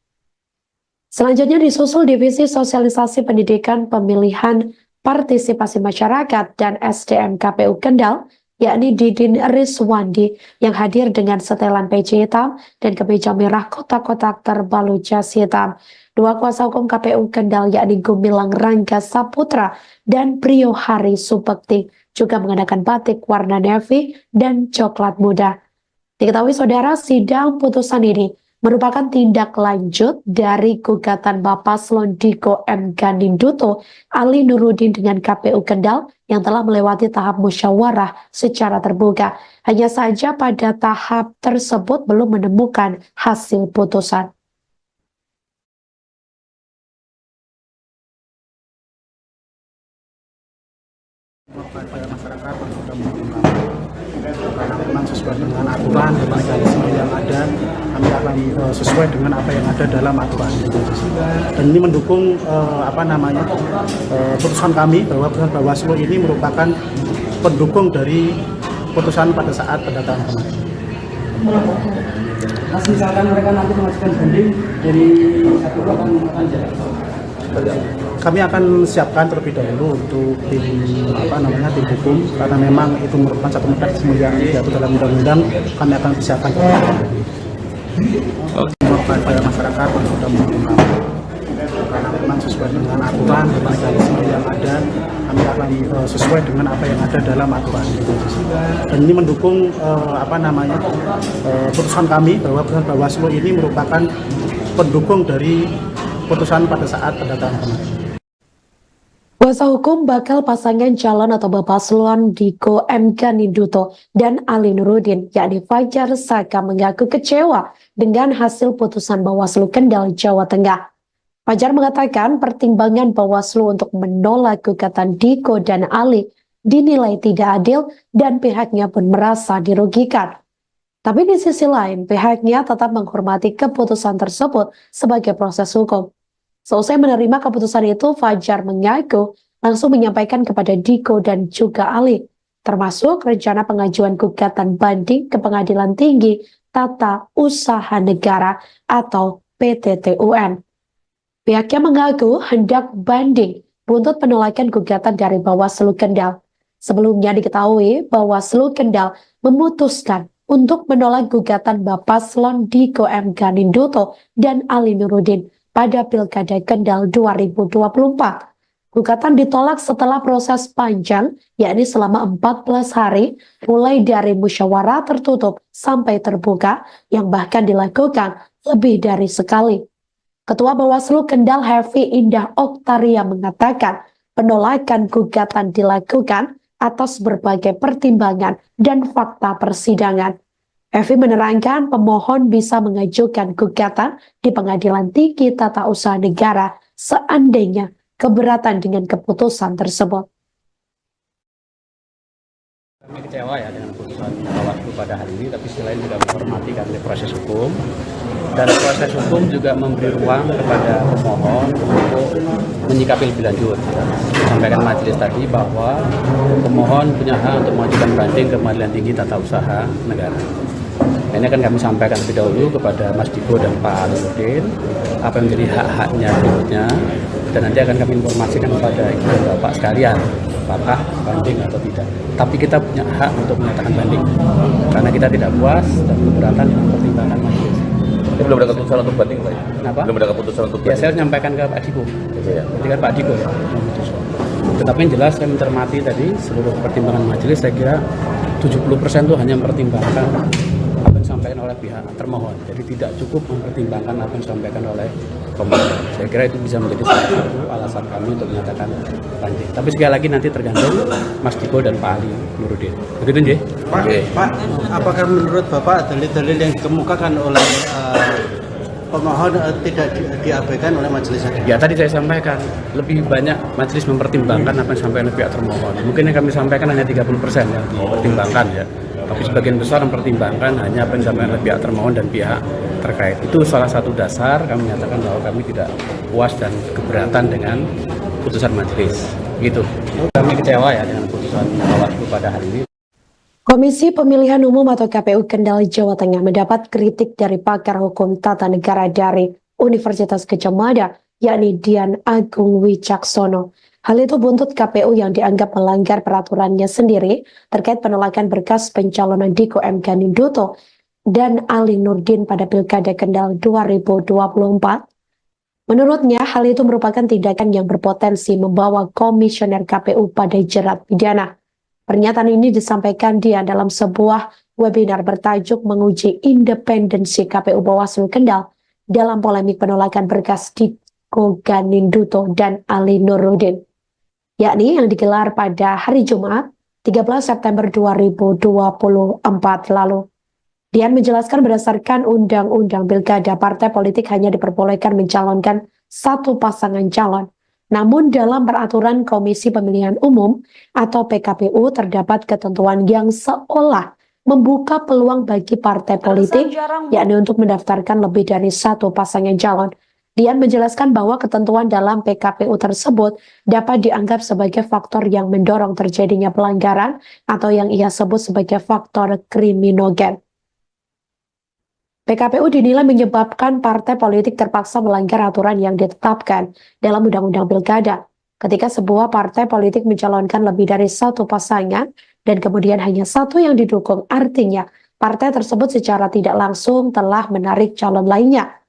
Selanjutnya disusul Divisi Sosialisasi Pendidikan Pemilihan Partisipasi Masyarakat dan SDM KPU Kendal, yakni Didin Rizwandi yang hadir dengan setelan peci hitam dan kemeja merah kotak-kotak terbalut jas hitam. 2 kuasa hukum KPU Kendal yakni Gumilang Rangga Saputra dan Priyo Hari Subekti juga mengenakan batik warna navy dan coklat muda. Diketahui saudara, sidang putusan ini merupakan tindak lanjut dari gugatan Paslon Diko M. Ganiduto Ali Nurudin dengan KPU Kendal yang telah melewati tahap musyawarah secara terbuka. Hanya saja pada tahap tersebut belum menemukan hasil putusan. Kepada masyarakat yang sudah menerima karena memang sesuai dengan aturan dan mekanisme yang ada. Kami akan sesuai dengan apa yang ada dalam aturan. Dan ini mendukung putusan kami bahwa putusan Bawaslu ini merupakan pendukung dari putusan pada saat pendataan kemarin. Mas, misalkan mereka nanti mengajukan banding dari satu akan jalan. Kami akan siapkan terlebih dahulu untuk tim tim hukum, karena memang itu merupakan satu mekanisme yang diatur dalam undang-undang. Kami akan siapkan kepada masyarakat yang sudah mendukung kami, karena memang sesuai dengan aturan dan mekanisme yang ada. Kami akan sesuai dengan apa yang ada dalam aturan. Dan ini mendukung putusan kami bahwa putusan Bawaslu ini merupakan pendukung dari putusan pada saat pendataan kemarin. Kuasa hukum bakal pasangan calon atau Paslon Diko M. Ganinduto dan Ali Nurudin, yakni Fajar Saka, mengaku kecewa dengan hasil putusan Bawaslu Kendal, Jawa Tengah. Fajar mengatakan pertimbangan Bawaslu untuk menolak gugatan Diko dan Ali dinilai tidak adil dan pihaknya pun merasa dirugikan. Tapi di sisi lain, pihaknya tetap menghormati keputusan tersebut sebagai proses hukum. Selesai menerima keputusan itu, Fajar mengaku langsung menyampaikan kepada Diko dan juga Ali, termasuk rencana pengajuan gugatan banding ke Pengadilan Tinggi Tata Usaha Negara atau PTTUN. Pihaknya mengaku hendak banding buntut penolakan gugatan dari Bawaslu Kendal. Sebelumnya diketahui Bawaslu Kendal memutuskan untuk menolak gugatan Paslon Diko M. Ganinduto dan Ali Nurudin pada Pilkada Kendal 2024. Gugatan ditolak setelah proses panjang, yakni selama 14 hari, mulai dari musyawarah tertutup sampai terbuka, yang bahkan dilakukan lebih dari sekali. Ketua Bawaslu Kendal Hefi Indah Oktaria mengatakan penolakan gugatan dilakukan atas berbagai pertimbangan dan fakta persidangan. Hefi menerangkan pemohon bisa mengajukan gugatan di Pengadilan Tinggi Tata Usaha Negara seandainya keberatan dengan keputusan tersebut. Kami kecewa ya dengan putusan Bawaslu pada hari ini, tapi selain juga menghormati karena proses hukum, dan proses hukum juga memberi ruang kepada pemohon untuk menyikapi lebih lanjut. Sampaikan majelis tadi bahwa pemohon punya hak untuk mengajukan banding ke Pengadilan Tinggi Tata Usaha Negara. Ini akan kami sampaikan lebih dahulu kepada Mas Diko dan Pak Nurdin apa yang menjadi hak-haknya berikutnya, dan nanti akan kami informasikan kepada ibu dan bapak sekalian apakah banding atau tidak. Tapi kita punya hak untuk menyatakan banding karena kita tidak puas dan keberatan dengan pertimbangan majelis. Ini belum ada keputusan untuk banding, Pak? Kenapa? Belum ada keputusan untuk banding. Ya, saya menyampaikan ke Pak Diko. Ya. Nanti kan Pak Diko ya memutuskan. Tetapi yang jelas saya mencermati tadi seluruh pertimbangan majelis, saya kira 70% itu hanya mempertimbangkan apa yang disampaikan oleh pihak termohon. Jadi tidak cukup mempertimbangkan apa yang disampaikan oleh pemohon. Saya kira itu bisa menjadi salah satu alasan kami untuk menyatakan banding. Tapi sekali lagi nanti tergantung Mas Diko dan Pak Ali Nurudin. Begitu nggih? Pak, apakah menurut Bapak dalil-dalil yang dikemukakan oleh pemohon tidak diabaikan oleh majelis hakim? Ya, tadi saya sampaikan lebih banyak majelis mempertimbangkan apa yang disampaikan oleh pihak termohon. Mungkin yang kami sampaikan hanya 30% yang dipertimbangkan ya. Tapi sebagian besar mempertimbangkan hanya apa yang disampaikan oleh pihak termohon dan pihak terkait. Itu salah satu dasar kami menyatakan bahwa kami tidak puas dan keberatan dengan putusan majelis. Gitu. Kami kecewa ya dengan putusan Bawaslu pada hari ini. Komisi Pemilihan Umum atau KPU Kendal, Jawa Tengah mendapat kritik dari pakar hukum tata negara dari Universitas Gadjah Mada, yakni Dian Agung Wicaksono. Hal itu buntut KPU yang dianggap melanggar peraturannya sendiri terkait penolakan berkas pencalonan Diko M. Ganinduto dan Ali Nurdin pada Pilkada Kendal 2024. Menurutnya, hal itu merupakan tindakan yang berpotensi membawa komisioner KPU pada jerat pidana. Pernyataan ini disampaikan dia dalam sebuah webinar bertajuk menguji independensi KPU Bawaslu Kendal dalam polemik penolakan berkas Diko Ganinduto dan Ali Nurudin, yakni yang digelar pada hari Jumat 13 September 2024 lalu. Dian menjelaskan berdasarkan Undang-Undang Pilkada, partai politik hanya diperbolehkan mencalonkan satu pasangan calon. Namun dalam peraturan Komisi Pemilihan Umum atau PKPU terdapat ketentuan yang seolah membuka peluang bagi partai politik, yakni untuk mendaftarkan lebih dari satu pasangan calon. Dian menjelaskan bahwa ketentuan dalam PKPU tersebut dapat dianggap sebagai faktor yang mendorong terjadinya pelanggaran atau yang ia sebut sebagai faktor kriminogen. PKPU dinilai menyebabkan partai politik terpaksa melanggar aturan yang ditetapkan dalam Undang-Undang Pilkada. Ketika sebuah partai politik mencalonkan lebih dari satu pasangan dan kemudian hanya satu yang didukung, artinya partai tersebut secara tidak langsung telah menarik calon lainnya.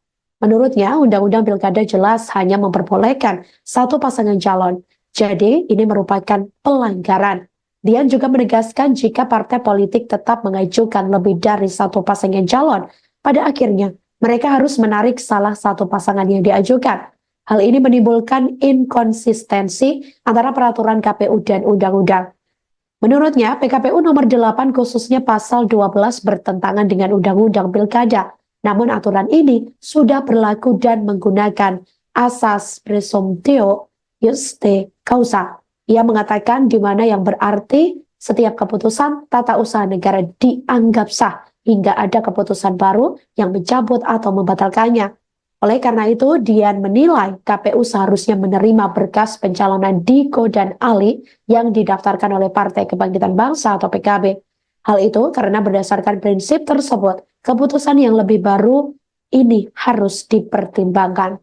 Menurutnya, Undang-Undang Pilkada jelas hanya memperbolehkan satu pasangan calon. Jadi, ini merupakan pelanggaran. Dian juga menegaskan jika partai politik tetap mengajukan lebih dari satu pasangan calon, pada akhirnya mereka harus menarik salah satu pasangan yang diajukan. Hal ini menimbulkan inkonsistensi antara peraturan KPU dan undang-undang. Menurutnya, PKPU nomor 8 khususnya pasal 12 bertentangan dengan undang-undang Pilkada. Namun aturan ini sudah berlaku dan menggunakan asas presumptio juste causa. Ia mengatakan di mana yang berarti setiap keputusan tata usaha negara dianggap sah hingga ada keputusan baru yang mencabut atau membatalkannya. Oleh karena itu, Dian menilai KPU seharusnya menerima berkas pencalonan Diko dan Ali yang didaftarkan oleh Partai Kebangkitan Bangsa atau PKB. Hal itu karena berdasarkan prinsip tersebut, keputusan yang lebih baru ini harus dipertimbangkan.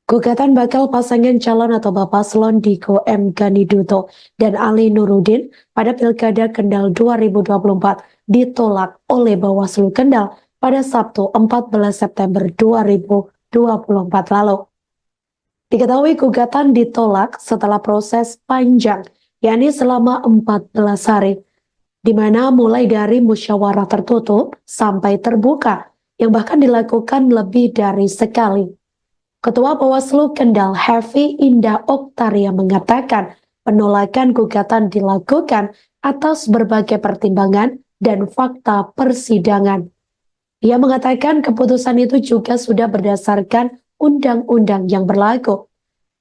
Gugatan bakal pasangan calon atau Bapaslon Diko M. Ganiduto dan Ali Nurudin pada Pilkada Kendal 2024 ditolak oleh Bawaslu Kendal pada Sabtu 14 September 2024 lalu. Diketahui gugatan ditolak setelah proses panjang, yakni selama 14 hari, di mana mulai dari musyawarah tertutup sampai terbuka, yang bahkan dilakukan lebih dari sekali. Ketua Bawaslu Kendal Hefi Indah Oktaria mengatakan penolakan gugatan dilakukan atas berbagai pertimbangan dan fakta persidangan. Ia mengatakan keputusan itu juga sudah berdasarkan undang-undang yang berlaku.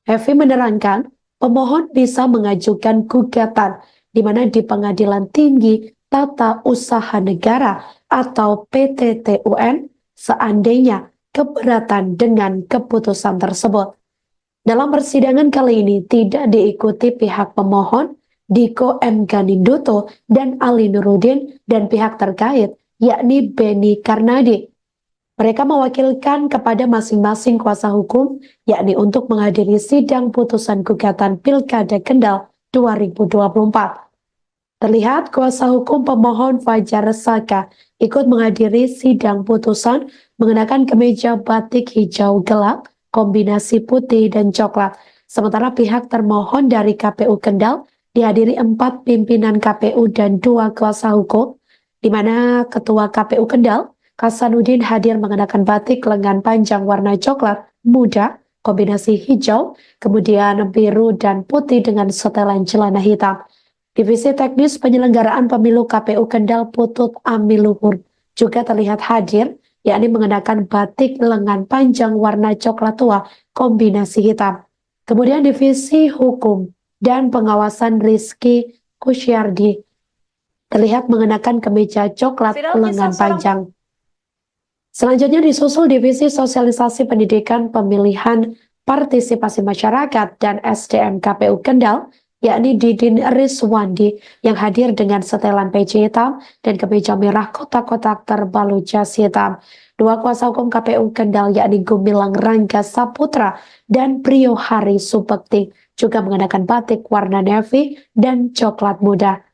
Hefi menerangkan pemohon bisa mengajukan gugatan di mana di Pengadilan Tinggi Tata Usaha Negara atau PTTUN seandainya keberatan dengan keputusan tersebut. Dalam persidangan kali ini tidak diikuti pihak pemohon Diko M. Ganiduto dan Ali Nurudin dan pihak terkait yakni Beni Karnadi. Mereka mewakilkan kepada masing-masing kuasa hukum yakni untuk menghadiri sidang putusan gugatan Pilkada Kendal 2024. Terlihat kuasa hukum pemohon Fajar Saka ikut menghadiri sidang putusan mengenakan kemeja batik hijau gelap, kombinasi putih dan coklat. Sementara pihak termohon dari KPU Kendal dihadiri 4 pimpinan KPU dan 2 kuasa hukum, di mana Ketua KPU Kendal, Hasanuddin hadir mengenakan batik lengan panjang warna coklat muda, kombinasi hijau, kemudian biru dan putih dengan setelan celana hitam. Divisi Teknis Penyelenggaraan Pemilu KPU Kendal Putut Amiluhur juga terlihat hadir, yakni mengenakan batik lengan panjang warna coklat tua kombinasi hitam. Kemudian Divisi Hukum dan Pengawasan Rizky Kusyardi terlihat mengenakan kemeja coklat lengan panjang. Selanjutnya disusul Divisi Sosialisasi Pendidikan Pemilihan Partisipasi Masyarakat dan SDM KPU Kendal, yakni Didin Rizwandi yang hadir dengan setelan peci hitam dan kemeja merah kotak-kotak terbalut jas hitam. 2 kuasa hukum KPU Kendal yakni Gumilang Rangga Saputra dan Priyo Hari Subekti juga mengenakan batik warna navy dan coklat muda.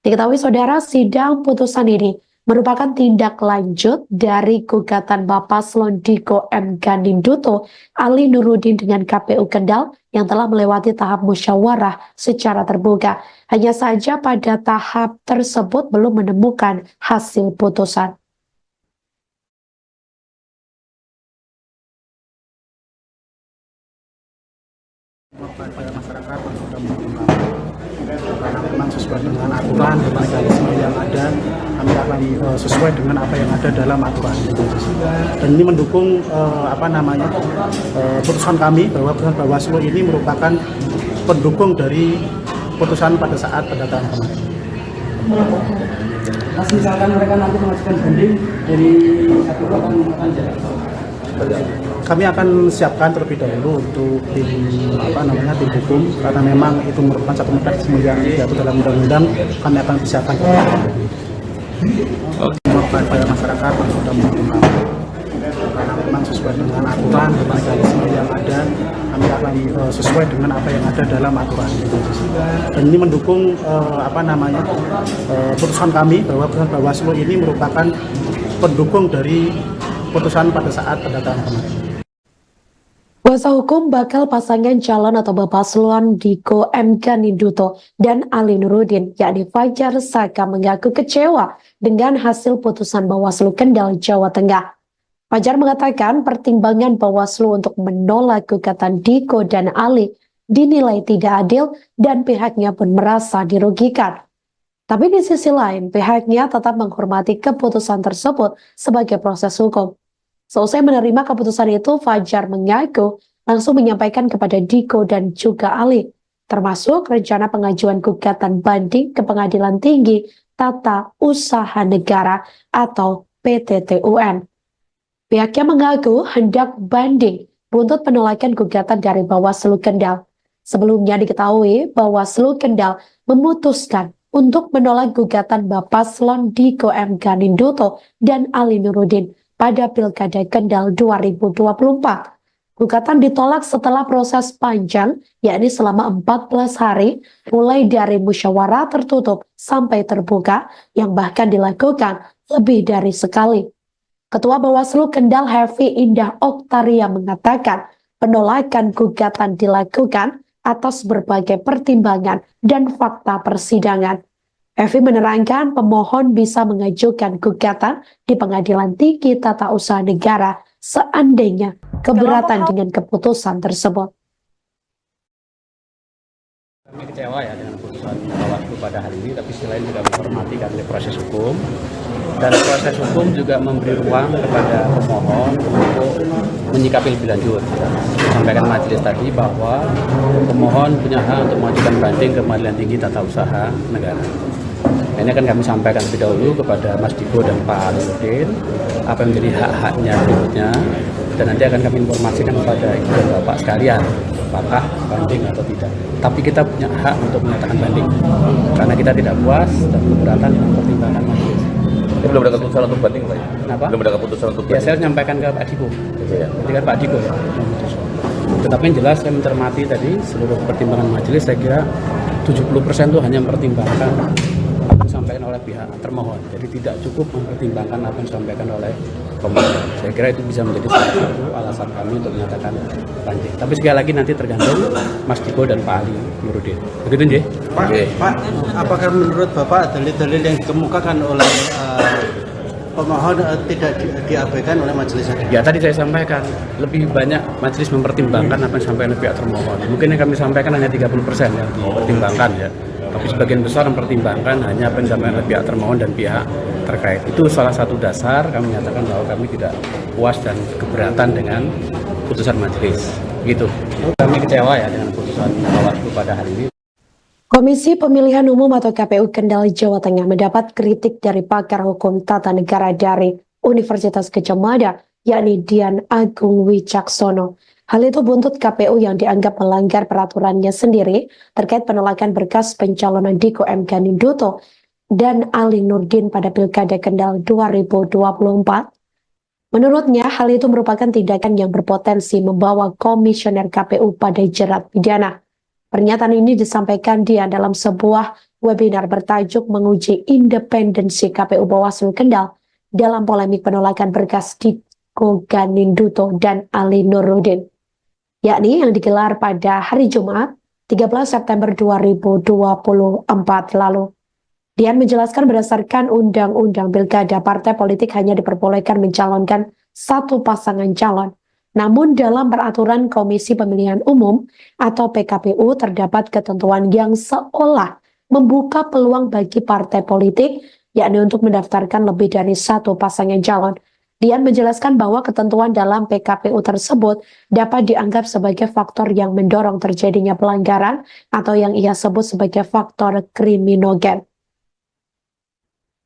Diketahui saudara, sidang putusan ini merupakan tindak lanjut dari gugatan Bapaslon Diko M. Ganiduto Ali Nurudin dengan KPU Kendal yang telah melewati tahap musyawarah secara terbuka. Hanya saja pada tahap tersebut belum menemukan hasil putusan. Kepada masyarakat yang sudah menggunakan karena memang sesuai dengan aturan dan mekanisme yang ada, kami akan sesuai dengan apa yang ada dalam aturan. Dan ini mendukung putusan kami bahwa putusan Bawaslu ini merupakan pendukung dari putusan pada saat pendataan kemarin. Mas, misalkan mereka nanti mengajukan banding dari satu akan jalan. Kami akan siapkan terlebih dahulu untuk tim hukum, karena memang itu merupakan satu mekanisme yang diatur dalam undang-undang. Kami akan siapkan kepada masyarakat yang sudah mendukung kami, karena memang sesuai dengan aturan dan mekanisme yang ada, kami akan sesuai dengan apa yang ada dalam aturan. Dan ini mendukung putusan kami bahwa putusan Bawaslu ini merupakan pendukung dari putusan pada saat pendataan kemarin. Kuasa hukum bakal pasangan calon atau Bapaslon Diko M. Ganinduto dan Ali Nurudin, yakni Fajar Saka, mengaku kecewa dengan hasil putusan Bawaslu Kendal, Jawa Tengah. Fajar mengatakan pertimbangan Bawaslu untuk menolak gugatan Diko dan Ali dinilai tidak adil dan pihaknya pun merasa dirugikan. Tapi di sisi lain, pihaknya tetap menghormati keputusan tersebut sebagai proses hukum. Seusai menerima keputusan itu, Fajar mengaku langsung menyampaikan kepada Diko dan juga Ali, termasuk rencana pengajuan gugatan banding ke Pengadilan Tinggi Tata Usaha Negara atau PTTUN. Pihaknya mengaku hendak banding buntut penolakan gugatan dari Bawaslu Kendal. Sebelumnya diketahui Bawaslu Kendal memutuskan untuk menolak gugatan Bapaslon Diko M. Ganinduto dan Ali Nurudin pada Pilkada Kendal 2024. Gugatan ditolak setelah proses panjang, yakni selama 14 hari, mulai dari musyawarah tertutup sampai terbuka, yang bahkan dilakukan lebih dari sekali. Ketua Bawaslu Kendal Hefi Indah Oktaria mengatakan penolakan gugatan dilakukan atas berbagai pertimbangan dan fakta persidangan. Evi menerangkan pemohon bisa mengajukan gugatan di Pengadilan Tinggi Tata Usaha Negara seandainya keberatan dengan keputusan tersebut. Kami kecewa ya dengan putusan Bawaslu pada hari ini, tapi selain juga menghormati karena proses hukum, dan proses hukum juga memberi ruang kepada pemohon untuk menyikapi lebih lanjut. Sampaikan majelis tadi bahwa pemohon punya hak untuk mengajukan banding ke Pengadilan Tinggi Tata Usaha Negara. Ini akan kami sampaikan lebih dahulu kepada Mas Diko dan Pak Ali Nurudin apa yang menjadi hak-haknya berikutnya, dan nanti akan kami informasikan kepada ibu dan bapak sekalian apakah banding atau tidak. Tapi kita punya hak untuk menyatakan banding karena kita tidak puas dan keberatan dengan pertimbangan majelis. Ini belum ada keputusan untuk banding, Pak? Kenapa? Belum ada keputusan untuk banding. Ya, saya menyampaikan ke Pak Diko. Ya. Nanti kan Pak Diko ya. Tetapi yang jelas saya mencermati tadi seluruh pertimbangan majelis, saya kira 70% itu hanya mempertimbangkan apa yang disampaikan oleh pihak termohon. Jadi tidak cukup mempertimbangkan apa yang disampaikan oleh pemohon. Saya kira itu bisa menjadi salah satu alasan kami untuk menyatakan banding. Tapi sekali lagi nanti tergantung Mas Diko dan Pak Ali Nurudin. Begitu, Nje? Pak, apakah menurut Bapak dalil-dalil yang dikemukakan oleh pemohon tidak diabaikan oleh majelis hakim? Ya, tadi saya sampaikan lebih banyak majelis mempertimbangkan apa yang disampaikan oleh pihak termohon. Mungkin yang kami sampaikan hanya 30% yang dipertimbangkan ya. Tapi sebagian besar mempertimbangkan hanya apa yang disampaikan oleh pihak termohon dan pihak terkait. Itu salah satu dasar kami menyatakan bahwa kami tidak puas dan keberatan dengan putusan majelis. Gitu. Kami kecewa ya dengan putusan Bawaslu pada hari ini. Komisi Pemilihan Umum atau KPU Kendal, Jawa Tengah mendapat kritik dari pakar hukum tata negara dari Universitas Gadjah Mada, yakni Dian Agung Wicaksono. Hal itu buntut KPU yang dianggap melanggar peraturannya sendiri terkait penolakan berkas pencalonan Diko M. Ganinduto dan Ali Nurudin pada Pilkada Kendal 2024. Menurutnya, hal itu merupakan tindakan yang berpotensi membawa komisioner KPU pada jerat pidana. Pernyataan ini disampaikan dia dalam sebuah webinar bertajuk menguji independensi KPU Bawaslu Kendal dalam polemik penolakan berkas Diko Ganinduto dan Ali Nurudin, yakni yang digelar pada hari Jumat 13 September 2024 lalu. Dian menjelaskan berdasarkan Undang-Undang Pilkada, partai politik hanya diperbolehkan mencalonkan satu pasangan calon. Namun dalam peraturan Komisi Pemilihan Umum atau PKPU terdapat ketentuan yang seolah membuka peluang bagi partai politik, yakni untuk mendaftarkan lebih dari satu pasangan calon. Dian menjelaskan bahwa ketentuan dalam PKPU tersebut dapat dianggap sebagai faktor yang mendorong terjadinya pelanggaran atau yang ia sebut sebagai faktor kriminogen.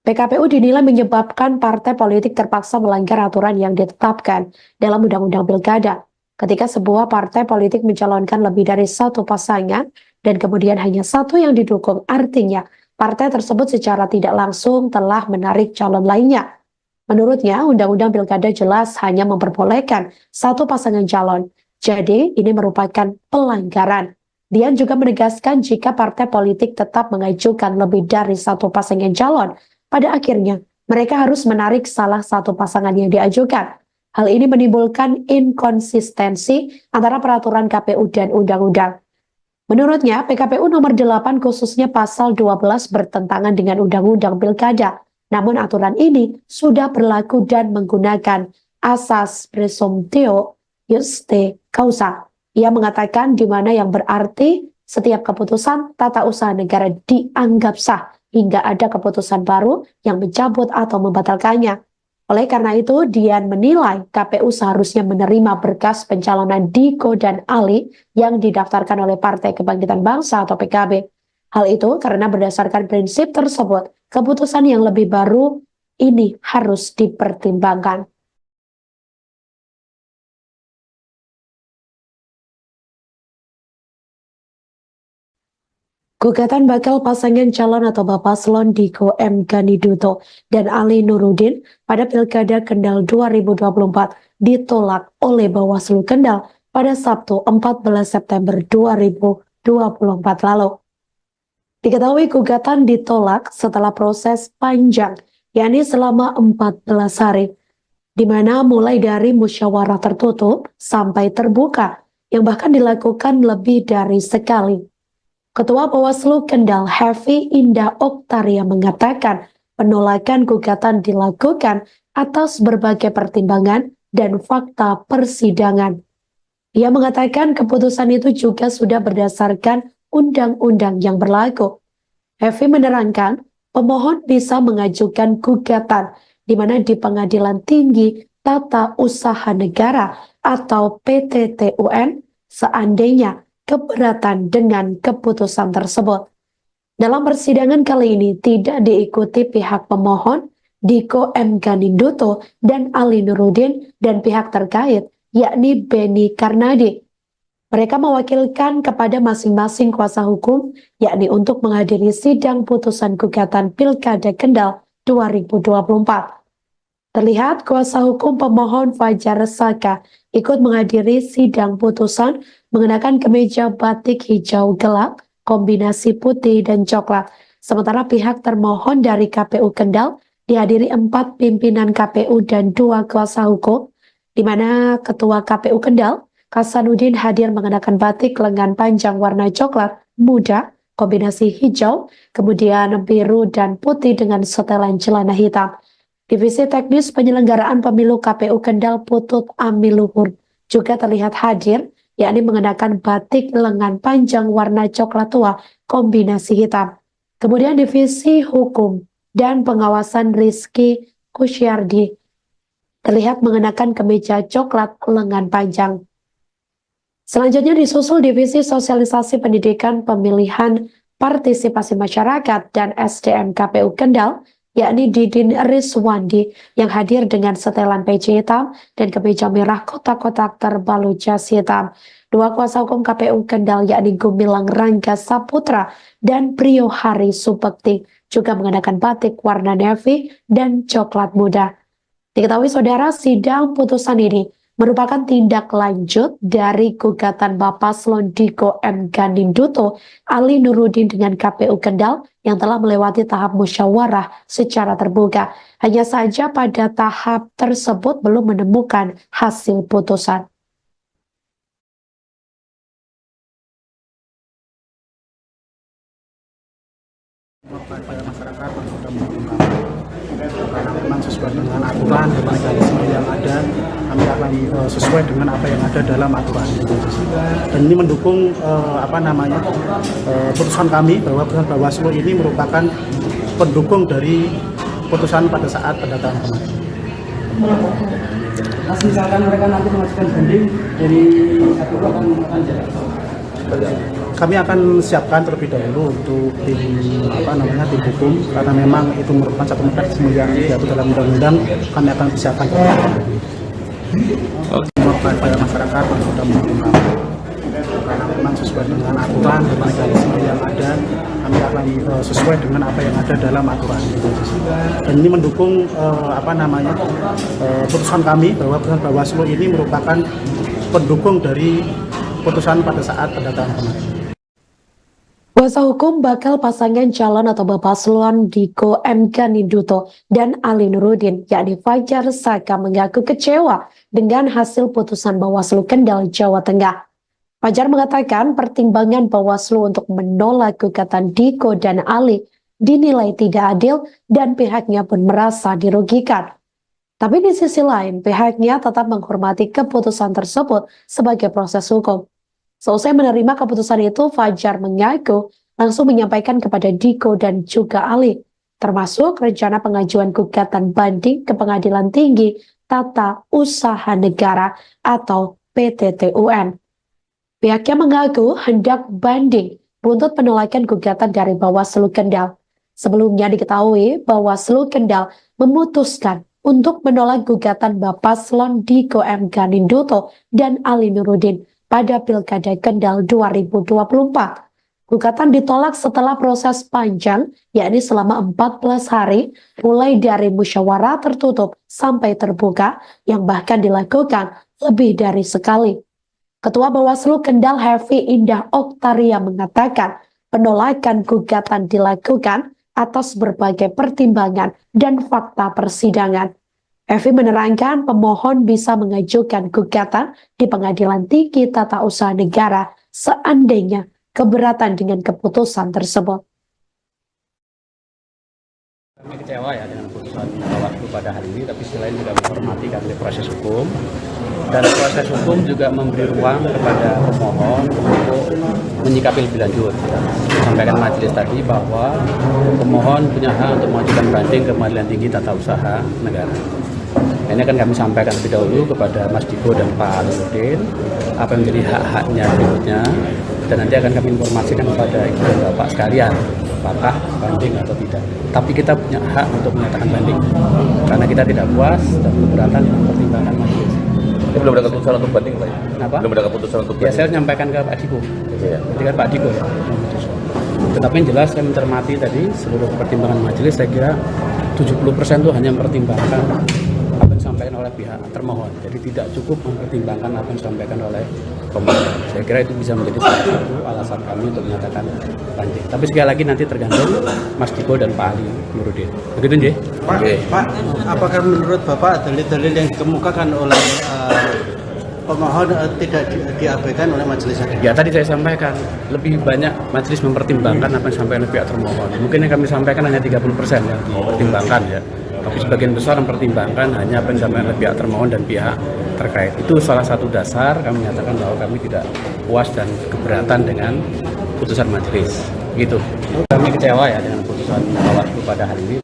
PKPU dinilai menyebabkan partai politik terpaksa melanggar aturan yang ditetapkan dalam Undang-Undang Pilkada. Ketika sebuah partai politik mencalonkan lebih dari satu pasangan dan kemudian hanya satu yang didukung, artinya partai tersebut secara tidak langsung telah menarik calon lainnya. Menurutnya, Undang-Undang Pilkada jelas hanya memperbolehkan satu pasangan calon. Jadi, ini merupakan pelanggaran. Dian juga menegaskan jika partai politik tetap mengajukan lebih dari satu pasangan calon, pada akhirnya mereka harus menarik salah satu pasangan yang diajukan. Hal ini menimbulkan inkonsistensi antara peraturan KPU dan undang-undang. Menurutnya, PKPU nomor 8 khususnya pasal 12 bertentangan dengan Undang-Undang Pilkada. Namun aturan ini sudah berlaku dan menggunakan asas presumptio juste causa. Ia mengatakan di mana yang berarti setiap keputusan tata usaha negara dianggap sah hingga ada keputusan baru yang mencabut atau membatalkannya. Oleh karena itu, Dian menilai KPU seharusnya menerima berkas pencalonan Diko dan Ali yang didaftarkan oleh Partai Kebangkitan Bangsa atau PKB. Hal itu karena berdasarkan prinsip tersebut, keputusan yang lebih baru ini harus dipertimbangkan. Gugatan bakal pasangan calon atau Paslon Diko M. Ganiduto dan Ali Nurudin pada Pilkada Kendal 2024 ditolak oleh Bawaslu Kendal pada Sabtu 14 September 2024 lalu. Diketahui gugatan ditolak setelah proses panjang, yakni selama 14 hari, di mana mulai dari musyawarah tertutup sampai terbuka, yang bahkan dilakukan lebih dari sekali. Ketua Bawaslu Kendal, Hefi Indah Oktaria mengatakan penolakan gugatan dilakukan atas berbagai pertimbangan dan fakta persidangan. Ia mengatakan keputusan itu juga sudah berdasarkan undang-undang yang berlaku. Hefi menerangkan pemohon bisa mengajukan gugatan di mana di Pengadilan Tinggi Tata Usaha Negara atau PTTUN seandainya keberatan dengan keputusan tersebut. Dalam persidangan kali ini tidak diikuti pihak pemohon Diko M. Ganiduto dan Ali Nurudin dan pihak terkait yakni Beni Karnadi. Mereka mewakilkan kepada masing-masing kuasa hukum yakni untuk menghadiri sidang putusan gugatan Pilkada Kendal 2024. Terlihat kuasa hukum pemohon Fajar Saka ikut menghadiri sidang putusan mengenakan kemeja batik hijau gelap, kombinasi putih dan coklat. Sementara pihak termohon dari KPU Kendal dihadiri 4 pimpinan KPU dan 2 kuasa hukum, di mana Ketua KPU Kendal, Kasanuddin hadir mengenakan batik lengan panjang warna coklat muda, kombinasi hijau, kemudian biru dan putih dengan setelan celana hitam. Divisi Teknis Penyelenggaraan Pemilu KPU Kendal Putut Amiluhur juga terlihat hadir, yakni mengenakan batik lengan panjang warna coklat tua kombinasi hitam. Kemudian Divisi Hukum dan Pengawasan Rizky Kusyardi terlihat mengenakan kemeja coklat lengan panjang. Selanjutnya disusul Divisi Sosialisasi Pendidikan Pemilihan Partisipasi Masyarakat dan SDM KPU Kendal, yakni Didin Rizwandi yang hadir dengan setelan peci hitam dan kemeja merah kotak-kotak terbalut jas hitam. 2 kuasa hukum KPU Kendal yakni Gumilang Rangga Saputra dan Priyo Hari Supekti juga mengenakan batik warna navy dan coklat muda. Diketahui saudara, sidang putusan ini merupakan tindak lanjut dari gugatan Paslon Diko M. Ganiduto Ali Nurudin dengan KPU Kendal yang telah melewati tahap musyawarah secara terbuka. Hanya saja pada tahap tersebut belum menemukan hasil putusan. kepada masyarakat yang sudah mendukung kami, karena memang sesuai dengan aturan dan mekanisme yang ada, kami akan sesuai dengan apa yang ada dalam aturan. Dan ini mendukung putusan kami bahwa putusan Bawaslu ini merupakan pendukung dari putusan pada saat pendataan kemarin. Mas, misalkan mereka nanti mengajukan banding dari satu akan jalan. Kami akan siapkan terlebih dahulu untuk tim hukum, karena memang itu merupakan satu mekanisme yang diatur dalam undang-undang. Kami akan siapkan kepada masyarakat yang sudah mendukung kami, karena memang sesuai dengan aturan dan mekanisme yang ada, kami akan sesuai dengan apa yang ada dalam aturan. Dan ini mendukung putusan kami bahwa putusan Bawaslu ini merupakan pendukung dari putusan pada saat pendataan kemarin. Kuasa hukum bakal pasangan calon atau Paslon Diko M. Ganinduto dan Ali Nurudin, yakni Fajar Saka, mengaku kecewa dengan hasil putusan Bawaslu Kendal, Jawa Tengah. Fajar mengatakan pertimbangan Bawaslu untuk menolak gugatan Diko dan Ali dinilai tidak adil dan pihaknya pun merasa dirugikan. Tapi di sisi lain, pihaknya tetap menghormati keputusan tersebut sebagai proses hukum. Seusai menerima keputusan itu, Fajar mengaku langsung menyampaikan kepada Diko dan juga Ali, termasuk rencana pengajuan gugatan banding ke Pengadilan Tinggi Tata Usaha Negara atau PTTUN. Pihaknya mengaku hendak banding buntut penolakan gugatan dari Bawaslu Kendal. Sebelumnya diketahui Bawaslu Kendal memutuskan untuk menolak gugatan Paslon Diko M. Ganinduto dan Ali Nurudin pada Pilkada Kendal 2024. Gugatan ditolak setelah proses panjang, yakni selama 14 hari, mulai dari musyawarah tertutup sampai terbuka, yang bahkan dilakukan lebih dari sekali. Ketua Bawaslu Kendal Hefi Indah Oktaria mengatakan penolakan gugatan dilakukan atas berbagai pertimbangan dan fakta persidangan. Evi menerangkan pemohon bisa mengajukan gugatan di Pengadilan Tinggi Tata Usaha Negara seandainya keberatan dengan keputusan tersebut. Kami kecewa ya dengan putusan Bawaslu pada hari ini, tapi selain juga menghormati kami proses hukum, dan proses hukum juga memberi ruang kepada pemohon untuk menyikapi lebih lanjut. Sampaikan majelis tadi bahwa pemohon punya hak untuk mengajukan banding ke Pengadilan Tinggi Tata Usaha Negara. Ini akan kami sampaikan lebih dahulu kepada Mas Diko dan Pak Nurudin apa yang menjadi hak-haknya berikutnya, dan nanti akan kami informasikan kepada Ibu dan Bapak sekalian apakah banding atau tidak. Tapi kita punya hak untuk menyatakan banding karena kita tidak puas dan keberatan dengan pertimbangan majelis. Ini belum ada keputusan untuk banding, Pak? Kenapa? Belum ada keputusan untuk banding. Ya, saya menyampaikan ke Pak Diko. Ya. Jadi kan Pak Diko ya. Tetapi yang jelas saya mencermati tadi seluruh pertimbangan majelis, saya kira 70% itu hanya mempertimbangkan apa yang disampaikan oleh pihak termohon. Jadi tidak cukup mempertimbangkan apa yang disampaikan oleh pemohon. Saya kira itu bisa menjadi salah satu alasan kami untuk menyatakan banding. Tapi sekali lagi nanti tergantung Mas Diko dan Pak Ali Nurudin. Begitu, Nje? Pak, apakah menurut Bapak dalil-dalil yang dikemukakan oleh pemohon tidak diabaikan oleh majelis hakim? Ya, tadi saya sampaikan lebih banyak majelis mempertimbangkan apa yang disampaikan oleh pihak termohon. Mungkin yang kami sampaikan hanya 30% yang dipertimbangkan ya. Tapi sebagian besar mempertimbangkan hanya apa yang disampaikan oleh pihak termohon dan pihak terkait. Itu salah satu dasar kami menyatakan bahwa kami tidak puas dan keberatan dengan putusan majelis. Gitu. Kami kecewa ya dengan putusan Bawaslu pada hari ini.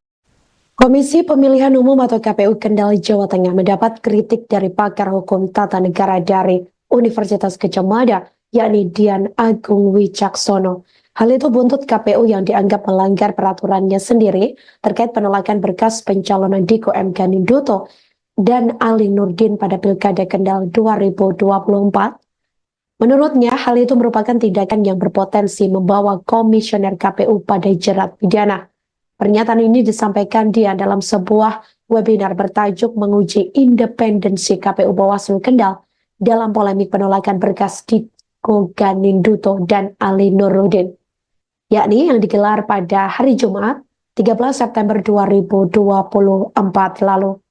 Komisi Pemilihan Umum atau KPU Kendal, Jawa Tengah mendapat kritik dari pakar hukum tata negara dari Universitas Gadjah Mada, yakni Dian Agung Wicaksono. Hal itu buntut KPU yang dianggap melanggar peraturannya sendiri terkait penolakan berkas pencalonan Diko M. Ganinduto dan Ali Nurudin pada Pilkada Kendal 2024. Menurutnya, hal itu merupakan tindakan yang berpotensi membawa komisioner KPU pada jerat pidana. Pernyataan ini disampaikan Dian dalam sebuah webinar bertajuk menguji independensi KPU Bawaslu Kendal dalam polemik penolakan berkas Diko Ganinduto dan Ali Nurudin, yakni yang digelar pada hari Jumat 13 September 2024 lalu.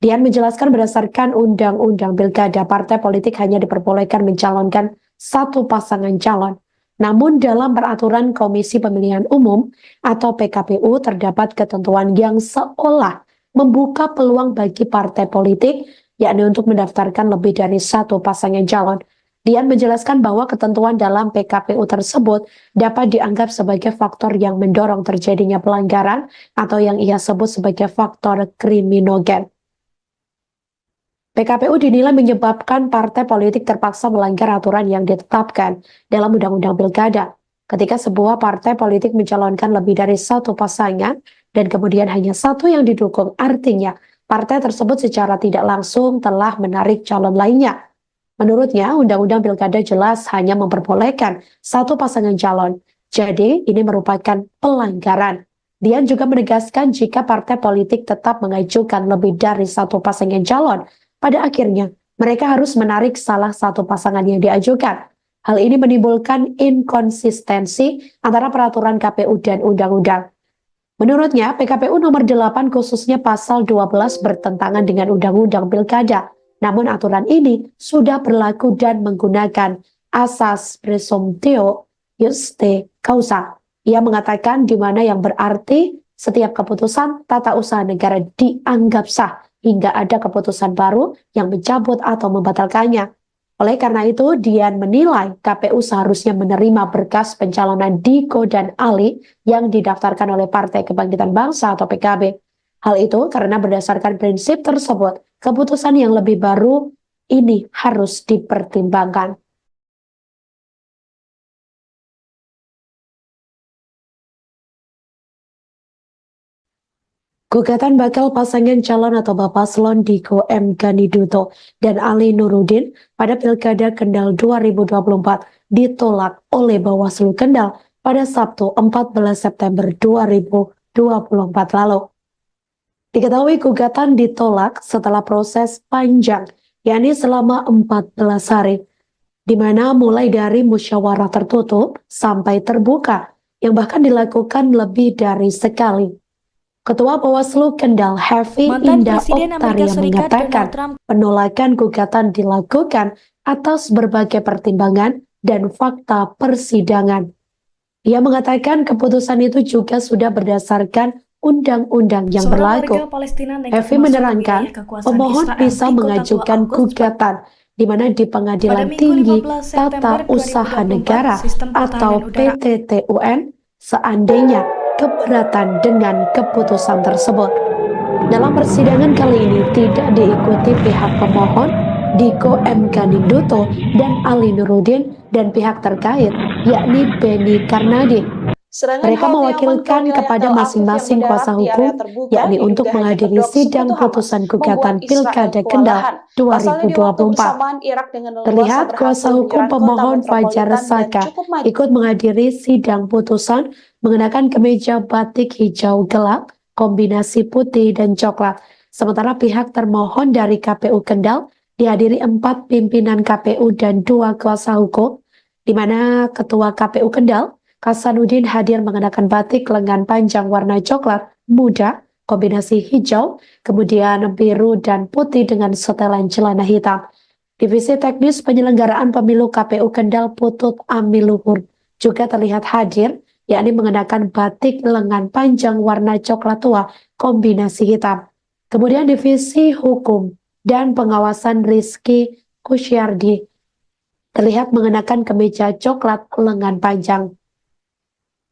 Dian menjelaskan berdasarkan Undang-Undang Pilkada, partai politik hanya diperbolehkan mencalonkan satu pasangan calon. Namun dalam peraturan Komisi Pemilihan Umum atau PKPU terdapat ketentuan yang seolah membuka peluang bagi partai politik, yakni untuk mendaftarkan lebih dari satu pasangan calon. Dian menjelaskan bahwa ketentuan dalam PKPU tersebut dapat dianggap sebagai faktor yang mendorong terjadinya pelanggaran atau yang ia sebut sebagai faktor kriminogen. PKPU dinilai menyebabkan partai politik terpaksa melanggar aturan yang ditetapkan dalam Undang-Undang Pilkada. Ketika sebuah partai politik mencalonkan lebih dari satu pasangan dan kemudian hanya satu yang didukung, artinya partai tersebut secara tidak langsung telah menarik calon lainnya. Menurutnya, Undang-Undang Pilkada jelas hanya memperbolehkan satu pasangan calon. Jadi, ini merupakan pelanggaran. Dian juga menegaskan jika partai politik tetap mengajukan lebih dari satu pasangan calon, pada akhirnya mereka harus menarik salah satu pasangan yang diajukan. Hal ini menimbulkan inkonsistensi antara peraturan KPU dan undang-undang. Menurutnya, PKPU nomor 8 khususnya pasal 12 bertentangan dengan Undang-Undang Pilkada. Namun aturan ini sudah berlaku dan menggunakan asas presumptio juste causa. Ia mengatakan di mana yang berarti setiap keputusan tata usaha negara dianggap sah hingga ada keputusan baru yang mencabut atau membatalkannya. Oleh karena itu, Dian menilai KPU seharusnya menerima berkas pencalonan Diko dan Ali yang didaftarkan oleh Partai Kebangkitan Bangsa atau PKB. Hal itu karena berdasarkan prinsip tersebut, keputusan yang lebih baru ini harus dipertimbangkan. Gugatan bakal pasangan calon atau Paslon Diko M. Ganiduto dan Ali Nurudin pada Pilkada Kendal 2024 ditolak oleh Bawaslu Kendal pada Sabtu 14 September 2024 lalu. Diketahui gugatan ditolak setelah proses panjang, yakni selama 14 hari, di mana mulai dari musyawarah tertutup sampai terbuka, yang bahkan dilakukan lebih dari sekali. Ketua Bawaslu Kendal, Hefi Indah Oktaria mengatakan penolakan gugatan dilakukan atas berbagai pertimbangan dan fakta persidangan. Ia mengatakan keputusan itu juga sudah berdasarkan undang-undang yang berlaku. Hefi menerangkan pemohon bisa mengajukan gugatan di mana di Pengadilan Tinggi Tata Usaha Negara atau PTTUN seandainya keberatan dengan keputusan tersebut. Dalam persidangan kali ini tidak diikuti pihak pemohon Diko M. Ganiduto dan Ali Nurudin dan pihak terkait yakni Beni Karnadi. Mereka mewakilkan kepada masing-masing kuasa hukum, yakni untuk menghadiri sidang putusan gugatan Pilkada Kendal 2024. Terlihat kuasa hukum pemohon Fajar Saka ikut menghadiri sidang putusan mengenakan kemeja batik hijau gelap, kombinasi putih dan coklat. Sementara pihak termohon dari KPU Kendal dihadiri 4 pimpinan KPU dan 2 kuasa hukum, di mana Ketua KPU Kendal Hasanuddin hadir mengenakan batik lengan panjang warna coklat muda, kombinasi hijau, kemudian biru dan putih dengan setelan celana hitam. Divisi Teknis Penyelenggaraan Pemilu KPU Kendal Putut Amiluhur juga terlihat hadir, yakni mengenakan batik lengan panjang warna coklat tua, kombinasi hitam. Kemudian Divisi Hukum dan Pengawasan Rizky Kusyardi terlihat mengenakan kemeja coklat lengan panjang.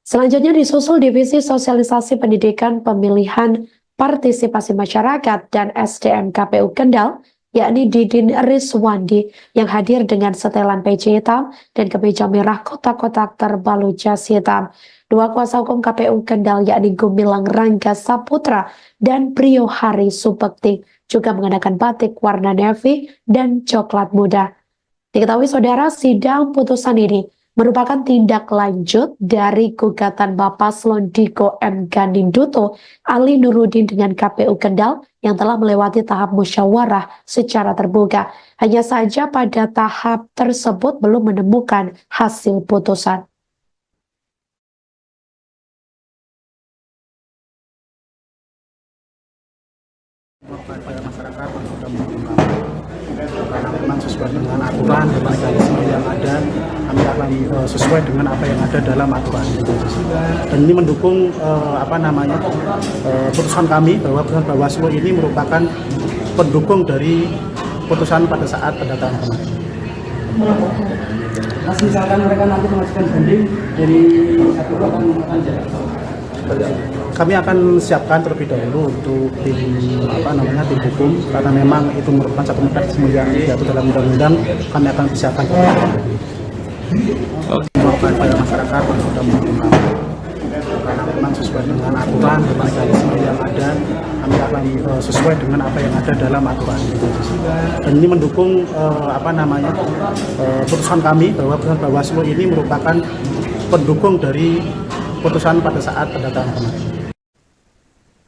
Selanjutnya disusul Divisi Sosialisasi Pendidikan Pemilihan Partisipasi Masyarakat dan SDM KPU Kendal, yakni Didin Rizwandi yang hadir dengan setelan peci hitam dan kemeja merah kotak-kotak terbalut jas hitam. 2 kuasa hukum KPU Kendal yakni Gumilang Rangga Saputra dan Priyo Hari Supekti juga mengenakan batik warna navy dan coklat muda. Diketahui saudara, sidang putusan ini merupakan tindak lanjut dari gugatan Paslon Diko M. Ganiduto Ali Nurudin dengan KPU Kendal yang telah melewati tahap musyawarah secara terbuka. Hanya saja pada tahap tersebut belum menemukan hasil putusan. Kepada masyarakat yang sudah mendukung kami, karena memang sesuai dengan aturan dan mekanisme yang ada, kami akan sesuai dengan apa yang ada dalam aturan. Dan ini mendukung putusan kami bahwa putusan Bawaslu ini merupakan pendukung dari putusan pada saat pendataan kemarin. Mas, misalkan mereka nanti mengajukan banding dari satu akan jalan. Kami akan siapkan terlebih dahulu untuk tim hukum, karena memang itu merupakan satu mekanisme yang diatur dalam undang-undang. Kami akan siapkan kepada masyarakat yang sudah mendukung kami, karena memang sesuai dengan aturan dan mekanisme yang ada, kami akan sesuai dengan apa yang ada dalam aturan. Dan ini mendukung putusan kami bahwa putusan Bawaslu ini merupakan pendukung dari putusan pada saat pendataan kemarin.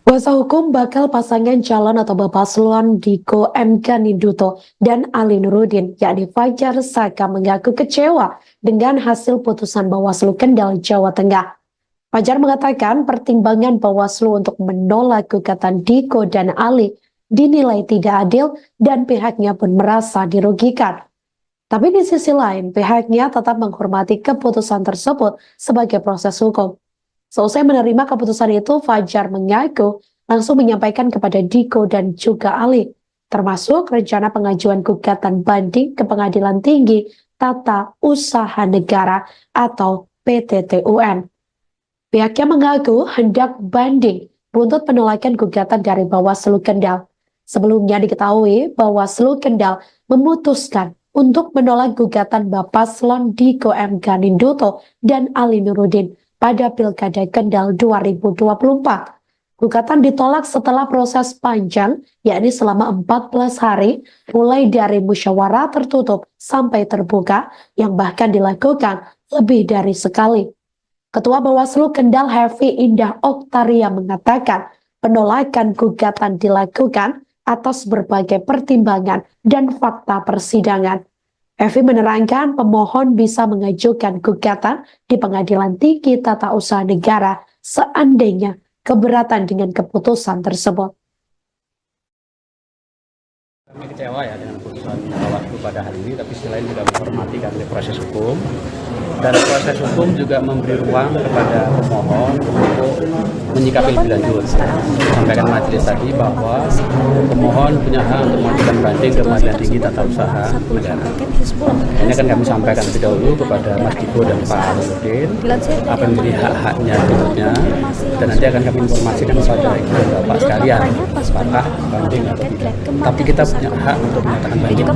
Kuasa hukum bakal pasangan calon atau Bapaslon Diko M. Ganinduto dan Ali Nurudin, yakni Fajar Saka, mengaku kecewa dengan hasil putusan Bawaslu Kendal, Jawa Tengah. Fajar mengatakan pertimbangan Bawaslu untuk menolak gugatan Diko dan Ali dinilai tidak adil dan pihaknya pun merasa dirugikan. Tapi di sisi lain, pihaknya tetap menghormati keputusan tersebut sebagai proses hukum. Seusai menerima keputusan itu, Fajar mengaku langsung menyampaikan kepada Diko dan juga Ali, termasuk rencana pengajuan gugatan banding ke Pengadilan Tinggi Tata Usaha Negara atau PTTUN. Pihaknya mengaku hendak banding buntut penolakan gugatan dari Bawaslu Kendal. Sebelumnya diketahui Bawaslu Kendal memutuskan untuk menolak gugatan Bapaslon Diko M. Ganinduto dan Ali Nurudin pada Pilkada Kendal 2024. Gugatan ditolak setelah proses panjang, yakni selama 14 hari, mulai dari musyawarah tertutup sampai terbuka, yang bahkan dilakukan lebih dari sekali. Ketua Bawaslu Kendal Hefi Indah Oktaria mengatakan penolakan gugatan dilakukan atas berbagai pertimbangan dan fakta persidangan. Evi menerangkan pemohon bisa mengajukan gugatan di Pengadilan Tinggi Tata Usaha Negara seandainya keberatan dengan keputusan tersebut. Kami kecewa ya dengan putusan Bawaslu pada hari ini, tapi selain juga menghormati karena proses hukum, dan proses hukum juga memberi ruang kepada pemohon untuk menyikapi lebih lanjut. Sampaikan majelis tadi bahwa pemohon punya hak untuk mengajukan banding ke Pengadilan Tinggi Tata Usaha Negara. Ini akan kami sampaikan lebih dahulu kepada Mas Diko dan Pak Nurudin apa yang menjadi hak-haknya berikutnya, dan nanti akan kami informasikan kepada Ibu dan Bapak sekalian apakah banding atau tidak. Tapi kita punya hak untuk menyatakan banding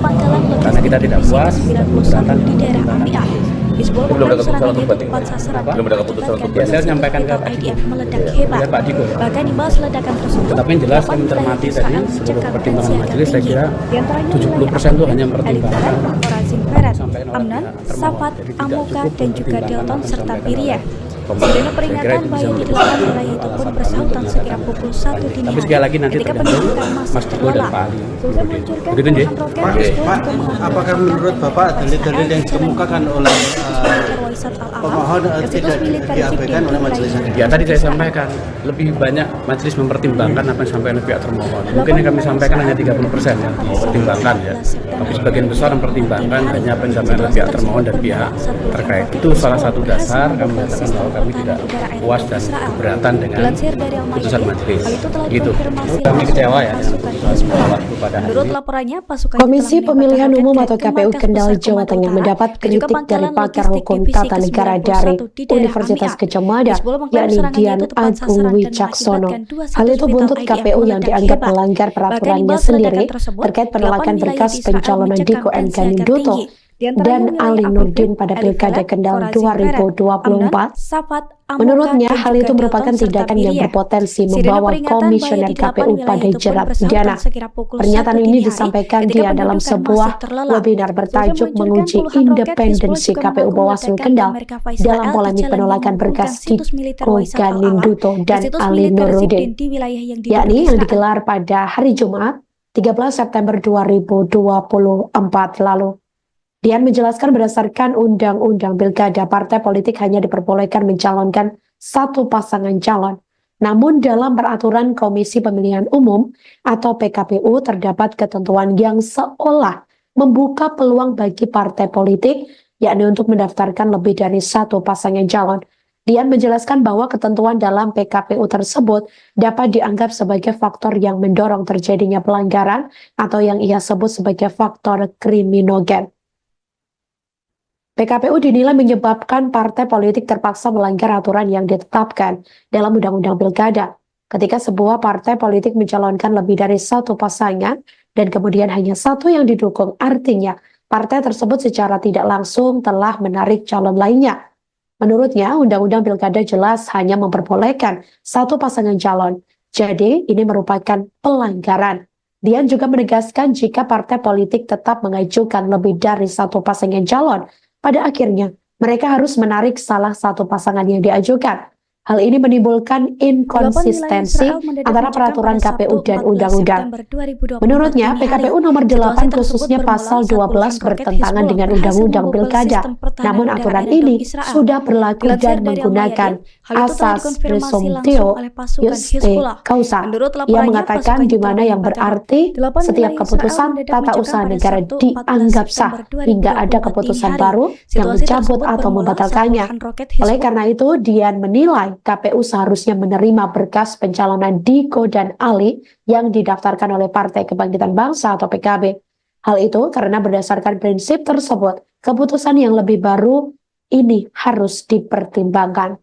karena kita tidak puas dan keberatan di daerah pertimbangan. Belum ada keputusan untuk banding. Belum ada keputusan untuk banding. Saya menyampaikan ke Pak Diko. Pak Diko. Bahkan dibahas ledakan tersebut. Tapi yang jelas kami cermati tadi seluruh pertimbangan majelis, saya kira 70% itu hanya mempertimbangkan Amnan, Safat, Amoka, dan juga Delton serta Piria. Sirene peringatan bahaya di depan wilayah itu pun bersahutan sekira pukul 1 dini tapi sekali lagi nanti ketika tergantung pendidikan Mas masih Diko dan terlelap. Pak Ali. Begitu Nji? Pak, apakah menurut Bapak dalil-dalil yang dikemukakan oleh pemohon tidak diabaikan oleh majelis hakim? Ya tadi saya sampaikan lebih banyak majelis mempertimbangkan apa yang disampaikan oleh pihak termohon. Mungkin yang kami sampaikan hanya 30% yang dipertimbangkan ya. Tapi sebagian besar mempertimbangkan hanya apa yang disampaikan oleh pihak termohon dan pihak terkait. Itu salah satu dasar kami menyatakan bahwa kami tidak puas dan keberatan dengan putusan majelis. Gitu. Kami kecewa ya dengan putusan Bawaslu pada hari Menurut ini. laporannya, pasukan Komisi Pemilihan Umum atau KPU Kendal Jawa Tengah mendapat kritik dari pakar hukum tata negara dari Universitas Gadjah Mada, yakni Dian Agung Wicaksono. Hal itu buntut KPU yang dianggap melanggar peraturannya sendiri terkait penolakan berkas pencalonan Diko M. Ganinduto dan Ali Nurudin pada Pilkada Kendal 2024. Menurutnya, hal itu merupakan tindakan yang berpotensi membawa komisioner KPU pada jerat pidana. Pernyataan ini disampaikan dia dalam sebuah webinar bertajuk menguji independensi KPU Bawaslu Kendal dalam polemik penolakan berkas Diko Ganinduto dan Ali Nurudin, yakni yang digelar pada hari Jumat 13 September 2024 lalu. Dian menjelaskan berdasarkan Undang-Undang Pilkada, partai politik hanya diperbolehkan mencalonkan satu pasangan calon. Namun dalam peraturan Komisi Pemilihan Umum atau PKPU terdapat ketentuan yang seolah membuka peluang bagi partai politik, yakni untuk mendaftarkan lebih dari satu pasangan calon. Dian menjelaskan bahwa ketentuan dalam PKPU tersebut dapat dianggap sebagai faktor yang mendorong terjadinya pelanggaran atau yang ia sebut sebagai faktor kriminogen. PKPU dinilai menyebabkan partai politik terpaksa melanggar aturan yang ditetapkan dalam Undang-Undang Pilkada. Ketika sebuah partai politik mencalonkan lebih dari satu pasangan dan kemudian hanya satu yang didukung, artinya partai tersebut secara tidak langsung telah menarik calon lainnya. Menurutnya, Undang-Undang Pilkada jelas hanya memperbolehkan satu pasangan calon. Jadi, ini merupakan pelanggaran. Dian juga menegaskan jika partai politik tetap mengajukan lebih dari satu pasangan calon, pada akhirnya mereka harus menarik salah satu pasangan yang diajukan. Hal ini menimbulkan inkonsistensi antara peraturan KPU dan undang-undang. Menurutnya, PKPU nomor 8 khususnya pasal 12 bertentangan dengan undang-undang Pilkada. Namun aturan ini sudah berlaku dan menggunakan asas presumptio juste causa. Ia mengatakan di mana yang berarti setiap keputusan tata usaha negara dianggap sah hingga ada keputusan baru yang mencabut atau membatalkannya. Oleh karena itu, Dian menilai KPU seharusnya menerima berkas pencalonan Diko dan Ali yang didaftarkan oleh Partai Kebangkitan Bangsa atau PKB. Hal itu karena berdasarkan prinsip tersebut, keputusan yang lebih baru ini harus dipertimbangkan.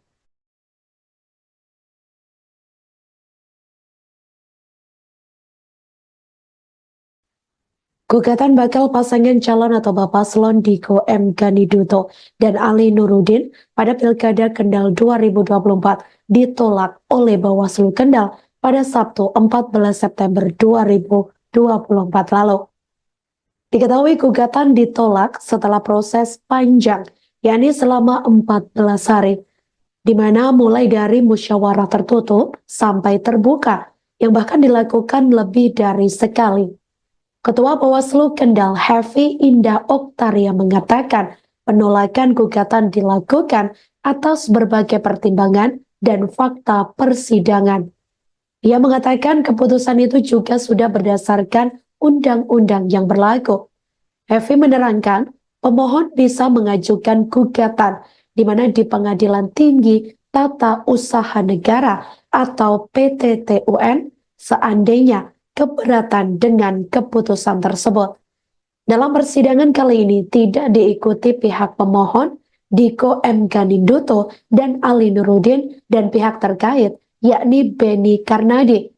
Gugatan bakal pasangan calon atau Paslon Diko M. Ganiduto dan Ali Nurudin pada Pilkada Kendal 2024 ditolak oleh Bawaslu Kendal pada Sabtu 14 September 2024 lalu. Diketahui gugatan ditolak setelah proses panjang, yakni selama 14 hari, di mana mulai dari musyawarah tertutup sampai terbuka, yang bahkan dilakukan lebih dari sekali. Ketua Bawaslu Kendal Hefi Indah Oktaria mengatakan penolakan gugatan dilakukan atas berbagai pertimbangan dan fakta persidangan. Ia mengatakan keputusan itu juga sudah berdasarkan undang-undang yang berlaku. Hefi menerangkan pemohon bisa mengajukan gugatan di mana di Pengadilan Tinggi Tata Usaha Negara atau PTTUN seandainya keberatan dengan keputusan tersebut. Dalam persidangan kali ini tidak diikuti pihak pemohon Diko M. Ganiduto dan Ali Nurudin dan pihak terkait yakni Beni Karnadi.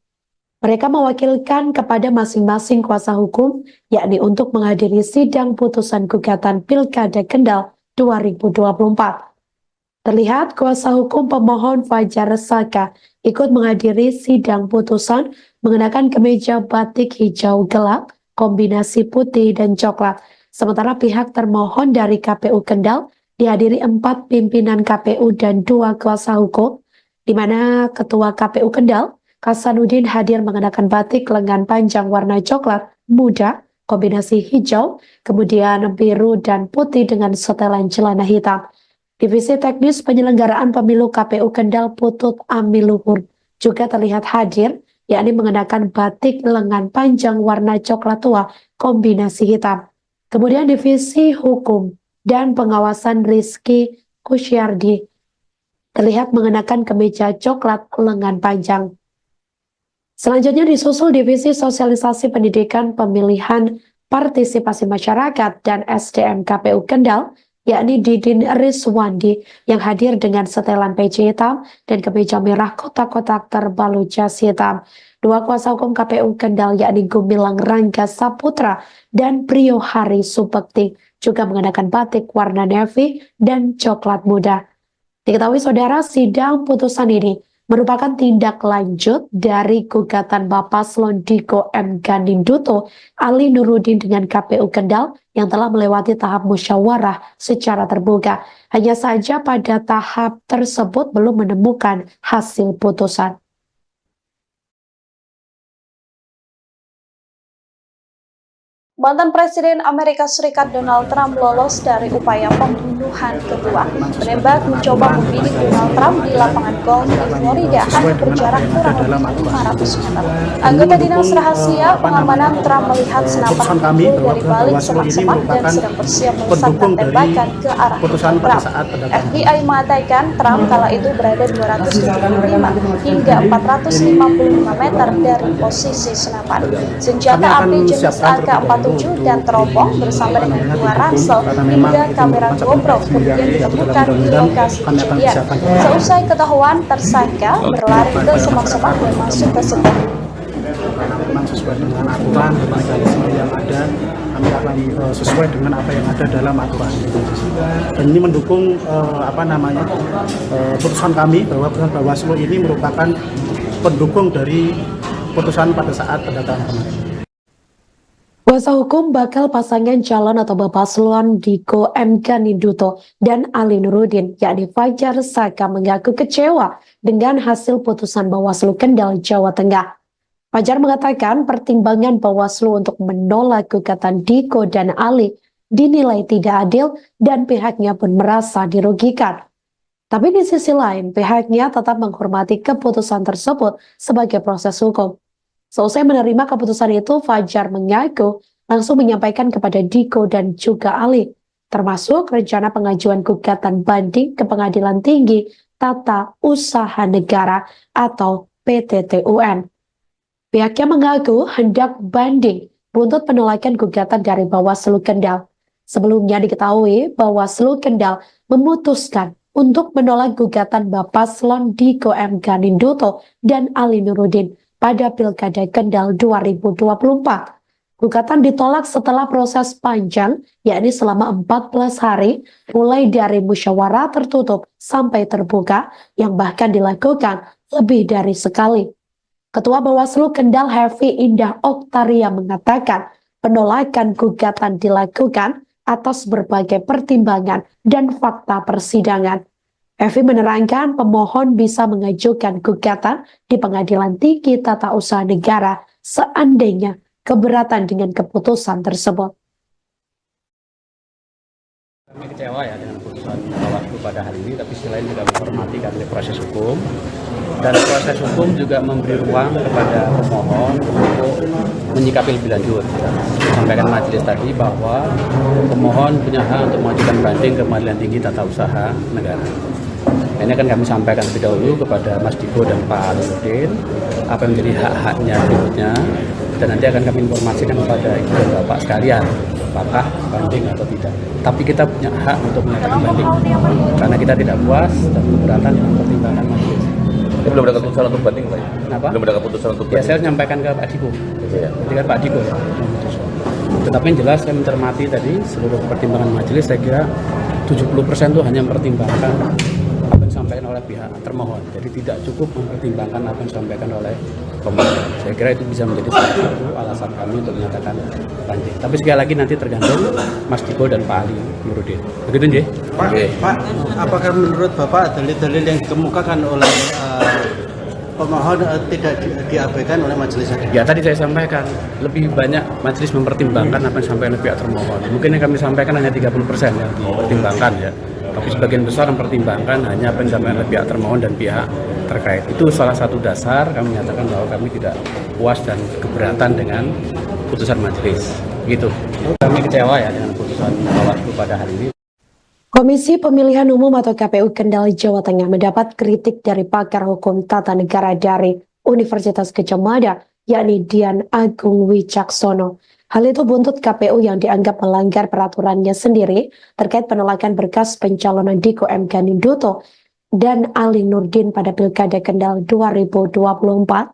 Mereka mewakilkan kepada masing-masing kuasa hukum yakni untuk menghadiri sidang putusan gugatan Pilkada Kendal 2024. Terlihat kuasa hukum pemohon Fajar Saka ikut menghadiri sidang putusan mengenakan kemeja batik hijau gelap, kombinasi putih dan coklat. Sementara pihak termohon dari KPU Kendal dihadiri 4 pimpinan KPU dan 2 kuasa hukum, di mana Ketua KPU Kendal, Hasanuddin hadir mengenakan batik lengan panjang warna coklat muda, kombinasi hijau, kemudian biru dan putih dengan setelan celana hitam. Divisi Teknis Penyelenggaraan Pemilu KPU Kendal Putut Amiluhur juga terlihat hadir, yakni mengenakan batik lengan panjang warna coklat tua kombinasi hitam. Kemudian Divisi Hukum dan Pengawasan Rizky Kusyardi terlihat mengenakan kemeja coklat lengan panjang. Selanjutnya disusul Divisi Sosialisasi Pendidikan Pemilihan Partisipasi Masyarakat dan SDM KPU Kendal, yakni Didin Rizwandi yang hadir dengan setelan peci hitam dan kemeja merah kotak-kotak terbalut jas hitam. 2 kuasa hukum KPU Kendal yakni Gumilang Rangga Saputra dan Priyo Hari Supekti juga mengenakan batik warna navy dan coklat muda. Diketahui saudara, sidang putusan ini merupakan tindak lanjut dari gugatan Paslon Diko M. Ganiduto Ali Nurudin dengan KPU Kendal yang telah melewati tahap musyawarah secara terbuka. Hanya saja pada tahap tersebut belum menemukan hasil putusan. Mantan Presiden Amerika Serikat Donald Trump lolos dari upaya pembunuhan kedua. Penembak mencoba membidik Donald Trump di lapangan golf di Florida hanya berjarak kurang lebih 500 meter. Anggota Dinas Rahasia Pengamanan Trump melihat senapan peluru dari balik semak-semak dan sedang bersiap melemparkan tembakan ke arah Trump. FBI mengatakan Trump kala itu berada 275 hingga 455 meter dari posisi senapan. Senjata api jenis AK-47 dan teropong bersama dengan dua ransel hingga kamera GoPro kemudian ditemukan di lokasi kejadian. Seusai ketahuan, tersangka berlari ke semak-semak dan masuk ke sebuah. Karena memang sesuai dengan aturan mekanisme yang ada, kami akan sesuai dengan apa yang ada dalam aturan. Dan ini mendukung putusan kami bahwa putusan Bawaslu ini merupakan pendukung dari putusan pada saat pendataan kemarin. Kuasa hukum bakal pasangan calon atau Paslon Diko M. Ganinduto dan Ali Nurudin, yakni Fajar Saka, mengaku kecewa dengan hasil putusan Bawaslu Kendal, Jawa Tengah. Fajar mengatakan pertimbangan Bawaslu untuk menolak gugatan Diko dan Ali dinilai tidak adil dan pihaknya pun merasa dirugikan. Tapi di sisi lain, pihaknya tetap menghormati keputusan tersebut sebagai proses hukum. Seusai menerima keputusan itu, Fajar mengaku langsung menyampaikan kepada Diko dan juga Ali, termasuk rencana pengajuan gugatan banding ke Pengadilan Tinggi Tata Usaha Negara atau PTTUN. Pihaknya mengaku hendak banding buntut penolakan gugatan dari Bawaslu Kendal. Sebelumnya diketahui Bawaslu Kendal memutuskan untuk menolak gugatan Paslon Diko M. Ganinduto dan Ali Nurudin pada Pilkada Kendal 2024. Gugatan ditolak setelah proses panjang, yakni selama 14 hari, mulai dari musyawarah tertutup sampai terbuka, yang bahkan dilakukan lebih dari sekali. Ketua Bawaslu Kendal Hefi Indah Oktaria mengatakan penolakan gugatan dilakukan atas berbagai pertimbangan dan fakta persidangan. Evi menerangkan pemohon bisa mengajukan gugatan di Pengadilan Tinggi Tata Usaha Negara seandainya keberatan dengan keputusan tersebut. Kami kecewa ya dengan putusan Bawaslu pada hari ini, tapi selain juga menghormati karena proses hukum, dan proses hukum juga memberi ruang kepada pemohon untuk menyikapi lebih lanjut. Sampaikan majelis tadi bahwa pemohon punya hak untuk mengajukan banding ke Pengadilan Tinggi Tata Usaha Negara. Ini akan kami sampaikan lebih dahulu kepada Mas Diko dan Pak Nurdin apa yang menjadi hak-haknya berikutnya, dan nanti akan kami informasikan kepada Ibu dan Bapak sekalian apakah banding atau tidak. Tapi kita punya hak untuk menyatakan banding karena kita tidak puas dan keberatan dengan pertimbangan majelis. Ini belum ada keputusan untuk banding, Pak? Kenapa? Belum ada keputusan untuk banding. Ya, saya menyampaikan ke Pak Diko. Ya. Nanti kan Pak Diko ya. Tetapi yang jelas saya mencermati tadi seluruh pertimbangan majelis, saya kira 70% itu hanya mempertimbangkan apa yang disampaikan oleh pihak termohon. Jadi tidak cukup mempertimbangkan apa yang disampaikan oleh pemohon. Saya kira itu bisa menjadi salah satu alasan kami untuk menyatakan banding. Tapi sekali lagi nanti tergantung Mas Diko dan Pak Ali Nurudin. Begitu nggih? Pak, apakah menurut Bapak dalil-dalil yang dikemukakan oleh pemohon tidak diabaikan oleh majelis hakim? Ya, tadi saya sampaikan lebih banyak majelis mempertimbangkan apa yang disampaikan oleh pihak termohon. Mungkin yang kami sampaikan hanya 30% yang dipertimbangkan ya. Tapi sebagian besar mempertimbangkan hanya apa yang disampaikan oleh pihak termohon dan pihak terkait. Itu salah satu dasar kami menyatakan bahwa kami tidak puas dan keberatan dengan putusan majelis. Gitu. Kami kecewa ya dengan putusan Bawaslu pada hari ini. Komisi Pemilihan Umum atau KPU Kendal, Jawa Tengah mendapat kritik dari pakar hukum tata negara dari Universitas Gadjah Mada, yakni Dian Agung Wicaksono. Hal itu buntut KPU yang dianggap melanggar peraturannya sendiri terkait penolakan berkas pencalonan Diko M. Ganinduto dan Ali Nurdin pada Pilkada Kendal 2024.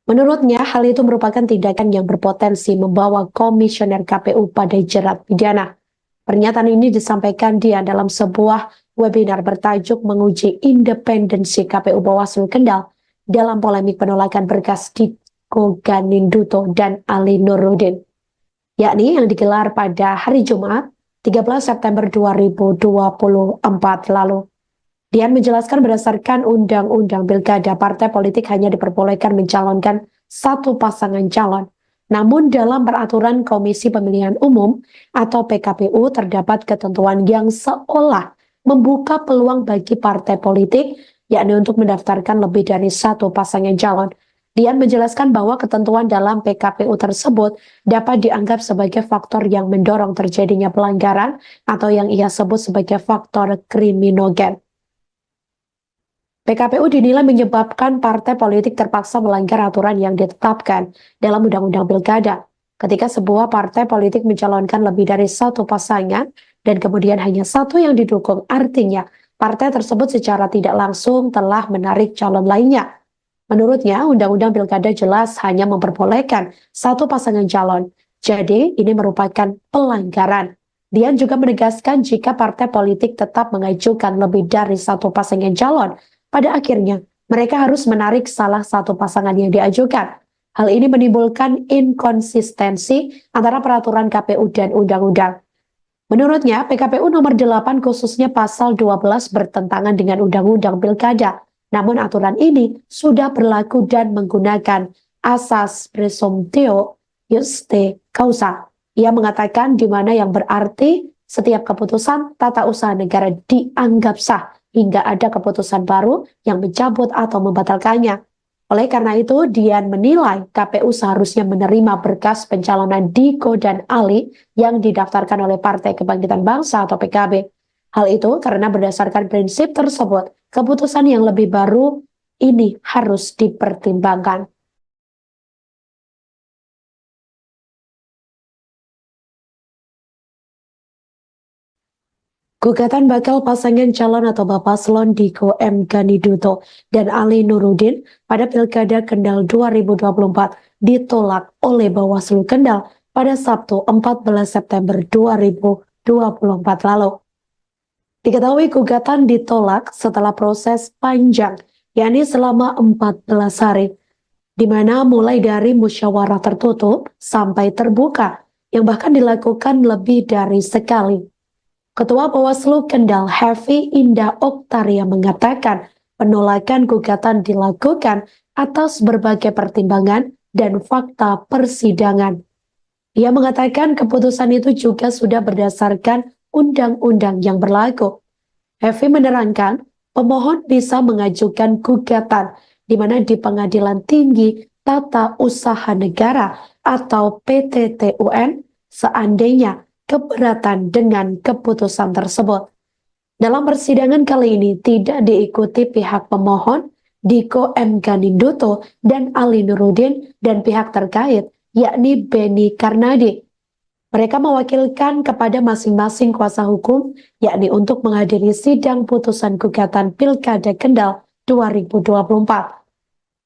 Menurutnya, hal itu merupakan tindakan yang berpotensi membawa komisioner KPU pada jerat pidana. Pernyataan ini disampaikan dia dalam sebuah webinar bertajuk menguji independensi KPU Bawaslu Kendal dalam polemik penolakan berkas Diko Ganinduto dan Ali Nurudin, yakni yang digelar pada hari Jumat 13 September 2024 lalu. Dian menjelaskan berdasarkan Undang-Undang Pilkada, partai politik hanya diperbolehkan mencalonkan satu pasangan calon. Namun dalam peraturan Komisi Pemilihan Umum atau PKPU terdapat ketentuan yang seolah membuka peluang bagi partai politik, yakni untuk mendaftarkan lebih dari satu pasangan calon. Dian menjelaskan bahwa ketentuan dalam PKPU tersebut dapat dianggap sebagai faktor yang mendorong terjadinya pelanggaran atau yang ia sebut sebagai faktor kriminogen. PKPU dinilai menyebabkan partai politik terpaksa melanggar aturan yang ditetapkan dalam Undang-Undang Pilkada. Ketika sebuah partai politik mencalonkan lebih dari satu pasangan dan kemudian hanya satu yang didukung, artinya partai tersebut secara tidak langsung telah menarik calon lainnya. Menurutnya, Undang-Undang Pilkada jelas hanya memperbolehkan satu pasangan calon. Jadi, ini merupakan pelanggaran. Dian juga menegaskan jika partai politik tetap mengajukan lebih dari satu pasangan calon, pada akhirnya mereka harus menarik salah satu pasangan yang diajukan. Hal ini menimbulkan inkonsistensi antara peraturan KPU dan undang-undang. Menurutnya, PKPU nomor 8 khususnya pasal 12 bertentangan dengan Undang-Undang Pilkada. Namun aturan ini sudah berlaku dan menggunakan asas presumptio juste causa. Ia mengatakan di mana yang berarti setiap keputusan tata usaha negara dianggap sah hingga ada keputusan baru yang mencabut atau membatalkannya. Oleh karena itu, Dian menilai KPU seharusnya menerima berkas pencalonan Diko dan Ali yang didaftarkan oleh Partai Kebangkitan Bangsa atau PKB. Hal itu karena berdasarkan prinsip tersebut, keputusan yang lebih baru ini harus dipertimbangkan. Gugatan bakal pasangan calon atau Bapaslon Diko M. Ganiduto dan Ali Nurudin pada Pilkada Kendal 2024 ditolak oleh Bawaslu Kendal pada Sabtu 14 September 2024 lalu. Diketahui gugatan ditolak setelah proses panjang, yakni selama 14 hari, di mana mulai dari musyawarah tertutup sampai terbuka, yang bahkan dilakukan lebih dari sekali. Ketua Bawaslu Kendal Hefi Indah Oktaria mengatakan penolakan gugatan dilakukan atas berbagai pertimbangan dan fakta persidangan. Ia mengatakan keputusan itu juga sudah berdasarkan undang-undang yang berlaku. Hefi menerangkan pemohon bisa mengajukan gugatan di mana di Pengadilan Tinggi Tata Usaha Negara atau PTTUN seandainya keberatan dengan keputusan tersebut. Dalam persidangan kali ini tidak diikuti pihak pemohon Diko M. Ganiduto dan Ali Nurudin dan pihak terkait yakni Beni Karnadi. Mereka mewakilkan kepada masing-masing kuasa hukum yakni untuk menghadiri sidang putusan gugatan Pilkada Kendal 2024.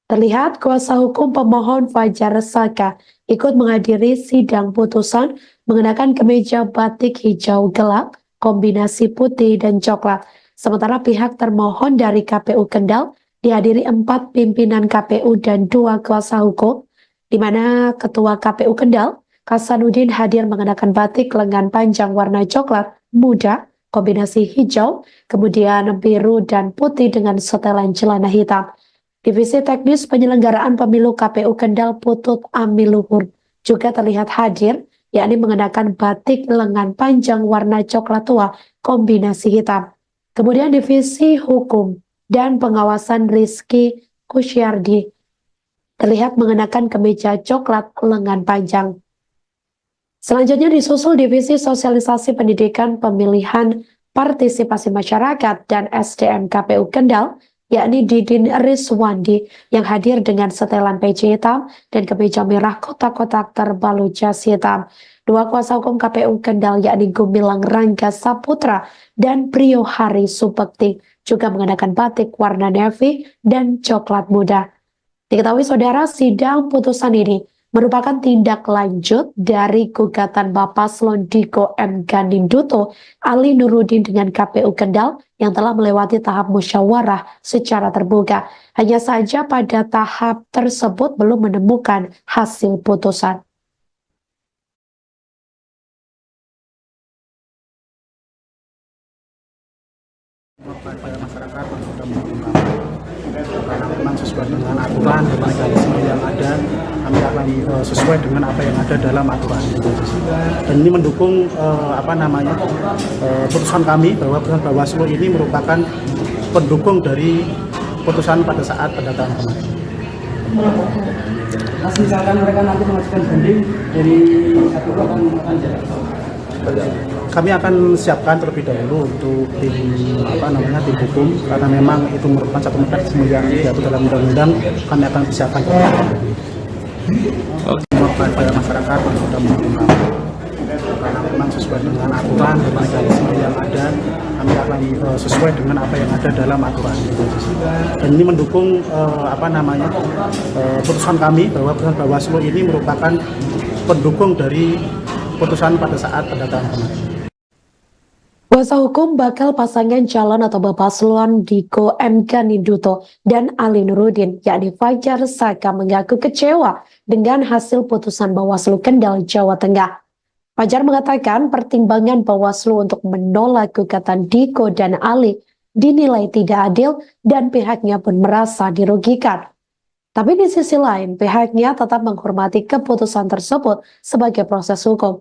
Terlihat kuasa hukum pemohon Fajar Saka ikut menghadiri sidang putusan mengenakan kemeja batik hijau gelap, kombinasi putih dan coklat. Sementara pihak termohon dari KPU Kendal dihadiri 4 pimpinan KPU dan 2 kuasa hukum, di mana Ketua KPU Kendal, Kasanuddin hadir mengenakan batik lengan panjang warna coklat muda, kombinasi hijau, kemudian biru dan putih dengan setelan celana hitam. Divisi Teknis Penyelenggaraan Pemilu KPU Kendal Putut Amiluhur juga terlihat hadir, yakni mengenakan batik lengan panjang warna coklat tua kombinasi hitam. Kemudian Divisi Hukum dan Pengawasan Rizky Kusyardi terlihat mengenakan kemeja coklat lengan panjang. Selanjutnya disusul Divisi Sosialisasi Pendidikan Pemilihan Partisipasi Masyarakat dan SDM KPU Kendal, yakni Didin Rizwandi yang hadir dengan setelan peci hitam dan kemeja merah kotak-kotak terbalut jas hitam. 2 kuasa hukum KPU Kendal yakni Gumilang Rangga Saputra dan Priyo Hari Supekti juga mengenakan batik warna navy dan coklat muda. Diketahui saudara, sidang putusan ini merupakan tindak lanjut dari gugatan Bapaslon Diko M. Ganiduto Ali Nurudin dengan KPU Kendal yang telah melewati tahap musyawarah secara terbuka. Hanya saja pada tahap tersebut belum menemukan hasil putusan. Kepada masyarakat yang sudah mendukung kami, karena memang sesuai dengan aturan dan mekanisme yang ada, kami akan sesuai dengan apa yang ada dalam aturan. Dan ini mendukung putusan kami bahwa putusan Bawaslu ini merupakan pendukung dari putusan pada saat pendataan kemarin. Mas, misalkan mereka nanti mengajukan banding dari satu akan jalan. Kami akan siapkan terlebih dahulu untuk tim hukum, karena memang itu merupakan satu mekanisme yang diatur dalam undang-undang. Kami akan siapkan kepada masyarakat yang sudah menerima, karena memang sesuai dengan aturan dan mekanisme yang ada. Kami akan sesuai dengan apa yang ada dalam aturan. Dan ini mendukung putusan kami bahwa putusan Bawaslu ini merupakan pendukung dari putusan pada saat pendataan kemarin. Kuasa hukum bakal pasangan calon atau Paslon Diko M. Ganinduto dan Ali Nurudin, yakni Fajar Saka, mengaku kecewa dengan hasil putusan Bawaslu Kendal, Jawa Tengah. Fajar mengatakan pertimbangan Bawaslu untuk menolak gugatan Diko dan Ali dinilai tidak adil dan pihaknya pun merasa dirugikan. Tapi di sisi lain, pihaknya tetap menghormati keputusan tersebut sebagai proses hukum.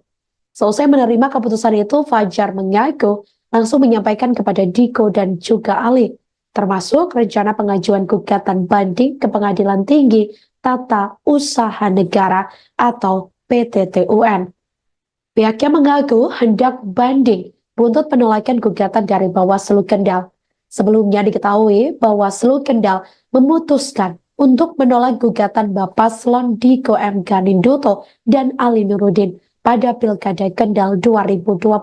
Seusai menerima keputusan itu, Fajar mengaku langsung menyampaikan kepada Diko dan juga Ali, termasuk rencana pengajuan gugatan banding ke Pengadilan Tinggi Tata Usaha Negara atau PTTUN. Pihaknya mengaku hendak banding buntut penolakan gugatan dari Bawaslu Kendal. Sebelumnya diketahui Bawaslu Kendal memutuskan untuk menolak gugatan Paslon Diko M. Ganinduto dan Ali Nurudin pada Pilkada Kendal 2024.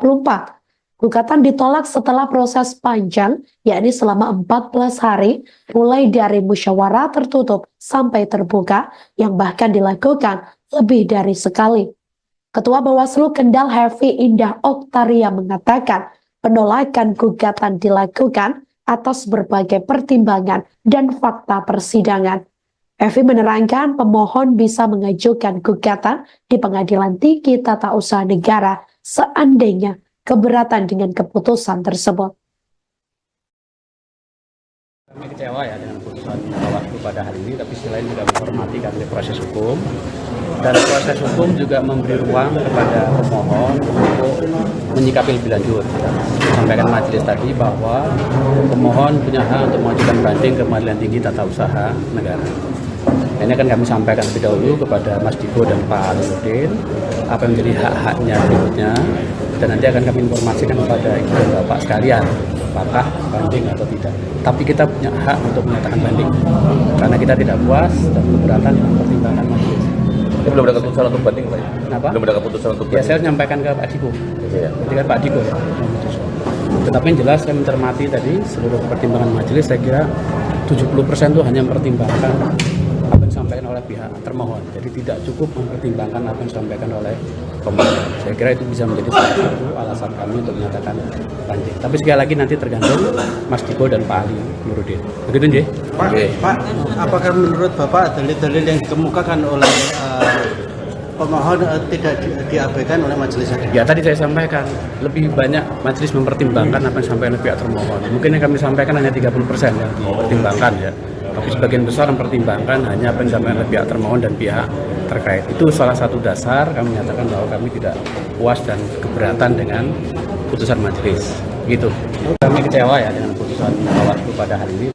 Gugatan ditolak setelah proses panjang, yakni selama 14 hari, mulai dari musyawarah tertutup sampai terbuka, yang bahkan dilakukan lebih dari sekali. Ketua Bawaslu Kendal Hefi Indah Oktaria mengatakan penolakan gugatan dilakukan atas berbagai pertimbangan dan fakta persidangan. Hefi menerangkan pemohon bisa mengajukan gugatan di Pengadilan Tinggi Tata Usaha Negara seandainya keberatan dengan keputusan tersebut. Kami kecewa ya dengan putusan Bawaslu pada hari ini, tapi selain juga menghormati karena proses hukum, dan proses hukum juga memberi ruang kepada pemohon untuk menyikapi lebih lanjut. Sampaikan majelis tadi bahwa pemohon punya hak untuk mengajukan banding ke Pengadilan Tinggi Tata Usaha Negara. Ini akan kami sampaikan lebih dahulu kepada Mas Diko dan Pak Nurdin apa yang menjadi hak-haknya berikutnya, dan nanti akan kami informasikan kepada ibu dan bapak sekalian apakah banding atau tidak. Tapi kita punya hak untuk menyatakan banding karena kita tidak puas dan keberatan dengan pertimbangan majelis. Belum ada keputusan untuk banding, Pak? Kenapa? Belum ada keputusan untuk banding. Ya, saya menyampaikan ke Pak Diko. Ya. Nanti kan Pak Diko ya. Tetapi yang jelas saya mencermati tadi seluruh pertimbangan majelis, saya kira 70% itu hanya mempertimbangkan apa yang disampaikan oleh pihak termohon. Jadi tidak cukup mempertimbangkan apa yang disampaikan oleh pemohon. Saya kira itu bisa menjadi salah satu alasan kami untuk menyatakan banding. Tapi sekali lagi nanti tergantung Mas Diko dan Pak Ali Nurudin. Begitu, Nje? Pak, apakah menurut Bapak dalil-dalil yang dikemukakan oleh pemohon tidak diabaikan oleh majelis hakim? Ya, tadi saya sampaikan lebih banyak majelis mempertimbangkan apa yang disampaikan oleh pihak termohon. Mungkin yang kami sampaikan hanya 30% yang dipertimbangkan ya. Tapi sebagian besar mempertimbangkan hanya apa yang disampaikan oleh pihak termohon dan pihak terkait. Itu salah satu dasar kami menyatakan bahwa kami tidak puas dan keberatan dengan putusan majelis. Gitu. Kami kecewa ya dengan putusan Bawaslu pada hari ini.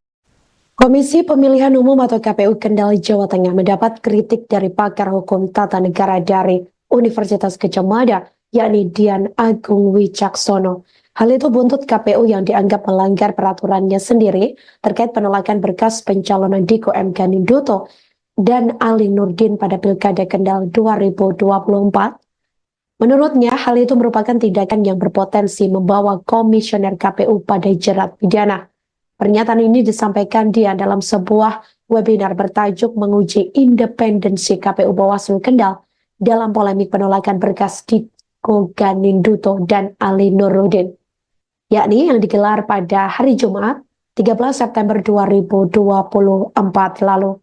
Komisi Pemilihan Umum atau KPU Kendal, Jawa Tengah mendapat kritik dari pakar hukum tata negara dari Universitas Gadjah Mada, yakni Dian Agung Wicaksono. Hal itu buntut KPU yang dianggap melanggar peraturannya sendiri terkait penolakan berkas pencalonan Diko M. Ganinduto dan Ali Nurdin pada Pilkada Kendal 2024. Menurutnya, hal itu merupakan tindakan yang berpotensi membawa komisioner KPU pada jerat pidana. Pernyataan ini disampaikan dia dalam sebuah webinar bertajuk menguji independensi KPU Bawaslu Kendal dalam polemik penolakan berkas Diko Ganinduto dan Ali Nurudin, yakni yang digelar pada hari Jumat 13 September 2024 lalu.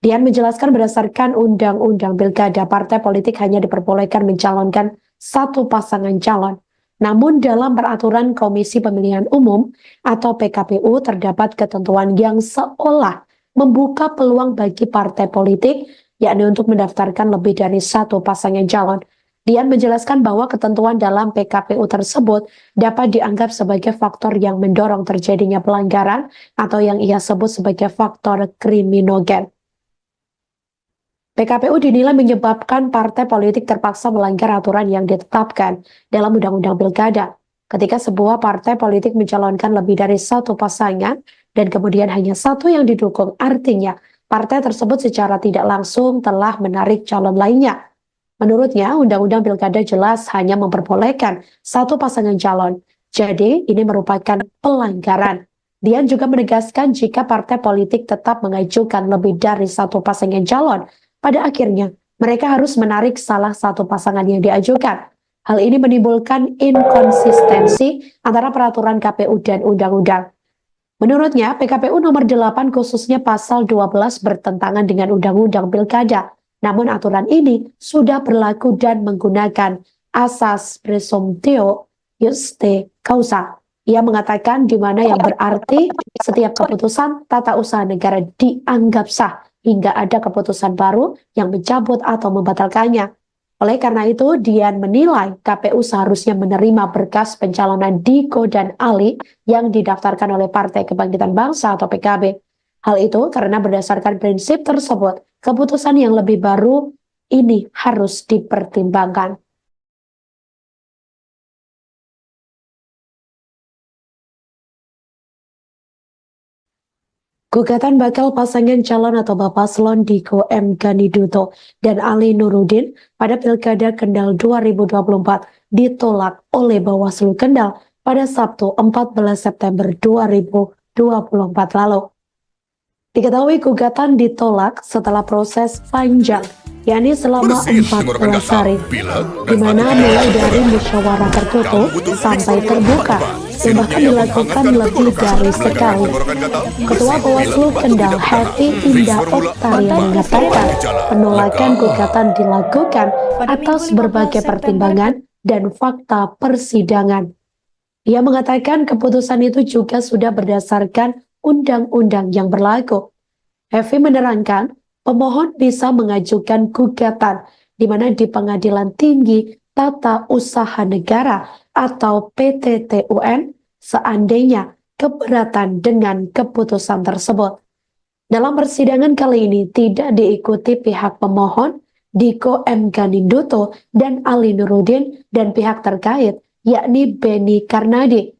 Dian menjelaskan berdasarkan Undang-Undang Pilkada, partai politik hanya diperbolehkan mencalonkan satu pasangan calon. Namun dalam peraturan Komisi Pemilihan Umum atau PKPU terdapat ketentuan yang seolah membuka peluang bagi partai politik yakni untuk mendaftarkan lebih dari satu pasangan calon. Dian menjelaskan bahwa ketentuan dalam PKPU tersebut dapat dianggap sebagai faktor yang mendorong terjadinya pelanggaran atau yang ia sebut sebagai faktor kriminogen. PKPU dinilai menyebabkan partai politik terpaksa melanggar aturan yang ditetapkan dalam Undang-Undang Pilkada. Ketika sebuah partai politik mencalonkan lebih dari satu pasangan dan kemudian hanya satu yang didukung, artinya partai tersebut secara tidak langsung telah menarik calon lainnya. Menurutnya, Undang-Undang Pilkada jelas hanya memperbolehkan satu pasangan calon. Jadi, ini merupakan pelanggaran. Dian juga menegaskan jika partai politik tetap mengajukan lebih dari satu pasangan calon, pada akhirnya mereka harus menarik salah satu pasangan yang diajukan. Hal ini menimbulkan inkonsistensi antara peraturan KPU dan undang-undang. Menurutnya, PKPU nomor 8 khususnya pasal 12 bertentangan dengan Undang-Undang Pilkada. Namun aturan ini sudah berlaku dan menggunakan asas presumptio juste causa. Ia mengatakan di mana yang berarti setiap keputusan tata usaha negara dianggap sah hingga ada keputusan baru yang mencabut atau membatalkannya. Oleh karena itu, Dian menilai KPU seharusnya menerima berkas pencalonan Diko dan Ali yang didaftarkan oleh Partai Kebangkitan Bangsa atau PKB. Hal itu karena berdasarkan prinsip tersebut, keputusan yang lebih baru ini harus dipertimbangkan. Gugatan bakal pasangan calon atau Paslon Diko M. Ganiduto dan Ali Nurudin pada Pilkada Kendal 2024 ditolak oleh Bawaslu Kendal pada Sabtu 14 September 2024 lalu. Diketahui gugatan ditolak setelah proses panjang, yakni selama 14 hari, di mana mulai dari musyawarah tertutup sampai terbuka, yang bahkan dilakukan lebih dari sekali. Ketua Bawaslu Kendal Happy Indah Oktaria mengatakan penolakan gugatan dilakukan atas berbagai pertimbangan dan fakta persidangan. Ia mengatakan keputusan itu juga sudah berdasarkan undang-undang yang berlaku. Hefi menerangkan, pemohon bisa mengajukan gugatan di mana di Pengadilan Tinggi Tata Usaha Negara atau PTTUN seandainya keberatan dengan keputusan tersebut. Dalam persidangan kali ini tidak diikuti pihak pemohon Diko M. Ganiduto dan Ali Nurudin dan pihak terkait yakni Beni Karnadi.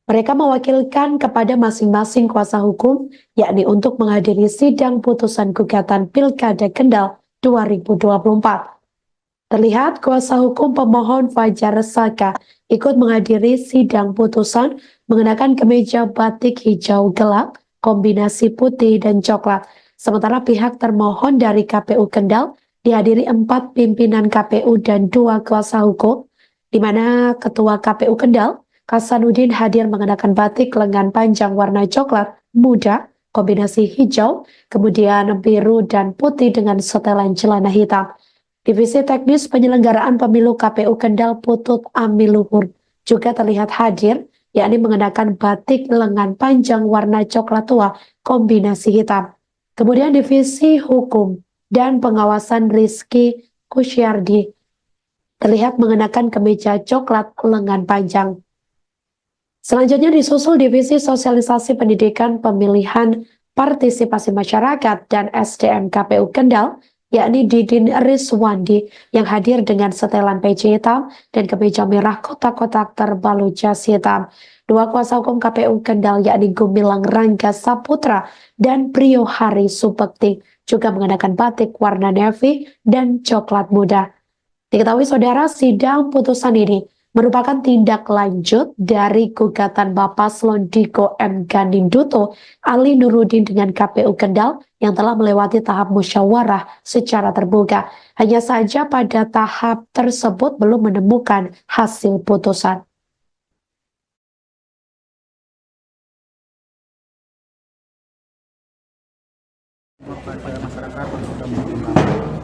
Mereka mewakilkan kepada masing-masing kuasa hukum, yakni untuk menghadiri sidang putusan gugatan Pilkada Kendal 2024. Terlihat kuasa hukum pemohon Fajar Saka ikut menghadiri sidang putusan mengenakan kemeja batik hijau gelap, kombinasi putih dan coklat. Sementara pihak termohon dari KPU Kendal dihadiri 4 pimpinan KPU dan 2 kuasa hukum, di mana Ketua KPU Kendal Hasanuddin hadir mengenakan batik lengan panjang warna coklat muda, kombinasi hijau, kemudian biru dan putih dengan setelan celana hitam. Divisi Teknis Penyelenggaraan Pemilu KPU Kendal Putut Amiluhur juga terlihat hadir, yakni mengenakan batik lengan panjang warna coklat tua, kombinasi hitam. Kemudian Divisi Hukum dan Pengawasan Rizky Kusyardi terlihat mengenakan kemeja coklat lengan panjang. Selanjutnya disusul Divisi Sosialisasi Pendidikan Pemilihan Partisipasi Masyarakat dan SDM KPU Kendal, yakni Didin Rizwandi yang hadir dengan setelan peci hitam dan kemeja merah kotak-kotak terbalut jas hitam. 2 kuasa hukum KPU Kendal yakni Gumilang Rangga Saputra dan Priyo Hari Supekti juga mengenakan batik warna navy dan coklat muda. Diketahui saudara, sidang putusan ini merupakan tindak lanjut dari gugatan Paslon Diko M. Ganiduto, Ali Nurudin dengan KPU Kendal yang telah melewati tahap musyawarah secara terbuka. Hanya saja pada tahap tersebut belum menemukan hasil putusan.